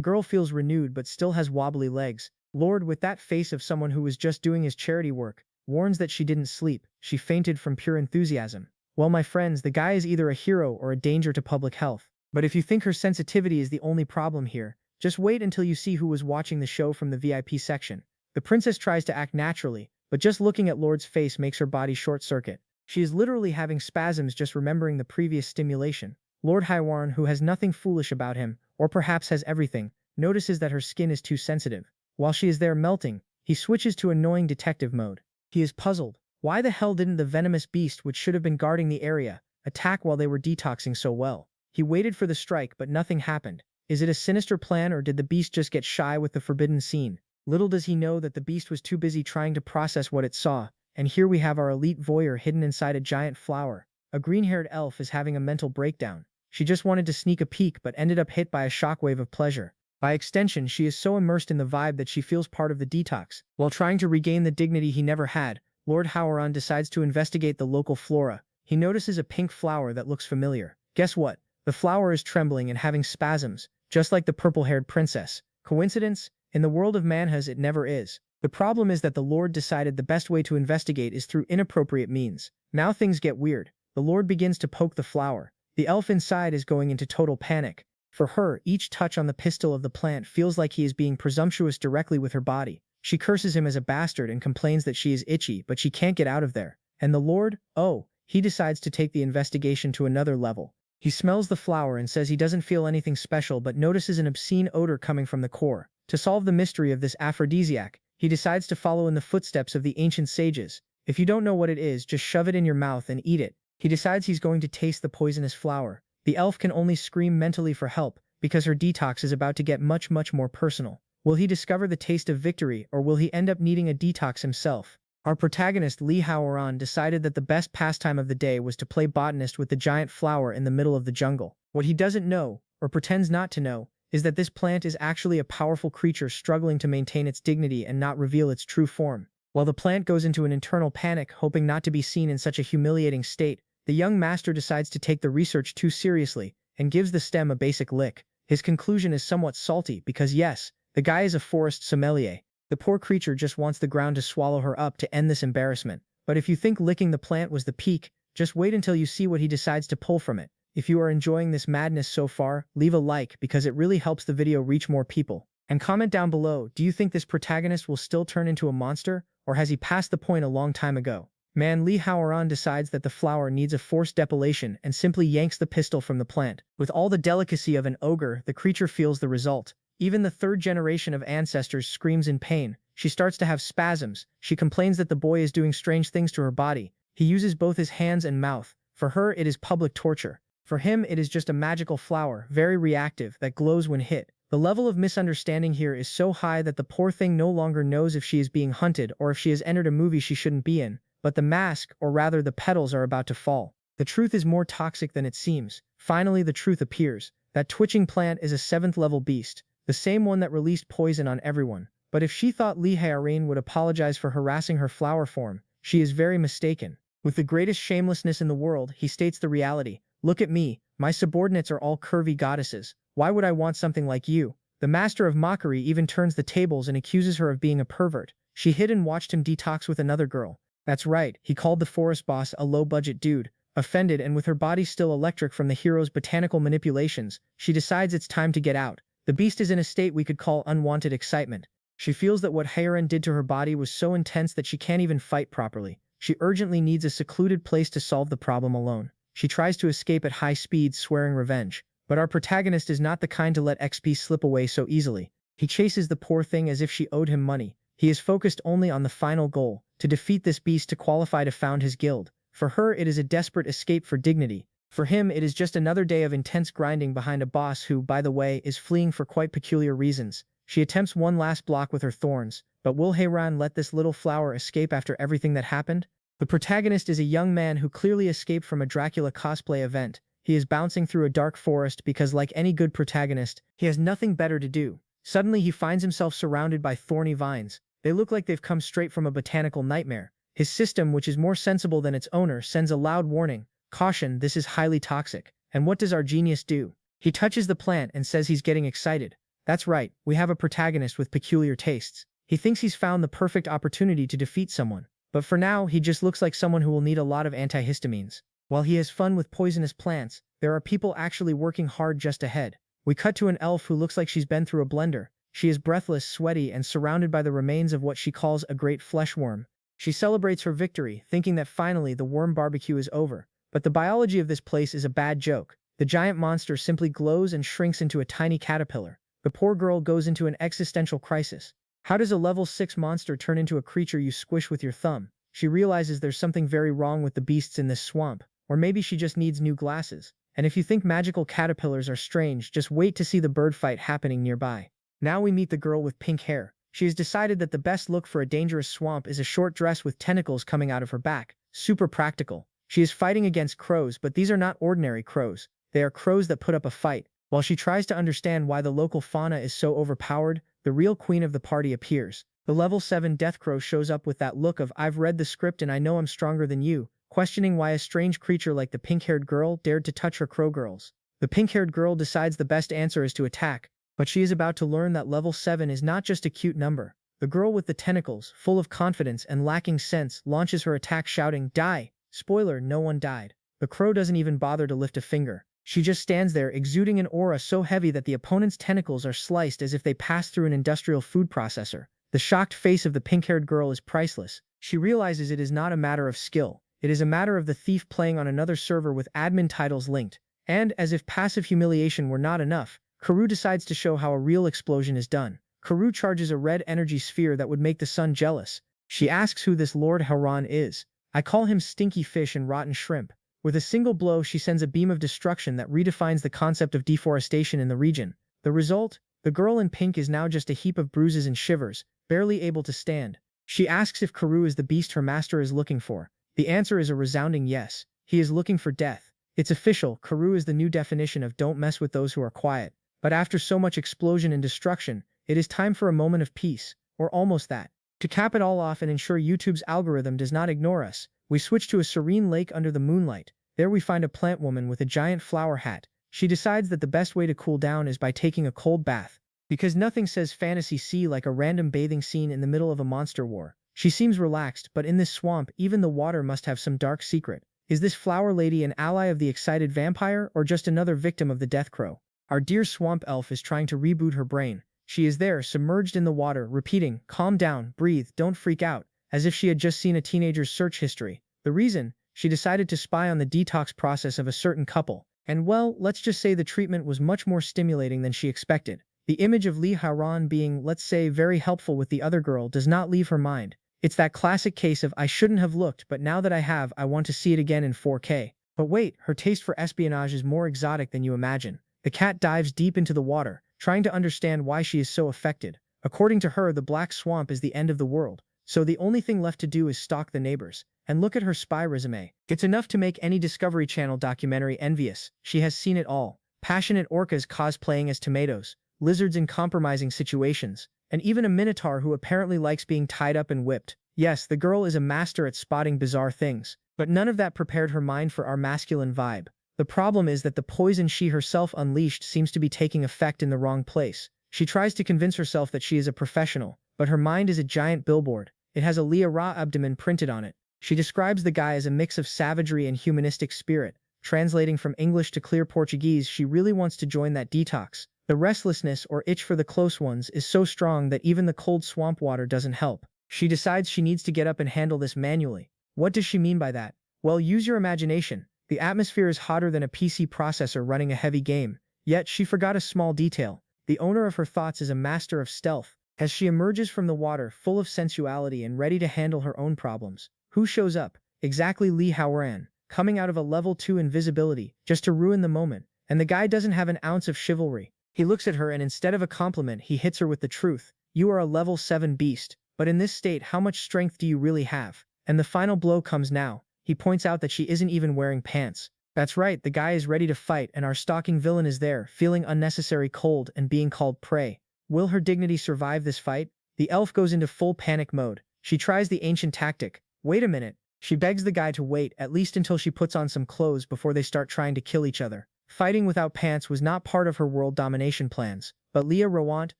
S2: girl feels renewed but still has wobbly legs. Lord, with that face of someone who was just doing his charity work, warns that she didn't sleep. She fainted from pure enthusiasm. Well, my friends, the guy is either a hero or a danger to public health. But if you think her sensitivity is the only problem here, just wait until you see who was watching the show from the VIP section. The princess tries to act naturally, but just looking at Lord's face makes her body short-circuit. She is literally having spasms just remembering the previous stimulation. Lord Hywarn, who has nothing foolish about him, or perhaps has everything, notices that her skin is too sensitive. While she is there melting, he switches to annoying detective mode. He is puzzled. Why the hell didn't the venomous beast, which should have been guarding the area, attack while they were detoxing so well? He waited for the strike, but nothing happened. Is it a sinister plan, or did the beast just get shy with the forbidden scene? Little does he know that the beast was too busy trying to process what it saw, and here we have our elite voyeur hidden inside a giant flower. A green-haired elf is having a mental breakdown. She just wanted to sneak a peek but ended up hit by a shockwave of pleasure. By extension, she is so immersed in the vibe that she feels part of the detox. While trying to regain the dignity he never had, Lord Hywarn decides to investigate the local flora. He notices a pink flower that looks familiar. Guess what? The flower is trembling and having spasms, just like the purple-haired princess. Coincidence? In the world of manhwas, it never is. The problem is that the Lord decided the best way to investigate is through inappropriate means. Now things get weird. The Lord begins to poke the flower. The elf inside is going into total panic. For her, each touch on the pistil of the plant feels like he is being presumptuous directly with her body. She curses him as a bastard and complains that she is itchy, but she can't get out of there. And the Lord? Oh, he decides to take the investigation to another level. He smells the flower and says he doesn't feel anything special but notices an obscene odor coming from the core. To solve the mystery of this aphrodisiac, he decides to follow in the footsteps of the ancient sages. If you don't know what it is, just shove it in your mouth and eat it. He decides he's going to taste the poisonous flower. The elf can only scream mentally for help, because her detox is about to get much more personal. Will he discover the taste of victory, or will he end up needing a detox himself? Our protagonist Lee Howan decided that the best pastime of the day was to play botanist with the giant flower in the middle of the jungle. What he doesn't know, or pretends not to know, is that this plant is actually a powerful creature struggling to maintain its dignity and not reveal its true form. While the plant goes into an internal panic, hoping not to be seen in such a humiliating state, the young master decides to take the research too seriously and gives the stem a basic lick. His conclusion is somewhat salty because yes, the guy is a forest sommelier. The poor creature just wants the ground to swallow her up to end this embarrassment. But if you think licking the plant was the peak, just wait until you see what he decides to pull from it. If you are enjoying this madness so far, leave a like because it really helps the video reach more people. And comment down below, do you think this protagonist will still turn into a monster, or has he passed the point a long time ago? Man, Lee Howan decides that the flower needs a forced depilation and simply yanks the pistil from the plant. With all the delicacy of an ogre, the creature feels the result. Even the third generation of ancestors screams in pain. She starts to have spasms. She complains that the boy is doing strange things to her body. He uses both his hands and mouth. For her, it is public torture. For him, it is just a magical flower, very reactive, that glows when hit. The level of misunderstanding here is so high that the poor thing no longer knows if she is being hunted or if she has entered a movie she shouldn't be in. But the mask, or rather the petals, are about to fall. The truth is more toxic than it seems. Finally, the truth appears. That twitching plant is a 7th level beast, the same one that released poison on everyone. But if she thought Lee Howan would apologize for harassing her flower form, she is very mistaken. With the greatest shamelessness in the world, he states the reality. Look at me, my subordinates are all curvy goddesses. Why would I want something like you? The master of mockery even turns the tables and accuses her of being a pervert. She hid and watched him detox with another girl. That's right, he called the forest boss a low-budget dude. Offended and with her body still electric from the hero's botanical manipulations, she decides it's time to get out. The beast is in a state we could call unwanted excitement. She feels that what Hywarn did to her body was so intense that she can't even fight properly. She urgently needs a secluded place to solve the problem alone. She tries to escape at high speed, swearing revenge. But our protagonist is not the kind to let XP slip away so easily. He chases the poor thing as if she owed him money. He is focused only on the final goal, to defeat this beast to qualify to found his guild. For her, it is a desperate escape for dignity. For him, it is just another day of intense grinding behind a boss who, by the way, is fleeing for quite peculiar reasons. She attempts one last block with her thorns, but will Hywarn let this little flower escape after everything that happened? The protagonist is a young man who clearly escaped from a Dracula cosplay event. He is bouncing through a dark forest because, like any good protagonist, he has nothing better to do. Suddenly he finds himself surrounded by thorny vines. They look like they've come straight from a botanical nightmare. His system, which is more sensible than its owner, sends a loud warning. Caution, this is highly toxic. And what does our genius do? He touches the plant and says he's getting excited. That's right, we have a protagonist with peculiar tastes. He thinks he's found the perfect opportunity to defeat someone. But for now, he just looks like someone who will need a lot of antihistamines. While he has fun with poisonous plants, there are people actually working hard just ahead. We cut to an elf who looks like she's been through a blender. She is breathless, sweaty, and surrounded by the remains of what she calls a great flesh worm. She celebrates her victory, thinking that finally the worm barbecue is over. But the biology of this place is a bad joke. The giant monster simply glows and shrinks into a tiny caterpillar. The poor girl goes into an existential crisis. How does a level 6 monster turn into a creature you squish with your thumb? She realizes there's something very wrong with the beasts in this swamp. Or maybe she just needs new glasses. And if you think magical caterpillars are strange, just wait to see the bird fight happening nearby. Now we meet the girl with pink hair. She has decided that the best look for a dangerous swamp is a short dress with tentacles coming out of her back. Super practical. She is fighting against crows, but these are not ordinary crows. They are crows that put up a fight. While she tries to understand why the local fauna is so overpowered, the real queen of the party appears. The level 7 death crow shows up with that look of "I've read the script and I know I'm stronger than you," questioning why a strange creature like the pink-haired girl dared to touch her crow girls. The pink-haired girl decides the best answer is to attack, but she is about to learn that level 7 is not just a cute number. The girl with the tentacles, full of confidence and lacking sense, launches her attack shouting, "Die!" Spoiler, no one died. The crow doesn't even bother to lift a finger. She just stands there, exuding an aura so heavy that the opponent's tentacles are sliced as if they passed through an industrial food processor. The shocked face of the pink-haired girl is priceless. She realizes it is not a matter of skill. It is a matter of the thief playing on another server with admin titles linked. And, as if passive humiliation were not enough, Karu decides to show how a real explosion is done. Karu charges a red energy sphere that would make the sun jealous. She asks who this Lord Hauran is. "I call him stinky fish and rotten shrimp." With a single blow, she sends a beam of destruction that redefines the concept of deforestation in the region. The result? The girl in pink is now just a heap of bruises and shivers, barely able to stand. She asks if Karu is the beast her master is looking for. The answer is a resounding yes. He is looking for death. It's official, Karu is the new definition of "don't mess with those who are quiet." But after so much explosion and destruction, it is time for a moment of peace, or almost that. To cap it all off and ensure YouTube's algorithm does not ignore us, we switch to a serene lake under the moonlight. There we find a plant woman with a giant flower hat. She decides that the best way to cool down is by taking a cold bath. Because nothing says fantasy sea like a random bathing scene in the middle of a monster war. She seems relaxed, but in this swamp, even the water must have some dark secret. Is this flower lady an ally of the excited vampire, or just another victim of the death crow? Our dear swamp elf is trying to reboot her brain. She is there, submerged in the water, repeating, "Calm down, breathe, don't freak out," as if she had just seen a teenager's search history. The reason? She decided to spy on the detox process of a certain couple. And well, let's just say the treatment was much more stimulating than she expected. The image of Lee Howan being, let's say, very helpful with the other girl does not leave her mind. It's that classic case of "I shouldn't have looked, but now that I have, I want to see it again in 4K. But wait, her taste for espionage is more exotic than you imagine. The cat dives deep into the water, trying to understand why she is so affected. According to her, the black swamp is the end of the world. So the only thing left to do is stalk the neighbors. And look at her spy resume. It's enough to make any Discovery Channel documentary envious. She has seen it all. Passionate orcas cosplaying as tomatoes, lizards in compromising situations, and even a minotaur who apparently likes being tied up and whipped. Yes, the girl is a master at spotting bizarre things. But none of that prepared her mind for our masculine vibe. The problem is that the poison she herself unleashed seems to be taking effect in the wrong place. She tries to convince herself that she is a professional, but her mind is a giant billboard. It has a Lia Ra abdomen printed on it. She describes the guy as a mix of savagery and humanistic spirit. Translating from English to clear Portuguese, she really wants to join that detox. The restlessness or itch for the close ones is so strong that even the cold swamp water doesn't help. She decides she needs to get up and handle this manually. What does she mean by that? Well, use your imagination. The atmosphere is hotter than a PC processor running a heavy game. Yet she forgot a small detail. The owner of her thoughts is a master of stealth. As she emerges from the water full of sensuality and ready to handle her own problems, who shows up? Exactly Lee Howan, coming out of a level 2 invisibility, just to ruin the moment. And the guy doesn't have an ounce of chivalry. He looks at her and instead of a compliment, he hits her with the truth. You are a level 7 beast. But in this state, how much strength do you really have? And the final blow comes now. He points out that she isn't even wearing pants. That's right, the guy is ready to fight and our stalking villain is there, feeling unnecessary cold and being called prey. Will her dignity survive this fight? The elf goes into full panic mode. She tries the ancient tactic. Wait a minute. She begs the guy to wait at least until she puts on some clothes before they start trying to kill each other. Fighting without pants was not part of her world domination plans, but Lee Howan,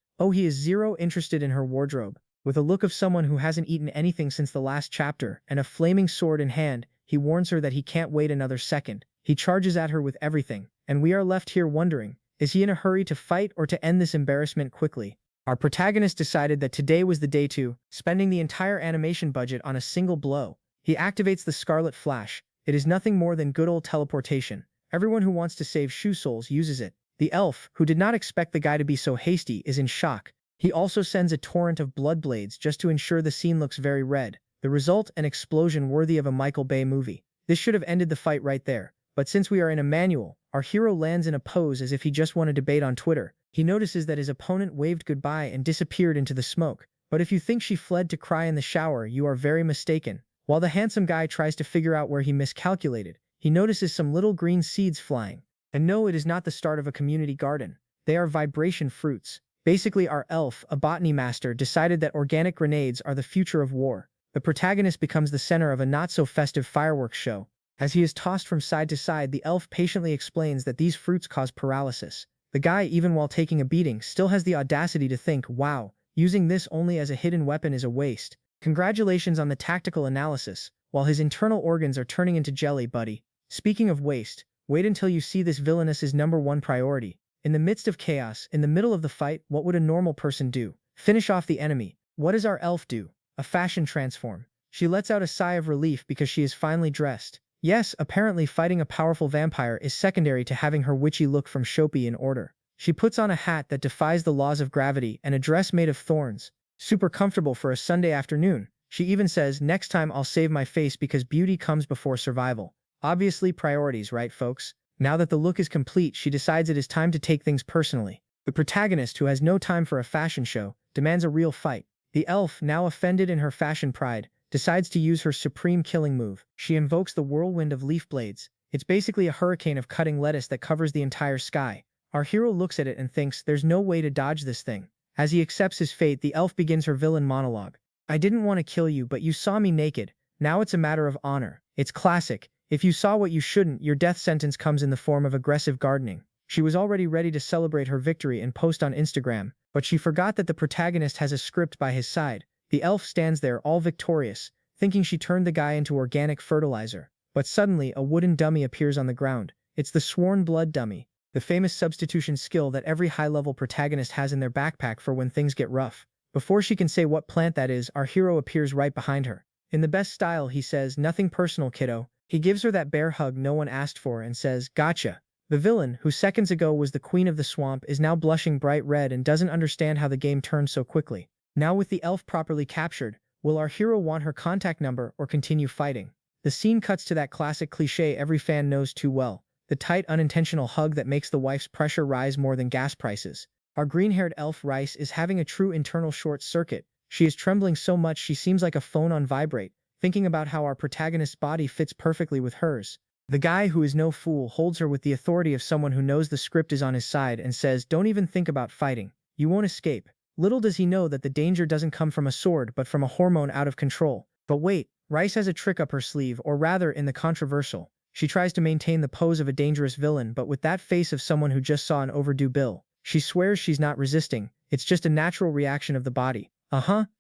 S2: oh, he is zero interested in her wardrobe. With a look of someone who hasn't eaten anything since the last chapter and a flaming sword in hand, he warns her that he can't wait another second. He charges at her with everything, and we are left here wondering, is he in a hurry to fight or to end this embarrassment quickly? Our protagonist decided that today was the day to, spending the entire animation budget on a single blow. He activates the Scarlet Flash. It is nothing more than good old teleportation. Everyone who wants to save Shoe Souls uses it. The elf, who did not expect the guy to be so hasty, is in shock. He also sends a torrent of blood blades just to ensure the scene looks very red. The result, an explosion worthy of a Michael Bay movie. This should have ended the fight right there. But since we are in a manual, our hero lands in a pose as if he just won a debate on Twitter. He notices that his opponent waved goodbye and disappeared into the smoke. But if you think she fled to cry in the shower, you are very mistaken. While the handsome guy tries to figure out where he miscalculated, he notices some little green seeds flying. And no, it is not the start of a community garden. They are vibration fruits. Basically, our elf, a botany master, decided that organic grenades are the future of war. The protagonist becomes the center of a not-so-festive fireworks show. As he is tossed from side to side, the elf patiently explains that these fruits cause paralysis. The guy, even while taking a beating, still has the audacity to think, wow, using this only as a hidden weapon is a waste. Congratulations on the tactical analysis, while his internal organs are turning into jelly, buddy. Speaking of waste, wait until you see this villainess's #1 priority. In the midst of chaos, in the middle of the fight, what would a normal person do? Finish off the enemy. What does our elf do? A fashion transform. She lets out a sigh of relief because she is finally dressed. Yes, apparently fighting a powerful vampire is secondary to having her witchy look from Shopee in order. She puts on a hat that defies the laws of gravity and a dress made of thorns. Super comfortable for a Sunday afternoon. She even says, next time I'll save my face because beauty comes before survival. Obviously priorities, right folks? Now that the look is complete, she decides it is time to take things personally. The protagonist, who has no time for a fashion show, demands a real fight. The elf, now offended in her fashion pride, decides to use her supreme killing move. She invokes the whirlwind of leaf blades. It's basically a hurricane of cutting lettuce that covers the entire sky. Our hero looks at it and thinks there's no way to dodge this thing. As he accepts his fate, the elf begins her villain monologue. I didn't want to kill you, but you saw me naked. Now it's a matter of honor. It's classic. If you saw what you shouldn't, your death sentence comes in the form of aggressive gardening. She was already ready to celebrate her victory and post on Instagram, but she forgot that the protagonist has a script by his side. The elf stands there all victorious, thinking she turned the guy into organic fertilizer. But suddenly, a wooden dummy appears on the ground. It's the sworn blood dummy, the famous substitution skill that every high-level protagonist has in their backpack for when things get rough. Before she can say what plant that is, our hero appears right behind her. In the best style, he says, nothing personal, kiddo. He gives her that bear hug no one asked for and says, gotcha. The villain, who seconds ago was the queen of the swamp, is now blushing bright red and doesn't understand how the game turned so quickly. Now with the elf properly captured, will our hero want her contact number or continue fighting? The scene cuts to that classic cliché every fan knows too well. The tight, unintentional hug that makes the wife's pressure rise more than gas prices. Our green-haired elf Rice is having a true internal short circuit. She is trembling so much she seems like a phone on vibrate, thinking about how our protagonist's body fits perfectly with hers. The guy, who is no fool, holds her with the authority of someone who knows the script is on his side and says, don't even think about fighting. You won't escape. Little does he know that the danger doesn't come from a sword but from a hormone out of control. But wait, Rice has a trick up her sleeve, or rather in the controversial. She tries to maintain the pose of a dangerous villain, but with that face of someone who just saw an overdue bill. She swears she's not resisting. It's just a natural reaction of the body.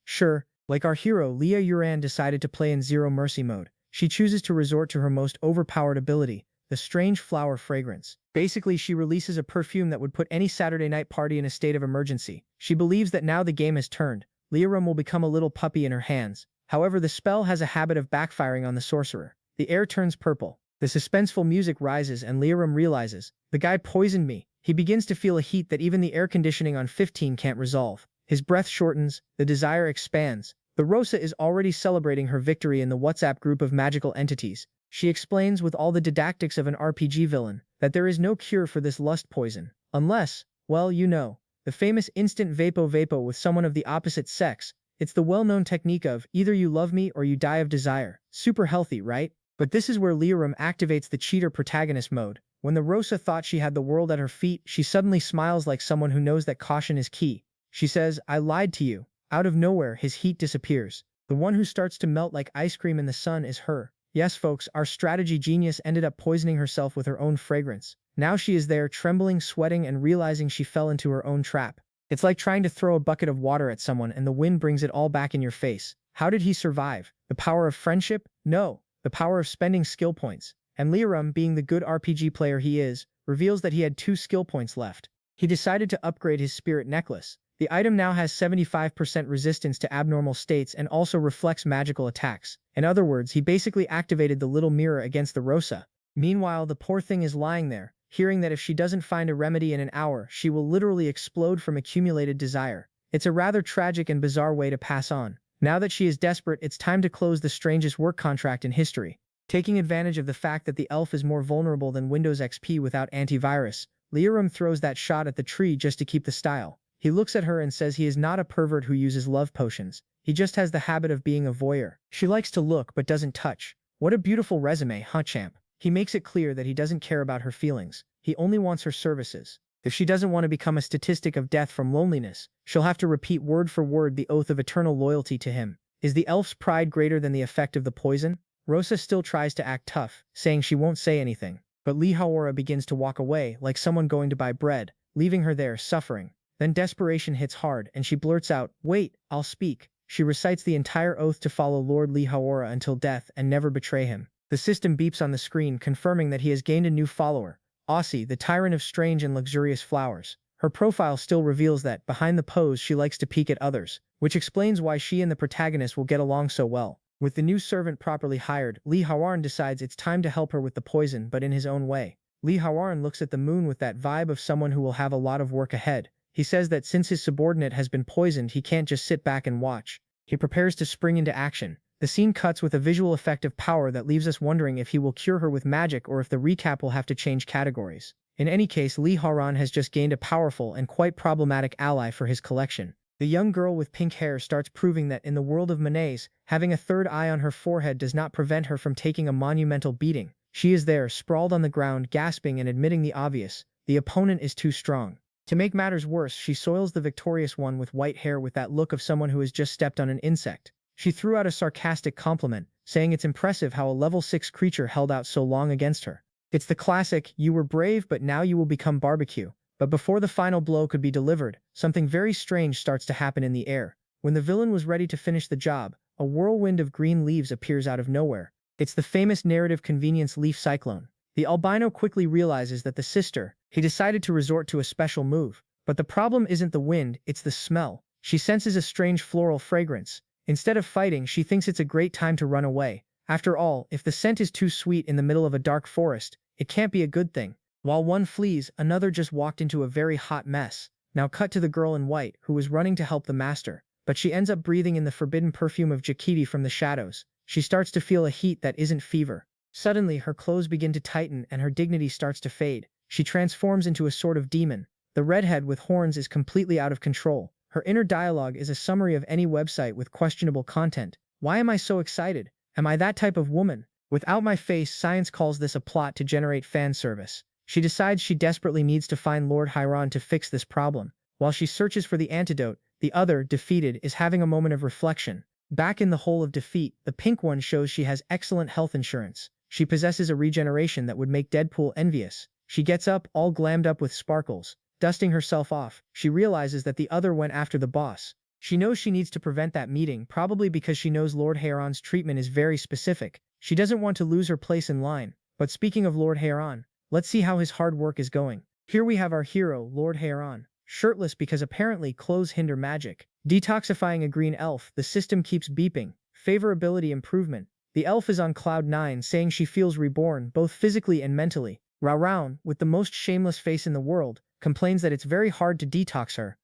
S2: Sure. Like our hero, Lee Howan decided to play in zero mercy mode. She chooses to resort to her most overpowered ability, the strange flower fragrance. Basically, she releases a perfume that would put any Saturday night party in a state of emergency. She believes that now the game has turned. Lee Howan will become a little puppy in her hands. However, the spell has a habit of backfiring on the sorcerer. The air turns purple. The suspenseful music rises and Lee Howan realizes, the guy poisoned me. He begins to feel a heat that even the air conditioning on 15 can't resolve. His breath shortens, the desire expands. The Rosa is already celebrating her victory in the WhatsApp group of magical entities. She explains with all the didactics of an RPG villain that there is no cure for this lust poison. Unless, well, you know, the famous instant vapo with someone of the opposite sex. It's the well-known technique of, either you love me or you die of desire. Super healthy, right? But this is where Lee Howan activates the cheater protagonist mode. When the Rosa thought she had the world at her feet, she suddenly smiles like someone who knows that caution is key. She says, I lied to you. Out of nowhere, his heat disappears. The one who starts to melt like ice cream in the sun is her. Yes, folks, our strategy genius ended up poisoning herself with her own fragrance. Now she is there, trembling, sweating, and realizing she fell into her own trap. It's like trying to throw a bucket of water at someone and the wind brings it all back in your face. How did he survive? The power of friendship? No. The power of spending skill points. And Lee Howan, being the good RPG player he is, reveals that he had 2 skill points left. He decided to upgrade his spirit necklace. The item now has 75% resistance to abnormal states and also reflects magical attacks. In other words, he basically activated the little mirror against the Rosa. Meanwhile, the poor thing is lying there, hearing that if she doesn't find a remedy in an hour, she will literally explode from accumulated desire. It's a rather tragic and bizarre way to pass on. Now that she is desperate, it's time to close the strangest work contract in history. Taking advantage of the fact that the elf is more vulnerable than Windows XP without antivirus, Lee Howan throws that shot at the tree just to keep the style. He looks at her and says he is not a pervert who uses love potions. He just has the habit of being a voyeur. She likes to look but doesn't touch. What a beautiful resume, huh, champ? He makes it clear that he doesn't care about her feelings. He only wants her services. If she doesn't want to become a statistic of death from loneliness, she'll have to repeat word for word the oath of eternal loyalty to him. Is the elf's pride greater than the effect of the poison? Rosa still tries to act tough, saying she won't say anything. But Lee Howan begins to walk away like someone going to buy bread, leaving her there suffering. Then desperation hits hard and she blurts out, "Wait, I'll speak." She recites the entire oath to follow Lord Lee Howan until death and never betray him. The system beeps on the screen confirming that he has gained a new follower, Aussie, the tyrant of strange and luxurious flowers. Her profile still reveals that, behind the pose, she likes to peek at others, which explains why she and the protagonist will get along so well. With the new servant properly hired, Lee Howan decides it's time to help her with the poison, but in his own way. Lee Howan looks at the moon with that vibe of someone who will have a lot of work ahead. He says that since his subordinate has been poisoned, he can't just sit back and watch. He prepares to spring into action. The scene cuts with a visual effect of power that leaves us wondering if he will cure her with magic or if the recap will have to change categories. In any case, Lee Howan has just gained a powerful and quite problematic ally for his collection. The young girl with pink hair starts proving that in the world of Manets, having a third eye on her forehead does not prevent her from taking a monumental beating. She is there, sprawled on the ground, gasping and admitting the obvious: the opponent is too strong. To make matters worse, she soils the victorious one with white hair with that look of someone who has just stepped on an insect. She threw out a sarcastic compliment, saying it's impressive how a level 6 creature held out so long against her. It's the classic, "You were brave but now you will become barbecue." But before the final blow could be delivered, something very strange starts to happen in the air. When the villain was ready to finish the job, a whirlwind of green leaves appears out of nowhere. It's the famous narrative convenience leaf cyclone. The albino quickly realizes that the sister, he decided to resort to a special move. But the problem isn't the wind, it's the smell. She senses a strange floral fragrance. Instead of fighting, she thinks it's a great time to run away. After all, if the scent is too sweet in the middle of a dark forest, it can't be a good thing. While one flees, another just walked into a very hot mess. Now cut to the girl in white, who was running to help the master. But she ends up breathing in the forbidden perfume of Jakiti from the shadows. She starts to feel a heat that isn't fever. Suddenly, her clothes begin to tighten and her dignity starts to fade. She transforms into a sort of demon. The redhead with horns is completely out of control. Her inner dialogue is a summary of any website with questionable content. Why am I so excited? Am I that type of woman? Without my face, science calls this a plot to generate fan service. She decides she desperately needs to find Lord Hiron to fix this problem. While she searches for the antidote, the other, defeated, is having a moment of reflection. Back in the hole of defeat, the pink one shows she has excellent health insurance. She possesses a regeneration that would make Deadpool envious. She gets up, all glammed up with sparkles. Dusting herself off, she realizes that the other went after the boss. She knows she needs to prevent that meeting, probably because she knows Lord Hiron's treatment is very specific. She doesn't want to lose her place in line. But speaking of Lord Hiron, let's see how his hard work is going. Here we have our hero, Lord Hiron, shirtless because apparently clothes hinder magic. Detoxifying a green elf, the system keeps beeping. Favorability improvement. The elf is on cloud 9, saying she feels reborn, both physically and mentally. Raoran, with the most shameless face in the world, complains that it's very hard to detox her.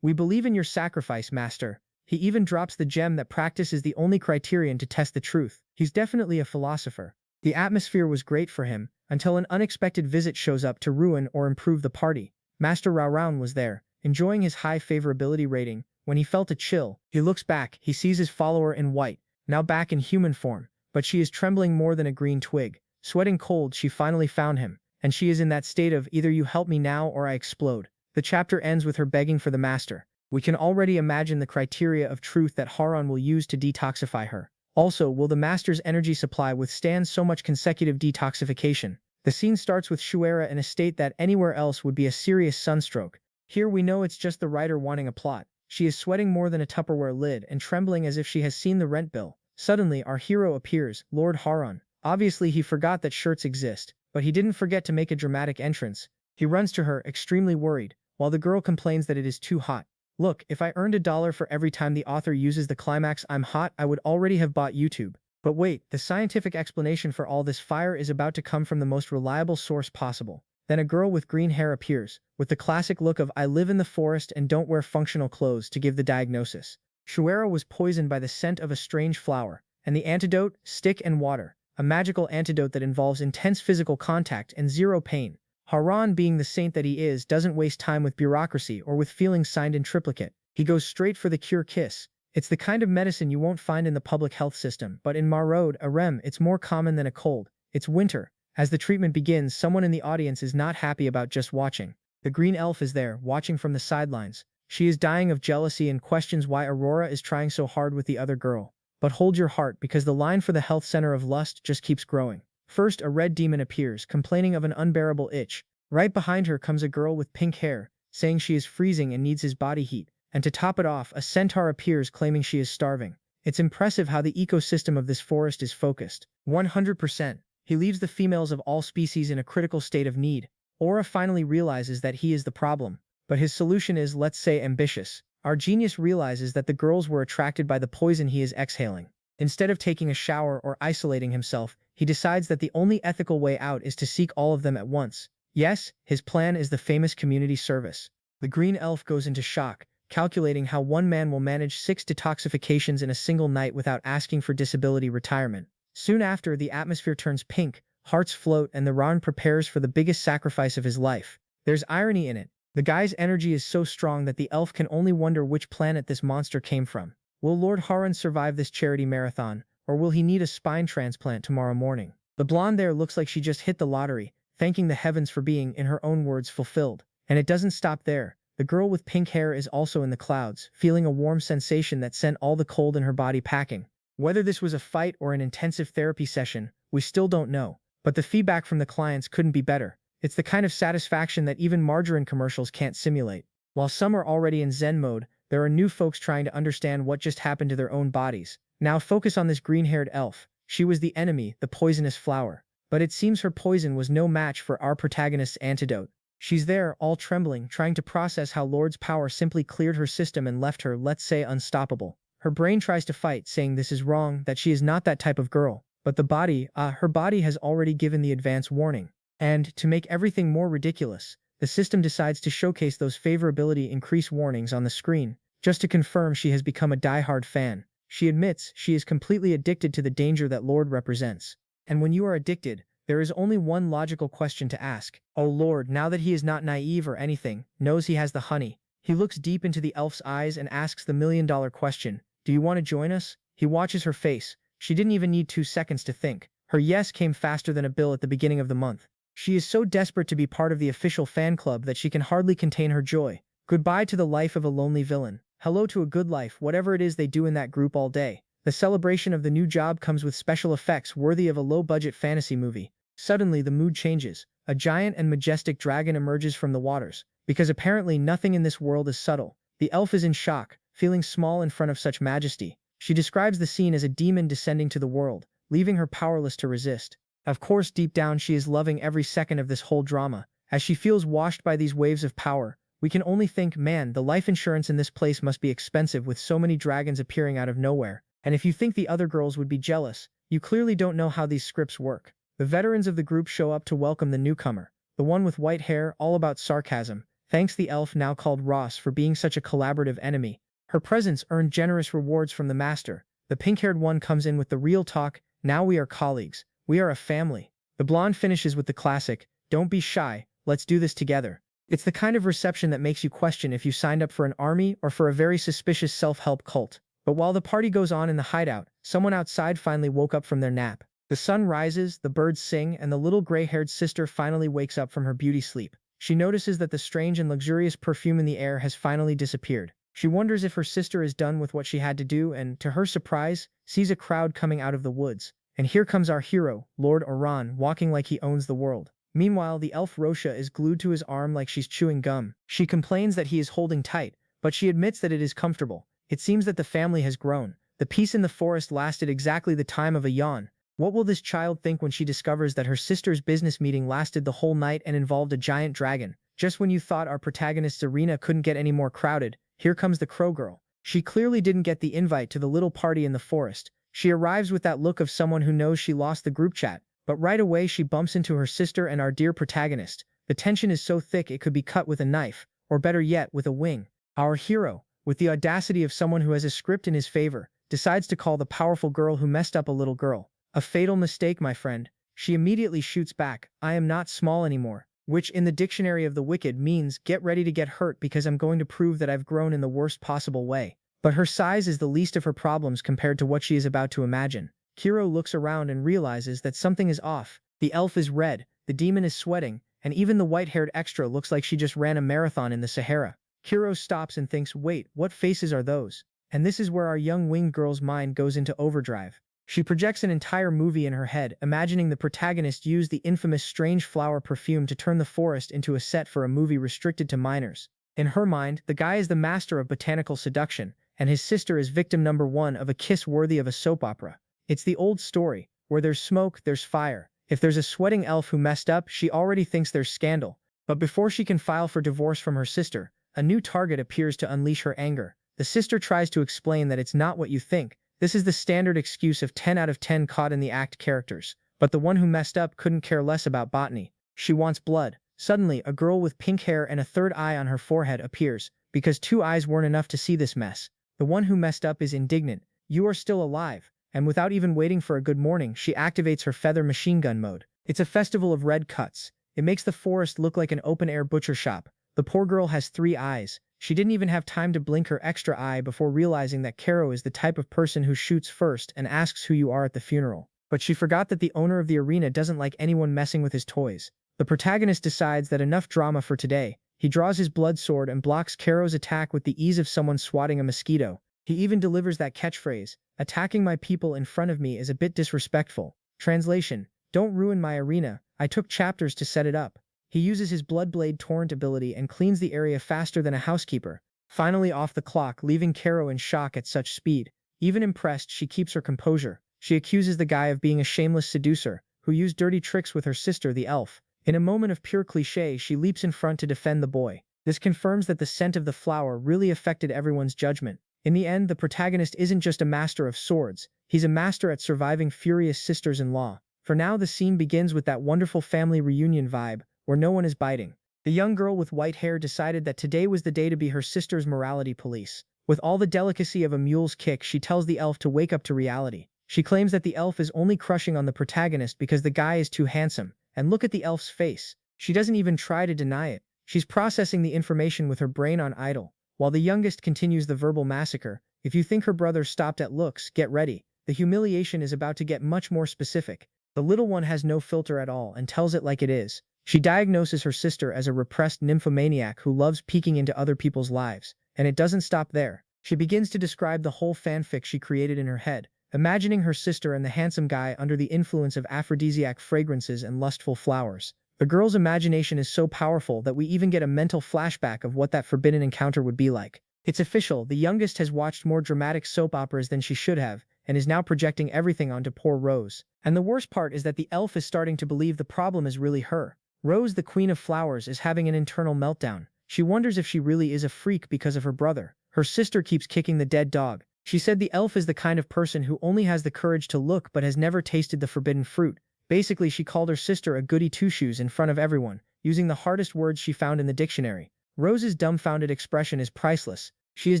S2: We believe in your sacrifice, master. He even drops the gem that practice is the only criterion to test the truth. He's definitely a philosopher. The atmosphere was great for him, until an unexpected visit shows up to ruin or improve the party. Master Raoran was there, enjoying his high favorability rating. When he felt a chill, he looks back, he sees his follower in white, now back in human form, but she is trembling more than a green twig. Sweating cold, she finally found him, and she is in that state of either you help me now or I explode. The chapter ends with her begging for the master. We can already imagine the criteria of truth that Haran will use to detoxify her. Also, will the master's energy supply withstand so much consecutive detoxification? The scene starts with Shuera in a state that anywhere else would be a serious sunstroke. Here we know it's just the writer wanting a plot. She is sweating more than a Tupperware lid and trembling as if she has seen the rent bill. Suddenly, our hero appears, Lord Haran. Obviously, he forgot that shirts exist, but he didn't forget to make a dramatic entrance. He runs to her, extremely worried, while the girl complains that it is too hot. Look, if I earned $1 for every time the author uses the climax "I'm hot," I would already have bought YouTube. But wait, the scientific explanation for all this fire is about to come from the most reliable source possible. Then a girl with green hair appears, with the classic look of "I live in the forest and don't wear functional clothes" to give the diagnosis. Shuera was poisoned by the scent of a strange flower, and the antidote, stick and water, a magical antidote that involves intense physical contact and zero pain. Haran, being the saint that he is, doesn't waste time with bureaucracy or with feelings signed in triplicate. He goes straight for the cure kiss. It's the kind of medicine you won't find in the public health system, but in Marode, Arem, it's more common than a cold. It's winter. As the treatment begins, someone in the audience is not happy about just watching. The green elf is there, watching from the sidelines. She is dying of jealousy and questions why Aurora is trying so hard with the other girl. But hold your heart, because the line for the health center of lust just keeps growing. First, a red demon appears, complaining of an unbearable itch. Right behind her comes a girl with pink hair, saying she is freezing and needs his body heat. And to top it off, a centaur appears claiming she is starving. It's impressive how the ecosystem of this forest is focused. 100%. He leaves the females of all species in a critical state of need. Aura finally realizes that he is the problem. But his solution is, let's say, ambitious. Our genius realizes that the girls were attracted by the poison he is exhaling. Instead of taking a shower or isolating himself, he decides that the only ethical way out is to seek all of them at once. Yes, his plan is the famous community service. The green elf goes into shock, calculating how one man will manage 6 detoxifications in a single night without asking for disability retirement. Soon after, the atmosphere turns pink, hearts float, and the Ran prepares for the biggest sacrifice of his life. There's irony in it. The guy's energy is so strong that the elf can only wonder which planet this monster came from. Will Lord Haran survive this charity marathon, or will he need a spine transplant tomorrow morning? The blonde there looks like she just hit the lottery, thanking the heavens for being, in her own words, fulfilled. And it doesn't stop there. The girl with pink hair is also in the clouds, feeling a warm sensation that sent all the cold in her body packing. Whether this was a fight or an intensive therapy session, we still don't know. But the feedback from the clients couldn't be better. It's the kind of satisfaction that even margarine commercials can't simulate. While some are already in Zen mode, there are new folks trying to understand what just happened to their own bodies. Now focus on this green-haired elf. She was the enemy, the poisonous flower. But it seems her poison was no match for our protagonist's antidote. She's there, all trembling, trying to process how Lord's power simply cleared her system and left her, let's say, unstoppable. Her brain tries to fight, saying this is wrong, that she is not that type of girl. But the body, her body has already given the advance warning. And, to make everything more ridiculous, the system decides to showcase those favorability increase warnings on the screen, just to confirm she has become a die-hard fan. She admits she is completely addicted to the danger that Lord represents. And when you are addicted, there is only one logical question to ask. Oh Lord, now that he is not naive or anything, knows he has the honey. He looks deep into the elf's eyes and asks the million-dollar question, do you want to join us? He watches her face. She didn't even need 2 seconds to think. Her yes came faster than a bill at the beginning of the month. She is so desperate to be part of the official fan club that she can hardly contain her joy. Goodbye to the life of a lonely villain. Hello to a good life, whatever it is they do in that group all day. The celebration of the new job comes with special effects worthy of a low-budget fantasy movie. Suddenly the mood changes. A giant and majestic dragon emerges from the waters. Because apparently nothing in this world is subtle. The elf is in shock, feeling small in front of such majesty. She describes the scene as a demon descending to the world, leaving her powerless to resist. Of course, deep down she is loving every second of this whole drama. As she feels washed by these waves of power, we can only think, man, the life insurance in this place must be expensive with so many dragons appearing out of nowhere. And if you think the other girls would be jealous, you clearly don't know how these scripts work. The veterans of the group show up to welcome the newcomer. The one with white hair, all about sarcasm, thanks the elf now called Ross for being such a collaborative enemy. Her presence earned generous rewards from the master. The pink-haired one comes in with the real talk, now we are colleagues. We are a family. The blonde finishes with the classic, don't be shy, let's do this together. It's the kind of reception that makes you question if you signed up for an army or for a very suspicious self-help cult. But while the party goes on in the hideout, someone outside finally woke up from their nap. The sun rises, the birds sing, and the little gray-haired sister finally wakes up from her beauty sleep. She notices that the strange and luxurious perfume in the air has finally disappeared. She wonders if her sister is done with what she had to do and, to her surprise, sees a crowd coming out of the woods. And here comes our hero, Lord Oran, walking like he owns the world. Meanwhile, the elf Rosha is glued to his arm like she's chewing gum. She complains that he is holding tight, but she admits that it is comfortable. It seems that the family has grown. The peace in the forest lasted exactly the time of a yawn. What will this child think when she discovers that her sister's business meeting lasted the whole night and involved a giant dragon? Just when you thought our protagonist's arena couldn't get any more crowded, here comes the crow girl. She clearly didn't get the invite to the little party in the forest. She arrives with that look of someone who knows she lost the group chat, but right away she bumps into her sister and our dear protagonist. The tension is so thick it could be cut with a knife, or better yet, with a wing. Our hero, with the audacity of someone who has a script in his favor, decides to call the powerful girl who messed up a little girl. A fatal mistake, my friend. She immediately shoots back, I am not small anymore, which in the dictionary of the wicked means get ready to get hurt because I'm going to prove that I've grown in the worst possible way. But her size is the least of her problems compared to what she is about to imagine. Kiro looks around and realizes that something is off. The elf is red, the demon is sweating, and even the white-haired extra looks like she just ran a marathon in the Sahara. Kiro stops and thinks, wait, what faces are those? And this is where our young winged girl's mind goes into overdrive. She projects an entire movie in her head, imagining the protagonist used the infamous strange flower perfume to turn the forest into a set for a movie restricted to minors. In her mind, the guy is the master of botanical seduction, and his sister is victim number one of a kiss worthy of a soap opera. It's the old story, where there's smoke, there's fire. If there's a sweating elf who messed up, she already thinks there's scandal. But before she can file for divorce from her sister, a new target appears to unleash her anger. The sister tries to explain that it's not what you think. This is the standard excuse of 10 out of 10 caught in the act characters. But the one who messed up couldn't care less about botany. She wants blood. Suddenly, a girl with pink hair and a third eye on her forehead appears, because 2 eyes weren't enough to see this mess. The one who messed up is indignant. You are still alive. And without even waiting for a good morning, she activates her feather machine gun mode. It's a festival of red cuts. It makes the forest look like an open-air butcher shop. The poor girl has 3 eyes. She didn't even have time to blink her extra eye before realizing that Karo is the type of person who shoots first and asks who you are at the funeral. But she forgot that the owner of the arena doesn't like anyone messing with his toys. The protagonist decides that enough drama for today. He draws his blood sword and blocks Karo's attack with the ease of someone swatting a mosquito. He even delivers that catchphrase, attacking my people in front of me is a bit disrespectful. Translation, don't ruin my arena, I took chapters to set it up. He uses his Bloodblade Torrent ability and cleans the area faster than a housekeeper. Finally off the clock, leaving Karo in shock at such speed. Even impressed, she keeps her composure. She accuses the guy of being a shameless seducer, who used dirty tricks with her sister the elf. In a moment of pure cliché, she leaps in front to defend the boy. This confirms that the scent of the flower really affected everyone's judgment. In the end, the protagonist isn't just a master of swords, he's a master at surviving furious sisters-in-law. For now, the scene begins with that wonderful family reunion vibe, where no one is biting. The young girl with white hair decided that today was the day to be her sister's morality police. With all the delicacy of a mule's kick, she tells the elf to wake up to reality. She claims that the elf is only crushing on the protagonist because the guy is too handsome. And look at the elf's face. She doesn't even try to deny it. She's processing the information with her brain on idle. While the youngest continues the verbal massacre, if you think her brother stopped at looks, get ready. The humiliation is about to get much more specific. The little one has no filter at all and tells it like it is. She diagnoses her sister as a repressed nymphomaniac who loves peeking into other people's lives. And it doesn't stop there. She begins to describe the whole fanfic she created in her head, imagining her sister and the handsome guy under the influence of aphrodisiac fragrances and lustful flowers. The girl's imagination is so powerful that we even get a mental flashback of what that forbidden encounter would be like. It's official, the youngest has watched more dramatic soap operas than she should have, and is now projecting everything onto poor Rose. And the worst part is that the elf is starting to believe the problem is really her. Rose, the queen of flowers, is having an internal meltdown. She wonders if she really is a freak because of her brother. Her sister keeps kicking the dead dog. She said the elf is the kind of person who only has the courage to look but has never tasted the forbidden fruit. Basically, she called her sister a goody two-shoes in front of everyone, using the hardest words she found in the dictionary. Rose's dumbfounded expression is priceless. She is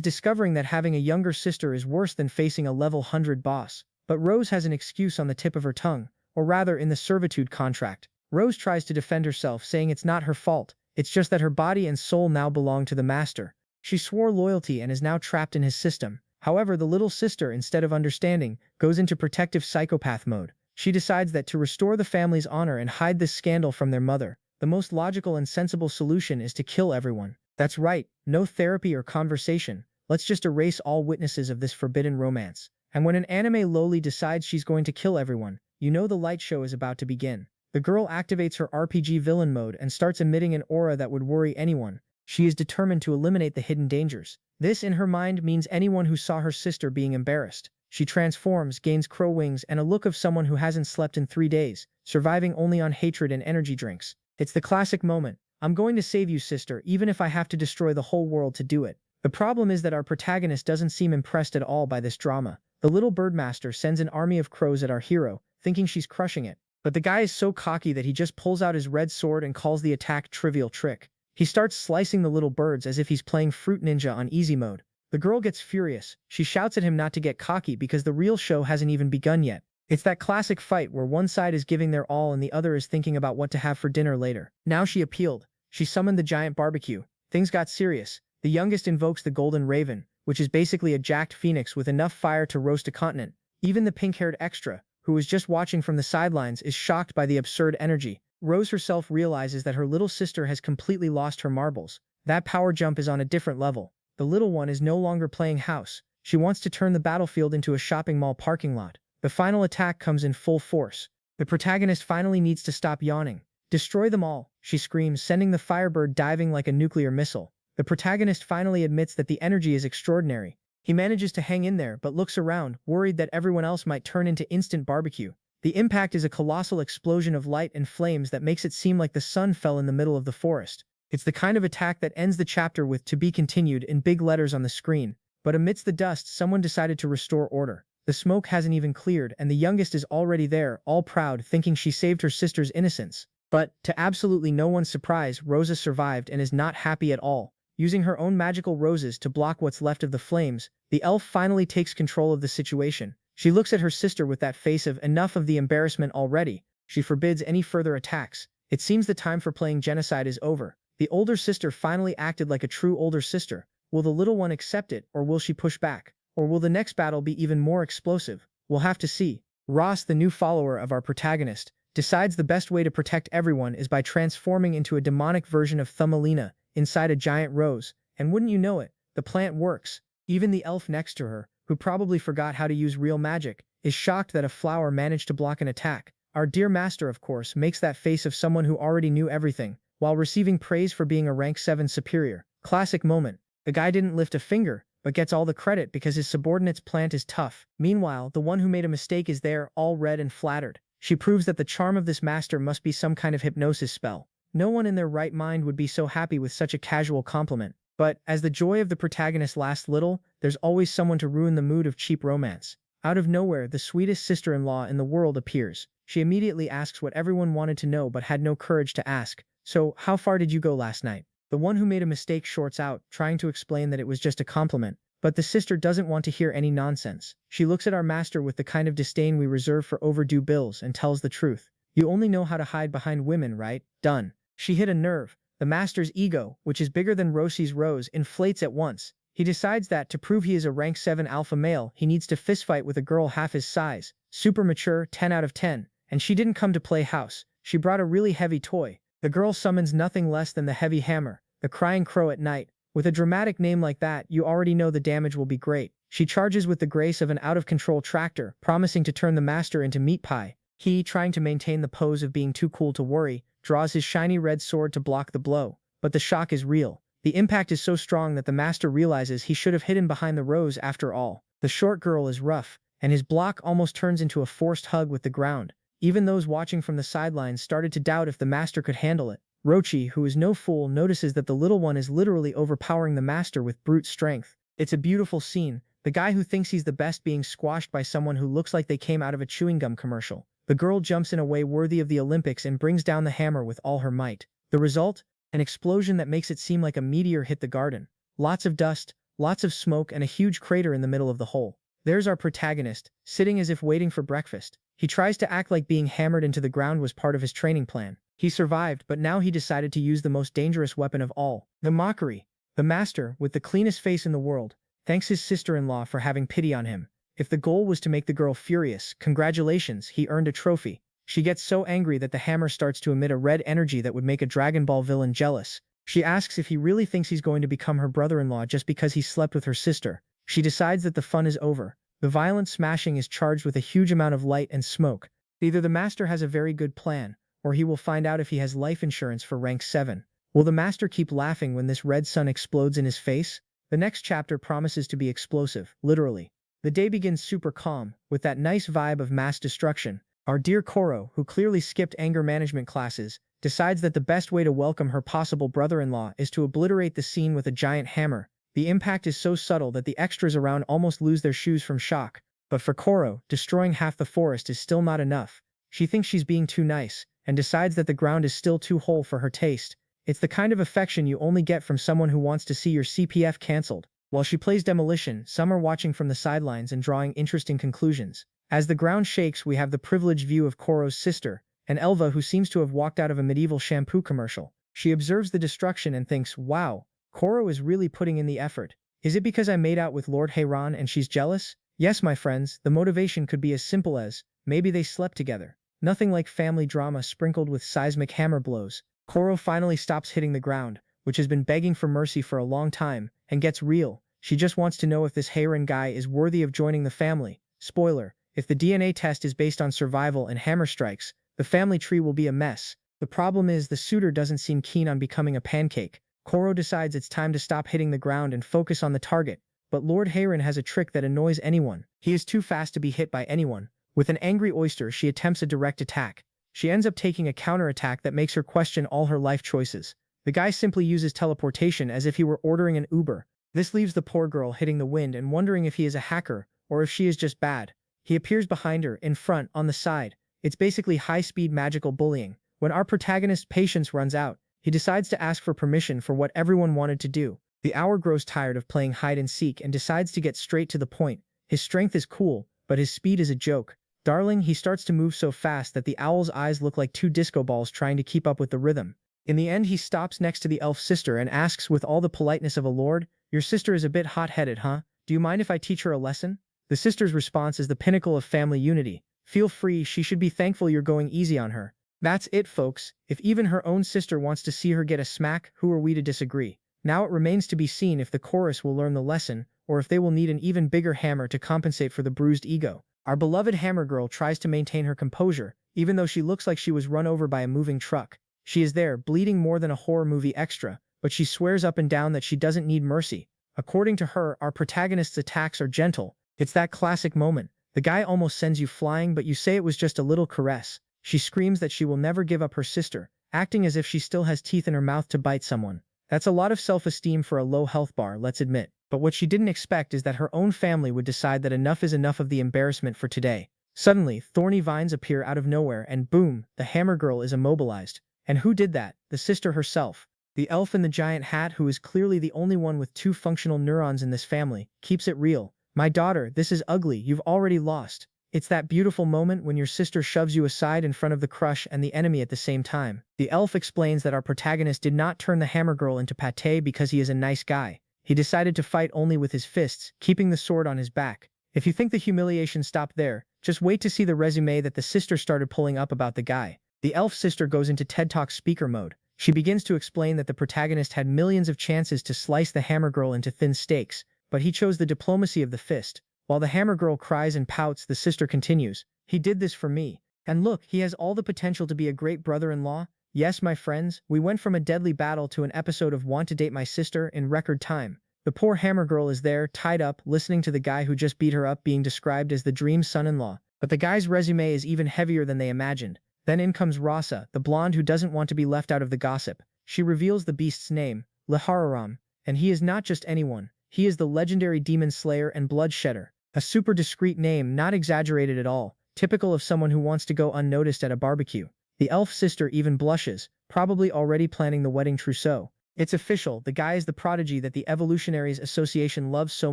S2: discovering that having a younger sister is worse than facing a level 100 boss. But Rose has an excuse on the tip of her tongue, or rather in the servitude contract. Rose tries to defend herself, saying it's not her fault, it's just that her body and soul now belong to the master. She swore loyalty and is now trapped in his system. However, the little sister, instead of understanding, goes into protective psychopath mode. She decides that to restore the family's honor and hide this scandal from their mother, the most logical and sensible solution is to kill everyone. That's right, no therapy or conversation. Let's just erase all witnesses of this forbidden romance. And when an anime loli decides she's going to kill everyone, you know the light show is about to begin. The girl activates her RPG villain mode and starts emitting an aura that would worry anyone. She is determined to eliminate the hidden dangers. This, in her mind, means anyone who saw her sister being embarrassed. She transforms, gains crow wings, and a look of someone who hasn't slept in 3 days, surviving only on hatred and energy drinks. It's the classic moment. I'm going to save you, sister, even if I have to destroy the whole world to do it. The problem is that our protagonist doesn't seem impressed at all by this drama. The little birdmaster sends an army of crows at our hero, thinking she's crushing it. But the guy is so cocky that he just pulls out his red sword and calls the attack trivial trick. He starts slicing the little birds as if he's playing Fruit Ninja on easy mode. The girl gets furious. She shouts at him not to get cocky because the real show hasn't even begun yet. It's that classic fight where one side is giving their all and the other is thinking about what to have for dinner later. Now she appealed. She summoned the giant barbecue. Things got serious. The youngest invokes the golden raven, which is basically a jacked phoenix with enough fire to roast a continent. Even the pink-haired extra, who was just watching from the sidelines, is shocked by the absurd energy. Rose herself realizes that her little sister has completely lost her marbles. That power jump is on a different level. The little one is no longer playing house. She wants to turn the battlefield into a shopping mall parking lot. The final attack comes in full force. The protagonist finally needs to stop yawning. Destroy them all, she screams, sending the firebird diving like a nuclear missile. The protagonist finally admits that the energy is extraordinary. He manages to hang in there but looks around, worried that everyone else might turn into instant barbecue. The impact is a colossal explosion of light and flames that makes it seem like the sun fell in the middle of the forest. It's the kind of attack that ends the chapter with "to be continued" in big letters on the screen. But amidst the dust, someone decided to restore order. The smoke hasn't even cleared, and the youngest is already there, all proud, thinking she saved her sister's innocence. But, to absolutely no one's surprise, Rosa survived and is not happy at all. Using her own magical roses to block what's left of the flames, the elf finally takes control of the situation. She looks at her sister with that face of "enough of the embarrassment already." She forbids any further attacks. It seems the time for playing genocide is over. The older sister finally acted like a true older sister. Will the little one accept it, or will she push back? Or will the next battle be even more explosive? We'll have to see. Ross, the new follower of our protagonist, decides the best way to protect everyone is by transforming into a demonic version of Thumbelina inside a giant rose. And wouldn't you know it, the plant works. Even the elf next to her, who probably forgot how to use real magic, is shocked that a flower managed to block an attack. Our dear master, of course, makes that face of someone who already knew everything, while receiving praise for being a rank 7 superior. Classic moment. The guy didn't lift a finger, but gets all the credit because his subordinate's plant is tough. Meanwhile, the one who made a mistake is there, all red and flattered. She proves that the charm of this master must be some kind of hypnosis spell. No one in their right mind would be so happy with such a casual compliment. But, as the joy of the protagonist lasts little, there's always someone to ruin the mood of cheap romance. Out of nowhere, the sweetest sister-in-law in the world appears. She immediately asks what everyone wanted to know but had no courage to ask. So, how far did you go last night? The one who made a mistake shorts out, trying to explain that it was just a compliment. But the sister doesn't want to hear any nonsense. She looks at our master with the kind of disdain we reserve for overdue bills and tells the truth. You only know how to hide behind women, right? Done. She hit a nerve. The master's ego, which is bigger than Rosie's rose, inflates at once. He decides that, to prove he is a rank 7 alpha male, he needs to fistfight with a girl half his size. Super mature, 10 out of 10. And she didn't come to play house. She brought a really heavy toy. The girl summons nothing less than the heavy hammer, the crying crow at night. With a dramatic name like that, you already know the damage will be great. She charges with the grace of an out-of-control tractor, promising to turn the master into meat pie. He, trying to maintain the pose of being too cool to worry, draws his shiny red sword to block the blow. But the shock is real. The impact is so strong that the master realizes he should have hidden behind the rose after all. The short girl is rough, and his block almost turns into a forced hug with the ground. Even those watching from the sidelines started to doubt if the master could handle it. Rochi, who is no fool, notices that the little one is literally overpowering the master with brute strength. It's a beautiful scene, the guy who thinks he's the best being squashed by someone who looks like they came out of a chewing gum commercial. The girl jumps in a way worthy of the Olympics and brings down the hammer with all her might. The result? An explosion that makes it seem like a meteor hit the garden. Lots of dust, lots of smoke, and a huge crater in the middle of the hole. There's our protagonist, sitting as if waiting for breakfast. He tries to act like being hammered into the ground was part of his training plan. He survived, but now he decided to use the most dangerous weapon of all, the mockery. The master, with the cleanest face in the world, thanks his sister-in-law for having pity on him. If the goal was to make the girl furious, congratulations, he earned a trophy. She gets so angry that the hammer starts to emit a red energy that would make a Dragon Ball villain jealous. She asks if he really thinks he's going to become her brother-in-law just because he slept with her sister. She decides that the fun is over. The violent smashing is charged with a huge amount of light and smoke. Either the master has a very good plan, or he will find out if he has life insurance for rank 7. Will the master keep laughing when this red sun explodes in his face? The next chapter promises to be explosive, literally. The day begins super calm, with that nice vibe of mass destruction. Our dear Koro, who clearly skipped anger management classes, decides that the best way to welcome her possible brother-in-law is to obliterate the scene with a giant hammer. The impact is so subtle that the extras around almost lose their shoes from shock. But for Koro, destroying half the forest is still not enough. She thinks she's being too nice, and decides that the ground is still too whole for her taste. It's the kind of affection you only get from someone who wants to see your CPF cancelled. While she plays demolition, some are watching from the sidelines and drawing interesting conclusions. As the ground shakes, we have the privileged view of Koro's sister, an Elva who seems to have walked out of a medieval shampoo commercial. She observes the destruction and thinks, wow, Koro is really putting in the effort. Is it because I made out with Lord Heiran and she's jealous? Yes, my friends, the motivation could be as simple as, maybe they slept together. Nothing like family drama sprinkled with seismic hammer blows. Koro finally stops hitting the ground, which has been begging for mercy for a long time, and gets real. She just wants to know if this Heiran guy is worthy of joining the family. Spoiler, if the DNA test is based on survival and hammer strikes, the family tree will be a mess. The problem is the suitor doesn't seem keen on becoming a pancake. Koro decides it's time to stop hitting the ground and focus on the target. But Lord Heiran has a trick that annoys anyone. He is too fast to be hit by anyone. With an angry oyster, she attempts a direct attack. She ends up taking a counterattack that makes her question all her life choices. The guy simply uses teleportation as if he were ordering an Uber. This leaves the poor girl hitting the wind and wondering if he is a hacker, or if she is just bad. He appears behind her, in front, on the side. It's basically high-speed magical bullying. When our protagonist's patience runs out, he decides to ask for permission for what everyone wanted to do. The hour grows tired of playing hide-and-seek and decides to get straight to the point. His strength is cool, but his speed is a joke. Darling, he starts to move so fast that the owl's eyes look like two disco balls trying to keep up with the rhythm. In the end, he stops next to the elf sister and asks with all the politeness of a lord, "Your sister is a bit hot-headed, huh? Do you mind if I teach her a lesson?" The sister's response is the pinnacle of family unity. Feel free, she should be thankful you're going easy on her. That's it, folks. If even her own sister wants to see her get a smack, who are we to disagree? Now it remains to be seen if the chorus will learn the lesson, or if they will need an even bigger hammer to compensate for the bruised ego. Our beloved hammer girl tries to maintain her composure, even though she looks like she was run over by a moving truck. She is there, bleeding more than a horror movie extra, but she swears up and down that she doesn't need mercy. According to her, our protagonist's attacks are gentle. It's that classic moment. The guy almost sends you flying, but you say it was just a little caress. She screams that she will never give up her sister, acting as if she still has teeth in her mouth to bite someone. That's a lot of self-esteem for a low health bar, let's admit. But what she didn't expect is that her own family would decide that enough is enough of the embarrassment for today. Suddenly, thorny vines appear out of nowhere and boom, the hammer girl is immobilized. And who did that? The sister herself. The elf in the giant hat, who is clearly the only one with 2 functional neurons in this family, keeps it real. My daughter, this is ugly, you've already lost. It's that beautiful moment when your sister shoves you aside in front of the crush and the enemy at the same time. The elf explains that our protagonist did not turn the hammer girl into pate because he is a nice guy. He decided to fight only with his fists, keeping the sword on his back. If you think the humiliation stopped there, just wait to see the resume that the sister started pulling up about the guy. The elf sister goes into TED Talk speaker mode. She begins to explain that the protagonist had millions of chances to slice the hammer girl into thin steaks, but he chose the diplomacy of the fist. While the hammer girl cries and pouts, the sister continues, "He did this for me. And look, he has all the potential to be a great brother-in-law." Yes, my friends, we went from a deadly battle to an episode of Want to Date My Sister in record time. The poor hammer girl is there, tied up, listening to the guy who just beat her up being described as the dream son-in-law. But the guy's resume is even heavier than they imagined. Then in comes Rasa, the blonde who doesn't want to be left out of the gossip. She reveals the beast's name, Lihararam, and he is not just anyone. He is the legendary demon slayer and bloodshedder. A super discreet name, not exaggerated at all, typical of someone who wants to go unnoticed at a barbecue. The elf sister even blushes, probably already planning the wedding trousseau. It's official, the guy is the prodigy that the Evolutionaries Association loves so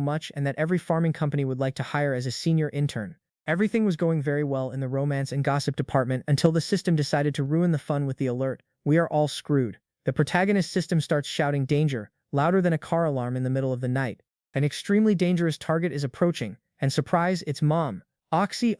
S2: much and that every farming company would like to hire as a senior intern. Everything was going very well in the romance and gossip department until the system decided to ruin the fun with the alert, "We are all screwed." The protagonist system starts shouting danger, louder than a car alarm in the middle of the night. An extremely dangerous target is approaching, and surprise, it's Mom. Oxy,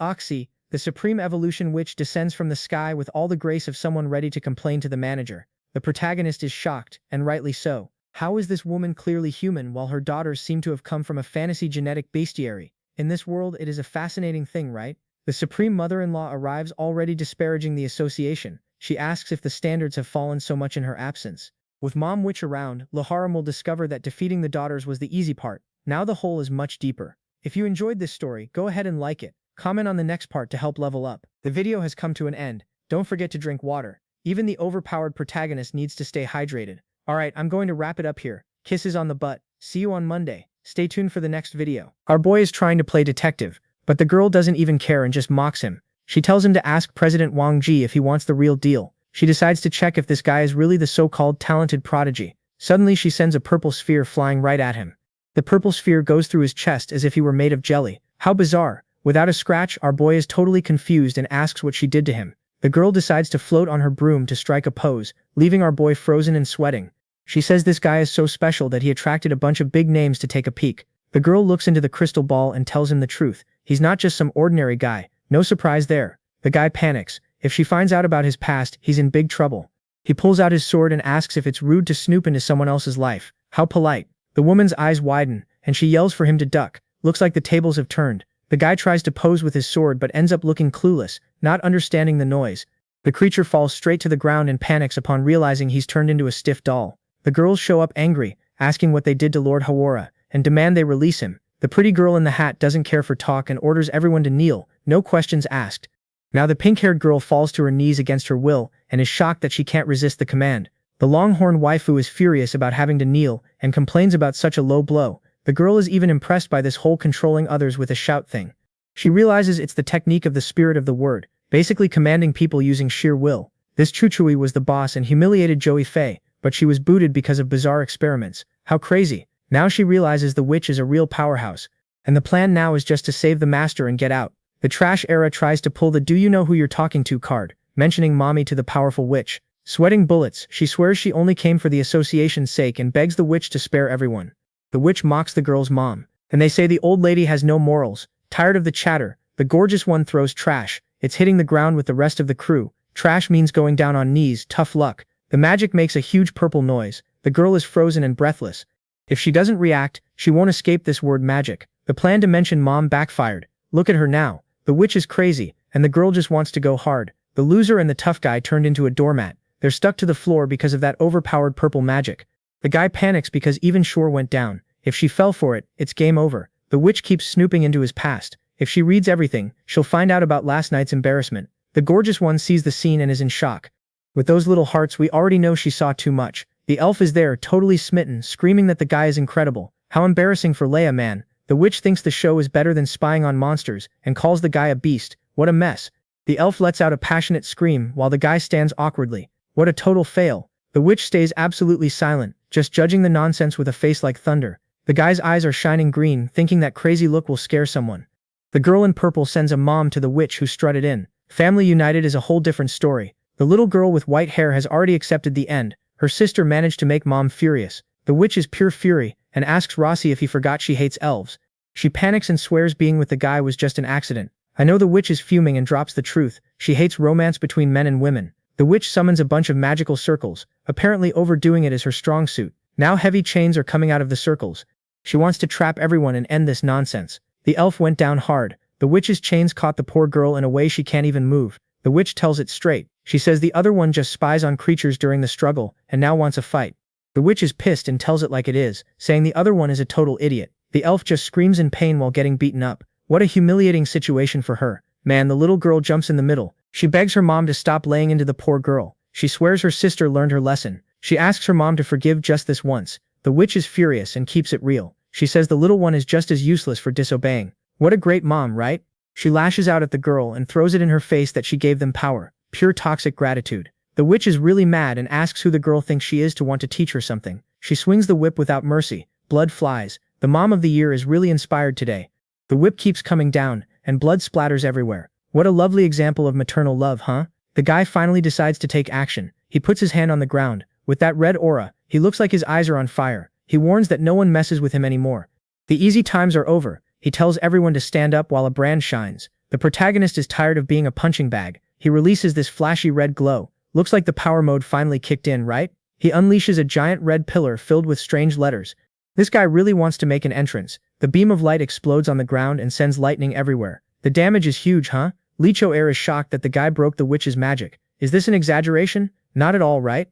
S2: the supreme evolution witch descends from the sky with all the grace of someone ready to complain to the manager. The protagonist is shocked, and rightly so. How is this woman clearly human while her daughters seem to have come from a fantasy genetic bestiary? In this world, it is a fascinating thing, right? The supreme mother-in-law arrives already disparaging the association. She asks if the standards have fallen so much in her absence. With Mom Witch around, Lee Howan will discover that defeating the daughters was the easy part. Now the hole is much deeper. If you enjoyed this story, go ahead and like it. Comment on the next part to help level up. The video has come to an end. Don't forget to drink water. Even the overpowered protagonist needs to stay hydrated. Alright, I'm going to wrap it up here. Kisses on the butt. See you on Monday. Stay tuned for the next video. Our boy is trying to play detective, but the girl doesn't even care and just mocks him. She tells him to ask President Wang Ji if he wants the real deal. She decides to check if this guy is really the so-called talented prodigy. Suddenly she sends a purple sphere flying right at him. The purple sphere goes through his chest as if he were made of jelly. How bizarre. Without a scratch, our boy is totally confused and asks what she did to him. The girl decides to float on her broom to strike a pose, leaving our boy frozen and sweating. She says this guy is so special that he attracted a bunch of big names to take a peek. The girl looks into the crystal ball and tells him the truth. He's not just some ordinary guy. No surprise there. The guy panics. If she finds out about his past, he's in big trouble. He pulls out his sword and asks if it's rude to snoop into someone else's life. How polite. The woman's eyes widen, and she yells for him to duck. Looks like the tables have turned. The guy tries to pose with his sword but ends up looking clueless, not understanding the noise. The creature falls straight to the ground and panics upon realizing he's turned into a stiff doll. The girls show up angry, asking what they did to Lord Hawara, and demand they release him. The pretty girl in the hat doesn't care for talk and orders everyone to kneel, no questions asked. Now the pink-haired girl falls to her knees against her will and is shocked that she can't resist the command. The longhorn waifu is furious about having to kneel and complains about such a low blow. The girl is even impressed by this whole controlling others with a shout thing. She realizes it's the technique of the spirit of the word, basically commanding people using sheer will. This Succubi was the boss and humiliated Joey Fei, but she was booted because of bizarre experiments. How crazy. Now she realizes the witch is a real powerhouse, and the plan now is just to save the master and get out. The trash era tries to pull the "do you know who you're talking to" card, mentioning mommy to the powerful witch. Sweating bullets, she swears she only came for the association's sake and begs the witch to spare everyone. The witch mocks the girl's mom, and they say the old lady has no morals. Tired of the chatter, the gorgeous one throws trash. It's hitting the ground with the rest of the crew. Trash means going down on knees, tough luck. The magic makes a huge purple noise. The girl is frozen and breathless. If she doesn't react, she won't escape this word magic. The plan to mention mom backfired. Look at her now. The witch is crazy, and the girl just wants to go hard. The loser and the tough guy turned into a doormat. They're stuck to the floor because of that overpowered purple magic. The guy panics because even Shore went down. If she fell for it, it's game over. The witch keeps snooping into his past. If she reads everything, she'll find out about last night's embarrassment. The gorgeous one sees the scene and is in shock. With those little hearts, we already know she saw too much. The elf is there, totally smitten, screaming that the guy is incredible. How embarrassing for Leia, man. The witch thinks the show is better than spying on monsters, and calls the guy a beast. What a mess. The elf lets out a passionate scream, while the guy stands awkwardly. What a total fail. The witch stays absolutely silent, just judging the nonsense with a face like thunder. The guy's eyes are shining green, thinking that crazy look will scare someone. The girl in purple sends a mom to the witch who strutted in. Family united is a whole different story. The little girl with white hair has already accepted the end. Her sister managed to make mom furious. The witch is pure fury, and asks Rossi if he forgot she hates elves. She panics and swears being with the guy was just an accident. I know the witch is fuming and drops the truth. She hates romance between men and women. The witch summons a bunch of magical circles. Apparently overdoing it is her strong suit. Now heavy chains are coming out of the circles. She wants to trap everyone and end this nonsense. The elf went down hard. The witch's chains caught the poor girl in a way she can't even move. The witch tells it straight. She says the other one just spies on creatures during the struggle, and now wants a fight. The witch is pissed and tells it like it is, saying the other one is a total idiot. The elf just screams in pain while getting beaten up. What a humiliating situation for her. Man, the little girl jumps in the middle. She begs her mom to stop laying into the poor girl. She swears her sister learned her lesson. She asks her mom to forgive just this once. The witch is furious and keeps it real. She says the little one is just as useless for disobeying. What a great mom, right? She lashes out at the girl and throws it in her face that she gave them power. Pure toxic gratitude. The witch is really mad and asks who the girl thinks she is to want to teach her something. She swings the whip without mercy. Blood flies. The mom of the year is really inspired today. The whip keeps coming down, and blood splatters everywhere. What a lovely example of maternal love, huh? The guy finally decides to take action. He puts his hand on the ground. With that red aura, he looks like his eyes are on fire. He warns that no one messes with him anymore. The easy times are over. He tells everyone to stand up while a brand shines. The protagonist is tired of being a punching bag. He releases this flashy red glow. Looks like the power mode finally kicked in, right? He unleashes a giant red pillar filled with strange letters. This guy really wants to make an entrance. The beam of light explodes on the ground and sends lightning everywhere. The damage is huge, huh? Lee Howan is shocked that the guy broke the witch's magic. Is this an exaggeration? Not at all, right?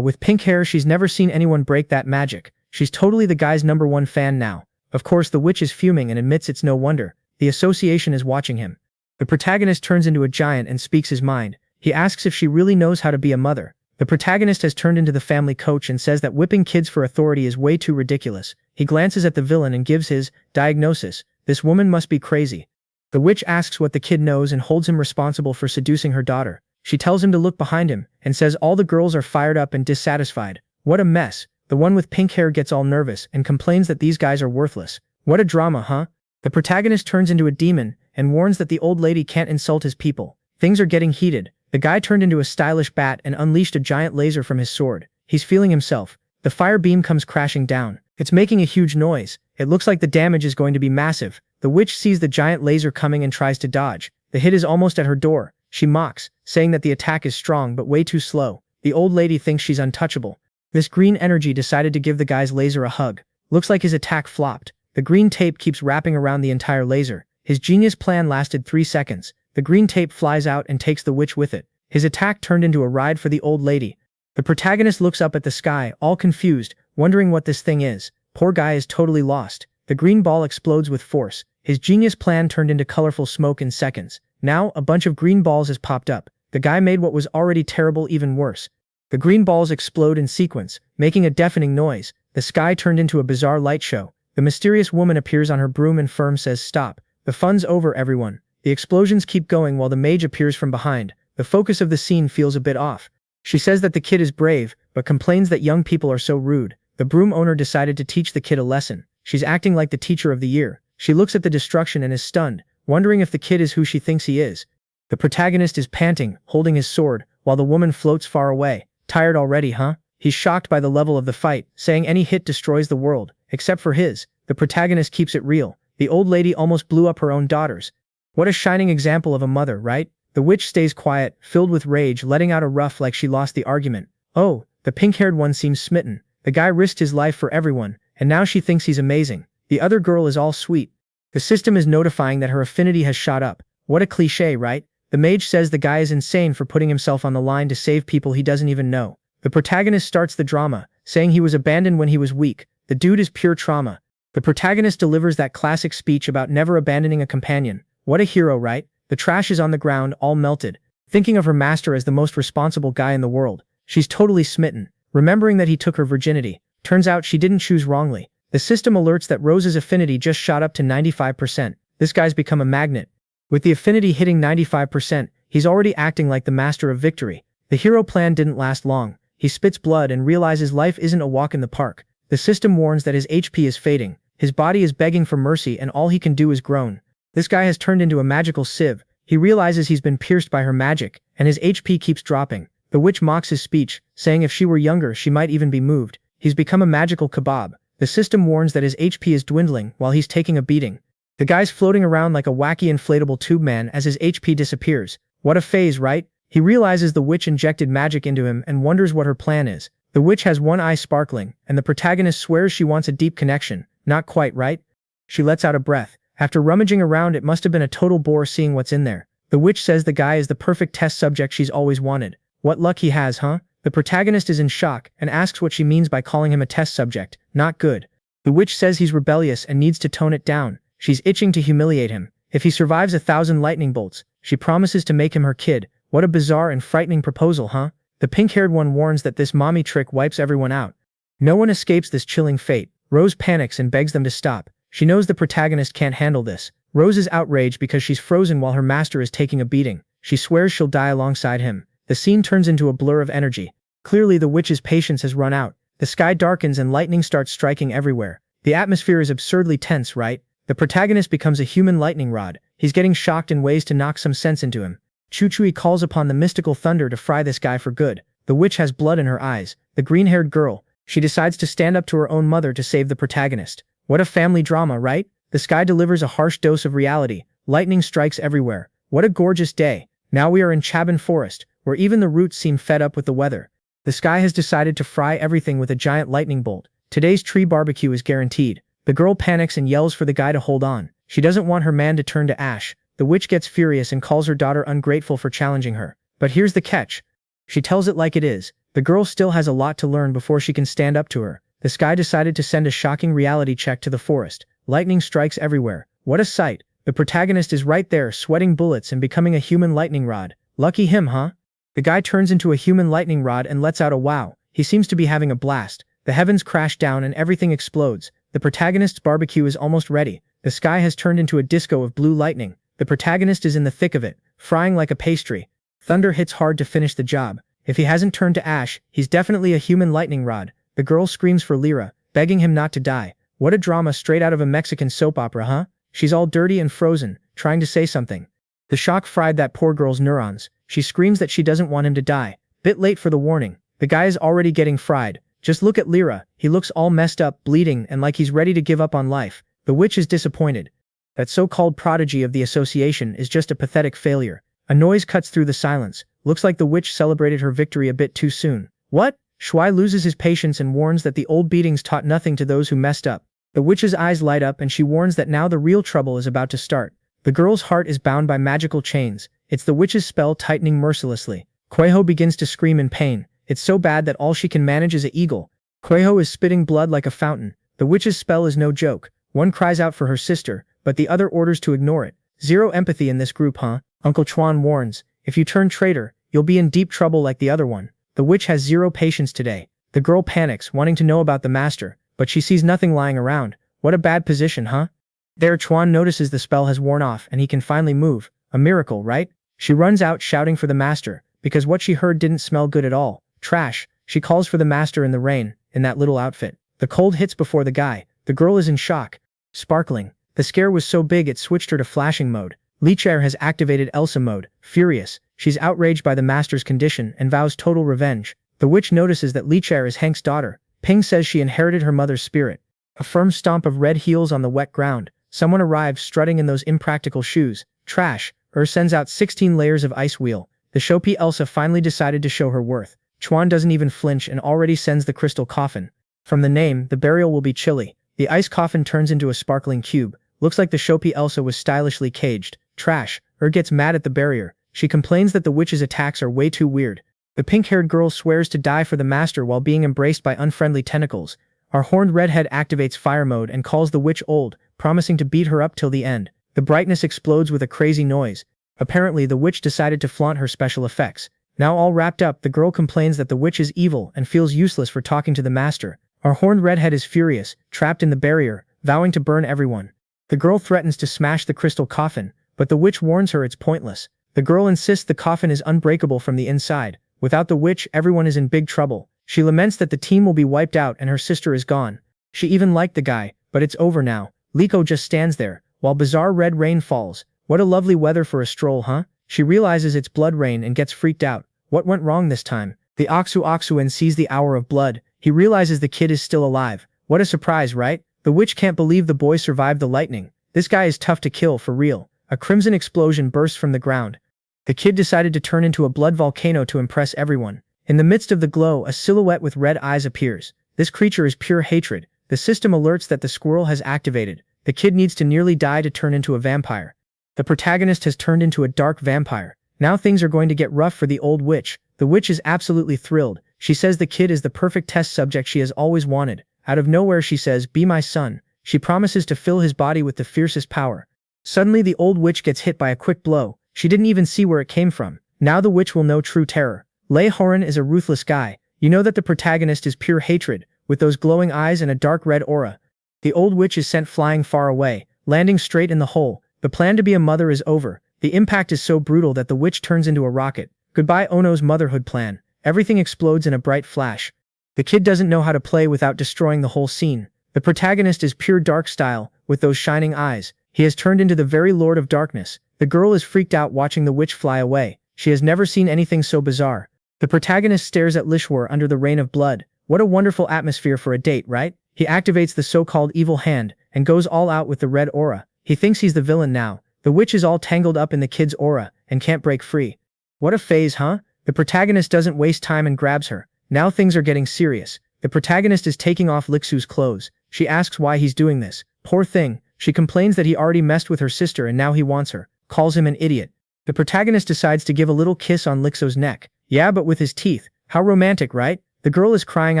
S2: With pink hair, she's never seen anyone break that magic. She's totally the guy's #1 fan now. Of course, the witch is fuming and admits it's no wonder. The association is watching him. The protagonist turns into a giant and speaks his mind. He asks if she really knows how to be a mother. The protagonist has turned into the family coach and says that whipping kids for authority is way too ridiculous. He glances at the villain and gives his diagnosis. This woman must be crazy. The witch asks what the kid knows and holds him responsible for seducing her daughter. She tells him to look behind him and says all the girls are fired up and dissatisfied. What a mess. The one with pink hair gets all nervous and complains that these guys are worthless. What a drama, huh? The protagonist turns into a demon and warns that the old lady can't insult his people. Things are getting heated. The guy turned into a stylish bat and unleashed a giant laser from his sword. He's feeling himself. The fire beam comes crashing down. It's making a huge noise. It looks like the damage is going to be massive. The witch sees the giant laser coming and tries to dodge. The hit is almost at her door. She mocks, saying that the attack is strong but way too slow. The old lady thinks she's untouchable. This green energy decided to give the guy's laser a hug. Looks like his attack flopped. The green tape keeps wrapping around the entire laser. His genius plan lasted 3 seconds. The green tape flies out and takes the witch with it. His attack turned into a ride for the old lady. The protagonist looks up at the sky, all confused, wondering what this thing is. Poor guy is totally lost. The green ball explodes with force. His genius plan turned into colorful smoke in seconds. Now, a bunch of green balls has popped up. The guy made what was already terrible even worse. The green balls explode in sequence, making a deafening noise. The sky turned into a bizarre light show. The mysterious woman appears on her broom and firm says stop. The fun's over, everyone. The explosions keep going while the mage appears from behind. The focus of the scene feels a bit off. She says that the kid is brave, but complains that young people are so rude. The broom owner decided to teach the kid a lesson. She's acting like the teacher of the year. She looks at the destruction and is stunned, wondering if the kid is who she thinks he is. The protagonist is panting, holding his sword, while the woman floats far away. Tired already, huh? He's shocked by the level of the fight, saying any hit destroys the world, except for his. The protagonist keeps it real. The old lady almost blew up her own daughters. What a shining example of a mother, right? The witch stays quiet, filled with rage, letting out a rough like she lost the argument. Oh, the pink-haired one seems smitten. The guy risked his life for everyone, and now she thinks he's amazing. The other girl is all sweet. The system is notifying that her affinity has shot up. What a cliché, right? The mage says the guy is insane for putting himself on the line to save people he doesn't even know. The protagonist starts the drama, saying he was abandoned when he was weak. The dude is pure trauma. The protagonist delivers that classic speech about never abandoning a companion. What a hero, right? The trash is on the ground, all melted. Thinking of her master as the most responsible guy in the world, she's totally smitten, remembering that he took her virginity. Turns out she didn't choose wrongly. The system alerts that Rose's affinity just shot up to 95%. This guy's become a magnet. With the affinity hitting 95%, he's already acting like the master of victory. The hero plan didn't last long. He spits blood and realizes life isn't a walk in the park. The system warns that his HP is fading. His body is begging for mercy and all he can do is groan. This guy has turned into a magical sieve. He realizes he's been pierced by her magic, and his HP keeps dropping. The witch mocks his speech, saying if she were younger she might even be moved. He's become a magical kebab. The system warns that his HP is dwindling while he's taking a beating. The guy's floating around like a wacky inflatable tube man as his HP disappears. What a phase, right? He realizes the witch injected magic into him and wonders what her plan is. The witch has one eye sparkling, and the protagonist swears she wants a deep connection. Not quite, right? She lets out a breath. After rummaging around, it must have been a total bore seeing what's in there. The witch says the guy is the perfect test subject she's always wanted. What luck he has, huh? The protagonist is in shock and asks what she means by calling him a test subject. Not good. The witch says he's rebellious and needs to tone it down. She's itching to humiliate him. If he survives 1,000 lightning bolts, she promises to make him her kid. What a bizarre and frightening proposal, huh? The pink-haired one warns that this mommy trick wipes everyone out. No one escapes this chilling fate. Rose panics and begs them to stop. She knows the protagonist can't handle this. Rose is outraged because she's frozen while her master is taking a beating. She swears she'll die alongside him. The scene turns into a blur of energy. Clearly the witch's patience has run out. The sky darkens and lightning starts striking everywhere. The atmosphere is absurdly tense, right? The protagonist becomes a human lightning rod. He's getting shocked in ways to knock some sense into him. Chuchui calls upon the mystical thunder to fry this guy for good. The witch has blood in her eyes. The green-haired girl. She decides to stand up to her own mother to save the protagonist. What a family drama, right? The sky delivers a harsh dose of reality. Lightning strikes everywhere. What a gorgeous day. Now we are in Chaban Forest, where even the roots seem fed up with the weather. The sky has decided to fry everything with a giant lightning bolt. Today's tree barbecue is guaranteed. The girl panics and yells for the guy to hold on. She doesn't want her man to turn to ash. The witch gets furious and calls her daughter ungrateful for challenging her. But here's the catch. She tells it like it is. The girl still has a lot to learn before she can stand up to her. The sky decided to send a shocking reality check to the forest. Lightning strikes everywhere. What a sight. The protagonist is right there, sweating bullets and becoming a human lightning rod. Lucky him, huh? The guy turns into a human lightning rod and lets out a wow. He seems to be having a blast. The heavens crash down and everything explodes. The protagonist's barbecue is almost ready. The sky has turned into a disco of blue lightning. The protagonist is in the thick of it, frying like a pastry. Thunder hits hard to finish the job. If he hasn't turned to ash, he's definitely a human lightning rod. The girl screams for Lyra, begging him not to die. What a drama straight out of a Mexican soap opera, huh? She's all dirty and frozen, trying to say something. The shock fried that poor girl's neurons. She screams that she doesn't want him to die. Bit late for the warning. The guy is already getting fried. Just look at Lyra. He looks all messed up, bleeding, and like he's ready to give up on life. The witch is disappointed. That so-called prodigy of the association is just a pathetic failure. A noise cuts through the silence. Looks like the witch celebrated her victory a bit too soon. What? Shuai loses his patience and warns that the old beatings taught nothing to those who messed up. The witch's eyes light up and she warns that now the real trouble is about to start. The girl's heart is bound by magical chains. It's the witch's spell tightening mercilessly. Kueho begins to scream in pain. It's so bad that all she can manage is an eagle. Kueho is spitting blood like a fountain. The witch's spell is no joke. One cries out for her sister, but the other orders to ignore it. Zero empathy in this group, huh? Uncle Chuan warns, if you turn traitor, you'll be in deep trouble like the other one. The witch has zero patience today. The girl panics, wanting to know about the master, but she sees nothing lying around. What a bad position, huh? There Chuan notices the spell has worn off and he can finally move. A miracle, right? She runs out shouting for the master, because what she heard didn't smell good at all. Trash. She calls for the master in the rain, in that little outfit. The cold hits before the guy. The girl is in shock. Sparkling. The scare was so big it switched her to flashing mode. Lichair has activated Elsa mode. Furious, she's outraged by the master's condition and vows total revenge. The witch notices that Lichair is Hank's daughter. Ping says she inherited her mother's spirit. A firm stomp of red heels on the wet ground. Someone arrives strutting in those impractical shoes. Trash. Sends out 16 layers of ice wheel. The Shopi Elsa finally decided to show her worth. Chuan doesn't even flinch and already sends the crystal coffin. From the name, the burial will be chilly. The ice coffin turns into a sparkling cube. Looks like the Shopi Elsa was stylishly caged. Trash. Gets mad at the barrier. She complains that the witch's attacks are way too weird. The pink-haired girl swears to die for the master while being embraced by unfriendly tentacles. Our horned redhead activates fire mode and calls the witch old, promising to beat her up till the end. The brightness explodes with a crazy noise. Apparently the witch decided to flaunt her special effects. Now all wrapped up, the girl complains that the witch is evil and feels useless for talking to the master. Our horned redhead is furious, trapped in the barrier, vowing to burn everyone. The girl threatens to smash the crystal coffin, but the witch warns her it's pointless. The girl insists the coffin is unbreakable from the inside. Without the witch, everyone is in big trouble. She laments that the team will be wiped out and her sister is gone. She even liked the guy, but it's over now. Liko just stands there, while bizarre red rain falls. What a lovely weather for a stroll, huh? She realizes it's blood rain and gets freaked out. What went wrong this time? The Oxuan sees the hour of blood. He realizes the kid is still alive. What a surprise, right? The witch can't believe the boy survived the lightning. This guy is tough to kill for real. A crimson explosion bursts from the ground. The kid decided to turn into a blood volcano to impress everyone. In the midst of the glow, a silhouette with red eyes appears. This creature is pure hatred. The system alerts that the squirrel has activated. The kid needs to nearly die to turn into a vampire. The protagonist has turned into a dark vampire. Now things are going to get rough for the old witch. The witch is absolutely thrilled. She says the kid is the perfect test subject she has always wanted. Out of nowhere she says, "Be my son." She promises to fill his body with the fiercest power. Suddenly the old witch gets hit by a quick blow. She didn't even see where it came from. Now the witch will know true terror. Lee Howan is a ruthless guy. You know that the protagonist is pure hatred, with those glowing eyes and a dark red aura. The old witch is sent flying far away, landing straight in the hole. The plan to be a mother is over. The impact is so brutal that the witch turns into a rocket. Goodbye Ono's motherhood plan. Everything explodes in a bright flash. The kid doesn't know how to play without destroying the whole scene. The protagonist is pure dark style, with those shining eyes. He has turned into the very Lord of Darkness. The girl is freaked out watching the witch fly away. She has never seen anything so bizarre. The protagonist stares at Lishwar under the rain of blood. What a wonderful atmosphere for a date, right? He activates the so-called evil hand, and goes all out with the red aura. He thinks he's the villain now. The witch is all tangled up in the kid's aura, and can't break free. What a phase, huh? The The protagonist doesn't waste time and grabs her. Now things are getting serious. The protagonist is taking off Lixu's clothes. She asks why he's doing this. Poor thing. She complains that he already messed with her sister and now he wants her. Calls him an idiot. The protagonist decides to give a little kiss on Lixu's neck. Yeah, but with his teeth. How romantic, right? The girl is crying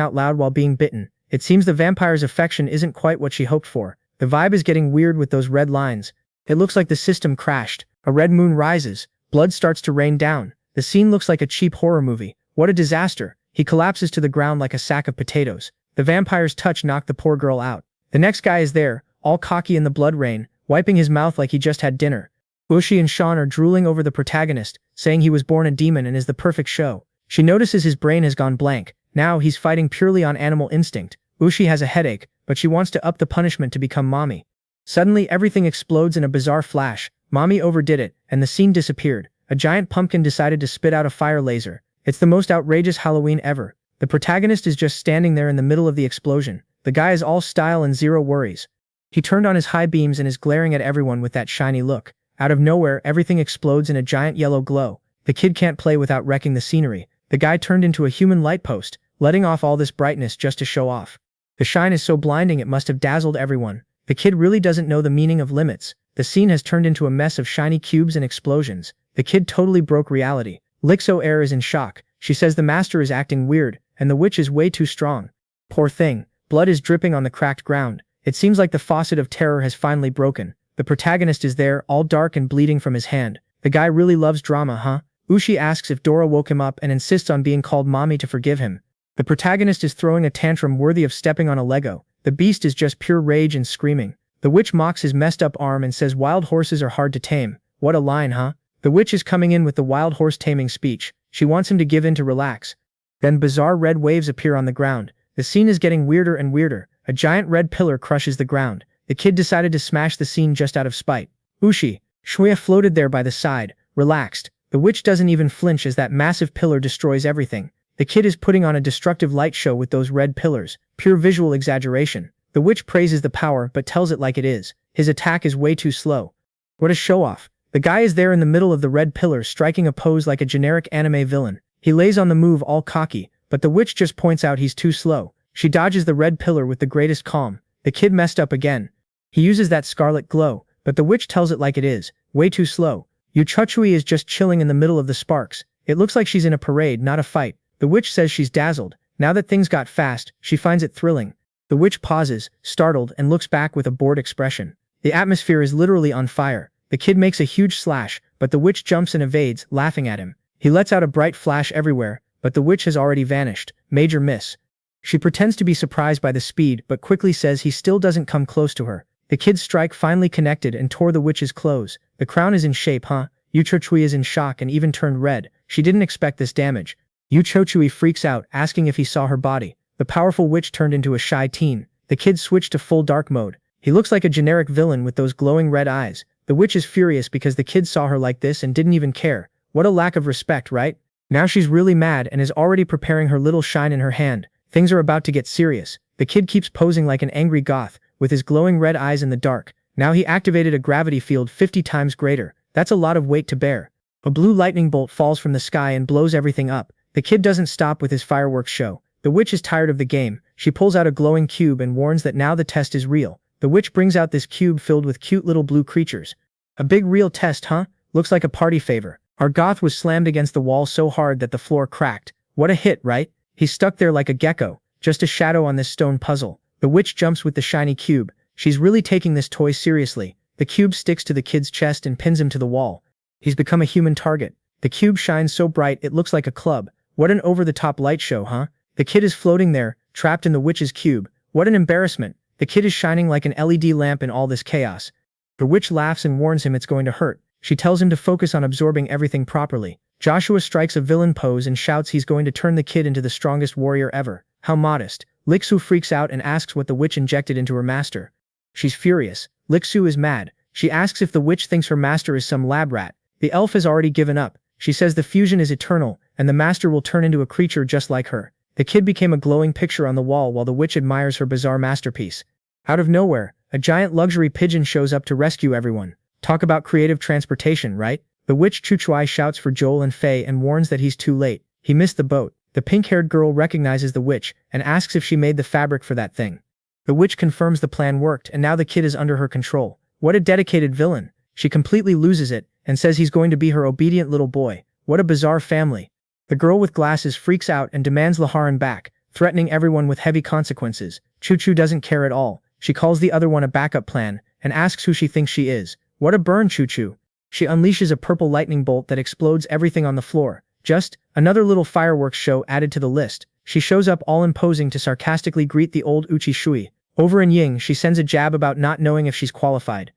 S2: out loud while being bitten. It seems the vampire's affection isn't quite what she hoped for. The vibe is getting weird with those red lines. It looks like the system crashed. A red moon rises. Blood starts to rain down. The scene looks like a cheap horror movie. What a disaster. He collapses to the ground like a sack of potatoes. The vampire's touch knocked the poor girl out. The next guy is there, all cocky in the blood rain, wiping his mouth like he just had dinner. Ushi and Sean are drooling over the protagonist, saying he was born a demon and is the perfect show. She notices his brain has gone blank. Now he's fighting purely on animal instinct. Ushi has a headache, but she wants to up the punishment to become mommy. Suddenly everything explodes in a bizarre flash. Mommy overdid it, and the scene disappeared. A giant pumpkin decided to spit out a fire laser. It's the most outrageous Halloween ever. The protagonist is just standing there in the middle of the explosion. The guy is all style and zero worries. He turned on his high beams and is glaring at everyone with that shiny look. Out of nowhere, everything explodes in a giant yellow glow. The kid can't play without wrecking the scenery. The guy turned into a human light post, letting off all this brightness just to show off. The shine is so blinding it must have dazzled everyone. The kid really doesn't know the meaning of limits. The scene has turned into a mess of shiny cubes and explosions. The kid totally broke reality. Lixo Air is in shock. She says the master is acting weird, and the witch is way too strong. Poor thing. Blood is dripping on the cracked ground. It seems like the faucet of terror has finally broken. The protagonist is there, all dark and bleeding from his hand. The guy really loves drama, huh? Ushi asks if Dora woke him up and insists on being called mommy to forgive him. The protagonist is throwing a tantrum worthy of stepping on a Lego. The beast is just pure rage and screaming. The witch mocks his messed up arm and says wild horses are hard to tame. What a line, huh? The witch is coming in with the wild horse taming speech. She wants him to give in to relax. Then bizarre red waves appear on the ground. The scene is getting weirder and weirder. A giant red pillar crushes the ground. The kid decided to smash the scene just out of spite. Ushi, Shuya floated there by the side, relaxed. The witch doesn't even flinch as that massive pillar destroys everything. The kid is putting on a destructive light show with those red pillars. Pure visual exaggeration. The witch praises the power but tells it like it is. His attack is way too slow. What a show-off. The guy is there in the middle of the red pillars striking a pose like a generic anime villain. He lays on the move all cocky, but the witch just points out he's too slow. She dodges the red pillar with the greatest calm. The kid messed up again. He uses that scarlet glow, but the witch tells it like it is. Way too slow. Yuchochui is just chilling in the middle of the sparks. It looks like she's in a parade, not a fight. The witch says she's dazzled. Now that things got fast, she finds it thrilling. The witch pauses, startled, and looks back with a bored expression. The atmosphere is literally on fire. The kid makes a huge slash, but the witch jumps and evades, laughing at him. He lets out a bright flash everywhere, but the witch has already vanished. Major miss. She pretends to be surprised by the speed, but quickly says he still doesn't come close to her. The kid's strike finally connected and tore the witch's clothes. The crown is in shape, huh? Yuchochui is in shock and even turned red. She didn't expect this damage. Yuchochui freaks out, asking if he saw her body. The powerful witch turned into a shy teen. The kid switched to full dark mode. He looks like a generic villain with those glowing red eyes. The witch is furious because the kid saw her like this and didn't even care. What a lack of respect, right? Now she's really mad and is already preparing her little shine in her hand. Things are about to get serious. The kid keeps posing like an angry goth, with his glowing red eyes in the dark. Now he activated a gravity field 50 times greater. That's a lot of weight to bear. A blue lightning bolt falls from the sky and blows everything up. The kid doesn't stop with his fireworks show. The witch is tired of the game. She pulls out a glowing cube and warns that now the test is real. The witch brings out this cube filled with cute little blue creatures. A big real test, huh? Looks like a party favor. Our goth was slammed against the wall so hard that the floor cracked. What a hit, right? He's stuck there like a gecko, just a shadow on this stone puzzle. The witch jumps with the shiny cube. She's really taking this toy seriously. The cube sticks to the kid's chest and pins him to the wall. He's become a human target. The cube shines so bright it looks like a club. What an over-the-top light show, huh? The kid is floating there, trapped in the witch's cube. What an embarrassment. The kid is shining like an LED lamp in all this chaos. The witch laughs and warns him it's going to hurt. She tells him to focus on absorbing everything properly. Joshua strikes a villain pose and shouts he's going to turn the kid into the strongest warrior ever. How modest. Lixu freaks out and asks what the witch injected into her master. She's furious. Lixu is mad. She asks if the witch thinks her master is some lab rat. The elf has already given up. She says the fusion is eternal, and the master will turn into a creature just like her. The kid became a glowing picture on the wall while the witch admires her bizarre masterpiece. Out of nowhere, a giant luxury pigeon shows up to rescue everyone. Talk about creative transportation, right? The witch Chuchuai shouts for Joel and Faye and warns that he's too late. He missed the boat. The pink-haired girl recognizes the witch and asks if she made the fabric for that thing. The witch confirms the plan worked and now the kid is under her control. What a dedicated villain. She completely loses it and says he's going to be her obedient little boy. What a bizarre family. The girl with glasses freaks out and demands Laharan back, threatening everyone with heavy consequences. Chuchu doesn't care at all. She calls the other one a backup plan and asks who she thinks she is. What a burn, Chuchu. She unleashes a purple lightning bolt that explodes everything on the floor. Just another little fireworks show added to the list. She shows up all imposing to sarcastically greet the old Uchi Shui. Over in Ying, she sends a jab about not knowing if she's qualified.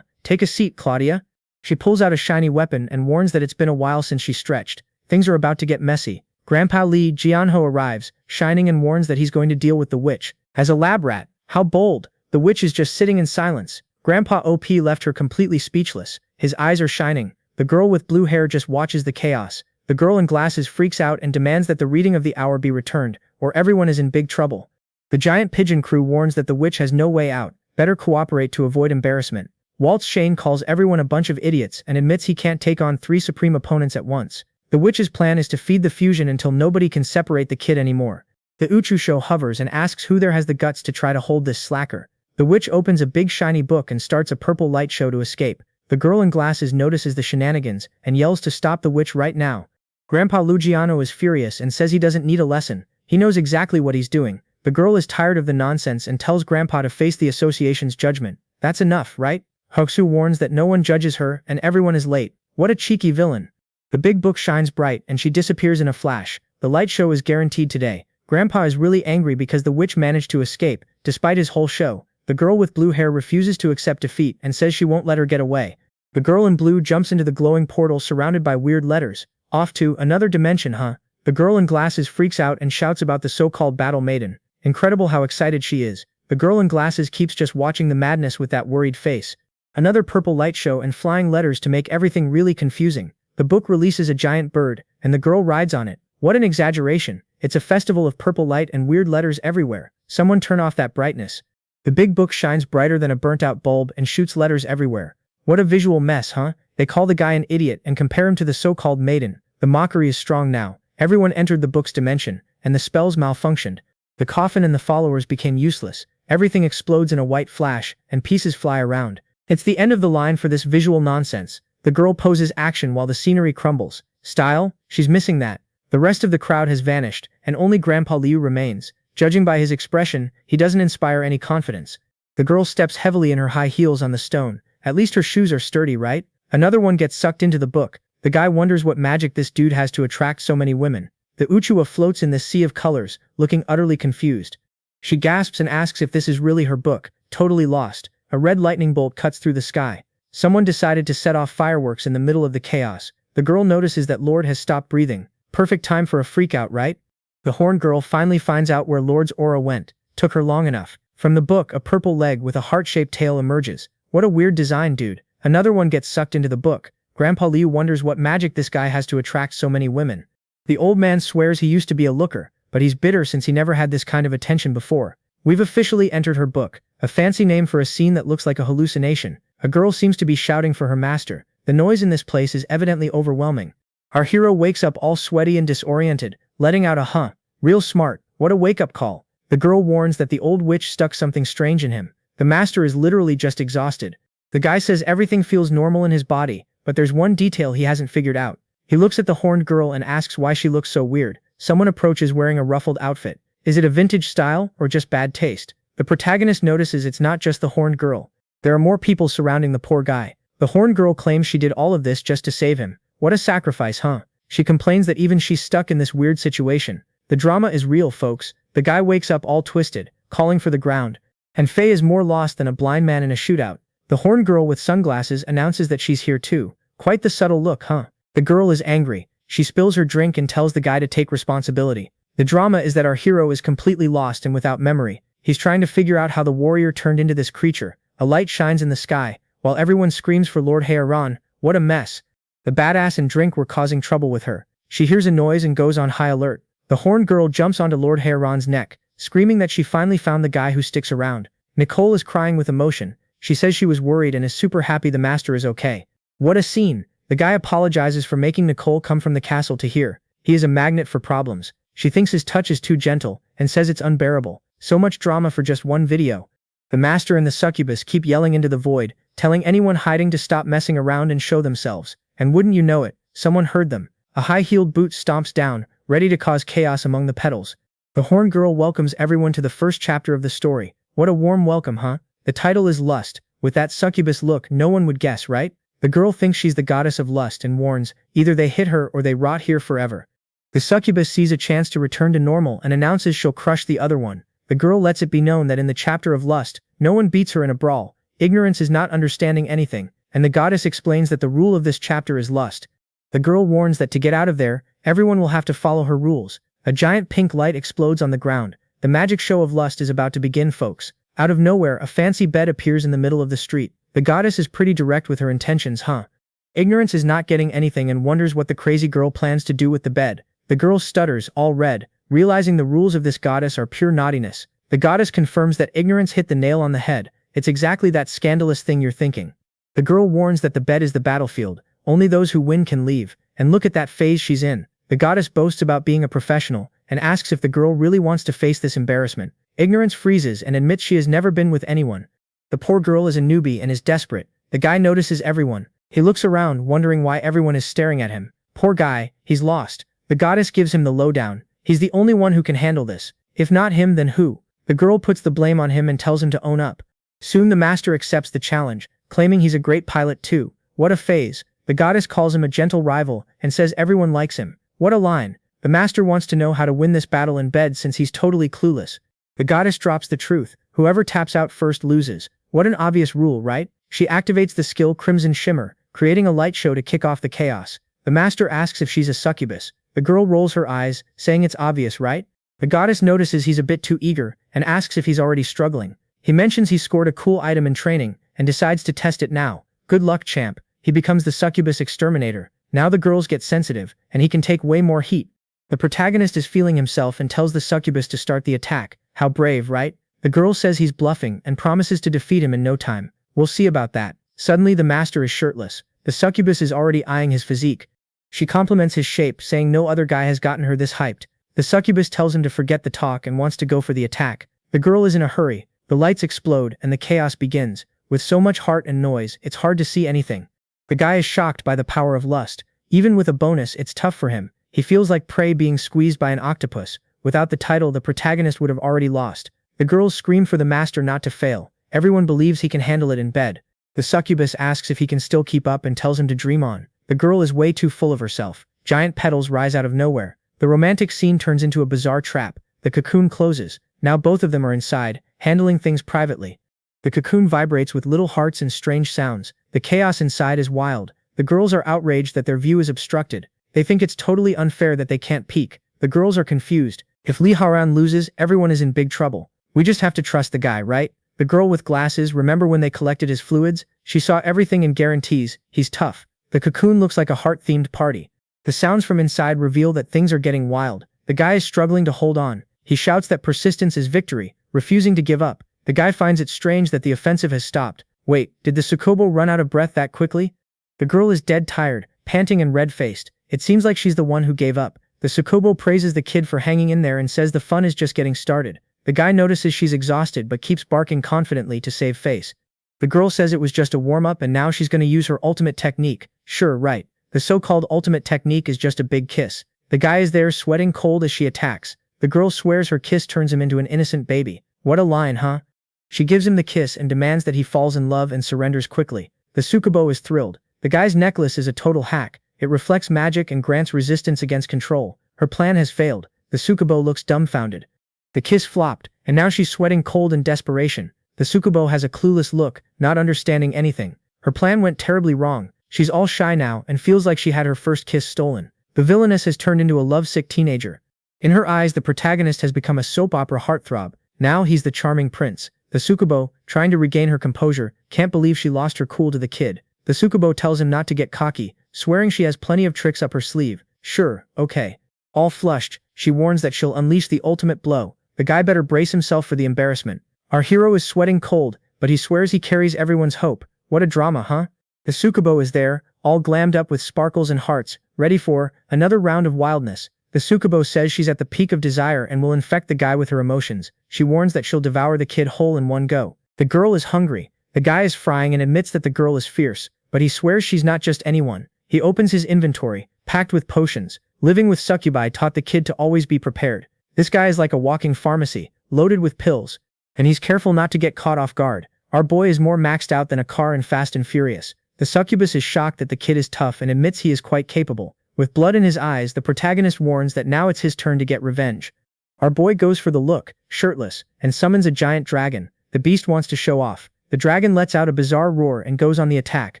S2: Take a seat, Claudia. She pulls out a shiny weapon and warns that it's been a while since she stretched. Things are about to get messy. Grandpa Lee Jianho arrives, shining, and warns that he's going to deal with the witch. As a lab rat, how bold. The witch is just sitting in silence. Grandpa OP left her completely speechless. His eyes are shining. The girl with blue hair just watches the chaos. The girl in glasses freaks out and demands that the reading of the hour be returned, or everyone is in big trouble. The giant pigeon crew warns that the witch has no way out. Better cooperate to avoid embarrassment. Waltz Shane calls everyone a bunch of idiots and admits he can't take on 3 supreme opponents at once. The witch's plan is to feed the fusion until nobody can separate the kid anymore. The Uchu show hovers and asks who there has the guts to try to hold this slacker. The witch opens a big shiny book and starts a purple light show to escape. The girl in glasses notices the shenanigans and yells to stop the witch right now. Grandpa Luciano is furious and says he doesn't need a lesson. He knows exactly what he's doing. The girl is tired of the nonsense and tells Grandpa to face the association's judgment. That's enough, right? Hokusu warns that no one judges her and everyone is late. What a cheeky villain. The big book shines bright and she disappears in a flash. The light show is guaranteed today. Grandpa is really angry because the witch managed to escape, despite his whole show. The girl with blue hair refuses to accept defeat and says she won't let her get away. The girl in blue jumps into the glowing portal surrounded by weird letters. Off to another dimension, huh? The girl in glasses freaks out and shouts about the so-called battle maiden. Incredible how excited she is. The girl in glasses keeps just watching the madness with that worried face. Another purple light show and flying letters to make everything really confusing. The book releases a giant bird, and the girl rides on it. What an exaggeration. It's a festival of purple light and weird letters everywhere. Someone turn off that brightness. The big book shines brighter than a burnt-out bulb and shoots letters everywhere. What a visual mess, huh? They call the guy an idiot and compare him to the so-called maiden. The mockery is strong now. Everyone entered the book's dimension, and the spells malfunctioned. The coffin and the followers became useless. Everything explodes in a white flash, and pieces fly around. It's the end of the line for this visual nonsense. The girl poses action while the scenery crumbles. Style? She's missing that. The rest of the crowd has vanished, and only Grandpa Liu remains. Judging by his expression, he doesn't inspire any confidence. The girl steps heavily in her high heels on the stone. At least her shoes are sturdy, right? Another one gets sucked into the book. The guy wonders what magic this dude has to attract so many women. The Uchiwa floats in this sea of colors, looking utterly confused. She gasps and asks if this is really her book, totally lost. A red lightning bolt cuts through the sky. Someone decided to set off fireworks in the middle of the chaos. The girl notices that Lord has stopped breathing. Perfect time for a freakout, right? The horned girl finally finds out where Lord's aura went. Took her long enough. From the book, a purple leg with a heart-shaped tail emerges. What a weird design, dude. Another one gets sucked into the book. Grandpa Liu wonders what magic this guy has to attract so many women. The old man swears he used to be a looker, but he's bitter since he never had this kind of attention before. We've officially entered her book, a fancy name for a scene that looks like a hallucination. A girl seems to be shouting for her master. The noise in this place is evidently overwhelming. Our hero wakes up all sweaty and disoriented, letting out a huh. Real smart. What a wake-up call. The girl warns that the old witch stuck something strange in him. The master is literally just exhausted. The guy says everything feels normal in his body, but there's one detail he hasn't figured out. He looks at the horned girl and asks why she looks so weird. Someone approaches wearing a ruffled outfit. Is it a vintage style, or just bad taste? The protagonist notices it's not just the horned girl. There are more people surrounding the poor guy. The horned girl claims she did all of this just to save him. What a sacrifice, huh? She complains that even she's stuck in this weird situation. The drama is real, folks. The guy wakes up all twisted, calling for the ground. And Faye is more lost than a blind man in a shootout. The horned girl with sunglasses announces that she's here too. Quite the subtle look, huh? The girl is angry. She spills her drink and tells the guy to take responsibility. The drama is that our hero is completely lost and without memory. He's trying to figure out how the warrior turned into this creature. A light shines in the sky, while everyone screams for Lord Haeran. What a mess. The badass and drink were causing trouble with her. She hears a noise and goes on high alert. The horned girl jumps onto Lord Haeran's neck, screaming that she finally found the guy who sticks around. Nicole is crying with emotion. She says she was worried and is super happy the master is okay. What a scene. The guy apologizes for making Nicole come from the castle to here. He is a magnet for problems. She thinks his touch is too gentle, and says it's unbearable. So much drama for just one video. The master and the succubus keep yelling into the void, telling anyone hiding to stop messing around and show themselves. And wouldn't you know it, someone heard them. A high-heeled boot stomps down, ready to cause chaos among the petals. The horn girl welcomes everyone to the first chapter of the story. What a warm welcome, huh? The title is Lust. With that succubus look, no one would guess, right? The girl thinks she's the goddess of lust and warns, either they hit her or they rot here forever. The succubus sees a chance to return to normal and announces she'll crush the other one. The girl lets it be known that in the chapter of lust, no one beats her in a brawl. Ignorance is not understanding anything, and the goddess explains that the rule of this chapter is lust. The girl warns that to get out of there, everyone will have to follow her rules. A giant pink light explodes on the ground. The magic show of lust is about to begin, folks. Out of nowhere, a fancy bed appears in the middle of the street. The goddess is pretty direct with her intentions, huh? Ignorance is not getting anything and wonders what the crazy girl plans to do with the bed. The girl stutters, all red, realizing the rules of this goddess are pure naughtiness. The goddess confirms that ignorance hit the nail on the head. It's exactly that scandalous thing you're thinking. The girl warns that the bed is the battlefield. Only those who win can leave. And look at that phase she's in. The goddess boasts about being a professional, and asks if the girl really wants to face this embarrassment. Ignorance freezes and admits she has never been with anyone. The poor girl is a newbie and is desperate. The guy notices everyone. He looks around, wondering why everyone is staring at him. Poor guy, he's lost. The goddess gives him the lowdown. He's the only one who can handle this. If not him, then who? The girl puts the blame on him and tells him to own up. Soon the master accepts the challenge, claiming he's a great pilot too. What a phase. The goddess calls him a gentle rival and says everyone likes him. What a line. The master wants to know how to win this battle in bed since he's totally clueless. The goddess drops the truth. Whoever taps out first loses. What an obvious rule, right? She activates the skill Crimson Shimmer, creating a light show to kick off the chaos. The master asks if she's a succubus. The girl rolls her eyes, saying it's obvious, right? The goddess notices he's a bit too eager and asks if he's already struggling. He mentions he scored a cool item in training and decides to test it now. Good luck, champ. He becomes the succubus exterminator. Now the girls get sensitive, and he can take way more heat. The protagonist is feeling himself and tells the succubus to start the attack. How brave, right? The girl says he's bluffing and promises to defeat him in no time. We'll see about that. Suddenly the master is shirtless. The succubus is already eyeing his physique. She compliments his shape, saying no other guy has gotten her this hyped. The succubus tells him to forget the talk and wants to go for the attack. The girl is in a hurry. The lights explode and the chaos begins. With so much heart and noise, it's hard to see anything. The guy is shocked by the power of lust. Even with a bonus, it's tough for him. He feels like prey being squeezed by an octopus. Without the title, the protagonist would have already lost. The girls scream for the master not to fail. Everyone believes he can handle it in bed. The succubus asks if he can still keep up and tells him to dream on. The girl is way too full of herself. Giant petals rise out of nowhere. The romantic scene turns into a bizarre trap. The cocoon closes. Now both of them are inside, handling things privately. The cocoon vibrates with little hearts and strange sounds. The chaos inside is wild. The girls are outraged that their view is obstructed. They think it's totally unfair that they can't peek. The girls are confused. If Lee Howan loses, everyone is in big trouble. We just have to trust the guy, right? The girl with glasses, remember when they collected his fluids? She saw everything and guarantees, he's tough. The cocoon looks like a heart-themed party. The sounds from inside reveal that things are getting wild. The guy is struggling to hold on. He shouts that persistence is victory, refusing to give up. The guy finds it strange that the offensive has stopped. Wait, did the Succubi run out of breath that quickly? The girl is dead tired, panting and red-faced. It seems like she's the one who gave up. The Succubi praises the kid for hanging in there and says the fun is just getting started. The guy notices she's exhausted but keeps barking confidently to save face. The girl says it was just a warm-up and now she's going to use her ultimate technique. Sure, right. The so-called ultimate technique is just a big kiss. The guy is there sweating cold as she attacks. The girl swears her kiss turns him into an innocent baby. What a line, huh? She gives him the kiss and demands that he falls in love and surrenders quickly. The Succubi is thrilled. The guy's necklace is a total hack. It reflects magic and grants resistance against control. Her plan has failed. The Succubi looks dumbfounded. The kiss flopped, and now she's sweating cold in desperation. The Succubi has a clueless look, not understanding anything. Her plan went terribly wrong. She's all shy now and feels like she had her first kiss stolen. The villainess has turned into a lovesick teenager. In her eyes, the protagonist has become a soap opera heartthrob. Now he's the charming prince. The Succubi, trying to regain her composure, can't believe she lost her cool to the kid. The Succubi tells him not to get cocky, swearing she has plenty of tricks up her sleeve. Sure, okay. All flushed, she warns that she'll unleash the ultimate blow. The guy better brace himself for the embarrassment. Our hero is sweating cold, but he swears he carries everyone's hope. What a drama, huh? The Succubi is there, all glammed up with sparkles and hearts, ready for another round of wildness. The Succubo says she's at the peak of desire and will infect the guy with her emotions. She warns that she'll devour the kid whole in one go. The girl is hungry. The guy is frying and admits that the girl is fierce, but he swears she's not just anyone. He opens his inventory, packed with potions. Living with succubi taught the kid to always be prepared. This guy is like a walking pharmacy, loaded with pills, and he's careful not to get caught off guard. Our boy is more maxed out than a car in Fast and Furious. The succubus is shocked that the kid is tough and admits he is quite capable. With blood in his eyes, the protagonist warns that now it's his turn to get revenge. Our boy goes for the look, shirtless, and summons a giant dragon. The beast wants to show off. The dragon lets out a bizarre roar and goes on the attack.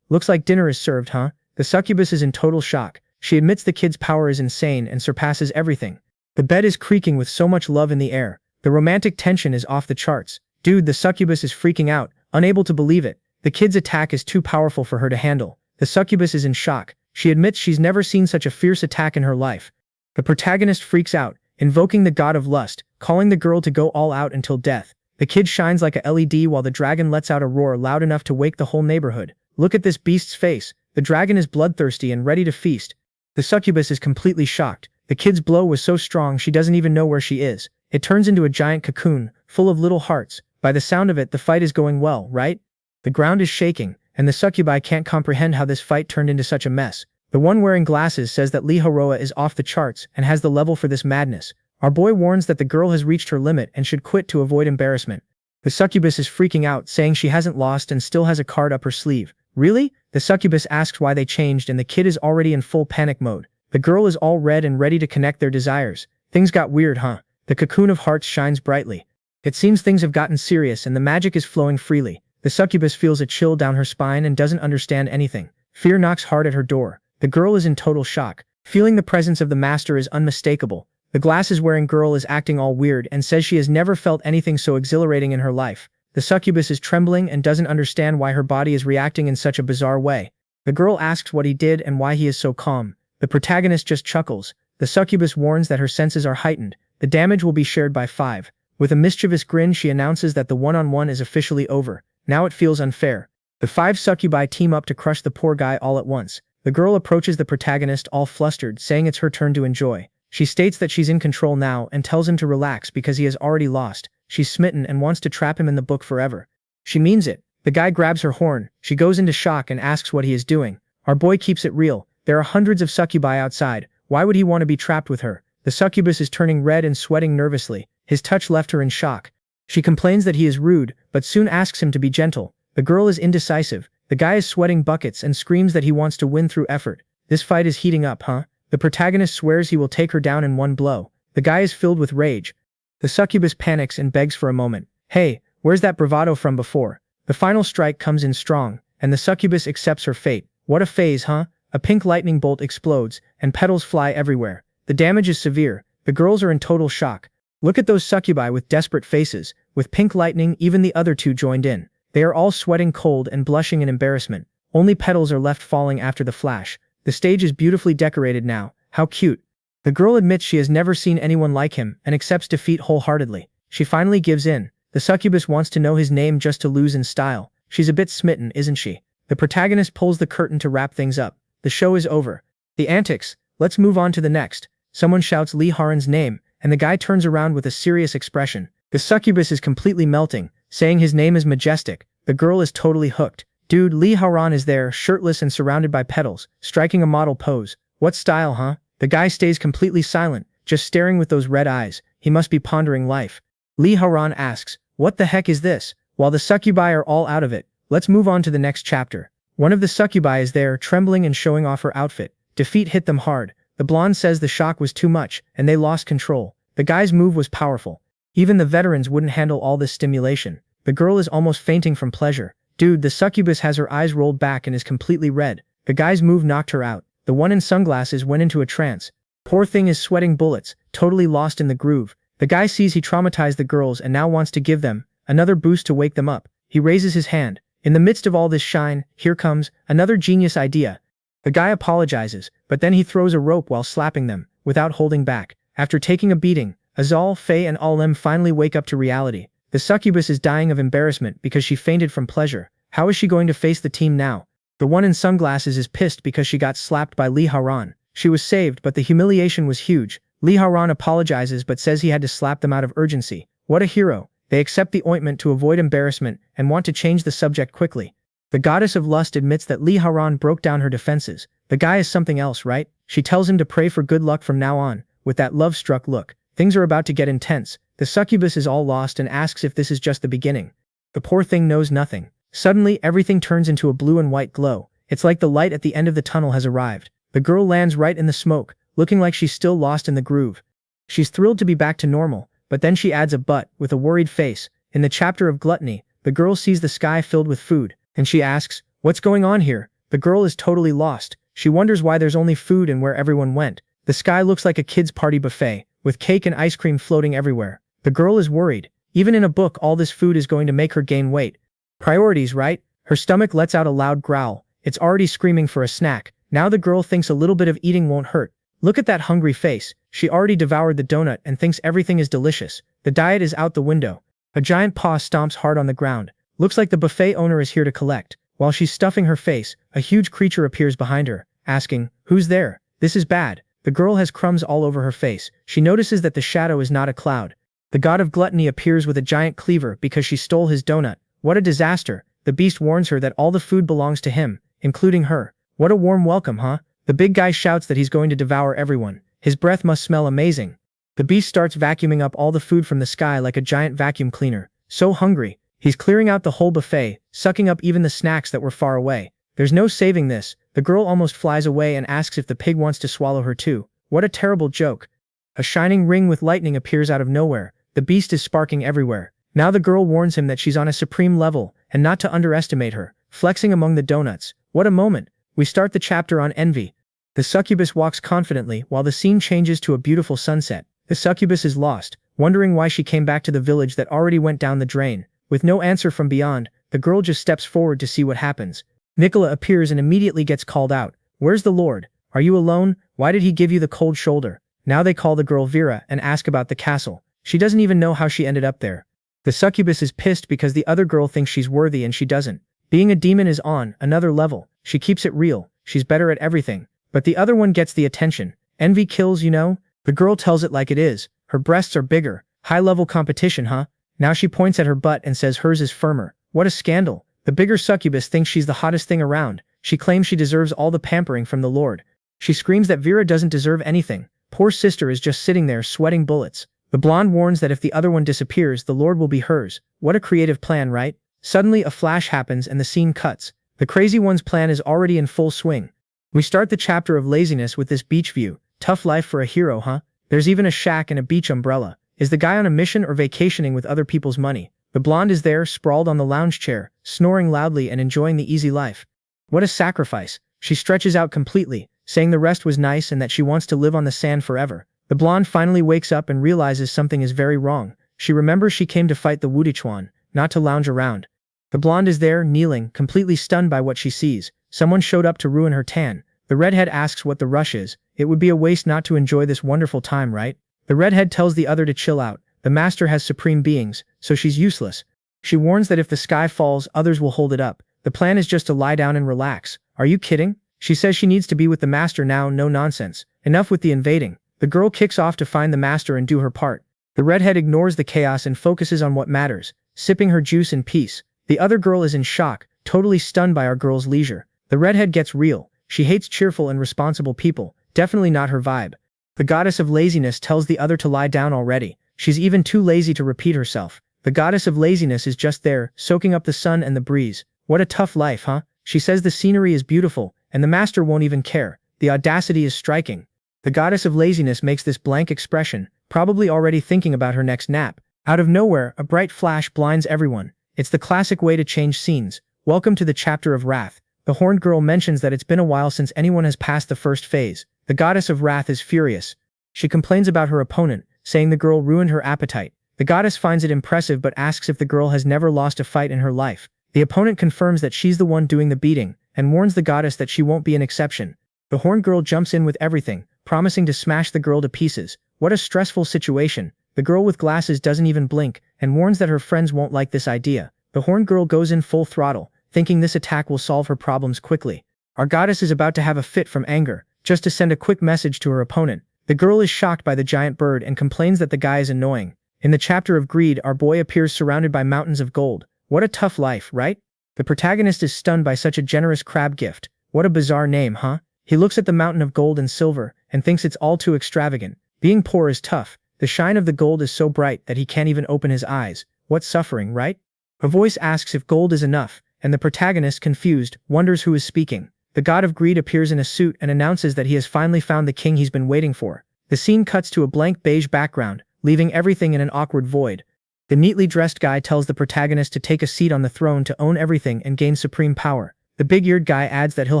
S2: Looks like dinner is served, huh? The succubus is in total shock. She admits the kid's power is insane and surpasses everything. The bed is creaking with so much love in the air. The romantic tension is off the charts. Dude, the succubus is freaking out, unable to believe it. The kid's attack is too powerful for her to handle. The succubus is in shock. She admits she's never seen such a fierce attack in her life. The protagonist freaks out, invoking the god of lust, calling the girl to go all out until death. The kid shines like a LED while the dragon lets out a roar loud enough to wake the whole neighborhood. Look at this beast's face. The dragon is bloodthirsty and ready to feast. The succubus is completely shocked. The kid's blow was so strong she doesn't even know where she is. It turns into a giant cocoon, full of little hearts. By the sound of it, the fight is going well, right? The ground is shaking, and the succubi can't comprehend how this fight turned into such a mess. The one wearing glasses says that Lee Howan is off the charts and has the level for this madness. Our boy warns that the girl has reached her limit and should quit to avoid embarrassment. The succubus is freaking out, saying she hasn't lost and still has a card up her sleeve. Really? The succubus asks why they changed and the kid is already in full panic mode. The girl is all red and ready to connect their desires. Things got weird, huh? The cocoon of hearts shines brightly. It seems things have gotten serious and the magic is flowing freely. The succubus feels a chill down her spine and doesn't understand anything. Fear knocks hard at her door. The girl is in total shock. Feeling the presence of the master is unmistakable. The glasses-wearing girl is acting all weird and says she has never felt anything so exhilarating in her life. The succubus is trembling and doesn't understand why her body is reacting in such a bizarre way. The girl asks what he did and why he is so calm. The protagonist just chuckles. The succubus warns that her senses are heightened. The damage will be shared by 5. With a mischievous grin, she announces that the one-on-one is officially over. Now it feels unfair. The 5 succubi team up to crush the poor guy all at once. The girl approaches the protagonist all flustered, saying it's her turn to enjoy. She states that she's in control now and tells him to relax because he has already lost. She's smitten and wants to trap him in the book forever. She means it. The guy grabs her horn. She goes into shock and asks what he is doing. Our boy keeps it real. There are hundreds of succubi outside. Why would he want to be trapped with her? The succubus is turning red and sweating nervously. His touch left her in shock. She complains that he is rude, but soon asks him to be gentle. The girl is indecisive. The guy is sweating buckets and screams that he wants to win through effort. This fight is heating up, huh? The protagonist swears he will take her down in one blow. The guy is filled with rage. The succubus panics and begs for a moment. Hey, where's that bravado from before? The final strike comes in strong, and the succubus accepts her fate. What a phase, huh? A pink lightning bolt explodes, and petals fly everywhere. The damage is severe. The girls are in total shock. Look at those succubi with desperate faces. With pink lightning, even the other 2 joined in. They are all sweating cold and blushing in embarrassment. Only petals are left falling after the flash. The stage is beautifully decorated now. How cute. The girl admits she has never seen anyone like him and accepts defeat wholeheartedly. She finally gives in. The succubus wants to know his name just to lose in style. She's a bit smitten, isn't she? The protagonist pulls the curtain to wrap things up. The show is over. The antics. Let's move on to the next. Someone shouts Lee Howan's name, and the guy turns around with a serious expression. The succubus is completely melting, saying his name is Majestic. The girl is totally hooked. Dude, Lee Howan is there, shirtless and surrounded by petals, striking a model pose. What style, huh? The guy stays completely silent, just staring with those red eyes. He must be pondering life. Lee Howan asks, what the heck is this? While the succubi are all out of it, let's move on to the next chapter. One of the succubi is there, trembling and showing off her outfit. Defeat hit them hard. The blonde says the shock was too much, and they lost control. The guy's move was powerful. Even the veterans wouldn't handle all this stimulation. The girl is almost fainting from pleasure. Dude, the succubus has her eyes rolled back and is completely red. The guy's move knocked her out. The one in sunglasses went into a trance. Poor thing is sweating bullets, totally lost in the groove. The guy sees he traumatized the girls and now wants to give them another boost to wake them up. He raises his hand. In the midst of all this shine, here comes another genius idea. The guy apologizes, but then he throws a rope while slapping them, without holding back. After taking a beating, Azal, Faye and Alem finally wake up to reality. The succubus is dying of embarrassment because she fainted from pleasure. How is she going to face the team now? The one in sunglasses is pissed because she got slapped by Lee Howan. She was saved, but the humiliation was huge. Lee Howan apologizes but says he had to slap them out of urgency. What a hero. They accept the ointment to avoid embarrassment and want to change the subject quickly. The goddess of lust admits that Lee Howan broke down her defenses. The guy is something else, right? She tells him to pray for good luck from now on. With that love-struck look, things are about to get intense. The succubus is all lost and asks if this is just the beginning. The poor thing knows nothing. Suddenly, everything turns into a blue and white glow. It's like the light at the end of the tunnel has arrived. The girl lands right in the smoke, looking like she's still lost in the groove. She's thrilled to be back to normal, but then she adds a but with a worried face. In the chapter of gluttony, the girl sees the sky filled with food, and she asks, "What's going on here?" The girl is totally lost. She wonders why there's only food and where everyone went. The sky looks like a kid's party buffet, with cake and ice cream floating everywhere. The girl is worried. Even in a book, all this food is going to make her gain weight. Priorities, right? Her stomach lets out a loud growl. It's already screaming for a snack. Now the girl thinks a little bit of eating won't hurt. Look at that hungry face. She already devoured the donut and thinks everything is delicious. The diet is out the window. A giant paw stomps hard on the ground. Looks like the buffet owner is here to collect. While she's stuffing her face, a huge creature appears behind her, asking, "Who's there?" This is bad. The girl has crumbs all over her face. She notices that the shadow is not a cloud. The god of gluttony appears with a giant cleaver because she stole his donut. What a disaster. The beast warns her that all the food belongs to him, including her. What a warm welcome, huh? The big guy shouts that he's going to devour everyone. His breath must smell amazing. The beast starts vacuuming up all the food from the sky like a giant vacuum cleaner. So hungry. He's clearing out the whole buffet, sucking up even the snacks that were far away. There's no saving this. The girl almost flies away and asks if the pig wants to swallow her too. What a terrible joke. A shining ring with lightning appears out of nowhere. The beast is sparking everywhere. Now the girl warns him that she's on a supreme level, and not to underestimate her, flexing among the donuts. What a moment. We start the chapter on envy. The succubus walks confidently while the scene changes to a beautiful sunset. The succubus is lost, wondering why she came back to the village that already went down the drain. With no answer from beyond, the girl just steps forward to see what happens. Nicola appears and immediately gets called out. "Where's the Lord? Are you alone? Why did he give you the cold shoulder?" Now they call the girl Vera and ask about the castle. She doesn't even know how she ended up there. The succubus is pissed because the other girl thinks she's worthy and she doesn't. Being a demon is on another level. She keeps it real. She's better at everything. But the other one gets the attention. Envy kills, you know? The girl tells it like it is. Her breasts are bigger. High-level competition, huh? Now she points at her butt and says hers is firmer. What a scandal. The bigger succubus thinks she's the hottest thing around. She claims she deserves all the pampering from the Lord. She screams that Vera doesn't deserve anything. Poor sister is just sitting there sweating bullets. The blonde warns that if the other one disappears, the Lord will be hers. What a creative plan, right? Suddenly a flash happens and the scene cuts. The crazy one's plan is already in full swing. We start the chapter of laziness with this beach view. Tough life for a hero, huh? There's even a shack and a beach umbrella. Is the guy on a mission or vacationing with other people's money? The blonde is there, sprawled on the lounge chair, snoring loudly and enjoying the easy life. What a sacrifice. She stretches out completely, saying the rest was nice and that she wants to live on the sand forever. The blonde finally wakes up and realizes something is very wrong. She remembers she came to fight the Wudichuan, not to lounge around. The blonde is there, kneeling, completely stunned by what she sees. Someone showed up to ruin her tan. The redhead asks what the rush is. It would be a waste not to enjoy this wonderful time, right? The redhead tells the other to chill out. The master has supreme beings, so she's useless. She warns that if the sky falls, others will hold it up. The plan is just to lie down and relax. Are you kidding? She says she needs to be with the master now, no nonsense. Enough with the invading. The girl kicks off to find the master and do her part. The redhead ignores the chaos and focuses on what matters, sipping her juice in peace. The other girl is in shock, totally stunned by our girl's leisure. The redhead gets real. She hates cheerful and responsible people, definitely not her vibe. The goddess of laziness tells the other to lie down already. She's even too lazy to repeat herself. The goddess of laziness is just there, soaking up the sun and the breeze. What a tough life, huh? She says the scenery is beautiful, and the master won't even care. The audacity is striking. The goddess of laziness makes this blank expression, probably already thinking about her next nap. Out of nowhere, a bright flash blinds everyone. It's the classic way to change scenes. Welcome to the chapter of wrath. The horned girl mentions that it's been a while since anyone has passed the first phase. The goddess of wrath is furious. She complains about her opponent, saying the girl ruined her appetite. The goddess finds it impressive but asks if the girl has never lost a fight in her life. The opponent confirms that she's the one doing the beating, and warns the goddess that she won't be an exception. The horned girl jumps in with everything, promising to smash the girl to pieces. What a stressful situation. The girl with glasses doesn't even blink, and warns that her friends won't like this idea. The horned girl goes in full throttle, thinking this attack will solve her problems quickly. Our goddess is about to have a fit from anger, just to send a quick message to her opponent. The girl is shocked by the giant bird and complains that the guy is annoying. In the chapter of greed, our boy appears surrounded by mountains of gold. What a tough life, right? The protagonist is stunned by such a generous crab gift. What a bizarre name, huh? He looks at the mountain of gold and silver and thinks it's all too extravagant. Being poor is tough. The shine of the gold is so bright that he can't even open his eyes. What suffering, right? A voice asks if gold is enough, and the protagonist, confused, wonders who is speaking. The god of greed appears in a suit and announces that he has finally found the king he's been waiting for. The scene cuts to a blank beige background, leaving everything in an awkward void. The neatly dressed guy tells the protagonist to take a seat on the throne to own everything and gain supreme power. The big-eared guy adds that he'll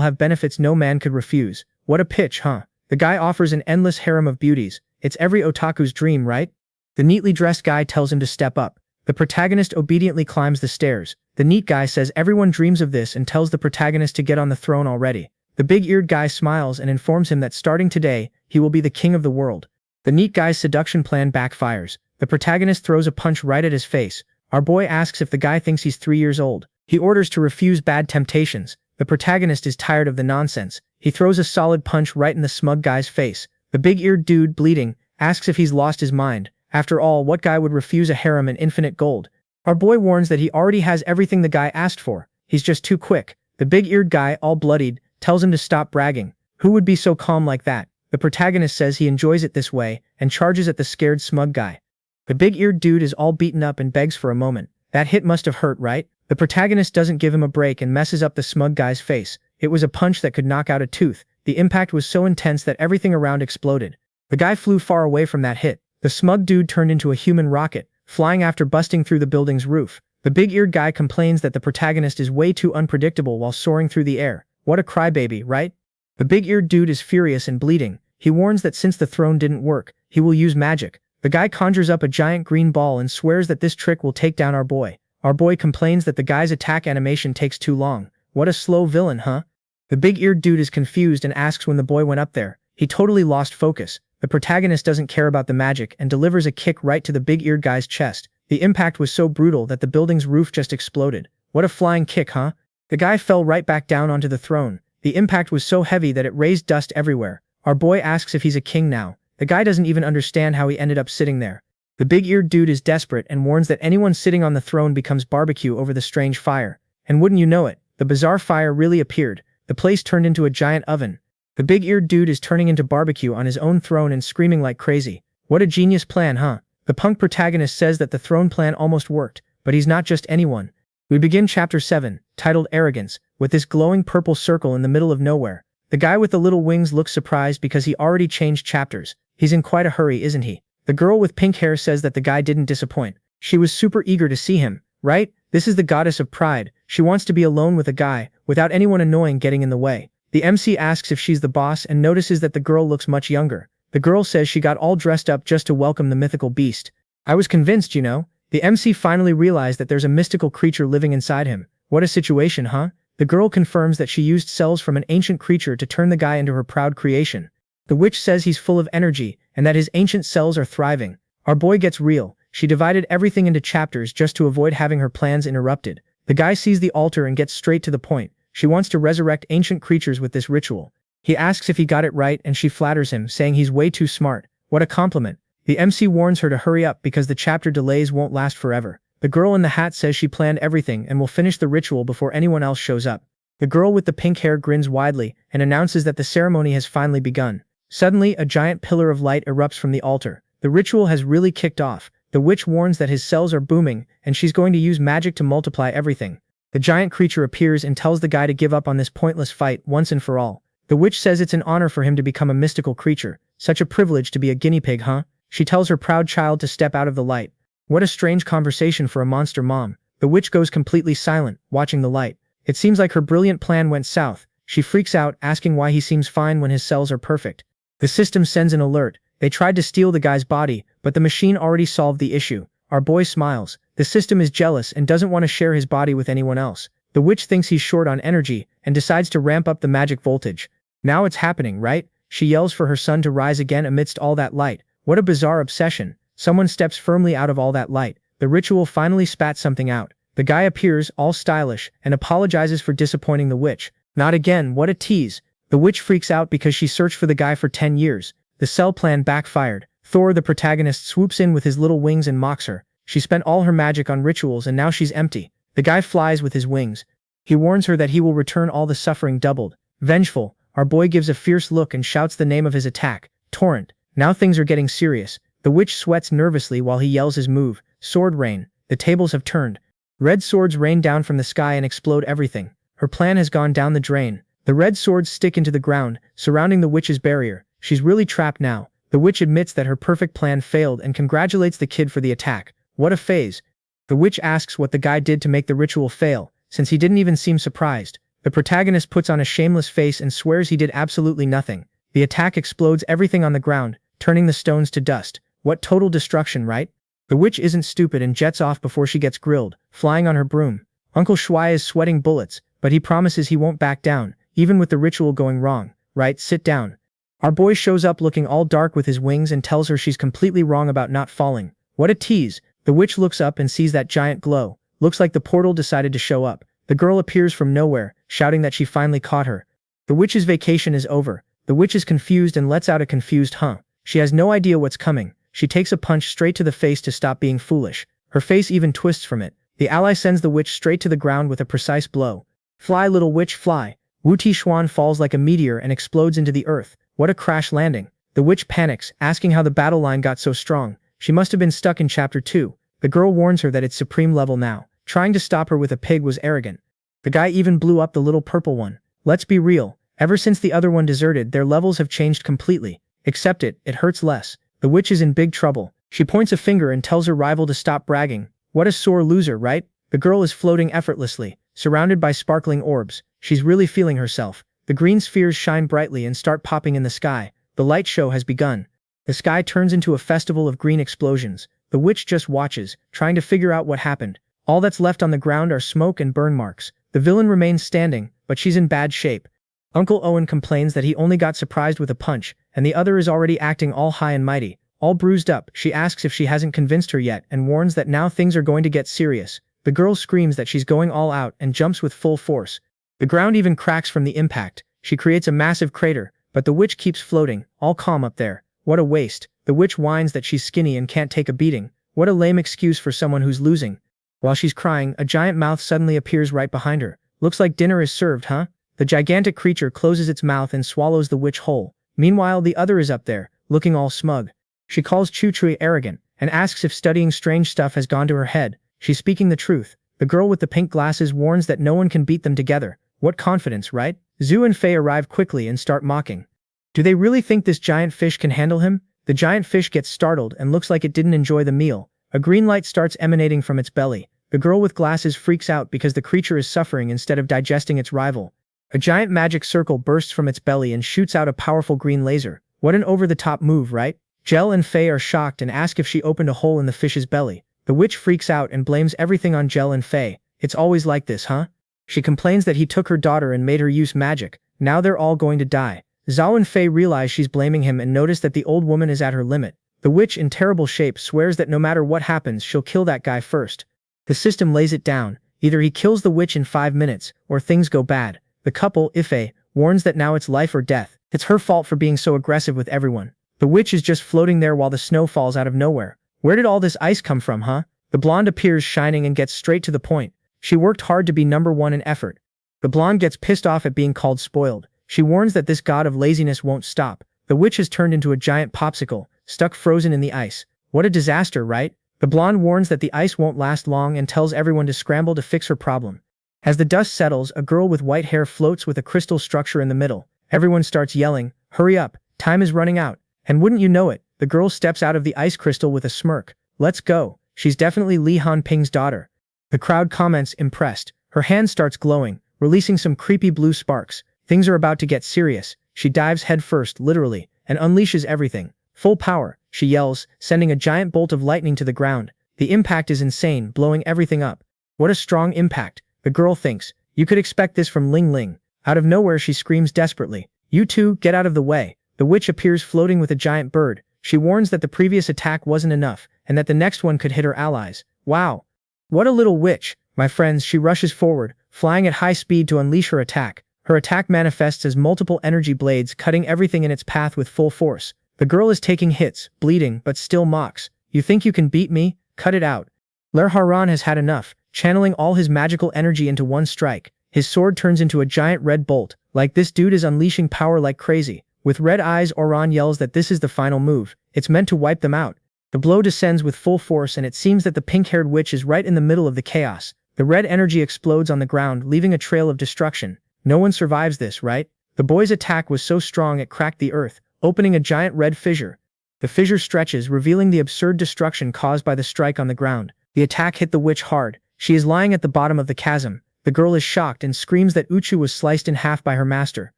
S2: have benefits no man could refuse. What a pitch, huh? The guy offers an endless harem of beauties. It's every otaku's dream, right? The neatly dressed guy tells him to step up. The protagonist obediently climbs the stairs. The neat guy says everyone dreams of this and tells the protagonist to get on the throne already. The big-eared guy smiles and informs him that starting today, he will be the king of the world. The neat guy's seduction plan backfires. The protagonist throws a punch right at his face. Our boy asks if the guy thinks he's 3 years old. He orders to refuse bad temptations. The protagonist is tired of the nonsense. He throws a solid punch right in the smug guy's face. The big-eared dude, bleeding, asks if he's lost his mind. After all, what guy would refuse a harem and infinite gold? Our boy warns that he already has everything the guy asked for. He's just too quick. The big-eared guy, all bloodied, tells him to stop bragging. Who would be so calm like that? The protagonist says he enjoys it this way and charges at the scared smug guy. The big-eared dude is all beaten up and begs for a moment. That hit must have hurt, right? The protagonist doesn't give him a break and messes up the smug guy's face. It was a punch that could knock out a tooth. The impact was so intense that everything around exploded. The guy flew far away from that hit. The smug dude turned into a human rocket, flying after busting through the building's roof. The big-eared guy complains that the protagonist is way too unpredictable while soaring through the air. What a crybaby, right? The big-eared dude is furious and bleeding. He warns that since the throne didn't work, he will use magic. The guy conjures up a giant green ball and swears that this trick will take down our boy. Our boy complains that the guy's attack animation takes too long. What a slow villain, huh? The big-eared dude is confused and asks when the boy went up there. He totally lost focus. The protagonist doesn't care about the magic and delivers a kick right to the big-eared guy's chest. The impact was so brutal that the building's roof just exploded. What a flying kick, huh? The guy fell right back down onto the throne. The impact was so heavy that it raised dust everywhere. Our boy asks if he's a king now. The guy doesn't even understand how he ended up sitting there. The big-eared dude is desperate and warns that anyone sitting on the throne becomes barbecue over the strange fire. And wouldn't you know it, the bizarre fire really appeared. The place turned into a giant oven. The big-eared dude is turning into barbecue on his own throne and screaming like crazy. What a genius plan, huh? The punk protagonist says that the throne plan almost worked, but he's not just anyone. We begin chapter 7, titled Arrogance, with this glowing purple circle in the middle of nowhere. The guy with the little wings looks surprised because he already changed chapters. He's in quite a hurry, isn't he? The girl with pink hair says that the guy didn't disappoint. She was super eager to see him, right? This is the goddess of pride. She wants to be alone with a guy, without anyone annoying getting in the way. The MC asks if she's the boss and notices that the girl looks much younger. The girl says she got all dressed up just to welcome the mythical beast. I was convinced, you know. The MC finally realized that there's a mystical creature living inside him. What a situation, huh? The girl confirms that she used cells from an ancient creature to turn the guy into her proud creation. The witch says he's full of energy, and that his ancient cells are thriving. Our boy gets real. She divided everything into chapters just to avoid having her plans interrupted. The guy sees the altar and gets straight to the point. She wants to resurrect ancient creatures with this ritual. He asks if he got it right and she flatters him, saying he's way too smart. What a compliment. The MC warns her to hurry up because the chapter delays won't last forever. The girl in the hat says she planned everything and will finish the ritual before anyone else shows up. The girl with the pink hair grins widely and announces that the ceremony has finally begun. Suddenly, a giant pillar of light erupts from the altar. The ritual has really kicked off. The witch warns that his cells are booming, and she's going to use magic to multiply everything. The giant creature appears and tells the guy to give up on this pointless fight once and for all. The witch says it's an honor for him to become a mystical creature. Such a privilege to be a guinea pig, huh? She tells her proud child to step out of the light. What a strange conversation for a monster mom. The witch goes completely silent, watching the light. It seems like her brilliant plan went south. She freaks out, asking why he seems fine when his cells are perfect. The system sends an alert. They tried to steal the guy's body, but the machine already solved the issue. Our boy smiles. The system is jealous and doesn't want to share his body with anyone else. The witch thinks he's short on energy and decides to ramp up the magic voltage. Now it's happening, right? She yells for her son to rise again amidst all that light. What a bizarre obsession. Someone steps firmly out of all that light. The ritual finally spat something out. The guy appears, all stylish, and apologizes for disappointing the witch. Not again, what a tease. The witch freaks out because she searched for the guy for 10 years. The cell plan backfired. Thor, the protagonist, swoops in with his little wings and mocks her. She spent all her magic on rituals and now she's empty. The guy flies with his wings. He warns her that he will return all the suffering doubled. Vengeful, our boy gives a fierce look and shouts the name of his attack, Torrent. Now things are getting serious. The witch sweats nervously while he yells his move, Sword Rain. The tables have turned. Red swords rain down from the sky and explode everything. Her plan has gone down the drain. The red swords stick into the ground, surrounding the witch's barrier. She's really trapped now. The witch admits that her perfect plan failed and congratulates the kid for the attack. What a phase. The witch asks what the guy did to make the ritual fail, since he didn't even seem surprised. The protagonist puts on a shameless face and swears he did absolutely nothing. The attack explodes everything on the ground, turning the stones to dust. What total destruction, right? The witch isn't stupid and jets off before she gets grilled, flying on her broom. Uncle Shuai is sweating bullets, but he promises he won't back down, even with the ritual going wrong. Right, sit down. Our boy shows up looking all dark with his wings and tells her she's completely wrong about not falling. What a tease. The witch looks up and sees that giant glow. Looks like the portal decided to show up. The girl appears from nowhere, shouting that she finally caught her. The witch's vacation is over. The witch is confused and lets out a confused huh. She has no idea what's coming. She takes a punch straight to the face to stop being foolish. Her face even twists from it. The ally sends the witch straight to the ground with a precise blow. Fly, little witch, fly. Wu Tishuan falls like a meteor and explodes into the earth. What a crash landing. The witch panics, asking how the battle line got so strong. She must have been stuck in chapter 2. The girl warns her that it's supreme level now. Trying to stop her with a pig was arrogant. The guy even blew up the little purple one. Let's be real. Ever since the other one deserted, their levels have changed completely. Accept it, it hurts less. The witch is in big trouble. She points a finger and tells her rival to stop bragging. What a sore loser, right? The girl is floating effortlessly, surrounded by sparkling orbs. She's really feeling herself. The green spheres shine brightly and start popping in the sky. The light show has begun. The sky turns into a festival of green explosions. The witch just watches, trying to figure out what happened. All that's left on the ground are smoke and burn marks. The villain remains standing, but she's in bad shape. Uncle Owen complains that he only got surprised with a punch, and the other is already acting all high and mighty. All bruised up, she asks if she hasn't convinced her yet and warns that now things are going to get serious. The girl screams that she's going all out and jumps with full force. The ground even cracks from the impact. She creates a massive crater, but the witch keeps floating, all calm up there. What a waste. The witch whines that she's skinny and can't take a beating. What a lame excuse for someone who's losing. While she's crying, a giant mouth suddenly appears right behind her. Looks like dinner is served, huh? The gigantic creature closes its mouth and swallows the witch whole. Meanwhile, the other is up there, looking all smug. She calls Chu Chui arrogant, and asks if studying strange stuff has gone to her head. She's speaking the truth. The girl with the pink glasses warns that no one can beat them together. What confidence, right? Zhu and Fei arrive quickly and start mocking. Do they really think this giant fish can handle him? The giant fish gets startled and looks like it didn't enjoy the meal. A green light starts emanating from its belly. The girl with glasses freaks out because the creature is suffering instead of digesting its rival. A giant magic circle bursts from its belly and shoots out a powerful green laser. What an over-the-top move, right? Jel and Fei are shocked and ask if she opened a hole in the fish's belly. The witch freaks out and blames everything on Jel and Fei. It's always like this, huh? She complains that he took her daughter and made her use magic. Now they're all going to die. Zhao and Fei realize she's blaming him and notice that the old woman is at her limit. The witch, in terrible shape, swears that no matter what happens, she'll kill that guy first. The system lays it down. Either he kills the witch in 5 minutes, or things go bad. The couple, Ife, warns that now it's life or death. It's her fault for being so aggressive with everyone. The witch is just floating there while the snow falls out of nowhere. Where did all this ice come from, huh? The blonde appears shining and gets straight to the point. She worked hard to be #1 in effort. The blonde gets pissed off at being called spoiled. She warns that this god of laziness won't stop. The witch has turned into a giant popsicle, stuck frozen in the ice. What a disaster, right? The blonde warns that the ice won't last long and tells everyone to scramble to fix her problem. As the dust settles, a girl with white hair floats with a crystal structure in the middle. Everyone starts yelling, "Hurry up, time is running out." And wouldn't you know it, the girl steps out of the ice crystal with a smirk. Let's go. She's definitely Li Hanping's daughter. The crowd comments, impressed. Her hand starts glowing, releasing some creepy blue sparks. Things are about to get serious. She dives headfirst, literally, and unleashes everything. Full power, she yells, sending a giant bolt of lightning to the ground. The impact is insane, blowing everything up. What a strong impact, the girl thinks. You could expect this from Ling Ling. Out of nowhere she screams desperately. You two, get out of the way. The witch appears floating with a giant bird. She warns that the previous attack wasn't enough, and that the next one could hit her allies. Wow. What a little witch. My friends, she rushes forward, flying at high speed to unleash her attack. Her attack manifests as multiple energy blades cutting everything in its path with full force. The girl is taking hits, bleeding, but still mocks. You think you can beat me? Cut it out. Lee Howan has had enough, channeling all his magical energy into one strike. His sword turns into a giant red bolt. Like, this dude is unleashing power like crazy. With red eyes, Oran yells that this is the final move. It's meant to wipe them out. The blow descends with full force, and it seems that the pink-haired witch is right in the middle of the chaos. The red energy explodes on the ground, leaving a trail of destruction. No one survives this, right? The boy's attack was so strong it cracked the earth, opening a giant red fissure. The fissure stretches, revealing the absurd destruction caused by the strike on the ground. The attack hit the witch hard. She is lying at the bottom of the chasm. The girl is shocked and screams that Uchu was sliced in half by her master.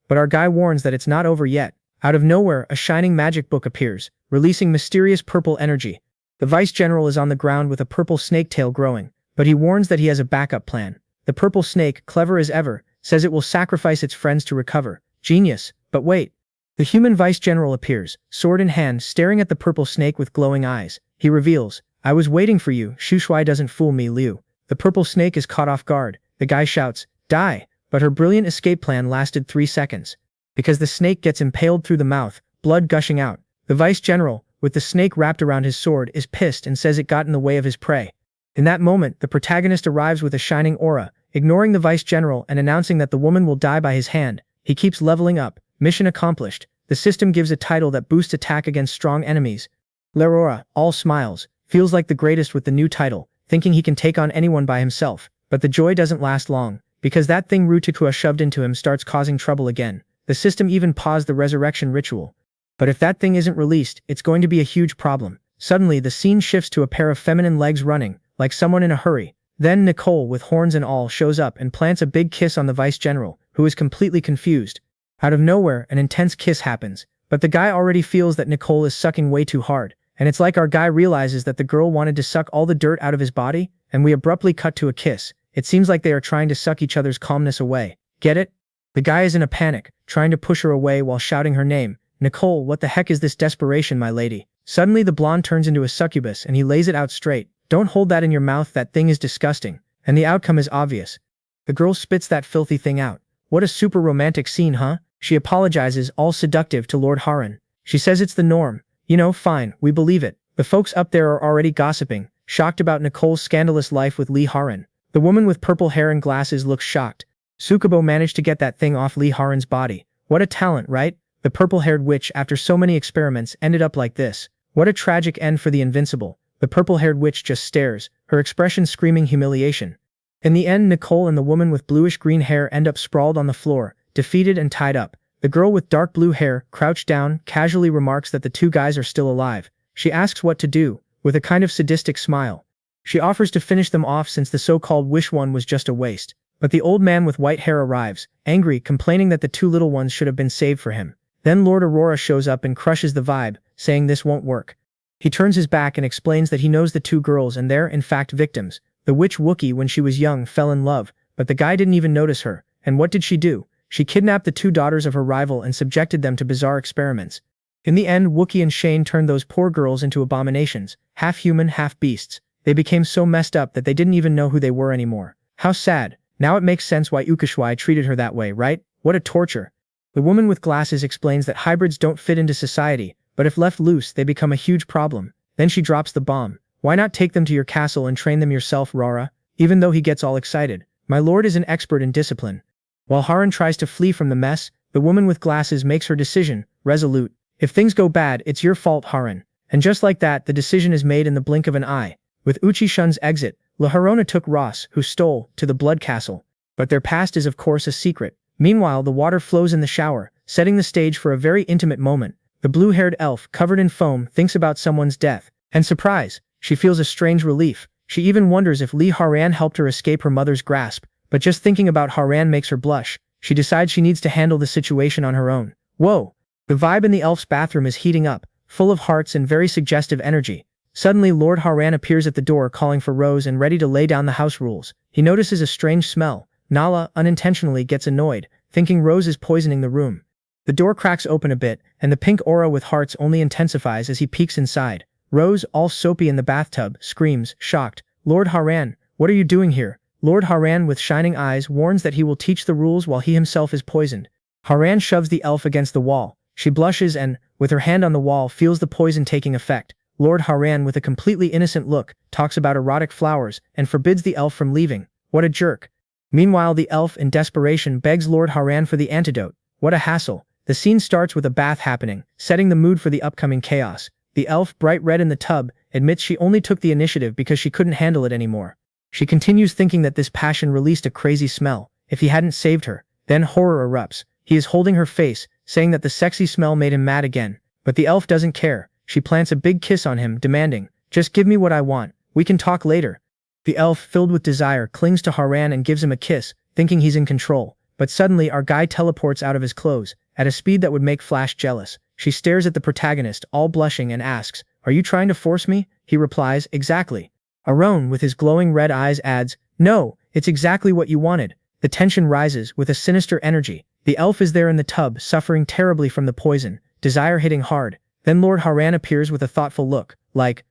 S2: But our guy warns that it's not over yet. Out of nowhere, a shining magic book appears, releasing mysterious purple energy. The vice general is on the ground with a purple snake tail growing, but he warns that he has a backup plan. The purple snake, clever as ever, says it will sacrifice its friends to recover. Genius. But wait. The human vice general appears, sword in hand, staring at the purple snake with glowing eyes. He reveals, I was waiting for you. Shushwai doesn't fool me, Liu. The purple snake is caught off guard. The guy shouts, die. But her brilliant escape plan lasted 3 seconds. Because the snake gets impaled through the mouth, blood gushing out. The vice general, with the snake wrapped around his sword, is pissed and says it got in the way of his prey. In that moment, the protagonist arrives with a shining aura, ignoring the vice general and announcing that the woman will die by his hand. He keeps leveling up. Mission accomplished. The system gives a title that boosts attack against strong enemies. Lerora, all smiles, feels like the greatest with the new title, thinking he can take on anyone by himself. But the joy doesn't last long, because that thing Rutikua shoved into him starts causing trouble again. The system even paused the resurrection ritual. But if that thing isn't released, it's going to be a huge problem. Suddenly, the scene shifts to a pair of feminine legs running, like someone in a hurry. Then Nicole, with horns and all, shows up and plants a big kiss on the vice general, who is completely confused. Out of nowhere, an intense kiss happens, but the guy already feels that Nicole is sucking way too hard, and it's like our guy realizes that the girl wanted to suck all the dirt out of his body, and we abruptly cut to a kiss. It seems like they are trying to suck each other's calmness away. Get it? The guy is in a panic, trying to push her away while shouting her name. Nicole, what the heck is this desperation, my lady? Suddenly the blonde turns into a succubus and he lays it out straight. Don't hold that in your mouth, that thing is disgusting. And the outcome is obvious. The girl spits that filthy thing out. What a super romantic scene, huh? She apologizes, all seductive, to Lord Haran. She says it's the norm. You know, fine, we believe it. The folks up there are already gossiping, shocked about Nicole's scandalous life with Lee Haran. The woman with purple hair and glasses looks shocked. Succubo managed to get that thing off Lee Haran's body. What a talent, right? The purple-haired witch, after so many experiments, ended up like this. What a tragic end for the invincible. The purple-haired witch just stares, her expression screaming humiliation. In the end, Nicole and the woman with bluish-green hair end up sprawled on the floor, defeated and tied up. The girl with dark blue hair, crouched down, casually remarks that the two guys are still alive. She asks what to do, with a kind of sadistic smile. She offers to finish them off since the so-called wish one was just a waste. But the old man with white hair arrives, angry, complaining that the two little ones should have been saved for him. Then Lord Aurora shows up and crushes the vibe, saying this won't work. He turns his back and explains that he knows the two girls and they're, in fact, victims. The witch Wookiee, when she was young, fell in love, but the guy didn't even notice her. And what did she do? She kidnapped the two daughters of her rival and subjected them to bizarre experiments. In the end, Wookiee and Shane turned those poor girls into abominations, half human, half beasts. They became so messed up that they didn't even know who they were anymore. How sad. Now it makes sense why Ukashwai treated her that way, right? What a torture. The woman with glasses explains that hybrids don't fit into society, but if left loose, they become a huge problem. Then she drops the bomb. Why not take them to your castle and train them yourself, Rara? Even though he gets all excited. My lord is an expert in discipline. While Haran tries to flee from the mess, the woman with glasses makes her decision, resolute. If things go bad, it's your fault, Haran. And just like that, the decision is made in the blink of an eye. With Uchi Shun's exit, La Harona took Ross, who stole, to the Blood Castle. But their past is of course a secret. Meanwhile, the water flows in the shower, setting the stage for a very intimate moment. The blue-haired elf, covered in foam, thinks about someone's death. And surprise, she feels a strange relief. She even wonders if Lee Haran helped her escape her mother's grasp. But just thinking about Haran makes her blush. She decides she needs to handle the situation on her own. Whoa! The vibe in the elf's bathroom is heating up, full of hearts and very suggestive energy. Suddenly Lord Haran appears at the door calling for Rose and ready to lay down the house rules. He notices a strange smell. Nala, unintentionally, gets annoyed, thinking Rose is poisoning the room. The door cracks open a bit, and the pink aura with hearts only intensifies as he peeks inside. Rose, all soapy in the bathtub, screams, shocked. Lord Haran, what are you doing here? Lord Haran with shining eyes warns that he will teach the rules while he himself is poisoned. Haran shoves the elf against the wall. She blushes and, with her hand on the wall, feels the poison taking effect. Lord Haran, with a completely innocent look, talks about erotic flowers and forbids the elf from leaving. What a jerk. Meanwhile, the elf, in desperation, begs Lord Haran for the antidote. What a hassle. The scene starts with a bath happening, setting the mood for the upcoming chaos. The elf, bright red in the tub, admits she only took the initiative because she couldn't handle it anymore. She continues thinking that this passion released a crazy smell. If he hadn't saved her, then horror erupts. He is holding her face, saying that the sexy smell made him mad again. But the elf doesn't care. She plants a big kiss on him, demanding, "Just give me what I want. We can talk later." The elf, filled with desire, clings to Haran and gives him a kiss, thinking he's in control. But suddenly our guy teleports out of his clothes, at a speed that would make Flash jealous. She stares at the protagonist, all blushing, and asks, "Are you trying to force me?" He replies, "Exactly." Aaron, with his glowing red eyes, adds, "No, it's exactly what you wanted." The tension rises, with a sinister energy. The elf is there in the tub, suffering terribly from the poison, desire hitting hard. Then Lord Haran appears with a thoughtful look, like,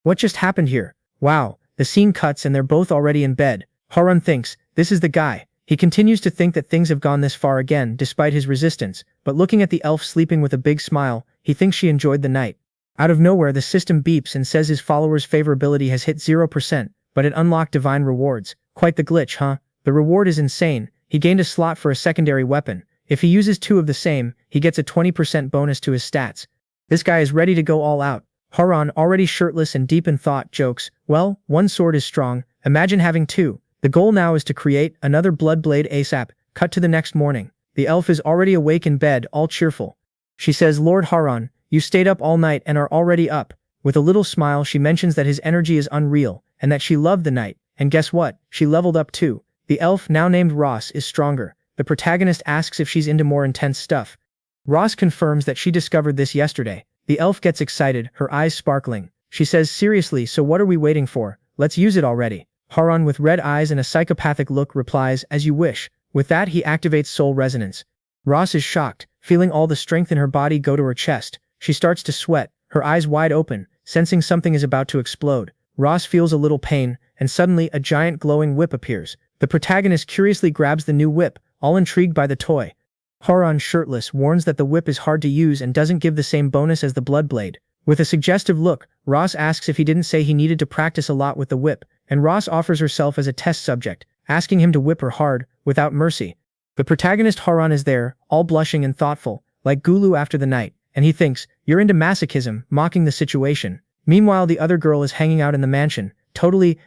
S2: what just happened here? Wow. The scene cuts and they're both already in bed. Haran thinks, this is the guy. He continues to think that things have gone this far again, despite his resistance, but looking at the elf sleeping with a big smile, he thinks she enjoyed the night. Out of nowhere, the system beeps and says his followers' favorability has hit 0%, but it unlocked divine rewards. Quite the glitch, huh? The reward is insane. He gained a slot for a secondary weapon. If he uses 2 of the same, he gets a 20% bonus to his stats. This guy is ready to go all out. Haran, already shirtless and deep in thought, jokes, "Well, 1 sword is strong. Imagine having 2. The goal now is to create another blood blade ASAP." Cut to the next morning. The elf is already awake in bed, all cheerful. She says, "Lord Haran, you stayed up all night and are already up." With a little smile, she mentions that his energy is unreal, and that she loved the night. And guess what? She leveled up too. The elf, now named Ross, is stronger. The protagonist asks if she's into more intense stuff. Ross confirms that she discovered this yesterday. The elf gets excited, her eyes sparkling. She says, "Seriously, so what are we waiting for? Let's use it already." Haran, with red eyes and a psychopathic look, replies, "As you wish." With that, he activates soul resonance. Ross is shocked, feeling all the strength in her body go to her chest. She starts to sweat, her eyes wide open, sensing something is about to explode. Ross feels a little pain, and suddenly a giant glowing whip appears. The protagonist curiously grabs the new whip, all intrigued by the toy. Haran, shirtless, warns that the whip is hard to use and doesn't give the same bonus as the blood blade. With a suggestive look, Ross asks if he didn't say he needed to practice a lot with the whip, and Ross offers herself as a test subject, asking him to whip her hard, without mercy. The protagonist Haran is there, all blushing and thoughtful, like Gulu after the night, and he thinks, "You're into masochism," mocking the situation. Meanwhile, the other girl is hanging out in the mansion, totally,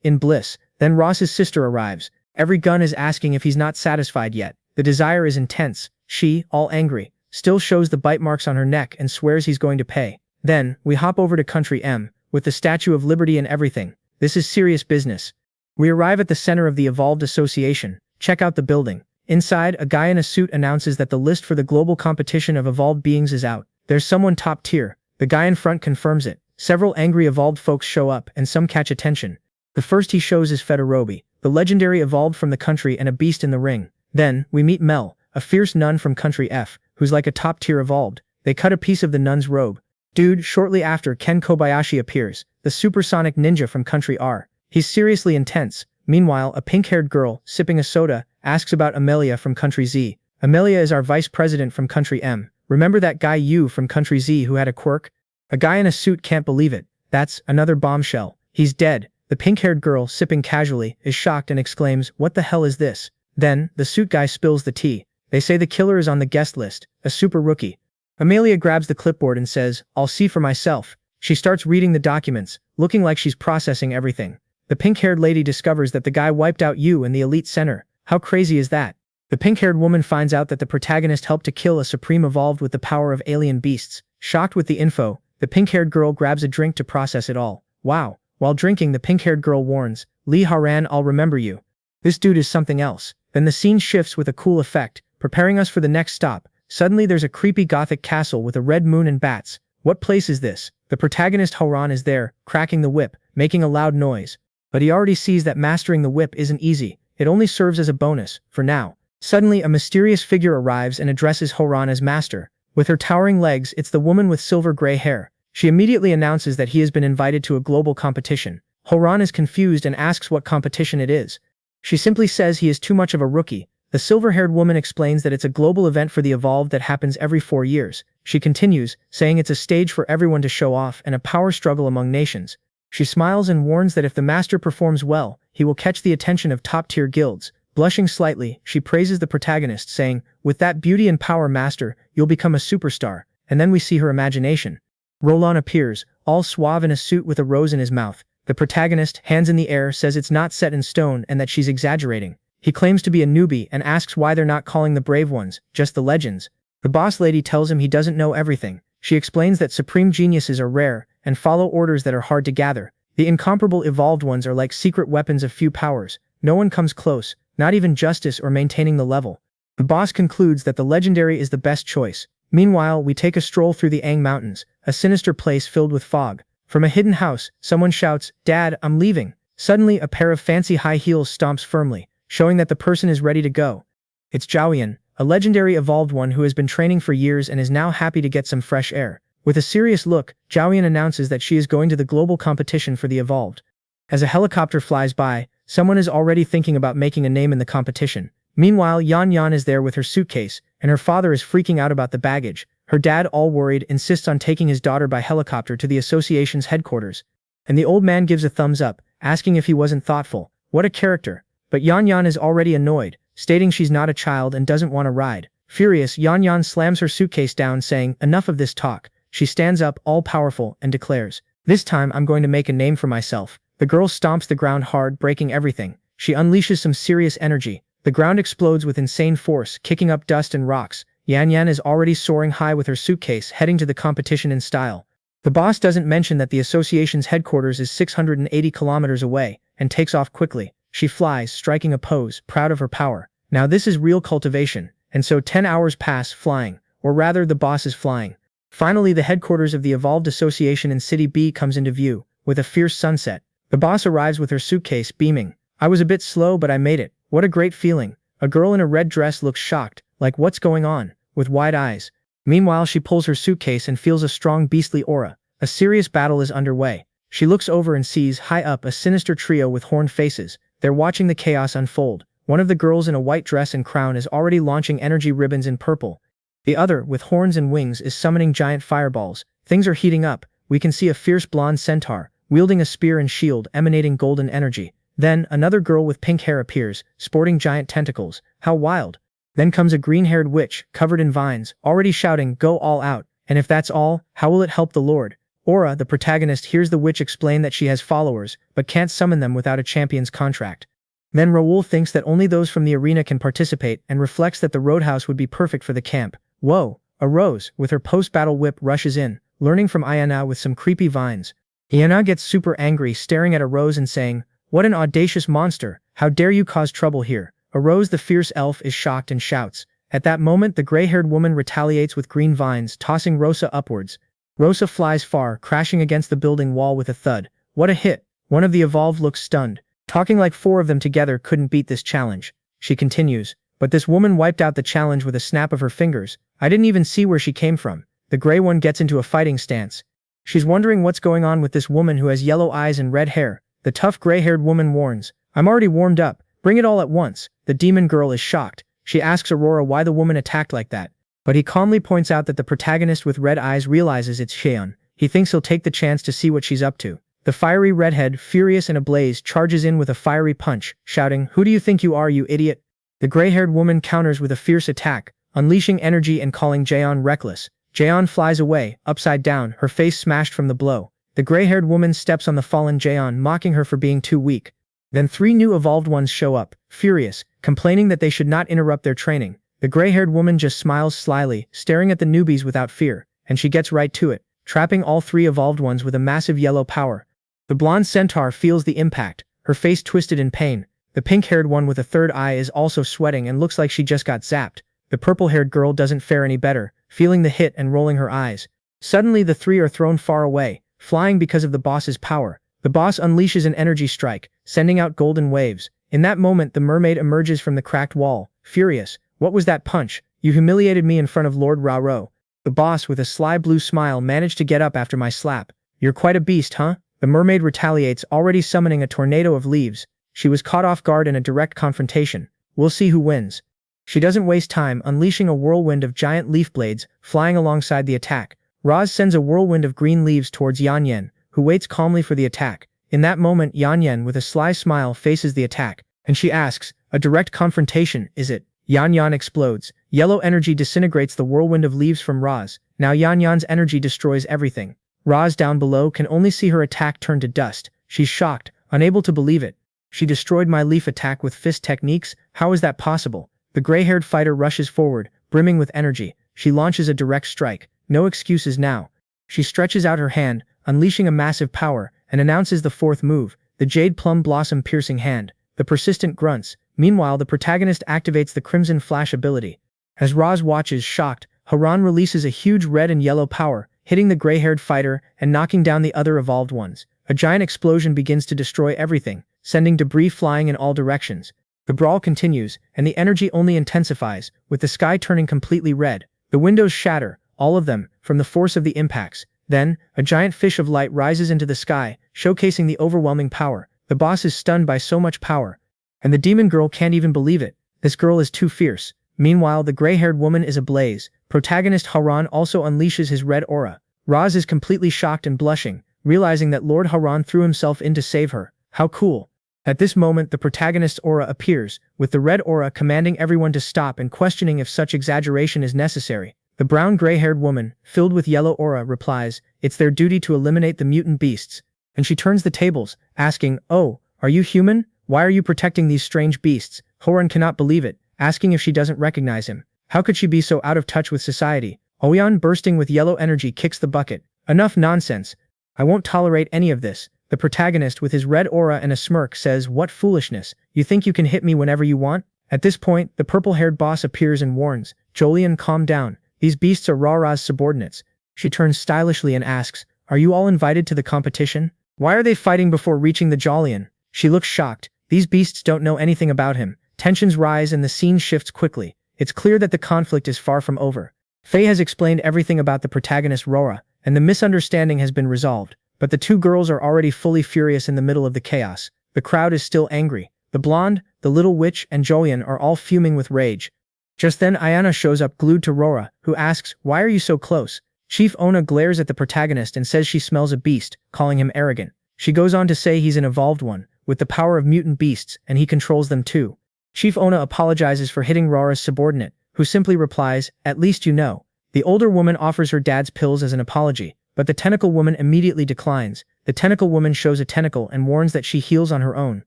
S2: in bliss. Then Ross's sister arrives. Every gun is asking if he's not satisfied yet. The desire is intense. She, all angry, still shows the bite marks on her neck and swears he's going to pay. Then, we hop over to Country M, with the Statue of Liberty and everything. This is serious business. We arrive at the center of the Evolved Association. Check out the building. Inside, a guy in a suit announces that the list for the global competition of evolved beings is out. There's someone top tier. The guy in front confirms it. Several angry evolved folks show up, and some catch attention. The first he shows is Federobi, the legendary evolved from the country and a beast in the ring. Then, we meet Mel, a fierce nun from Country F, who's like a top-tier evolved. They cut a piece of the nun's robe. Dude, shortly after, Ken Kobayashi appears, the supersonic ninja from Country R. He's seriously intense. Meanwhile, a pink-haired girl, sipping a soda, asks about Amelia from Country Z. Amelia is our vice president from Country M. Remember that guy Yu from Country Z who had a quirk? A guy in a suit can't believe it. That's another bombshell. He's dead. The pink-haired girl, sipping casually, is shocked and exclaims, "What the hell is this?" Then, the suit guy spills the tea. They say the killer is on the guest list, a super rookie. Amelia grabs the clipboard and says, "I'll see for myself." She starts reading the documents, looking like she's processing everything. The pink-haired lady discovers that the guy wiped out you in the Elite Center. How crazy is that? The pink-haired woman finds out that the protagonist helped to kill a supreme evolved with the power of alien beasts. Shocked with the info, the pink-haired girl grabs a drink to process it all. Wow. While drinking, the pink-haired girl warns, "Lee Haran, I'll remember you. This dude is something else." Then the scene shifts with a cool effect, preparing us for the next stop. Suddenly there's a creepy gothic castle with a red moon and bats. What place is this? The protagonist Haran is there, cracking the whip, making a loud noise. But he already sees that mastering the whip isn't easy. It only serves as a bonus, for now. Suddenly a mysterious figure arrives and addresses Haran as master. With her towering legs, it's the woman with silver gray hair. She immediately announces that he has been invited to a global competition. Haran is confused and asks what competition it is. She simply says he is too much of a rookie. The silver-haired woman explains that it's a global event for the evolved that happens every 4 years. She continues, saying it's a stage for everyone to show off and a power struggle among nations. She smiles and warns that if the master performs well, he will catch the attention of top-tier guilds. Blushing slightly, she praises the protagonist, saying, "With that beauty and power, master, you'll become a superstar." And then we see her imagination. Roland appears, all suave in a suit with a rose in his mouth. The protagonist, hands in the air, says it's not set in stone and that she's exaggerating. He claims to be a newbie and asks why they're not calling the brave ones, just the legends. The boss lady tells him he doesn't know everything. She explains that supreme geniuses are rare and follow orders that are hard to gather. The incomparable evolved ones are like secret weapons of few powers. No one comes close, not even justice or maintaining the level. The boss concludes that the legendary is the best choice. Meanwhile, we take a stroll through the Ang Mountains, a sinister place filled with fog. From a hidden house, someone shouts, "Dad, I'm leaving." Suddenly, a pair of fancy high heels stomps firmly, showing that the person is ready to go. It's Zhaoyan, a legendary evolved one who has been training for years and is now happy to get some fresh air. With a serious look, Zhaoyan announces that she is going to the global competition for the evolved. As a helicopter flies by, someone is already thinking about making a name in the competition. Meanwhile, Yan Yan is there with her suitcase, and her father is freaking out about the baggage. Her dad, all worried, insists on taking his daughter by helicopter to the association's headquarters. And the old man gives a thumbs up, asking if he wasn't thoughtful. What a character. But Yan Yan is already annoyed, stating she's not a child and doesn't want to ride. Furious, Yan Yan slams her suitcase down, saying, "Enough of this talk." She stands up, all powerful, and declares, "This time I'm going to make a name for myself." The girl stomps the ground hard, breaking everything. She unleashes some serious energy. The ground explodes with insane force, kicking up dust and rocks. Yan Yan is already soaring high with her suitcase, heading to the competition in style. The boss doesn't mention that the association's headquarters is 680 kilometers away, and takes off quickly. She flies, striking a pose, proud of her power. Now this is real cultivation, and so 10 hours pass flying, or rather the boss is flying. Finally, the headquarters of the Evolved Association in City B comes into view, with a fierce sunset. The boss arrives with her suitcase, beaming. "I was a bit slow, but I made it. What a great feeling." A girl in a red dress looks shocked, like what's going on, with wide eyes. Meanwhile, she pulls her suitcase and feels a strong beastly aura. A serious battle is underway. She looks over and sees, high up, a sinister trio with horned faces. They're watching the chaos unfold. One of the girls in a white dress and crown is already launching energy ribbons in purple. The other, with horns and wings, is summoning giant fireballs. Things are heating up. We can see a fierce blonde centaur, wielding a spear and shield emanating golden energy. Then, another girl with pink hair appears, sporting giant tentacles. How wild. Then comes a green-haired witch, covered in vines, already shouting, "Go all out." And if that's all, how will it help the Lord? Aura, the protagonist, hears the witch explain that she has followers, but can't summon them without a champion's contract. Then Raoul thinks that only those from the arena can participate and reflects that the roadhouse would be perfect for the camp. Whoa! A Rose, with her post-battle whip, rushes in, learning from Ayana with some creepy vines. Ayana gets super angry, staring at a Rose and saying, "What an audacious monster! How dare you cause trouble here?" A Rose, the fierce elf, is shocked and shouts. At that moment, the gray-haired woman retaliates with green vines, tossing Rosa upwards. Rosa flies far, crashing against the building wall with a thud. What a hit! One of the evolved looks stunned. Talking like 4 of them together couldn't beat this challenge. She continues. But this woman wiped out the challenge with a snap of her fingers. I didn't even see where she came from. The gray one gets into a fighting stance. She's wondering what's going on with this woman who has yellow eyes and red hair. The tough gray-haired woman warns, "I'm already warmed up. Bring it all at once." The demon girl is shocked. She asks Aurora why the woman attacked like that. But he calmly points out that the protagonist with red eyes realizes it's Cheon. He thinks he'll take the chance to see what she's up to. The fiery redhead, furious and ablaze, charges in with a fiery punch, shouting, "Who do you think you are, you idiot?" The gray-haired woman counters with a fierce attack, unleashing energy and calling Jaeon reckless. Jaeon flies away, upside down, her face smashed from the blow. The gray-haired woman steps on the fallen Jaeon, mocking her for being too weak. Then 3 new evolved ones show up, furious, complaining that they should not interrupt their training. The gray-haired woman just smiles slyly, staring at the newbies without fear, and she gets right to it, trapping all 3 evolved ones with a massive yellow power. The blonde centaur feels the impact, her face twisted in pain. The pink-haired one with a third eye is also sweating and looks like she just got zapped. The purple-haired girl doesn't fare any better, feeling the hit and rolling her eyes. Suddenly the 3 are thrown far away, flying because of the boss's power. The boss unleashes an energy strike, sending out golden waves. In that moment, the mermaid emerges from the cracked wall, furious. "What was that punch? You humiliated me in front of Lord Rao." The boss, with a sly blue smile, managed to get up after my slap. "You're quite a beast, huh?" The mermaid retaliates, already summoning a tornado of leaves. She was caught off guard in a direct confrontation. We'll see who wins. She doesn't waste time, unleashing a whirlwind of giant leaf blades, flying alongside the attack. Roz sends a whirlwind of green leaves towards Yanyan, who waits calmly for the attack. In that moment, Yanyan, with a sly smile, faces the attack, and she asks, a direct confrontation, is it? Yanyan explodes. Yellow energy disintegrates the whirlwind of leaves from Roz. Now Yanyan's energy destroys everything. Roz down below can only see her attack turn to dust. She's shocked, unable to believe it. She destroyed my leaf attack with fist techniques? How is that possible? The gray-haired fighter rushes forward, brimming with energy. She launches a direct strike. No excuses now. She stretches out her hand, unleashing a massive power, and announces the fourth move, the Jade Plum Blossom Piercing Hand. The persistent grunts. Meanwhile, the protagonist activates the Crimson Flash ability. As Roz watches, shocked, Haran releases a huge red and yellow power, hitting the gray-haired fighter and knocking down the other evolved ones. A giant explosion begins to destroy everything, sending debris flying in all directions. The brawl continues, and the energy only intensifies, with the sky turning completely red. The windows shatter, all of them, from the force of the impacts. Then, a giant fish of light rises into the sky, showcasing the overwhelming power. The boss is stunned by so much power. And the demon girl can't even believe it. This girl is too fierce. Meanwhile, the gray-haired woman is ablaze. Protagonist Haran also unleashes his red aura. Roz is completely shocked and blushing, realizing that Lord Haran threw himself in to save her. How cool. At this moment, the protagonist's aura appears, with the red aura commanding everyone to stop and questioning if such exaggeration is necessary. The brown gray-haired woman, filled with yellow aura, replies, it's their duty to eliminate the mutant beasts. And she turns the tables, asking, oh, are you human? Why are you protecting these strange beasts? Haran cannot believe it, asking if she doesn't recognize him. How could she be so out of touch with society? Oyan, bursting with yellow energy, kicks the bucket. Enough nonsense. I won't tolerate any of this. The protagonist, with his red aura and a smirk, says, what foolishness. You think you can hit me whenever you want? At this point, the purple-haired boss appears and warns, Jolien, calm down. These beasts are Rara's subordinates. She turns stylishly and asks, are you all invited to the competition? Why are they fighting before reaching the Jolien? She looks shocked. These beasts don't know anything about him. Tensions rise and the scene shifts quickly. It's clear that the conflict is far from over. Faye has explained everything about the protagonist Rora, and the misunderstanding has been resolved. But the two girls are already fully furious in the middle of the chaos. The crowd is still angry. The blonde, the little witch, and Jolien are all fuming with rage. Just then Ayana shows up, glued to Rora, who asks, why are you so close? Chief Ona glares at the protagonist and says she smells a beast, calling him arrogant. She goes on to say he's an evolved one, with the power of mutant beasts, and he controls them too. Chief Ona apologizes for hitting Rora's subordinate, who simply replies, at least you know. The older woman offers her dad's pills as an apology, but the tentacle woman immediately declines. The tentacle woman shows a tentacle and warns that she heals on her own.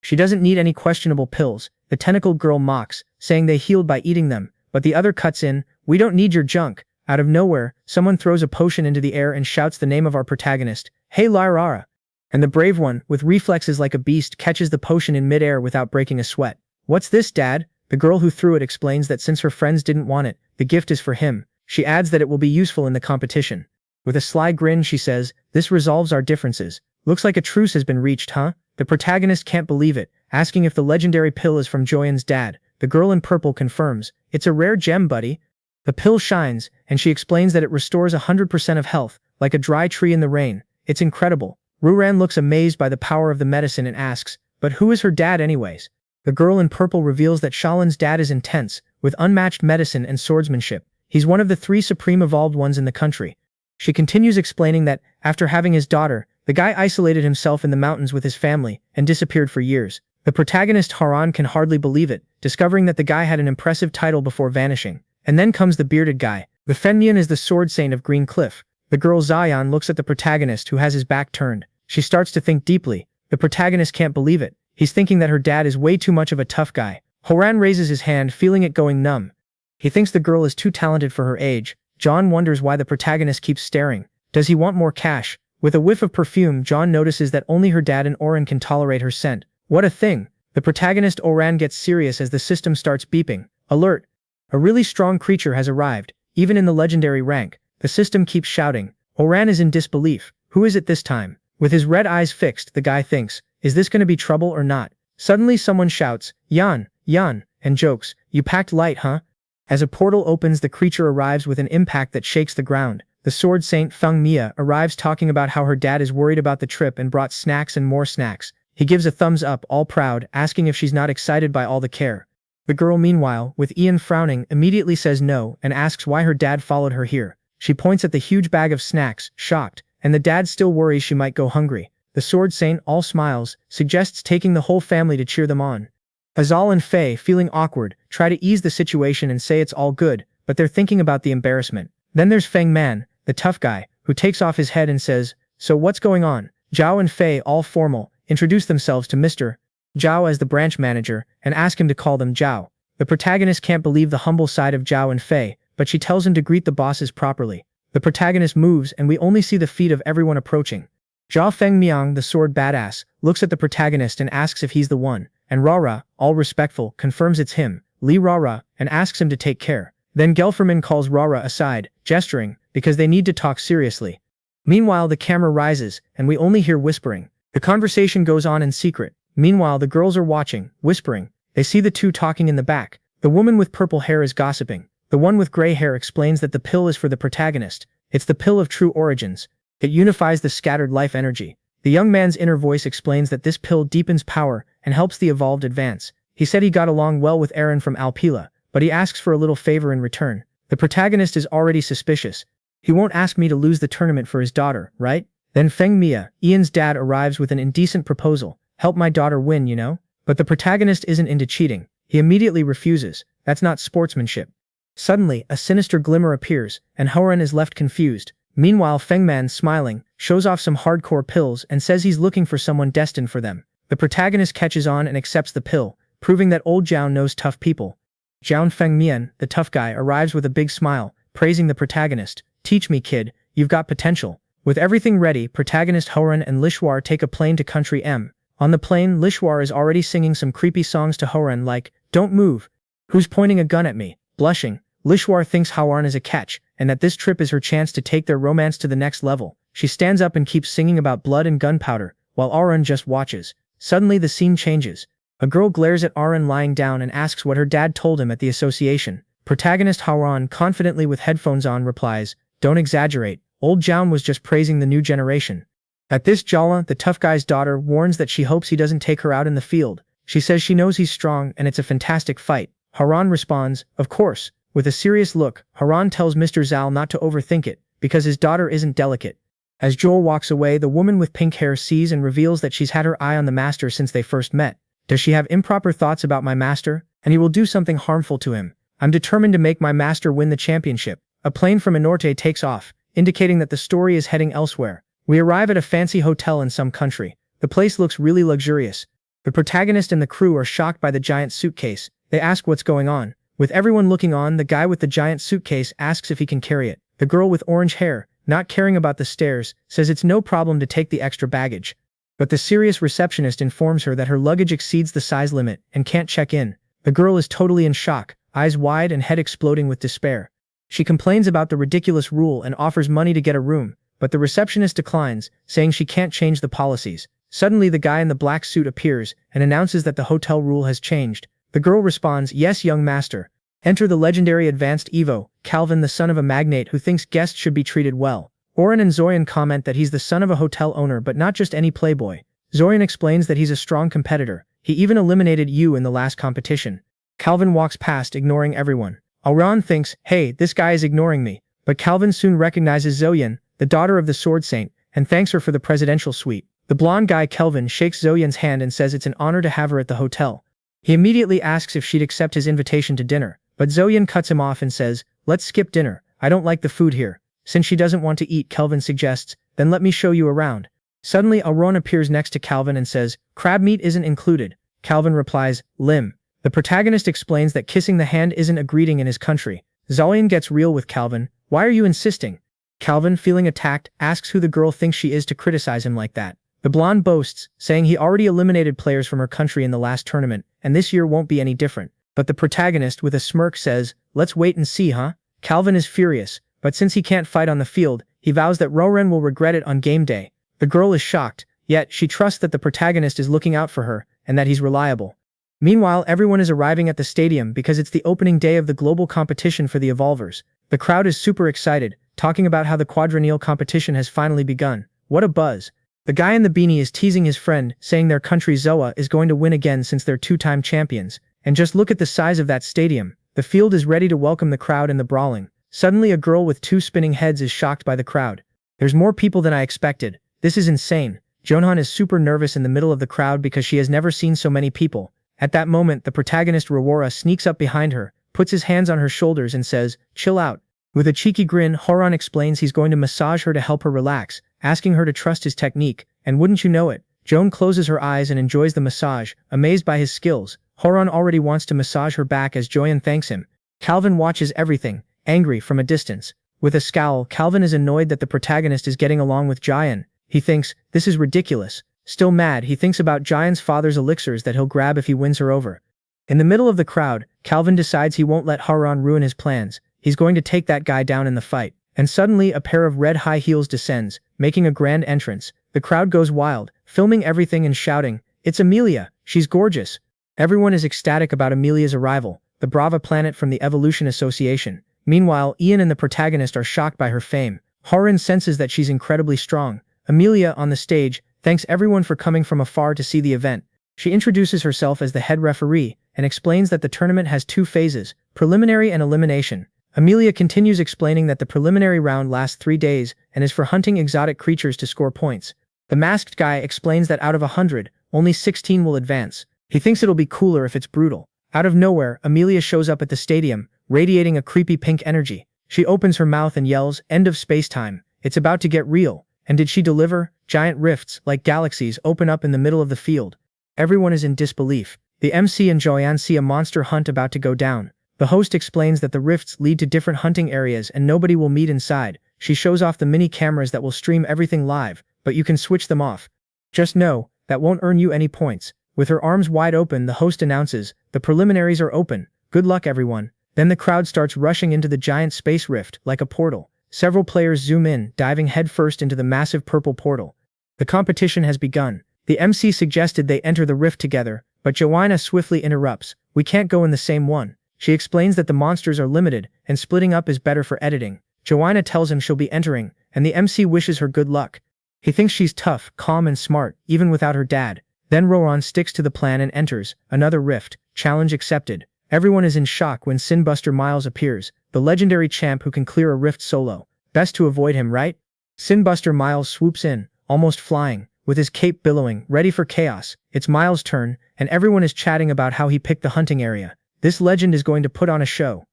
S2: She doesn't need any questionable pills. The tentacled girl mocks, saying they healed by eating them, but the other cuts in, we don't need your junk. Out of nowhere, someone throws a potion into the air and shouts the name of our protagonist, hey Lyra. And the brave one, with reflexes like a beast, catches the potion in midair without breaking a sweat. What's this, Dad? The girl who threw it explains that since her friends didn't want it, the gift is for him. She adds that it will be useful in the competition. With a sly grin, she says, this resolves our differences. Looks like a truce has been reached, huh? The protagonist can't believe it, asking if the legendary pill is from Joyen's dad. The girl in purple confirms, it's a rare gem, buddy. The pill shines, and she explains that it restores 100% of health, like a dry tree in the rain. It's incredible. Ruran looks amazed by the power of the medicine and asks, but who is her dad anyways? The girl in purple reveals that Shalin's dad is intense, with unmatched medicine and swordsmanship. He's one of the 3 supreme evolved ones in the country. She continues explaining that, after having his daughter, the guy isolated himself in the mountains with his family and disappeared for years. The protagonist Haran can hardly believe it, discovering that the guy had an impressive title before vanishing. And then comes the bearded guy. The Fenyan is the sword saint of Green Cliff. The girl Zion looks at the protagonist who has his back turned. She starts to think deeply. The protagonist can't believe it. He's thinking that her dad is way too much of a tough guy. Haran raises his hand, feeling it going numb. He thinks the girl is too talented for her age. John wonders why the protagonist keeps staring. Does he want more cash? With a whiff of perfume, John notices that only her dad and Oren can tolerate her scent. What a thing! The protagonist Oran gets serious as the system starts beeping. Alert! A really strong creature has arrived, even in the legendary rank. The system keeps shouting. Oran is in disbelief. Who is it this time? With his red eyes fixed, the guy thinks, is this going to be trouble or not? Suddenly someone shouts, Yan, and jokes, you packed light, huh? As a portal opens, the creature arrives with an impact that shakes the ground. The sword saint Feng Mia arrives talking about how her dad is worried about the trip and brought snacks and more snacks. He gives a thumbs up, all proud, asking if she's not excited by all the care. The girl, meanwhile, with Ian frowning, immediately says no and asks why her dad followed her here. She points at the huge bag of snacks, shocked, and the dad still worries she might go hungry. The Sword Saint, all smiles, suggests taking the whole family to cheer them on. Azal and Faye, feeling awkward, try to ease the situation and say it's all good, but they're thinking about the embarrassment. Then there's Feng Man, the tough guy, who takes off his head and says, "So what's going on?" Zhao and Faye, all formal, introduce themselves to Mr. Zhao as the branch manager and ask him to call them Zhao. The protagonist can't believe the humble side of Zhao and Faye, but she tells him to greet the bosses properly. The protagonist moves and we only see the feet of everyone approaching. Zhao Fengmiang, the sword badass, looks at the protagonist and asks if he's the one, and Rara, all respectful, confirms it's him, Lee Rara, and asks him to take care. Then Gelferman calls Rara aside, gesturing, because they need to talk seriously. Meanwhile, the camera rises, and we only hear whispering. The conversation goes on in secret. Meanwhile, the girls are watching, whispering. They see the two talking in the back. The woman with purple hair is gossiping. The one with gray hair explains that the pill is for the protagonist. It's the pill of true origins. It unifies the scattered life energy. The young man's inner voice explains that this pill deepens power and helps the evolved advance. He said he got along well with Aaron from Alpila, but he asks for a little favor in return. The protagonist is already suspicious. He won't ask me to lose the tournament for his daughter, right? Then Feng Mia, Ian's dad, arrives with an indecent proposal. Help my daughter win, you know? But the protagonist isn't into cheating. He immediately refuses. That's not sportsmanship. Suddenly, a sinister glimmer appears, and Horan is left confused. Meanwhile, Fengman, smiling, shows off some hardcore pills and says he's looking for someone destined for them. The protagonist catches on and accepts the pill, proving that old Zhao knows tough people. Zhao Fengmian, the tough guy, arrives with a big smile, praising the protagonist. Teach me, kid, you've got potential. With everything ready, protagonist Horan and Lishwar take a plane to Country M. On the plane, Lishwar is already singing some creepy songs to Horan like, "Don't move. Who's pointing a gun at me?" Blushing, Lishwar thinks Horan is a catch, and that this trip is her chance to take their romance to the next level. She stands up and keeps singing about blood and gunpowder, while Aran just watches. Suddenly the scene changes. A girl glares at Aran lying down and asks what her dad told him at the association. Protagonist Horan, confidently with headphones on, replies, "Don't exaggerate, old Zhao was just praising the new generation." At this, Jala, the tough guy's daughter, warns that she hopes he doesn't take her out in the field. She says she knows he's strong and it's a fantastic fight. Haran responds, "Of course." With a serious look, Haran tells Mr. Zal not to overthink it, because his daughter isn't delicate. As Joel walks away, the woman with pink hair sees and reveals that she's had her eye on the master since they first met. Does she have improper thoughts about my master? And he will do something harmful to him. I'm determined to make my master win the championship. A plane from Inorte takes off, indicating that the story is heading elsewhere. We arrive at a fancy hotel in some country. The place looks really luxurious. The protagonist and the crew are shocked by the giant suitcase. They ask what's going on. With everyone looking on, the guy with the giant suitcase asks if he can carry it. The girl with orange hair, not caring about the stairs, says it's no problem to take the extra baggage. But the serious receptionist informs her that her luggage exceeds the size limit and can't check in. The girl is totally in shock, eyes wide and head exploding with despair. She complains about the ridiculous rule and offers money to get a room, but the receptionist declines, saying she can't change the policies. Suddenly the guy in the black suit appears and announces that the hotel rule has changed. The girl responds, "Yes, young master." Enter the legendary advanced Evo, Calvin, the son of a magnate who thinks guests should be treated well. Oren and Zoyan comment that he's the son of a hotel owner but not just any playboy. Zoyan explains that he's a strong competitor. He even eliminated you in the last competition. Calvin walks past, ignoring everyone. Auran thinks, "Hey, this guy is ignoring me." But Calvin soon recognizes Zoyan, the daughter of the Sword Saint, and thanks her for the presidential suite. The blonde guy Kelvin shakes Zoyan's hand and says it's an honor to have her at the hotel. He immediately asks if she'd accept his invitation to dinner, but Zoyan cuts him off and says, "Let's skip dinner. I don't like the food here." Since she doesn't want to eat, Kelvin suggests, "Then let me show you around." Suddenly, Auron appears next to Calvin and says, "Crab meat isn't included." Calvin replies, "Lim." The protagonist explains that kissing the hand isn't a greeting in his country. Zoyan gets real with Calvin. "Why are you insisting?" Calvin, feeling attacked, asks who the girl thinks she is to criticize him like that. The blonde boasts, saying he already eliminated players from her country in the last tournament, and this year won't be any different. But the protagonist, with a smirk, says, "Let's wait and see, huh?" Calvin is furious, but since he can't fight on the field, he vows that Roren will regret it on game day. The girl is shocked, yet she trusts that the protagonist is looking out for her, and that he's reliable. Meanwhile, everyone is arriving at the stadium because it's the opening day of the global competition for the Evolvers. The crowd is super excited, talking about how the quadrennial competition has finally begun. What a buzz. The guy in the beanie is teasing his friend, saying their country Zoa is going to win again since they're two-time champions. And just look at the size of that stadium. The field is ready to welcome the crowd in the brawling. Suddenly a girl with two spinning heads is shocked by the crowd. There's more people than I expected. This is insane. Jonhan is super nervous in the middle of the crowd because she has never seen so many people. At that moment, the protagonist Rowora sneaks up behind her, puts his hands on her shoulders and says, "Chill out." With a cheeky grin, Horan explains he's going to massage her to help her relax, asking her to trust his technique, and wouldn't you know it, Joan closes her eyes and enjoys the massage, amazed by his skills. Horan already wants to massage her back as Joyan thanks him. Calvin watches everything, angry from a distance. With a scowl, Calvin is annoyed that the protagonist is getting along with Jayan. He thinks, this is ridiculous. Still mad, he thinks about Jayan's father's elixirs that he'll grab if he wins her over. In the middle of the crowd, Calvin decides he won't let Horan ruin his plans. He's going to take that guy down in the fight. And suddenly a pair of red high heels descends, making a grand entrance. The crowd goes wild, filming everything and shouting, "It's Amelia! She's gorgeous!" Everyone is ecstatic about Amelia's arrival, the Brava planet from the Evolution Association. Meanwhile, Ian and the protagonist are shocked by her fame. Horan senses that she's incredibly strong. Amelia, on the stage, thanks everyone for coming from afar to see the event. She introduces herself as the head referee, and explains that the tournament has two phases, preliminary and elimination. Amelia continues explaining that the preliminary round lasts 3 days, and is for hunting exotic creatures to score points. The masked guy explains that out of 100, only 16 will advance. He thinks it'll be cooler if it's brutal. Out of nowhere, Amelia shows up at the stadium, radiating a creepy pink energy. She opens her mouth and yells, "End of space-time. It's about to get real." And did she deliver? Giant rifts, like galaxies, open up in the middle of the field. Everyone is in disbelief. The MC and Joyanne see a monster hunt about to go down. The host explains that the rifts lead to different hunting areas and nobody will meet inside. She shows off the mini cameras that will stream everything live, but you can switch them off. Just know, that won't earn you any points. With her arms wide open, the host announces, "The preliminaries are open. Good luck, everyone." Then the crowd starts rushing into the giant space rift, like a portal. Several players zoom in, diving headfirst into the massive purple portal. The competition has begun. The MC suggested they enter the rift together, but Joanna swiftly interrupts. "We can't go in the same one." She explains that the monsters are limited, and splitting up is better for editing. Joanna tells him she'll be entering, and the MC wishes her good luck. He thinks she's tough, calm and smart, even without her dad. Then Roran sticks to the plan and enters. Another rift. Challenge accepted. Everyone is in shock when Sinbuster Miles appears, the legendary champ who can clear a rift solo. Best to avoid him, right? Sinbuster Miles swoops in, almost flying, with his cape billowing, ready for chaos. It's Miles' turn, and everyone is chatting about how he picked the hunting area. This legend is going to put on a show.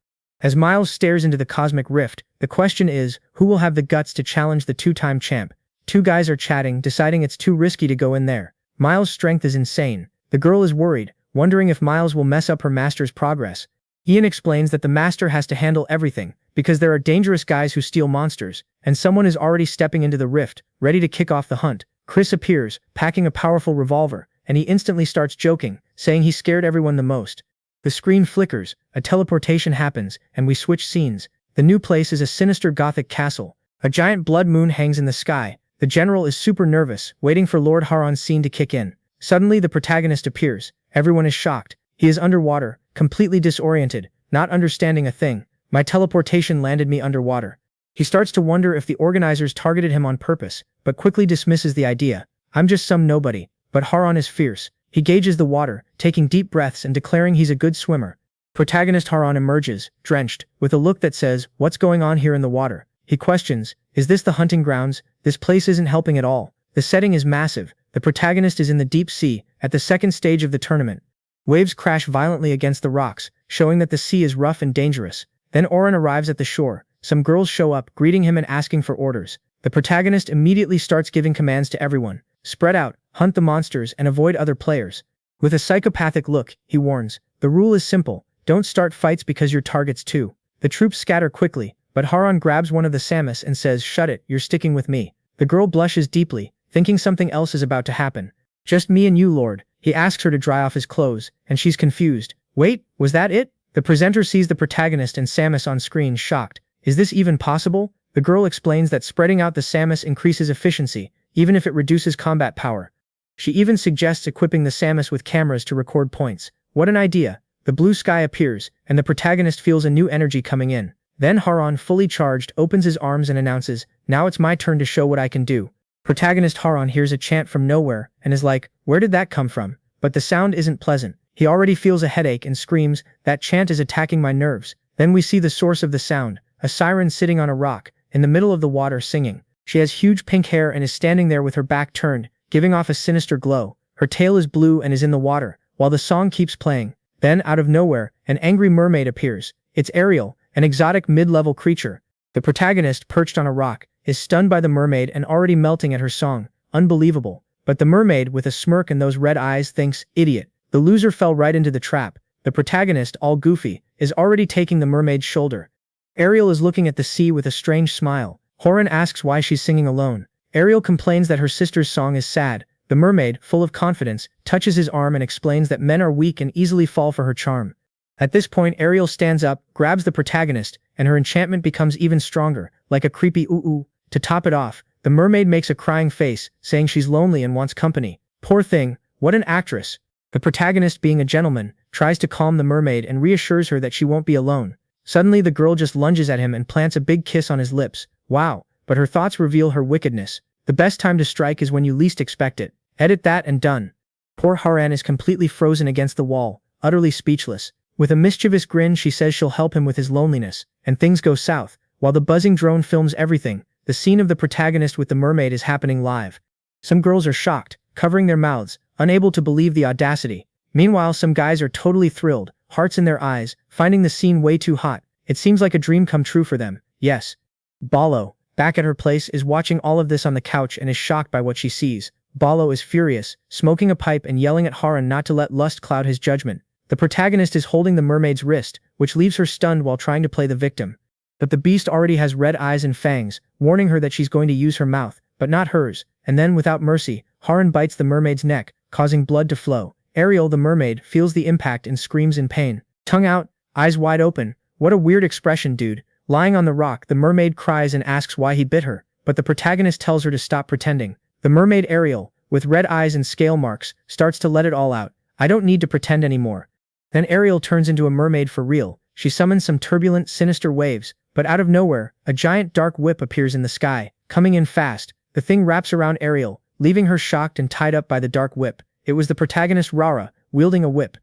S2: As Miles stares into the cosmic rift, the question is, who will have the guts to challenge the two-time champ? Two guys are chatting, deciding it's too risky to go in there. Miles' strength is insane. The girl is worried, wondering if Miles will mess up her master's progress. Ian explains that the master has to handle everything, because there are dangerous guys who steal monsters, and someone is already stepping into the rift, ready to kick off the hunt. Chris appears, packing a powerful revolver, and he instantly starts joking, saying he scared everyone the most. The screen flickers, a teleportation happens, and we switch scenes. The new place is a sinister gothic castle. A giant blood moon hangs in the sky. The general is super nervous, waiting for Lord Haran's scene to kick in. Suddenly the protagonist appears. Everyone is shocked. He is underwater, completely disoriented, not understanding a thing. My teleportation landed me underwater. He starts to wonder if the organizers targeted him on purpose, but quickly dismisses the idea. I'm just some nobody. But Haran is fierce. He gauges the water, taking deep breaths and declaring he's a good swimmer. Protagonist Haran emerges, drenched, with a look that says, "What's going on here in the water?" He questions, "Is this the hunting grounds? This place isn't helping at all." The setting is massive. The protagonist is in the deep sea, at the second stage of the tournament. Waves crash violently against the rocks, showing that the sea is rough and dangerous. Then Oren arrives at the shore. Some girls show up, greeting him and asking for orders. The protagonist immediately starts giving commands to everyone. Spread out, hunt the monsters, and avoid other players. With a psychopathic look, he warns, "The rule is simple. Don't start fights because your target's too." The troops scatter quickly, but Haran grabs one of the Samus and says, "Shut it, you're sticking with me." The girl blushes deeply, thinking something else is about to happen. "Just me and you, Lord." He asks her to dry off his clothes, and she's confused. "Wait, was that it?" The presenter sees the protagonist and Samus on screen, shocked. "Is this even possible?" The girl explains that spreading out the Samus increases efficiency, even if it reduces combat power. She even suggests equipping the Samus with cameras to record points. What an idea. The blue sky appears, and the protagonist feels a new energy coming in. Then Haran, fully charged, opens his arms and announces, "Now it's my turn to show what I can do." Protagonist Haran hears a chant from nowhere and is like, where did that come from? But the sound isn't pleasant. He already feels a headache and screams, that chant is attacking my nerves. Then we see the source of the sound, a siren sitting on a rock, in the middle of the water singing. She has huge pink hair and is standing there with her back turned, giving off a sinister glow. Her tail is blue and is in the water, while the song keeps playing. Then, out of nowhere, an angry mermaid appears. It's Ariel, an exotic mid-level creature. The protagonist, perched on a rock, is stunned by the mermaid and already melting at her song. Unbelievable. But the mermaid, with a smirk and those red eyes, thinks, idiot. The loser fell right into the trap. The protagonist, all goofy, is already taking the mermaid's shoulder. Ariel is looking at the sea with a strange smile. Horan asks why she's singing alone. Ariel complains that her sister's song is sad. The mermaid, full of confidence, touches his arm and explains that men are weak and easily fall for her charm. At this point, Ariel stands up, grabs the protagonist, and her enchantment becomes even stronger, like a creepy ooh-ooh. To top it off, the mermaid makes a crying face, saying she's lonely and wants company. Poor thing, what an actress. The protagonist, being a gentleman, tries to calm the mermaid and reassures her that she won't be alone. Suddenly the girl just lunges at him and plants a big kiss on his lips. Wow, but her thoughts reveal her wickedness. The best time to strike is when you least expect it. Edit that and done. Poor Haran is completely frozen against the wall, utterly speechless. With a mischievous grin she says she'll help him with his loneliness, and things go south. While the buzzing drone films everything, the scene of the protagonist with the mermaid is happening live. Some girls are shocked, covering their mouths, unable to believe the audacity. Meanwhile, some guys are totally thrilled, hearts in their eyes, finding the scene way too hot. It seems like a dream come true for them. Yes. Balo, back at her place, is watching all of this on the couch and is shocked by what she sees. Balo is furious, smoking a pipe and yelling at Haran not to let lust cloud his judgment. The protagonist is holding the mermaid's wrist, which leaves her stunned while trying to play the victim. But the beast already has red eyes and fangs, warning her that she's going to use her mouth, but not hers. And then, without mercy, Haran bites the mermaid's neck, causing blood to flow. Ariel, the mermaid, feels the impact and screams in pain. Tongue out, eyes wide open. What a weird expression, dude. Lying on the rock, the mermaid cries and asks why he bit her, but the protagonist tells her to stop pretending. The mermaid Ariel, with red eyes and scale marks, starts to let it all out. I don't need to pretend anymore. Then Ariel turns into a mermaid for real. She summons some turbulent, sinister waves, but out of nowhere, a giant dark whip appears in the sky, coming in fast. The thing wraps around Ariel, leaving her shocked and tied up by the dark whip. It was the protagonist Rara, wielding a whip.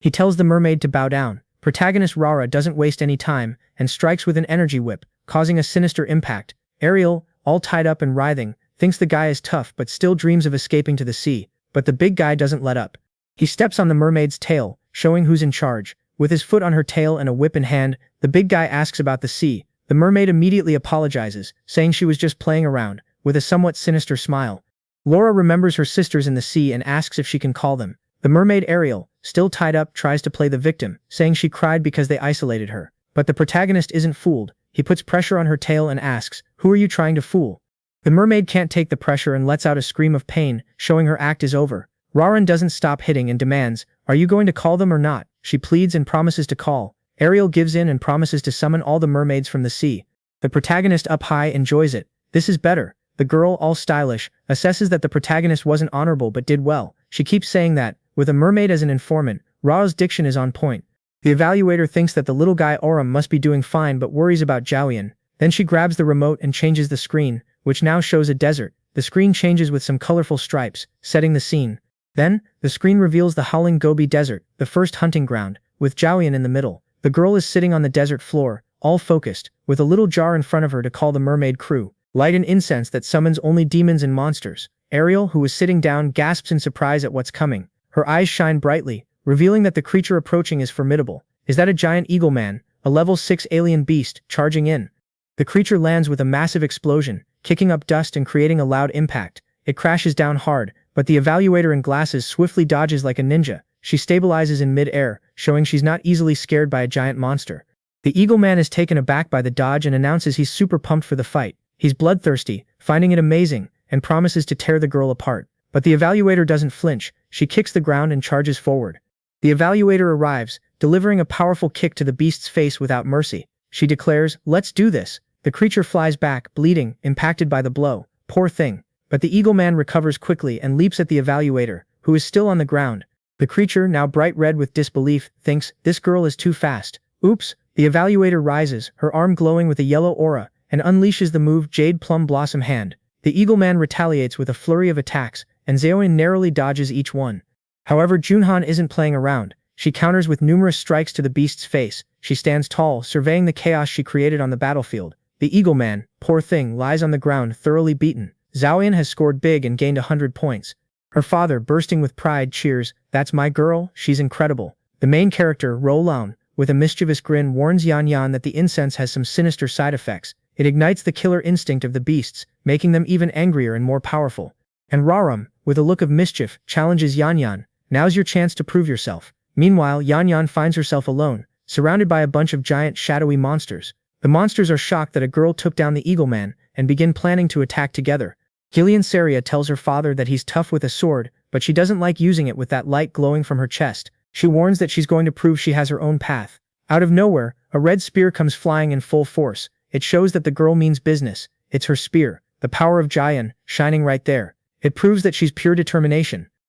S2: He tells the mermaid to bow down. Protagonist Rara doesn't waste any time, and strikes with an energy whip, causing a sinister impact. Ariel, all tied up and writhing, thinks the guy is tough but still dreams of escaping to the sea. But the big guy doesn't let up. He steps on the mermaid's tail, showing who's in charge. With his foot on her tail and a whip in hand, the big guy asks about the sea. The mermaid immediately apologizes, saying she was just playing around, with a somewhat sinister smile. Laura remembers her sisters in the sea and asks if she can call them. The mermaid Ariel, still tied up, tries to play the victim, saying she cried because they isolated her. But the protagonist isn't fooled. He puts pressure on her tail and asks, "Who are you trying to fool?" The mermaid can't take the pressure and lets out a scream of pain, showing her act is over. Raran doesn't stop hitting and demands, "Are you going to call them or not?" She pleads and promises to call. Ariel gives in and promises to summon all the mermaids from the sea. The protagonist, up high, enjoys it. This is better. The girl, all stylish, assesses that the protagonist wasn't honorable but did well. She keeps saying that, with a mermaid as an informant, Ra's diction is on point. The evaluator thinks that the little guy Oram must be doing fine but worries about Zhaoyan. Then she grabs the remote and changes the screen, which now shows a desert. The screen changes with some colorful stripes, setting the scene. Then, the screen reveals the Howling Gobi Desert, the first hunting ground, with Zhaoyan in the middle. The girl is sitting on the desert floor, all focused, with a little jar in front of her to call the mermaid crew. Light an incense that summons only demons and monsters. Ariel, who is sitting down, gasps in surprise at what's coming. Her eyes shine brightly, revealing that the creature approaching is formidable. Is that a giant eagle man, a level 6 alien beast, charging in? The creature lands with a massive explosion, kicking up dust and creating a loud impact. It crashes down hard, but the evaluator in glasses swiftly dodges like a ninja. She stabilizes in mid-air, showing she's not easily scared by a giant monster. The eagle man is taken aback by the dodge and announces he's super pumped for the fight. He's bloodthirsty, finding it amazing, and promises to tear the girl apart. But the evaluator doesn't flinch. She kicks the ground and charges forward. The evaluator arrives, delivering a powerful kick to the beast's face without mercy. She declares, "Let's do this." The creature flies back, bleeding, impacted by the blow. Poor thing. But the eagle man recovers quickly and leaps at the evaluator, who is still on the ground. The creature, now bright red with disbelief, thinks, "This girl is too fast." Oops. The evaluator rises, her arm glowing with a yellow aura, and unleashes the move Jade Plum Blossom Hand. The Eagle Man retaliates with a flurry of attacks, and Zaoin narrowly dodges each one. However, Junhan isn't playing around. She counters with numerous strikes to the beast's face. She stands tall, surveying the chaos she created on the battlefield. The Eagle Man, poor thing, lies on the ground, thoroughly beaten. Zaoin has scored big and gained 100 points. Her father, bursting with pride, cheers, "That's my girl, she's incredible." The main character, Rolaun, with a mischievous grin warns Yan Yan that the incense has some sinister side effects. It ignites the killer instinct of the beasts, making them even angrier and more powerful. And Raram, with a look of mischief, challenges Yan Yan, "Now's your chance to prove yourself." Meanwhile, Yan Yan finds herself alone, surrounded by a bunch of giant shadowy monsters. The monsters are shocked that a girl took down the Eagle Man, and begin planning to attack together. Gillian Saria tells her father that he's tough with a sword, but she doesn't like using it with that light glowing from her chest. She warns that she's going to prove she has her own path. Out of nowhere, a red spear comes flying in full force. It shows that the girl means business. It's her spear, the power of Jayan, shining right there. It proves that she's pure determination.